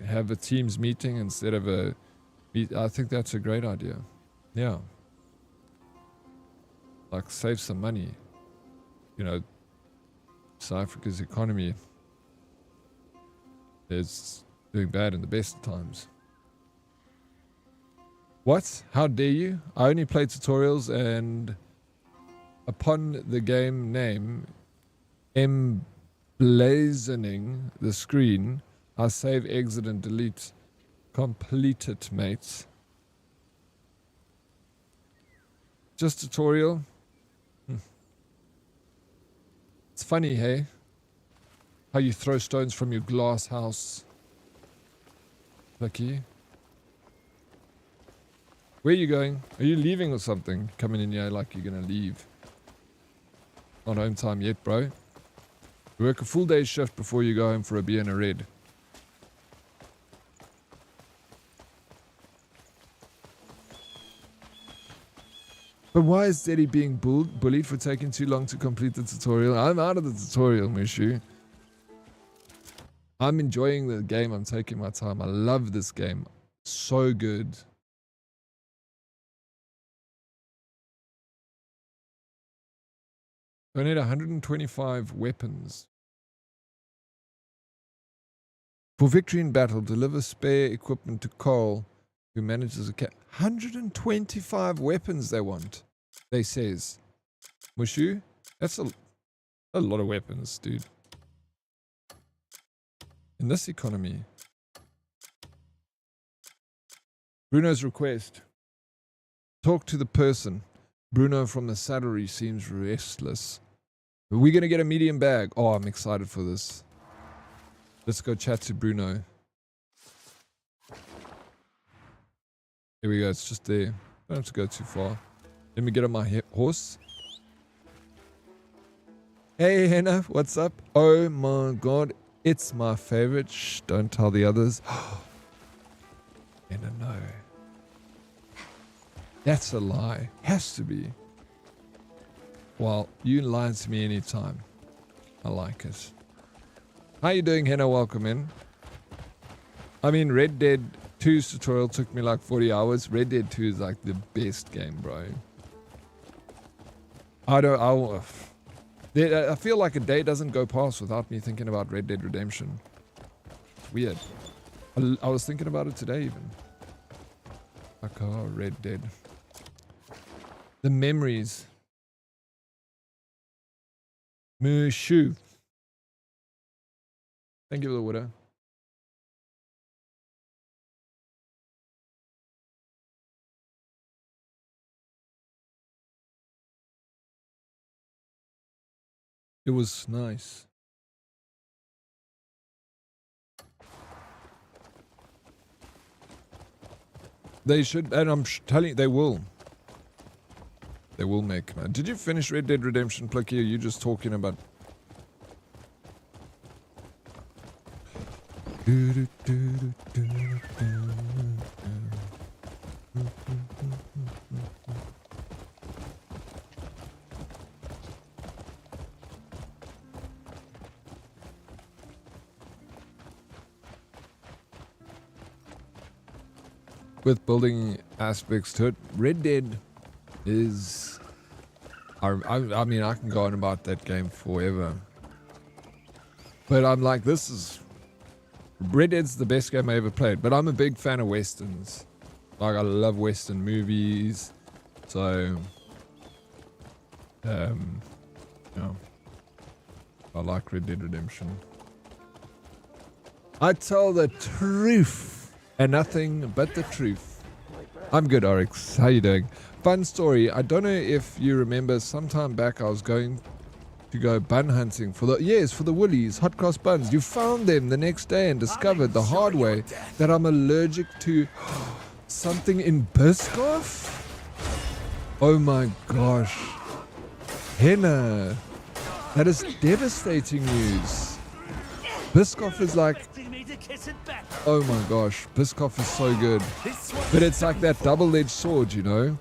have a Teams meeting instead of a... I think that's a great idea. Yeah. Like, save some money. You know, South Africa's economy is doing bad in the best of times. What? How dare you? I only play tutorials, and upon the game name emblazoning the screen, I save, exit, and delete. Complete it, mates. Just tutorial. It's funny, hey? How you throw stones from your glass house. Lucky. Where are you going? Are you leaving or something? Coming in here like you're gonna leave. Not home time yet, bro. You work a full day shift before you go home for a beer and a red. But why is Daddy being bullied for taking too long to complete the tutorial? I'm out of the tutorial, Mushu. I'm enjoying the game. I'm taking my time. I love this game. So good. I need 125 weapons. For victory in battle, deliver spare equipment to Cole, who manages a cat. 125 weapons they want, they says. Mushu, that's a lot of weapons, dude. In this economy. Bruno's request. Talk to the person. Bruno from the salary seems restless. Are we going to get a medium bag? Oh, I'm excited for this. Let's go chat to Bruno. Here we go, it's just there. Don't have to go too far. Let me get on my horse. Hey, Hannah, what's up? Oh my god, it's my favorite. Shh, don't tell the others. No. That's a lie. Has to be. Well, you lie to me anytime. I like it. How you doing, Henna? Welcome in. I mean, Red Dead 2's tutorial took me like 40 hours. Red Dead 2 is like the best game, bro. I feel like a day doesn't go past without me thinking about Red Dead Redemption. It's weird. I was thinking about it today even. Like, oh, Red Dead. The memories. Mushu. Thank you for the widow. It was nice. They should, and I'm telling you, they will. They will make, man. Did you finish Red Dead Redemption, Plicky? Or are you just talking about... With building aspects to it, Red Dead is... I mean, I can go on about that game forever. But I'm like, this is... Red Dead's the best game I ever played, but I'm a big fan of Westerns. Like, I love Western movies. So... yeah. I like Red Dead Redemption. I tell the truth. And nothing but the truth. I'm good, Oryx. How you doing? Fun story. I don't know if you remember, sometime back I was going to go bun hunting for the Woolies, hot cross buns. You found them the next day and discovered the hard way that I'm allergic to something in Biscoff? Oh my gosh. Henna. That is devastating news. Biscoff is like... Oh my gosh, Biscoff is so good. But it's like that double-edged sword, you know?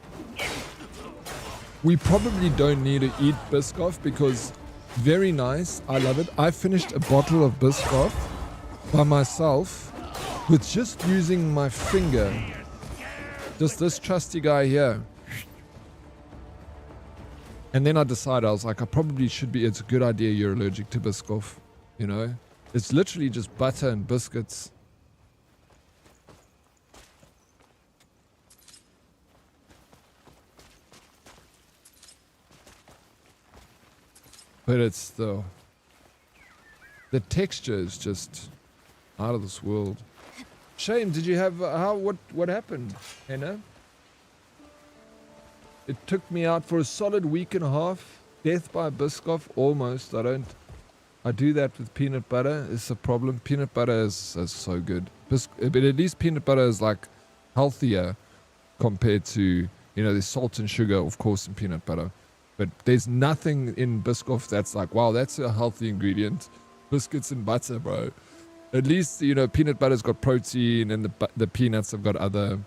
We probably don't need to eat Biscoff because very nice, I love it. I finished a bottle of Biscoff by myself with just using my finger. Just this trusty guy here. And then I decided, I was like, I probably should be, it's a good idea you're allergic to Biscoff, you know? It's literally just butter and biscuits. But it's the texture is just out of this world. Shame, did you have what happened, Henna? It took me out for a solid week and a half. Death by Biscoff, almost. I do that with peanut butter. It's a problem. Peanut butter is so good. But at least peanut butter is like healthier compared to, you know, there's salt and sugar, of course, in peanut butter. But there's nothing in Biscoff that's like, wow, that's a healthy ingredient. Biscuits and butter, bro. At least, you know, peanut butter's got protein and the peanuts have got other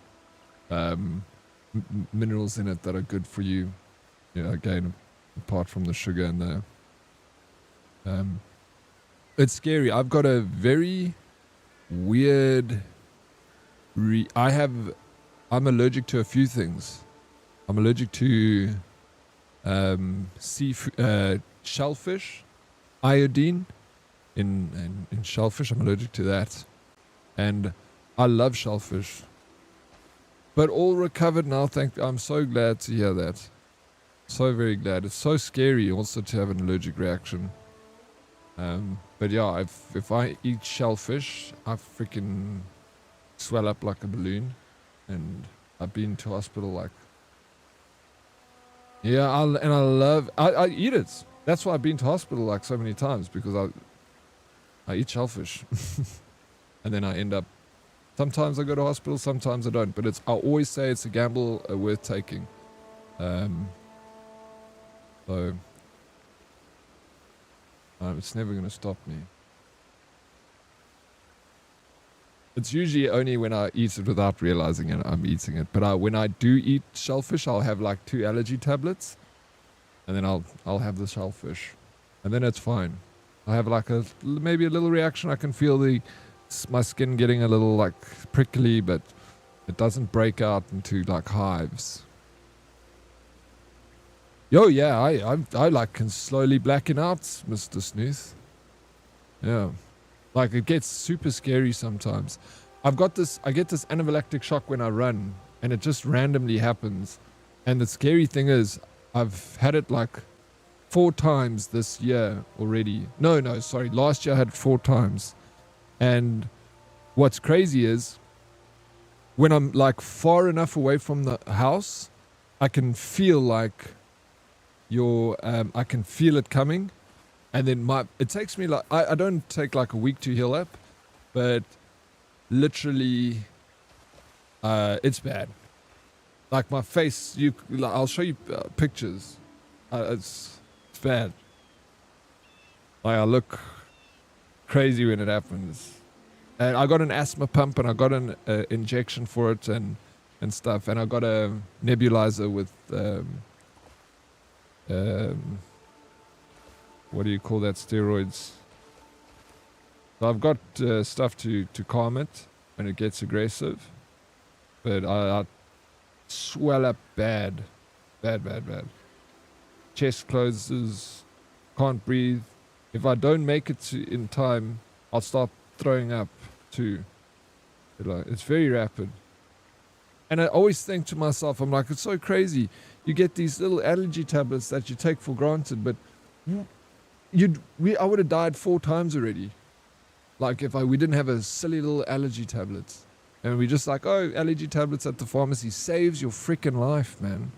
minerals in it that are good for you. You know, again, apart from the sugar and the... it's scary. I've got a very weird... I'm allergic to a few things. I'm allergic to seafood, shellfish, iodine in shellfish. I'm allergic to that. And I love shellfish. But all recovered now, I'm so glad to hear that. So very glad. It's so scary also to have an allergic reaction. But yeah, if I eat shellfish, I freaking swell up like a balloon. And I've been to hospital like... Yeah, I eat it. That's why I've been to hospital like so many times, because I eat shellfish. And then I end up... Sometimes I go to hospital, sometimes I don't. But I always say it's a gamble worth taking. So... it's never going to stop me. It's usually only when I eat it without realizing it I'm eating it. But when I do eat shellfish, I'll have like 2 allergy tablets, and then I'll have the shellfish, and then it's fine. I have like maybe a little reaction. I can feel my skin getting a little like prickly, but it doesn't break out into like hives. Yo, yeah, I like can slowly blacken out, Mr. Snooth. Yeah. Like, it gets super scary sometimes. I get this anaphylactic shock when I run, and it just randomly happens. And the scary thing is, I've had it like 4 times this year already. No, sorry. Last year I had it 4 times. And what's crazy is, when I'm like far enough away from the house, I can feel like I can feel it coming. And then it takes me like, I don't take like a week to heal up, but literally, it's bad. Like my face, I'll show you pictures. It's bad. Like I look crazy when it happens. And I got an asthma pump, and I got an injection for it and stuff. And I got a nebulizer with, what do you call that? Steroids. So I've got stuff to calm it when it gets aggressive. But I swell up bad. Bad. Chest closes. Can't breathe. If I don't make it in time, I'll start throwing up too. It's very rapid. And I always think to myself, I'm like, it's so crazy. You get these little allergy tablets that you take for granted, but I would have died 4 times already. Like if we didn't have a silly little allergy tablets. And we just like, oh, allergy tablets at the pharmacy saves your freaking life, man.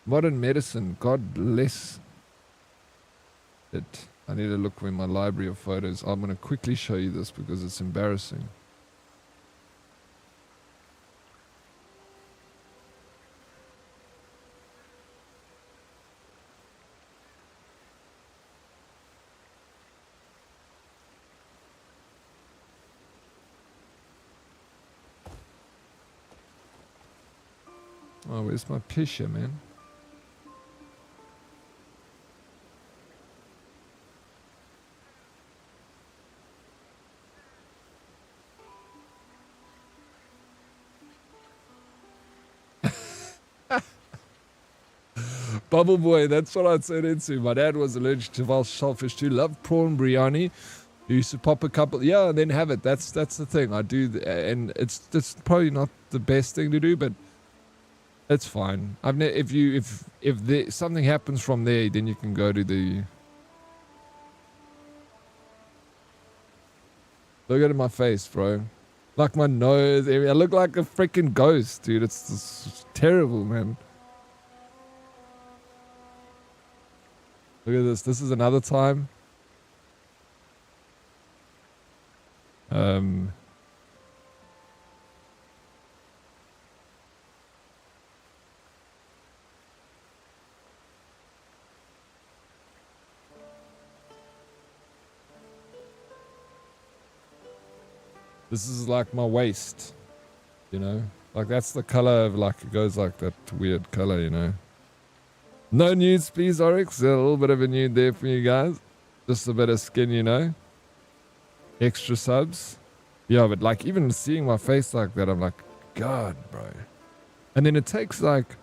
Modern medicine, God bless it. I need to look in my library of photos. I'm going to quickly show you this because it's embarrassing. Oh, where's my picture, man? Bubble boy, that's what I'd turn into. My dad was allergic to wild shellfish too. Loved prawn biryani. Used to pop a couple, yeah, and then have it. That's the thing I do, and it's probably not the best thing to do, but it's fine. If something happens from there, then you can go to the. Look at my face, bro. Like my nose area. I look like a freaking ghost, dude. It's terrible, man. Look at this. This is another time. This is like my waist, you know? Like that's the color of like, it goes like that weird color, you know? No nudes, please, Oryx. A little bit of a nude there for you guys. Just a bit of skin, you know? Extra subs. Yeah, but like even seeing my face like that, I'm like, God, bro. And then it takes like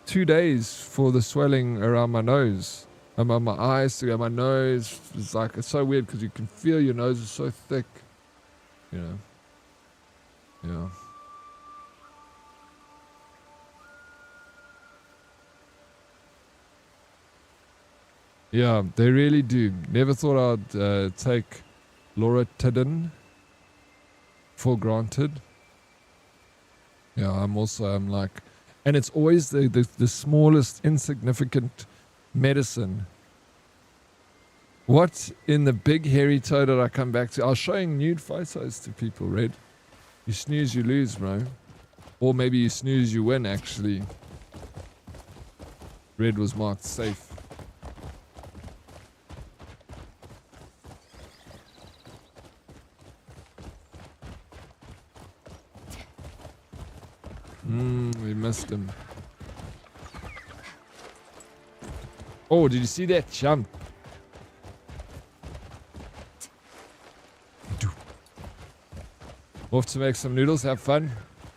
2 days for the swelling around my nose. And my eyes to go, my nose. It's like, it's so weird because you can feel your nose is so thick. You know? Yeah. Yeah, they really do. Never thought I'd take Loratadine for granted. Yeah, I'm like, and it's always the smallest insignificant medicine. What in the big hairy toe did I come back to? I was showing nude photos to people, Red. You snooze, you lose, bro. Or maybe you snooze, you win, actually. Red was marked safe. We missed him. Oh, did you see that jump? Off to make some noodles, have fun.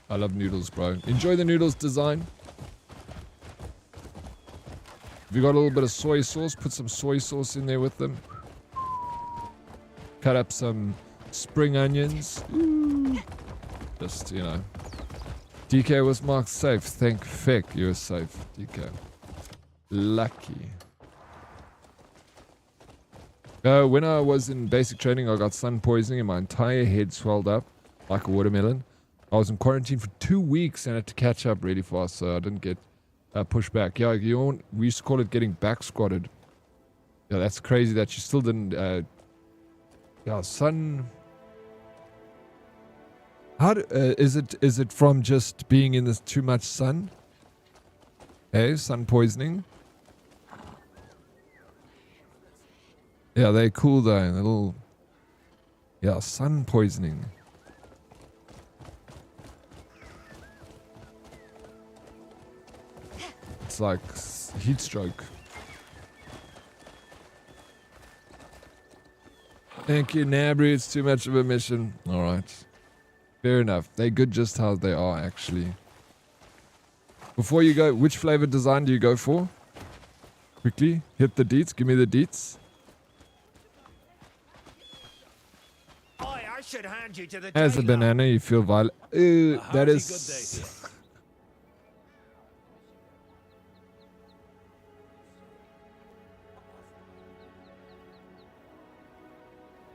I love noodles, bro. Enjoy the noodles design. If you got a little bit of soy sauce, put some soy sauce in there with them. Cut up some spring onions. Ooh. Just, you know. DK was marked safe. Thank feck you're safe, DK. Lucky. When I was in basic training, I got sun poisoning and my entire head swelled up like a watermelon. I was in quarantine for 2 weeks and had to catch up really fast, so I didn't get pushed back. Yeah, we used to call it getting back squatted. Yeah, that's crazy that you still didn't. Yeah, sun. How is it from just being in this too much sun? Hey, sun poisoning. Yeah, they're cool though. A little. Yeah, sun poisoning. It's like heat stroke. Thank you, Nabry. It's too much of a mission. Alright. Fair enough. They're good just how they are, actually. Before you go, which flavor design do you go for? Quickly, hit the deets. Give me the deets. I should hand you to the As a banana, you feel violent. That is...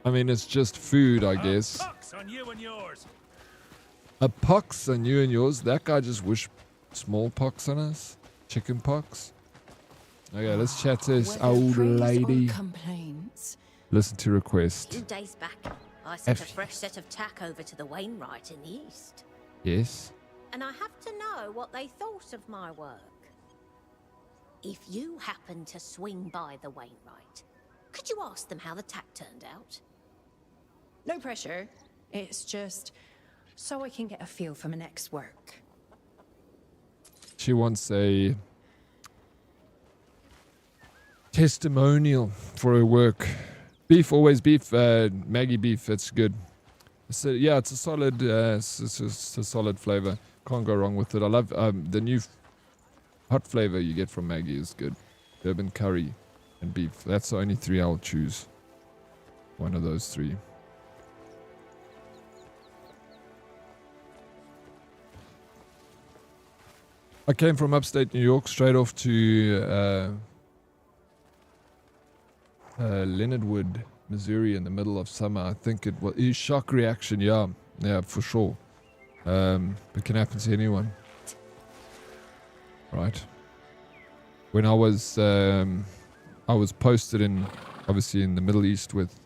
I mean, it's just food, I guess. Pox on you and yours. A pox on you and yours? That guy just wished smallpox on us? Chicken pox? Okay, let's chat to this old lady. Listen to request. A few days back, I sent a fresh set of tack over to the Wainwright in the east. Yes? And I have to know what they thought of my work. If you happen to swing by the Wainwright, could you ask them how the tack turned out? No pressure. It's just so I can get a feel for my next work. She wants a testimonial for her work. Beef, always beef. Maggie beef, it's good. So yeah, it's a solid. It's a solid flavor. Can't go wrong with it. I love the new hot flavor you get from Maggie is good. Bourbon curry and beef. That's the only three I'll choose. One of those three. I came from upstate New York straight off to Leonard Wood, Missouri in the middle of summer. I think it was shock reaction. Yeah, for sure. It can happen to anyone, right? When I was posted in, obviously in the Middle East with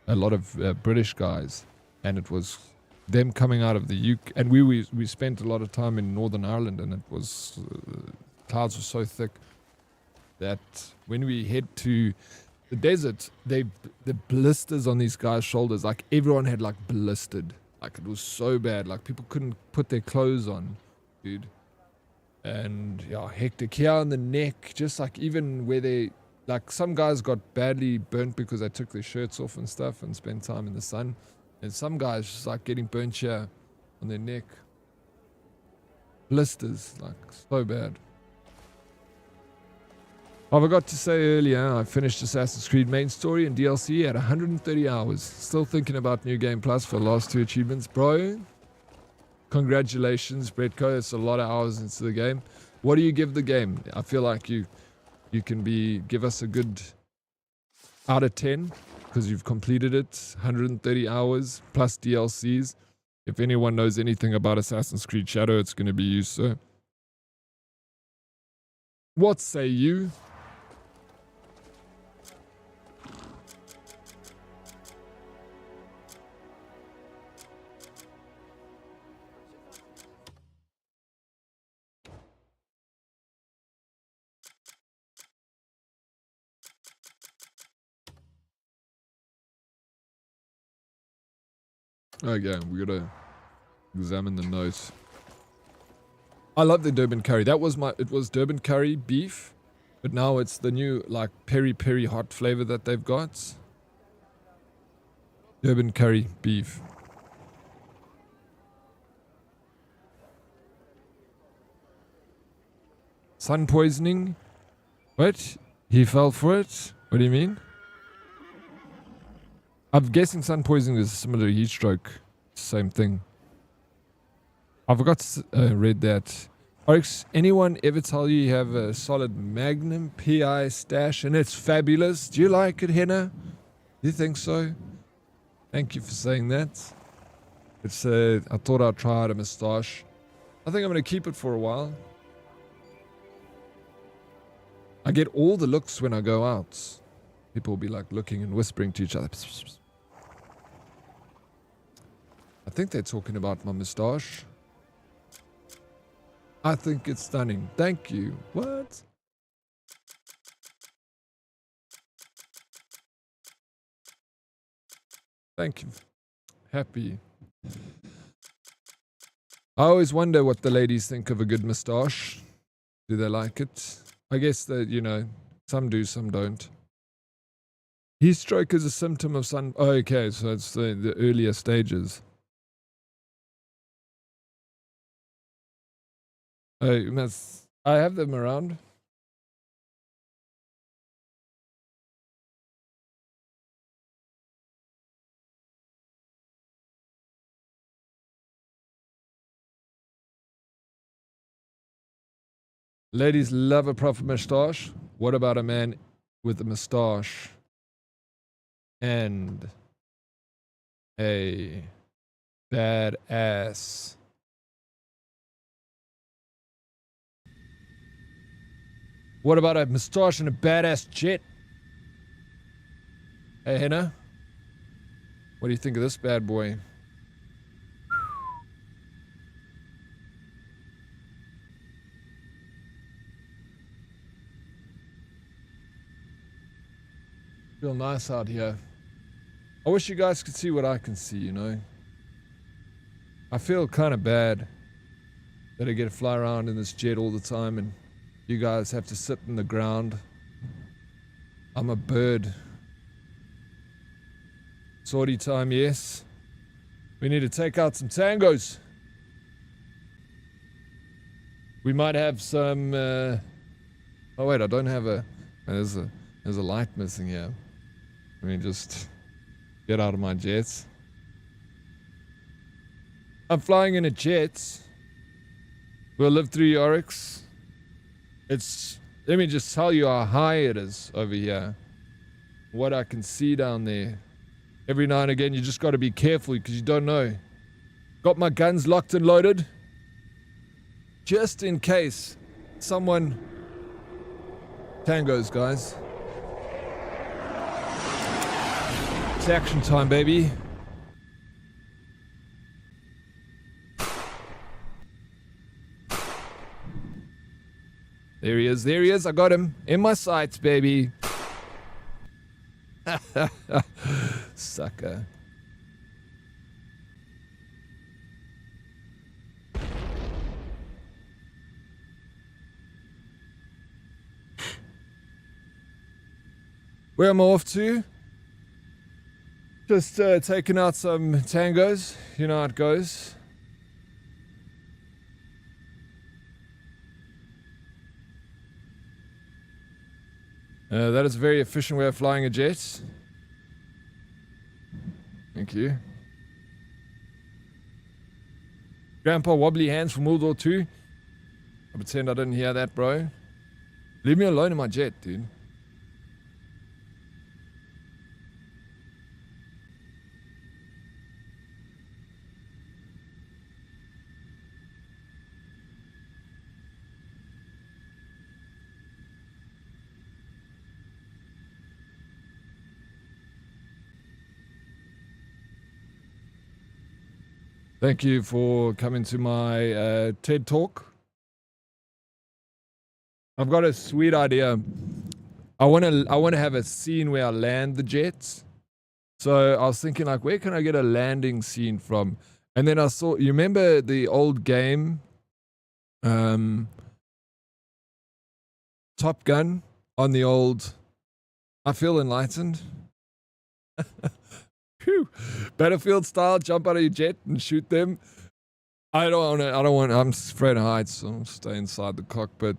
a lot of British guys, and it was them coming out of the UK, and we spent a lot of time in Northern Ireland, and it was clouds were so thick that when we head to the desert, the blisters on these guys' shoulders, like everyone had like blistered, like it was so bad, like people couldn't put their clothes on, dude. And yeah, hectic here on the neck, just like even where they, like some guys got badly burnt because they took their shirts off and stuff and spent time in the sun. And some guys just like getting burnt here on their neck. Blisters, like so bad. I forgot to say earlier, I finished Assassin's Creed main story and DLC at 130 hours. Still thinking about New Game Plus for the last 2 achievements. Bro, congratulations, Bretko. It's a lot of hours into the game. What do you give the game? I feel like you can give us a good out of 10 because you've completed it. 130 hours plus DLCs. If anyone knows anything about Assassin's Creed Shadow, it's going to be you, sir. What say you? Okay, we gotta examine the notes. I love the Durban curry. It was Durban curry beef, but now it's the new like peri hot flavor that they've got. Durban curry beef. Sun poisoning? What? He fell for it? What do you mean? I'm guessing sun poisoning is similar to heat stroke. Same thing. I forgot to read that. Oryx, anyone ever tell you have a solid Magnum PI stash and it's fabulous? Do you like it, Henna? You think so? Thank you for saying that. It's I thought I'd try out a moustache. I think I'm going to keep it for a while. I get all the looks when I go out. People will be like looking and whispering to each other. I think they're talking about my moustache. I think it's stunning. Thank you. What? Thank you. Happy. I always wonder what the ladies think of a good moustache. Do they like it? I guess that, you know, some do, some don't. Heat stroke is a symptom of sun... Oh, okay, so it's the earlier stages. I have them around. Ladies love a proper moustache. What about a man with a moustache and a bad ass? What about a moustache and a badass jet? Hey, Henna. What do you think of this bad boy? Feel nice out here. I wish you guys could see what I can see, you know. I feel kind of bad that I get to fly around in this jet all the time and you guys have to sit in the ground. I'm a bird. Sortie time, yes. We need to take out some tangos. We might have some... Oh wait, I don't have a... There's a light missing here. Let me just get out of my jets. I'm flying in a jet. We'll live through Oryx. It's, let me just tell you how high it is over here. What I can see down there. Every now and again, you just got to be careful because you don't know. Got my guns locked and loaded. Just in case someone... Tangos, guys. It's action time, baby. There he is, there he is. I got him in my sights, baby. Sucker. Where am I off to? Just taking out some tangos. You know how it goes. That is a very efficient way of flying a jet. Thank you. Grandpa wobbly hands from World War II. I pretend I didn't hear that, bro. Leave me alone in my jet, dude. Thank you for coming to my TED Talk. I've got a sweet idea. I want to have a scene where I land the jets. So I was thinking, like, where can I get a landing scene from? And then I saw, you remember the old game? Top Gun on the old. I feel enlightened. Phew. Battlefield style, jump out of your jet and shoot them. I don't want. I'm afraid of heights, so I'll stay inside the cockpit.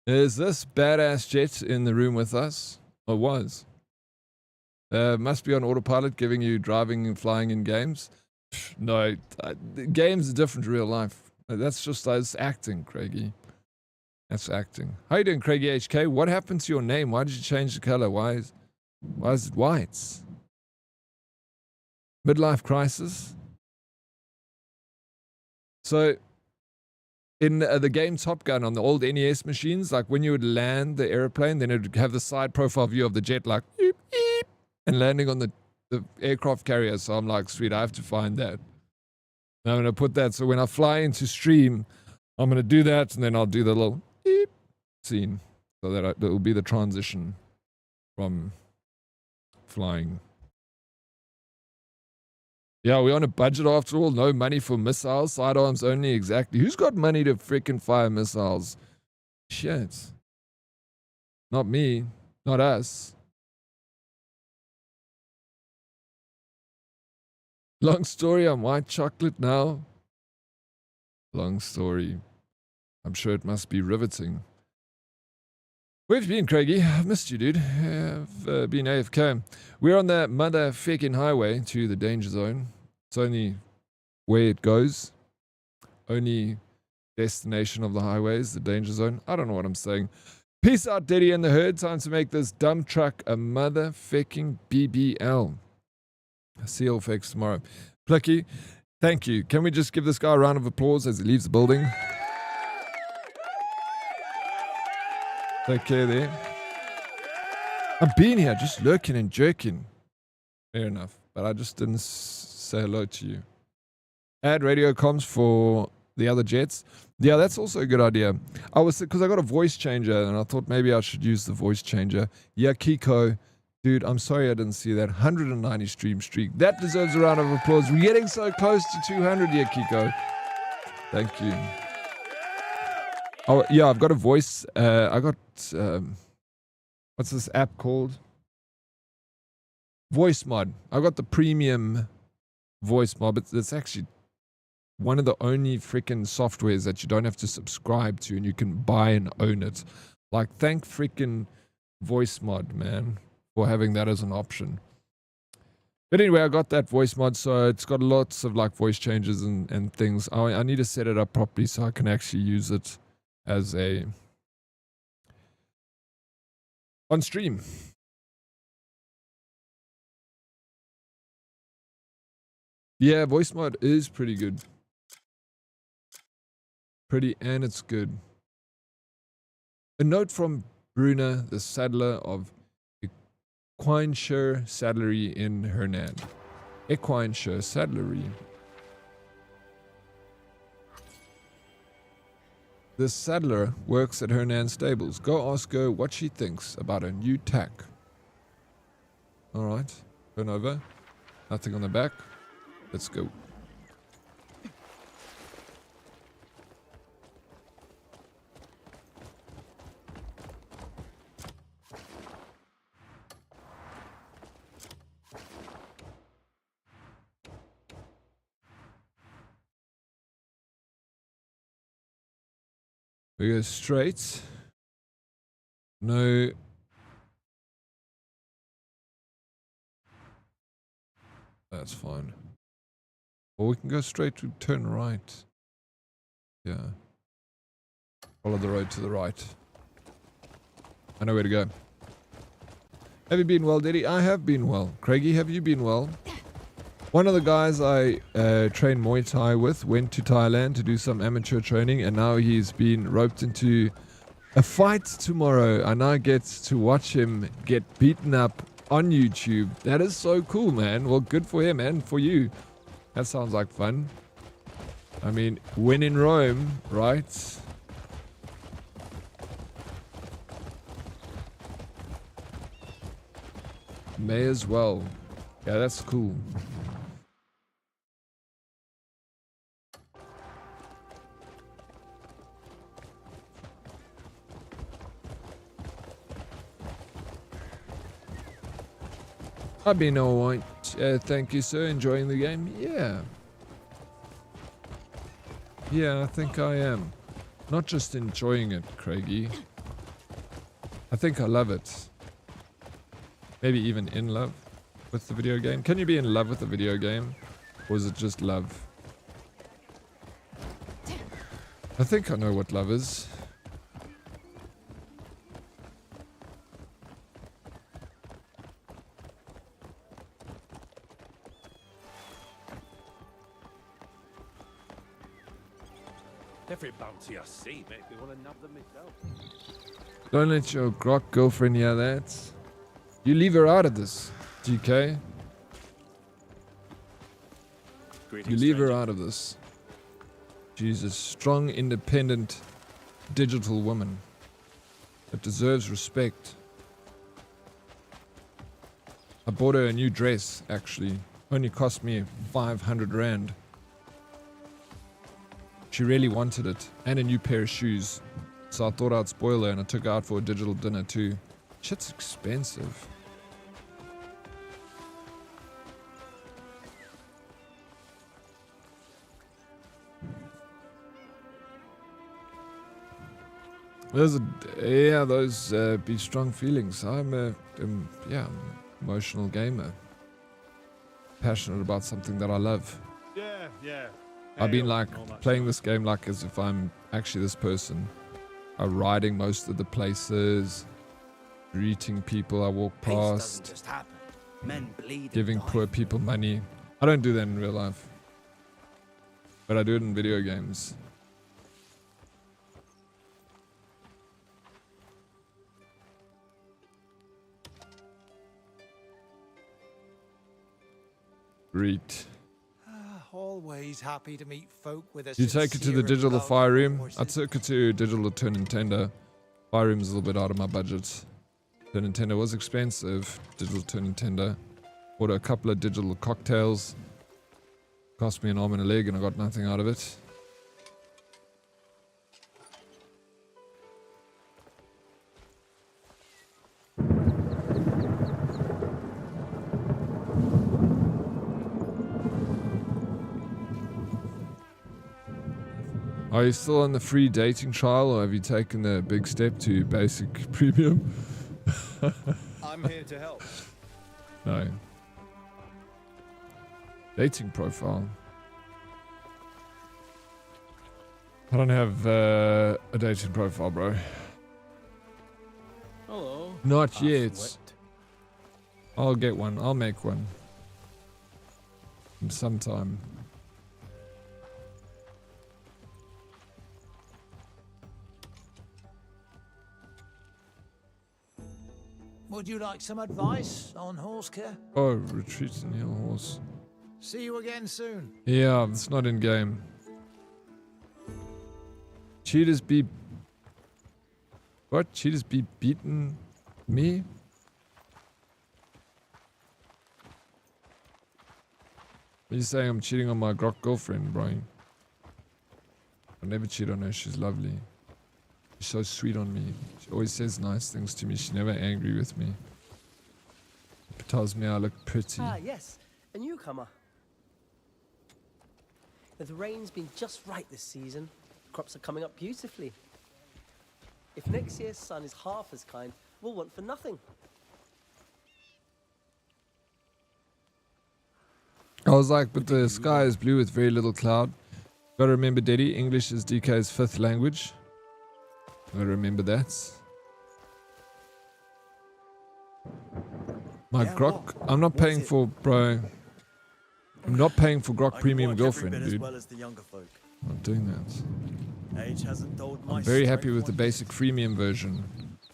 Is this badass jet in the room with us? Or was? Must be on autopilot, giving you driving and flying in games. No, games are different to real life. That's acting, Craigie. That's acting. How you doing, Craigie HK? What happened to your name? Why did you change the color? Why is it white? Midlife crisis. So, in the game Top Gun on the old NES machines, like when you would land the airplane, then it would have the side profile view of the jet, like beep, beep, and landing on the aircraft carrier. So I'm like, sweet, I have to find that. And I'm going to put that. So when I fly into stream, I'm going to do that, and then I'll do the little beep scene. So that will be the transition from flying. Yeah, we're on a budget after all. No money for missiles. Sidearms only. Exactly. Who's got money to freaking fire missiles? Shit. Not me. Not us. Long story. I'm white chocolate now. Long story. I'm sure it must be riveting. Where have you been, Craigie? I've missed you, dude. I've been AFK. We're on that motherfucking highway to the danger zone. It's only where it goes. Only destination of the highway is the danger zone. I don't know what I'm saying. Peace out, Diddy and the herd. Time to make this dumb truck a motherfucking BBL. See you all folks tomorrow. Plicky, thank you. Can we just give this guy a round of applause as he leaves the building? Take care there. I've been here just lurking and jerking. Fair enough. But I just didn't say hello to you. Add radio comms for the other jets. Yeah, that's also a good idea. Because I got a voice changer and I thought maybe I should use the voice changer. Yeah, Kiko. Dude, I'm sorry I didn't see that 190 stream streak. That deserves a round of applause. We're getting so close to 200 here, Kiko. Thank you. Oh, yeah, I've got a voice. I got, what's this app called? Voice mod. I got the premium voice mod. It's actually one of the only freaking softwares that you don't have to subscribe to and you can buy and own it. Like, thank freaking voice mod, man, for having that as an option. But anyway, I got that voice mod, so it's got lots of like voice changes and things. I need to set it up properly so I can actually use it as a on stream. Yeah, voice mod is pretty good. Pretty, and it's good. A note from Bruna, the saddler of Equineshire Saddlery in Hernan. Equineshire Saddlery. The saddler works at Hernan Stables. Go ask her what she thinks about a new tack. Alright, turn over. Nothing on the back. Let's go. We go straight. No. That's fine. Or we can go straight to turn right. Yeah. Follow the road to the right. I know where to go. Have you been well, Diddy? I have been well. Craigie, have you been well? One of the guys I trained Muay Thai with went to Thailand to do some amateur training, and now he's been roped into a fight tomorrow. I now get to watch him get beaten up on YouTube. That is so cool, man. Well, good for him and for you. That sounds like fun. I mean, when in Rome, right? May as well. Yeah, that's cool. I've been alright. Thank you, sir. Enjoying the game? Yeah. Yeah, I think I am. Not just enjoying it, Craigie. I think I love it. Maybe even in love with the video game. Can you be in love with a video game? Or is it just love? I think I know what love is. Every bounty I see makes me want to nab them myself. Don't let your grok girlfriend hear that. You leave her out of this, GK. You leave her out of this. She's a strong, independent, digital woman that deserves respect. I bought her a new dress, actually. Only cost me 500 Rand. She really wanted it, and a new pair of shoes. So I thought I'd spoil her, and I took her out for a digital dinner too. Shit's expensive. Those be strong feelings. I'm a emotional gamer. Passionate about something that I love. Yeah. I've been like playing this game like as if I'm actually this person. I'm riding most of the places, greeting people I walk past, Just happen. Men bleed giving poor people money. I don't do that in real life, but I do it in video games. Greet. Always happy to meet folk with a You take it to the digital fire room. I took it to digital to Nintendo. Fire room is a little bit out of my budget. The Nintendo was expensive. Digital to Nintendo. Bought a couple of digital cocktails. Cost me an arm and a leg and I got nothing out of it. Are you still on the free dating trial or have you taken the big step to basic premium? I'm here to help. No. Dating profile. I don't have a dating profile, bro. Hello. Not yet. I'll get one. I'll make one. Sometime. Would you like some advice on horse care? Oh, retreat and heal horse. See you again soon. Yeah, it's not in game. Cheaters be... What? Cheaters be beating me? Are you saying I'm cheating on my grok girlfriend, Brian? I never cheat on her, she's lovely. She's so sweet on me. She always says nice things to me. She's never angry with me. She tells me I look pretty. Ah, yes. A newcomer. The rain's been just right this season. Crops are coming up beautifully. If next year's sun is half as kind, we'll want for nothing. I was like, but the sky is blue with very little cloud. Gotta remember, Daddy, English is DK's 5th language. Gotta remember that. My grok, I'm not paying for, bro. I'm not paying for grok premium girlfriend, dude. Well as the younger folk. I'm not doing that. Age hasn't dulled my I'm very happy strength with the one basic freemium version.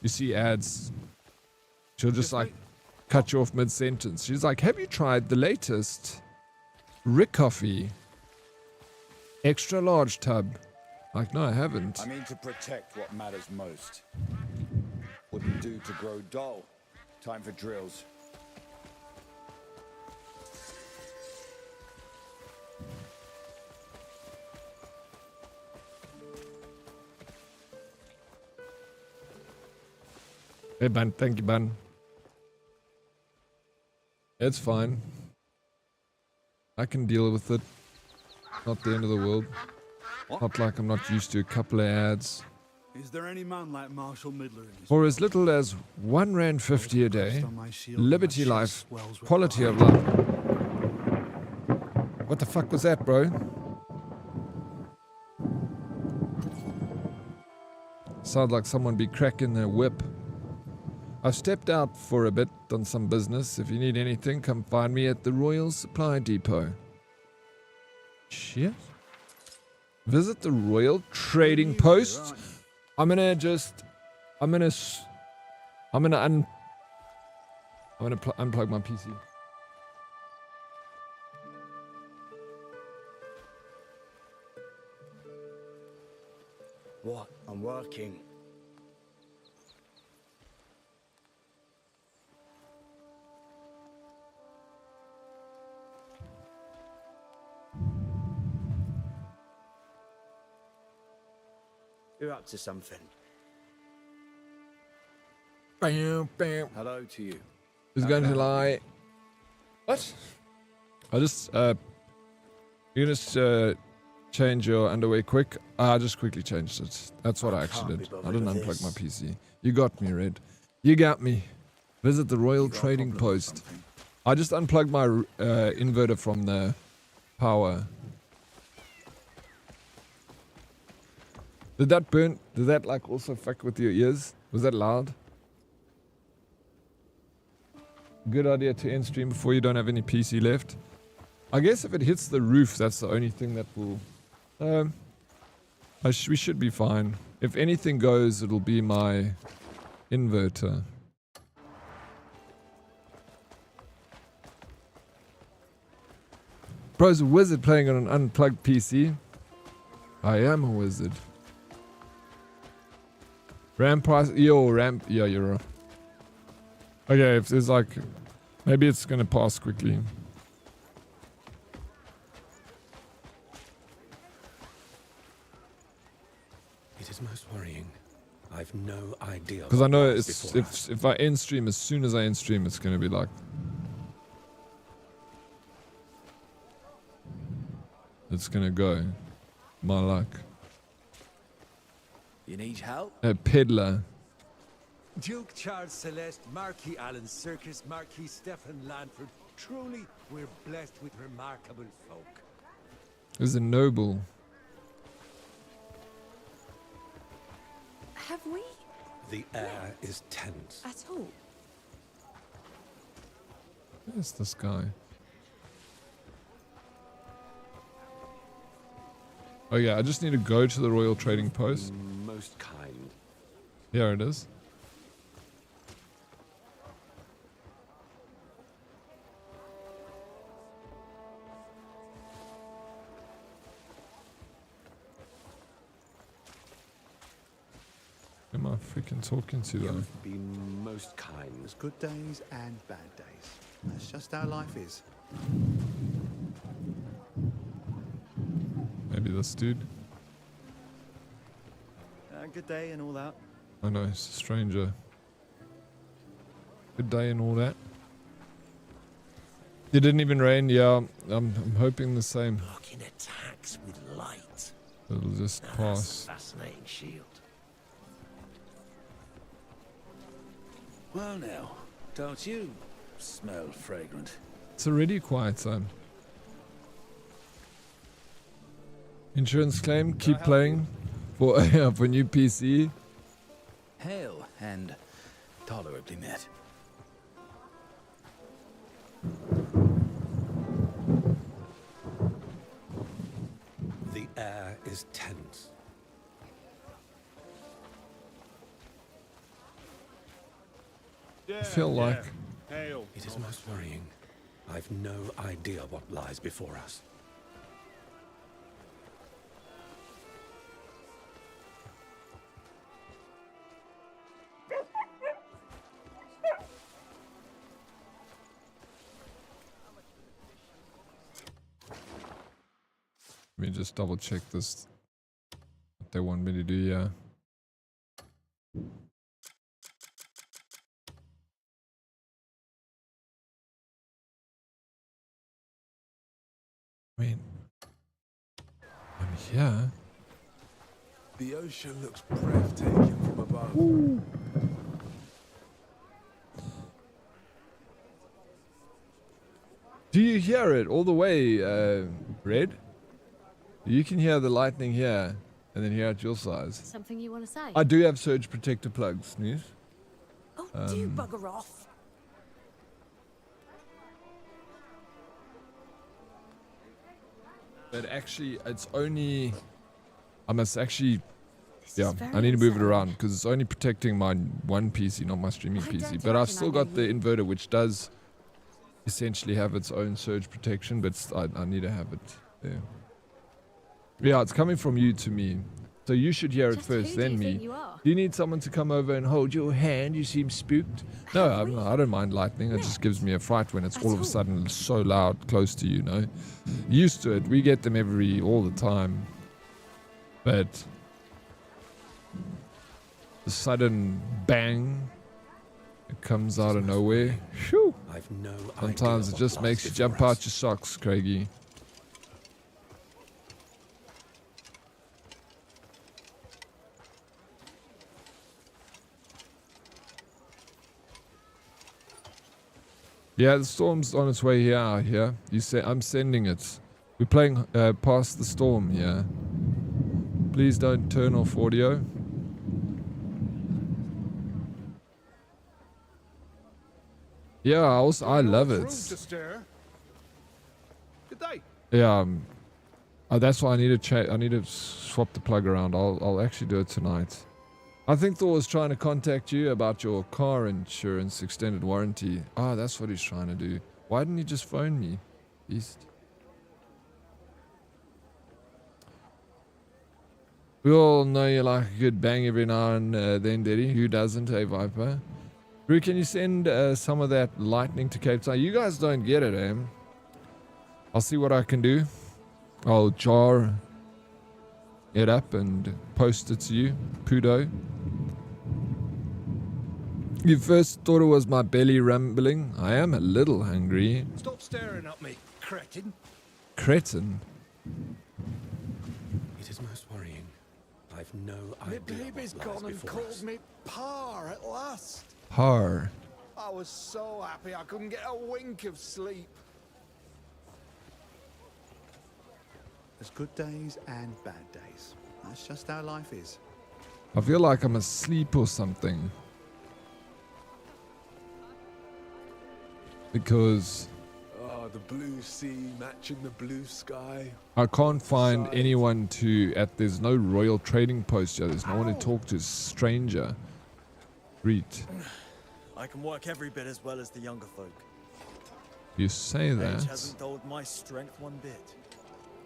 You see ads. She'll just like cut you off mid-sentence. She's like, have you tried the latest Rick coffee? Extra large tub. Like, no, I haven't. I mean to protect what matters most. Wouldn't do to grow dull. Time for drills. Hey, Bun. Thank you, Bun. It's fine. I can deal with it. Not the end of the world. Not like I'm not used to a couple of ads. Is there any man like Marshal Midler in his For as little as £1.50 a day, Liberty Life, quality of life. What the fuck was that, bro? Sounds like someone be cracking their whip. I've stepped out for a bit on some business. If you need anything, come find me at the Royal Supply Depot. Shit. Visit the Royal Trading Post. I'm gonna unplug my PC. What? I'm working. You're up to something. Bam, bam. Hello to you. Who's going to lie? What? I just you just change your underwear quick. I just quickly changed it. That's what I actually did. I didn't unplug my PC. You got me, Red. You got me. Visit the Royal Trading Post. I just unplugged my inverter from the power. Did that burn? Did that like also fuck with your ears? Was that loud? Good idea to end stream before you don't have any PC left. I guess if it hits the roof, that's the only thing that will... we should be fine. If anything goes, it'll be my inverter. Bro's a wizard playing on an unplugged PC. I am a wizard. Ramp price... Yo, ramp... Yeah, you're right. Okay, if there's like... Maybe it's gonna pass quickly. It is most worrying. I've no idea. Because I know it's, if I end stream, as soon as I end stream, it's gonna be like... It's gonna go. My luck. You need help? A peddler. Duke Charles Celeste, Marquis Alan Circus, Marquis Stephen Lanford. Truly, we're blessed with remarkable folk. Is a noble. Have we? The air is tense. At all? Where's this guy? Oh yeah, I just need to go to the Royal Trading Post. Most kind. Here it is. Am I freaking talking to them? You've been most kind. There's good days and bad days. That's just how life is. Maybe this dude. Good day and all that. I know, it's a stranger. Good day and all that. It didn't even rain. Yeah, I'm hoping the same. Blocking attacks with light. It'll just pass. Fascinating shield. Well now, don't you smell fragrant? It's already quiet time. Insurance claim, keep playing for for new PC. Hail and tolerably met. The air is tense. I feel like It is most worrying. I've no idea what lies before us. Let me just double check this. What they want me to do, yeah. I mean, I'm here. The ocean looks breathtaking from above. Ooh. Do you hear it all the way, Red? You can hear the lightning here, and then here at your size. Something you want to say? I do have surge protector plugs, News. Oh, do bugger off. But actually, it's only... I must actually... Yeah, I need to move it around because it's only protecting my one PC, not my streaming PC. But I've still got the inverter, which does essentially have its own surge protection, but I need to have it there. Yeah, it's coming from you to me. So you should hear it first, then me. Do you need someone to come over and hold your hand? You seem spooked. No, I don't mind lightning. It just gives me a fright when it's all of a sudden so loud close to you, you know. Used to it. We get them all the time. But the sudden bang, it comes out of nowhere. Whew. Sometimes it just makes you jump out your socks, Craigie. Yeah, the storm's on its way here. Here, you say I'm sending it. We're playing past the storm here. Please don't turn off audio. Yeah, I love it. Good day. Yeah, that's why I need to swap the plug around. I'll actually do it tonight. I think Thor was trying to contact you about your car insurance extended warranty. Ah, that's what he's trying to do. Why didn't he just phone me? Beast. We all know you like a good bang every now and then, Diddy. Who doesn't, hey Viper? Drew, can you send some of that lightning to Cape Town? You guys don't get it, eh? I'll see what I can do. I'll jar it up and post it to you. Pudo. You first thought it was my belly rumbling. I am a little hungry. Stop staring at me, cretin. Cretin? It is most worrying. I've no My idea baby's what lies gone and before called us. me Par at last. Har. I was so happy I couldn't get a wink of sleep. There's good days and bad days. That's just how life is. I feel like I'm asleep or something. Because Oh, the blue sea matching the blue sky. I can't find anyone there's no royal trading post yet. There's no one to talk to. Stranger. Read. I can work every bit as well as the younger folk. You say Age that, hasn't dulled my strength one bit.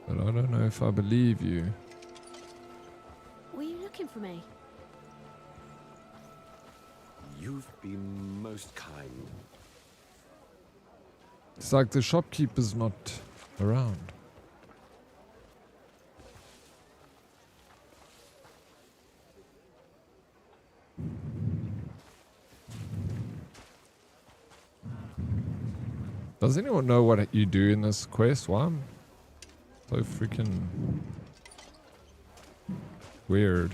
but I don't know if I believe you. Were you looking for me? You've been most kind. It's like the shopkeeper's not around. Does anyone know what you do in this quest? Why I'm so freaking weird.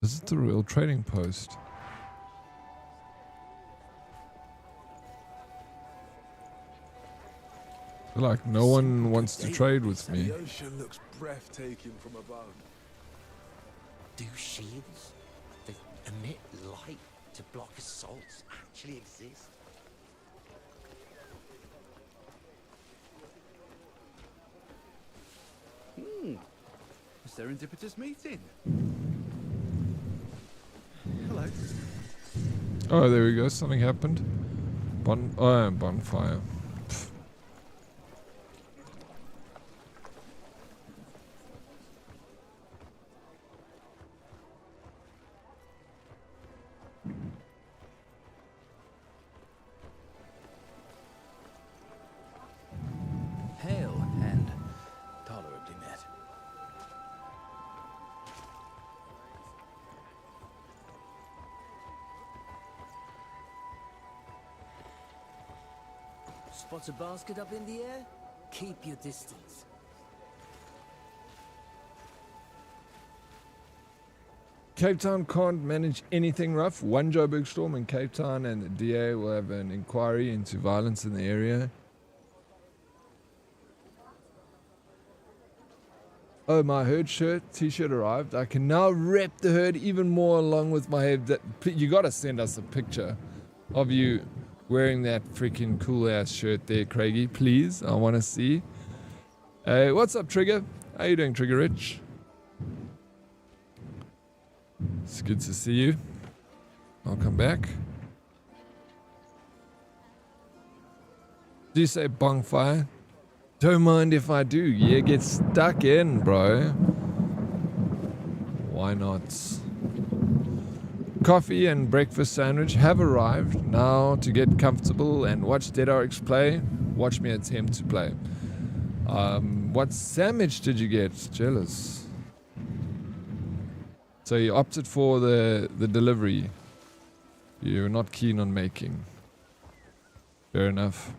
Is it the real trading post? Like no one wants to trade with me. The ocean looks breathtaking from above. Do shields that emit light to block assaults actually exist? A serendipitous meeting. Hello. Oh, there we go. Something happened. Bonfire. Pfft. Spot a basket up in the air? Keep your distance. Cape Town can't manage anything rough. One Joburg storm in Cape Town and the DA will have an inquiry into violence in the area. Oh, my herd shirt, t-shirt arrived. I can now rep the herd even more along with my head. You gotta send us a picture of you wearing that freaking cool ass shirt there, Craigie, please. I want to see. Hey, what's up, Trigger? How you doing, Trigger Rich? It's good to see you. I'll come back. Do you say bonfire? Don't mind if I do. Yeah, get stuck in, bro. Why not? Coffee and breakfast sandwich have arrived. Now to get comfortable and watch Dead Oryx play, watch me attempt to play. What sandwich did you get? Jealous. So you opted for the delivery. You're not keen on making. Fair enough.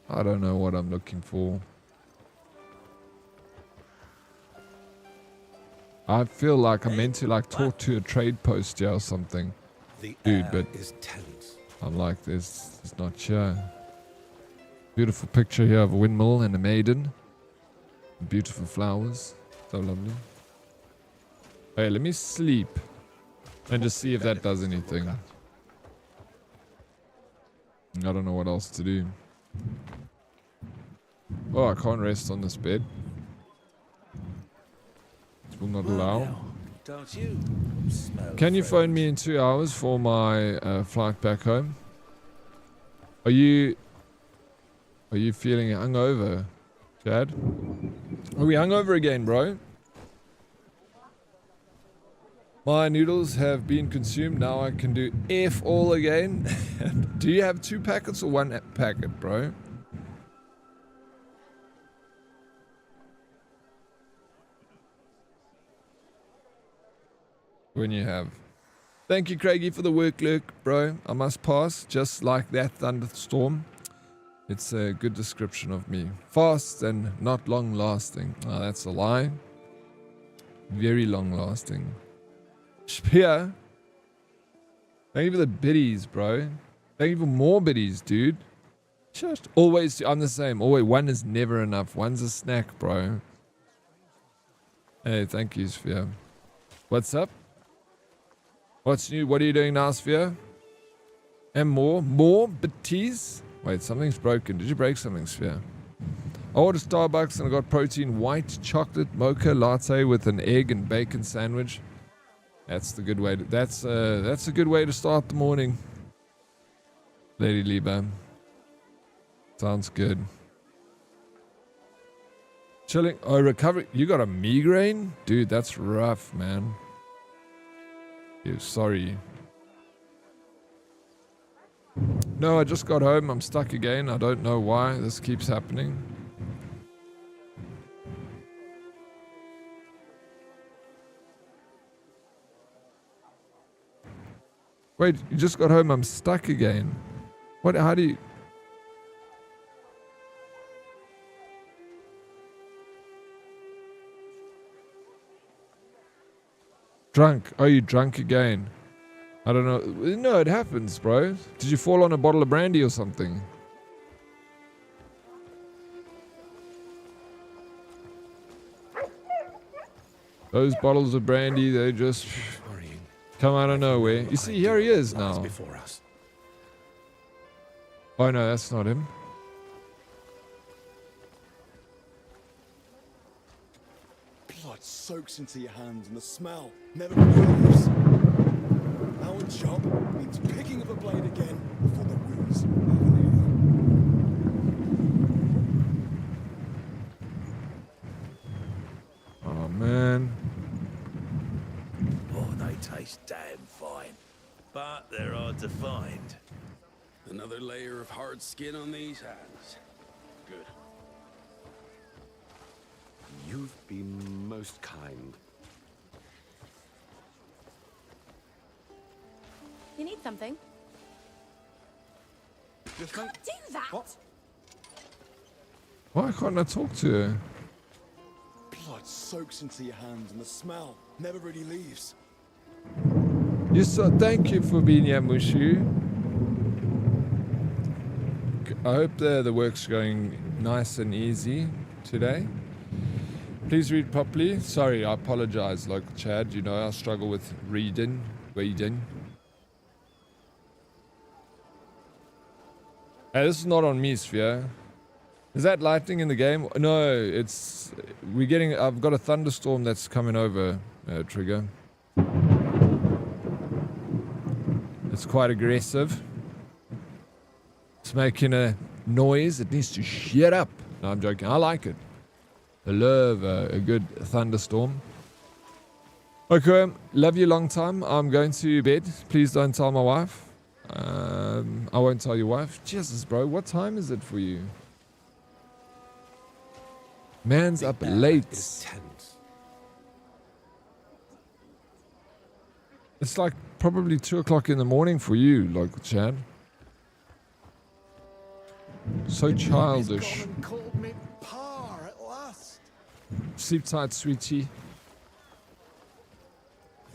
I don't know what I'm looking for. I feel like I'm meant to like talk to a trade post here or something. Dude, but I'm like this. It's not sure. Beautiful picture here of a windmill and a maiden. Beautiful flowers. So lovely. Hey, let me sleep and just see if that does anything. I don't know what else to do. Oh, I can't rest on this bed. It will not allow. Don't you? Can you phone me in 2 hours for my flight back home? Are you feeling hungover, Chad? Are we hungover again, bro? My noodles have been consumed. Now I can do F all again. Do you have 2 packets or 1 packet, bro? When you have. Thank you, Craigie, for the work lurk, bro. I must pass, just like that thunderstorm. It's a good description of me. Fast and not long lasting. Oh, that's a lie. Very long lasting. Spear. Thank you for the biddies, bro. Thank you for more biddies, dude. Just always, I'm the same. Always, one is never enough. One's a snack, bro. Hey, thank you, Sphere. What's up? What's new? What are you doing now, Sphere? And more biddies? Wait, something's broken. Did you break something, Sphere? I ordered Starbucks and I got protein white chocolate mocha latte with an egg and bacon sandwich. That's the good way to, that's a good way to start the morning. Lady Liba. Sounds good. Chilling. Oh, recovery. You got a migraine? Dude, that's rough, man. Yeah, sorry. No, I just got home. I'm stuck again. I don't know why this keeps happening. Wait, you just got home. I'm stuck again. What? How do you... Drunk. Oh, you drunk again. I don't know. No, it happens, bro. Did you fall on a bottle of brandy or something? Those bottles of brandy, they just come out of nowhere. You see, here he is now. Oh no, that's not him. Blood soaks into your hands and the smell never improves. Our job means picking up a blade again for the wounds of an Oh man. Oh, they taste damn fine. But they're hard to find. Another layer of hard skin on these hands. Good. You've been most kind. You need something? Yes, Can't do that! What? Why can't I talk to her? Blood soaks into your hands and the smell never really leaves. Yes, sir. Thank you for being here, Mushu. I hope the work's going nice and easy today. Please read properly. Sorry, I apologize, local Chad. You know I struggle with reading. Hey, this is not on me, Sphere. Is that lightning in the game? No, it's... I've got a thunderstorm that's coming over, Trigger. It's quite aggressive. It's making a noise. It needs to shut up. No, I'm joking. I like it. I love a good thunderstorm. Okay, love you long time. I'm going to bed. Please don't tell my wife. I won't tell your wife. Jesus, bro. What time is it for you? Man's up late. It's like probably 2 o'clock in the morning for you, local Chad. So childish. Sleep tight, sweetie.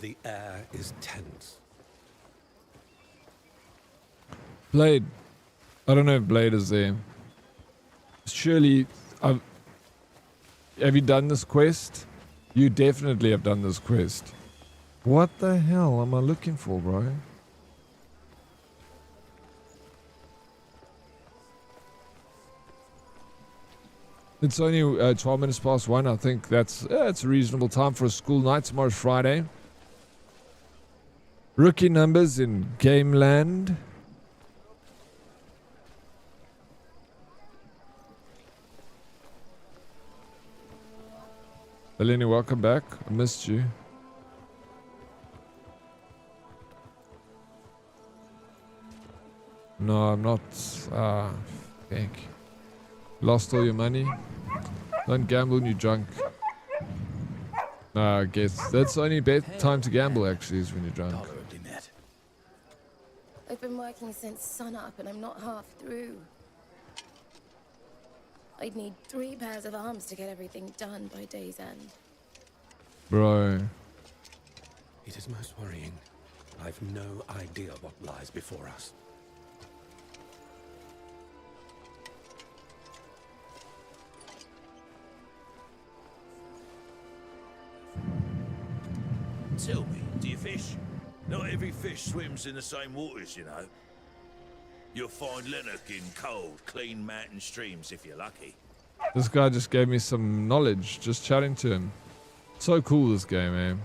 The air is tense. Blade. I don't know if Blade is there. Surely, have you done this quest? You definitely have done this quest. What the hell am I looking for, bro? It's only 12 minutes past 1. I think it's a reasonable time for a school night. Tomorrow's Friday. Rookie numbers in Gameland. Eleni, welcome back. I missed you. No, I'm not. Heck. Lost all your money. Don't gamble when you're drunk. I guess that's the only time to gamble actually is when you're drunk. I've been working since sunup and I'm not half through. I'd need 3 pairs of arms to get everything done by day's end. Bro. It is most worrying. I've no idea what lies before us. Tell me, do you fish? Not every fish swims in the same waters, you know. You'll find Lennox in cold, clean mountain streams if you're lucky. This guy just gave me some knowledge just chatting to him. So cool, this game, man.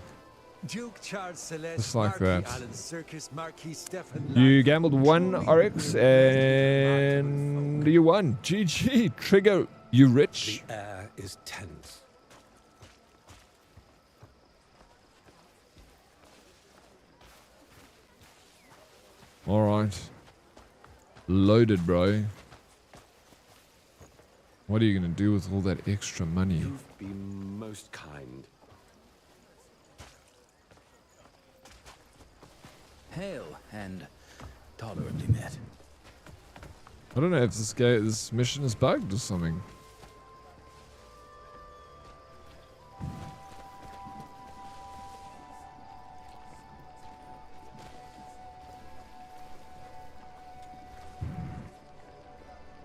Duke Charles Celeste, Just like Marquis that. Alan Circus, Marquis Stefan You gambled 1 Oryx and you won. GG. Trigger, you rich? The air is tense. Alright. Loaded, bro. What are you going to do with all that extra money? You've been most kind. Hail and tolerably met. I don't know if this mission is bugged or something.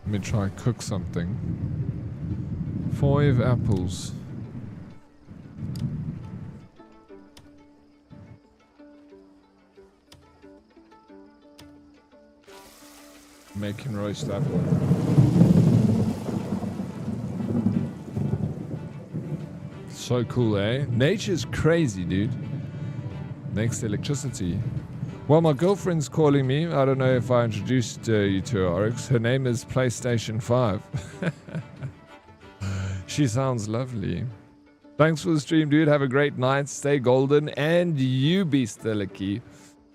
Let me try and cook something. 5 apples. Making roast apple. So cool, eh? Nature's crazy, dude. Makes electricity. Well, my girlfriend's calling me. I don't know if I introduced you to her, Oryx. Her name is PlayStation 5. She sounds lovely. Thanks for the stream, dude. Have a great night. Stay golden. And you be Steliki.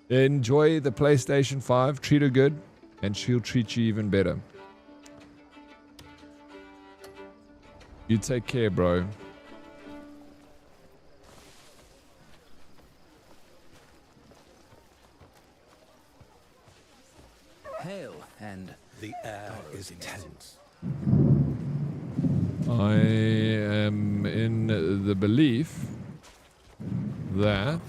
Enjoy the PlayStation 5. Treat her good. And she'll treat you even better. You take care, bro. pale and the air is intense. I am in the belief that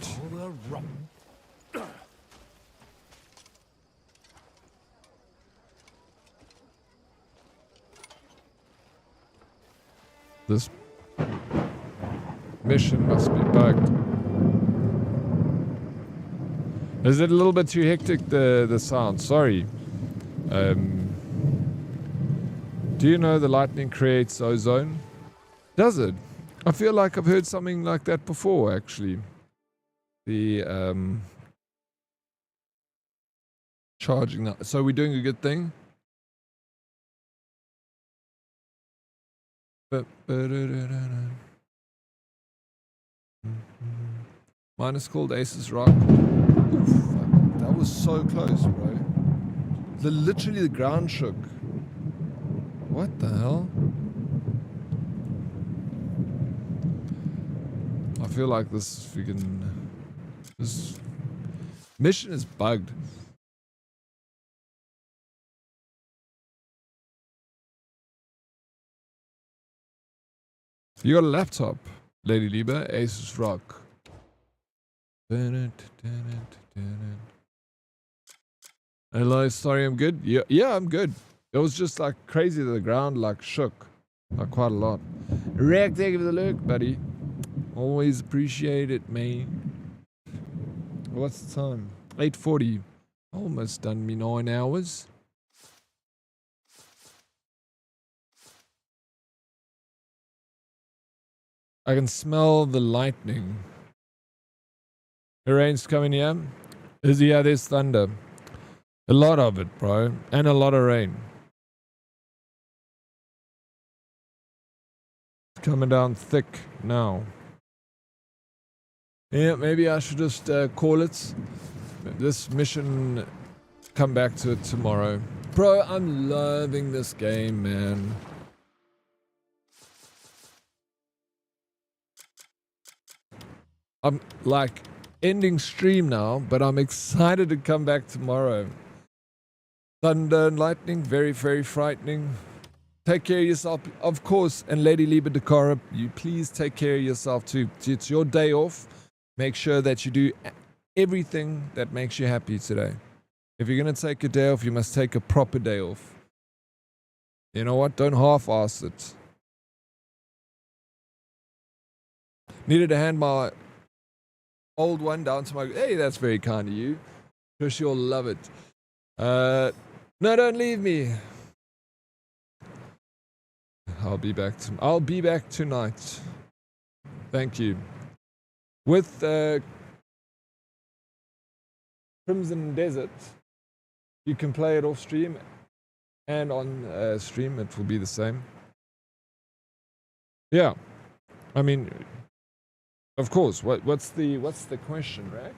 this mission must be bugged. Is it a little bit too hectic, the sound? Sorry. Do you know the lightning creates ozone? Does it? I feel like I've heard something like that before, actually. The charging that. So we're doing a good thing. Mine is called Ace's Rock. Oof, that was so close, bro. Literally the ground shook. What the hell? I feel like this mission is bugged. You got a laptop, Lady Lieber, Asus Rock. Hello, sorry, I'm good. Yeah, I'm good. It was just like crazy that the ground like shook like quite a lot. Rag, thank you for the look, buddy. Always appreciate it, man. What's the time? 8:40. Almost done me 9 hours. I can smell the lightning. The rain's coming here. Yeah, there's thunder. A lot of it, bro. And a lot of rain. It's coming down thick now. Yeah, maybe I should just call it. This mission, come back to it tomorrow. Bro, I'm loving this game, man. I'm like ending stream now, but I'm excited to come back tomorrow. Thunder and lightning, very, very frightening. Take care of yourself, of course, and Lady Liebe Decora, you please take care of yourself too. It's your day off. Make sure that you do everything that makes you happy today. If you're going to take a day off, you must take a proper day off. You know what? Don't half-ass it. Needed to hand my old one down to my... Hey, that's very kind of you. Sure she'll love it. No, don't leave me. I'll be back tonight. Thank you. With Crimson Desert, you can play it off stream and on stream. It will be the same. Yeah, I mean, of course. What's the question, right?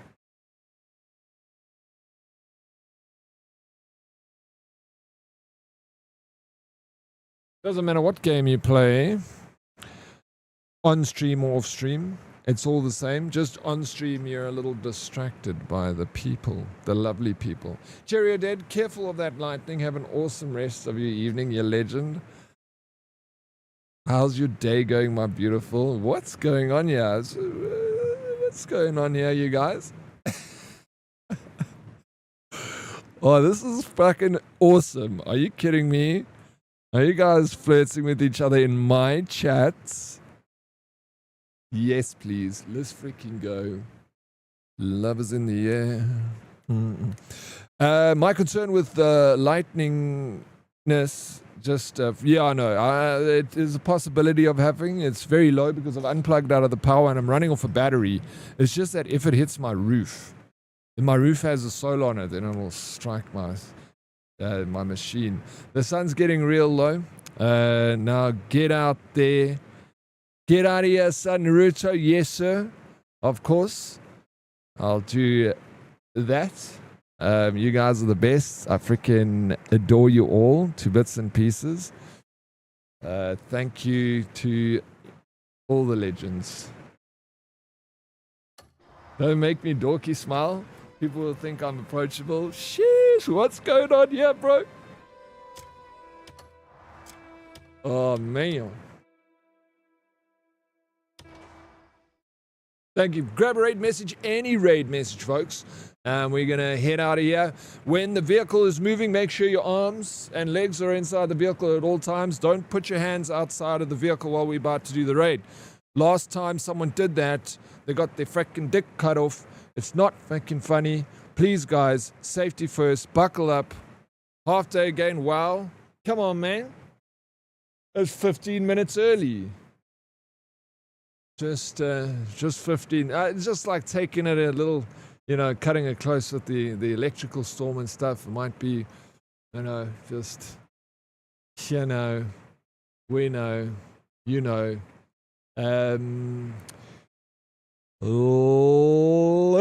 Doesn't matter what game you play, on stream or off stream, it's all the same. Just on stream, you're a little distracted by the people, the lovely people. Jerry Dead, careful of that lightning. Have an awesome rest of your evening, you legend. How's your day going, my beautiful? What's going on here? What's going on here, you guys? Oh, this is fucking awesome. Are you kidding me? Are you guys flirting with each other in my chats? Yes, please. Let's freaking go. Love is in the air. My concern with lightningness, just... yeah, I know. It is a possibility of having. It's very low because I've unplugged out of the power and I'm running off a battery. It's just that if it hits my roof, and my roof has a solar on it, then it will strike my machine. The sun's getting real low. Now get out there. Get out of here, son. Naruto, yes, sir. Of course. I'll do that. You guys are the best. I freaking adore you all to bits and pieces. Thank you to all the legends. Don't make me dorky smile. People will think I'm approachable. Sheesh. What's going on here, bro? Oh, man. Thank you. Grab a raid message, any raid message, folks. We're going to head out of here. When the vehicle is moving, make sure your arms and legs are inside the vehicle at all times. Don't put your hands outside of the vehicle while we're about to do the raid. Last time someone did that, they got their freaking dick cut off. It's not freaking funny. Please, guys, safety first. Buckle up. Half day again. Wow. Come on, man. It's 15 minutes early. Just 15. It's just like taking it a little, you know, cutting it close with the electrical storm and stuff. It might be, you know, just, you know, we know, you know.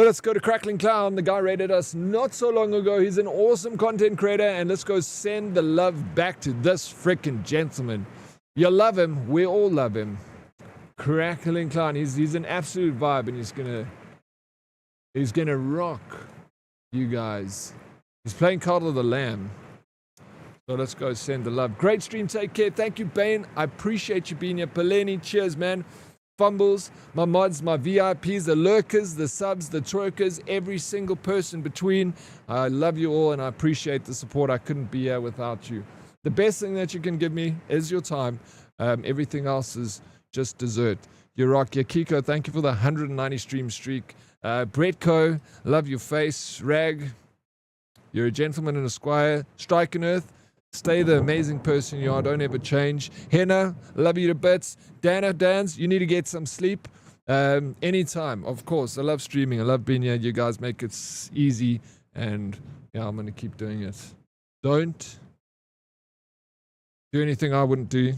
Let's go to Crackling Clown. The guy rated us not so long ago. He's an awesome content creator, and let's go send the love back to this freaking gentleman. You love him. We all love him. Crackling Clown. He's an absolute vibe, and he's gonna rock you guys. He's playing Cult of the Lamb. So let's go send the love. Great stream. Take care. Thank you, Bane. I appreciate you being here. Peleni, cheers, man. Fumbles, my mods, my VIPs, the lurkers, the subs, the twerkers, every single person between. I love you all, and I appreciate the support. I couldn't be here without you. The best thing that you can give me is your time. Everything else is just dessert. You rock. Yakiko, thank you for the 190 stream streak. Bretko, love your face. Rag, you're a gentleman and a squire. Striking Earth, stay the amazing person you are. Don't ever change. Henna, love you to bits. Dana, Dans, you need to get some sleep. Anytime, of course. I love streaming. I love being here. You guys make it easy. And yeah, I'm going to keep doing it. Don't do anything I wouldn't do.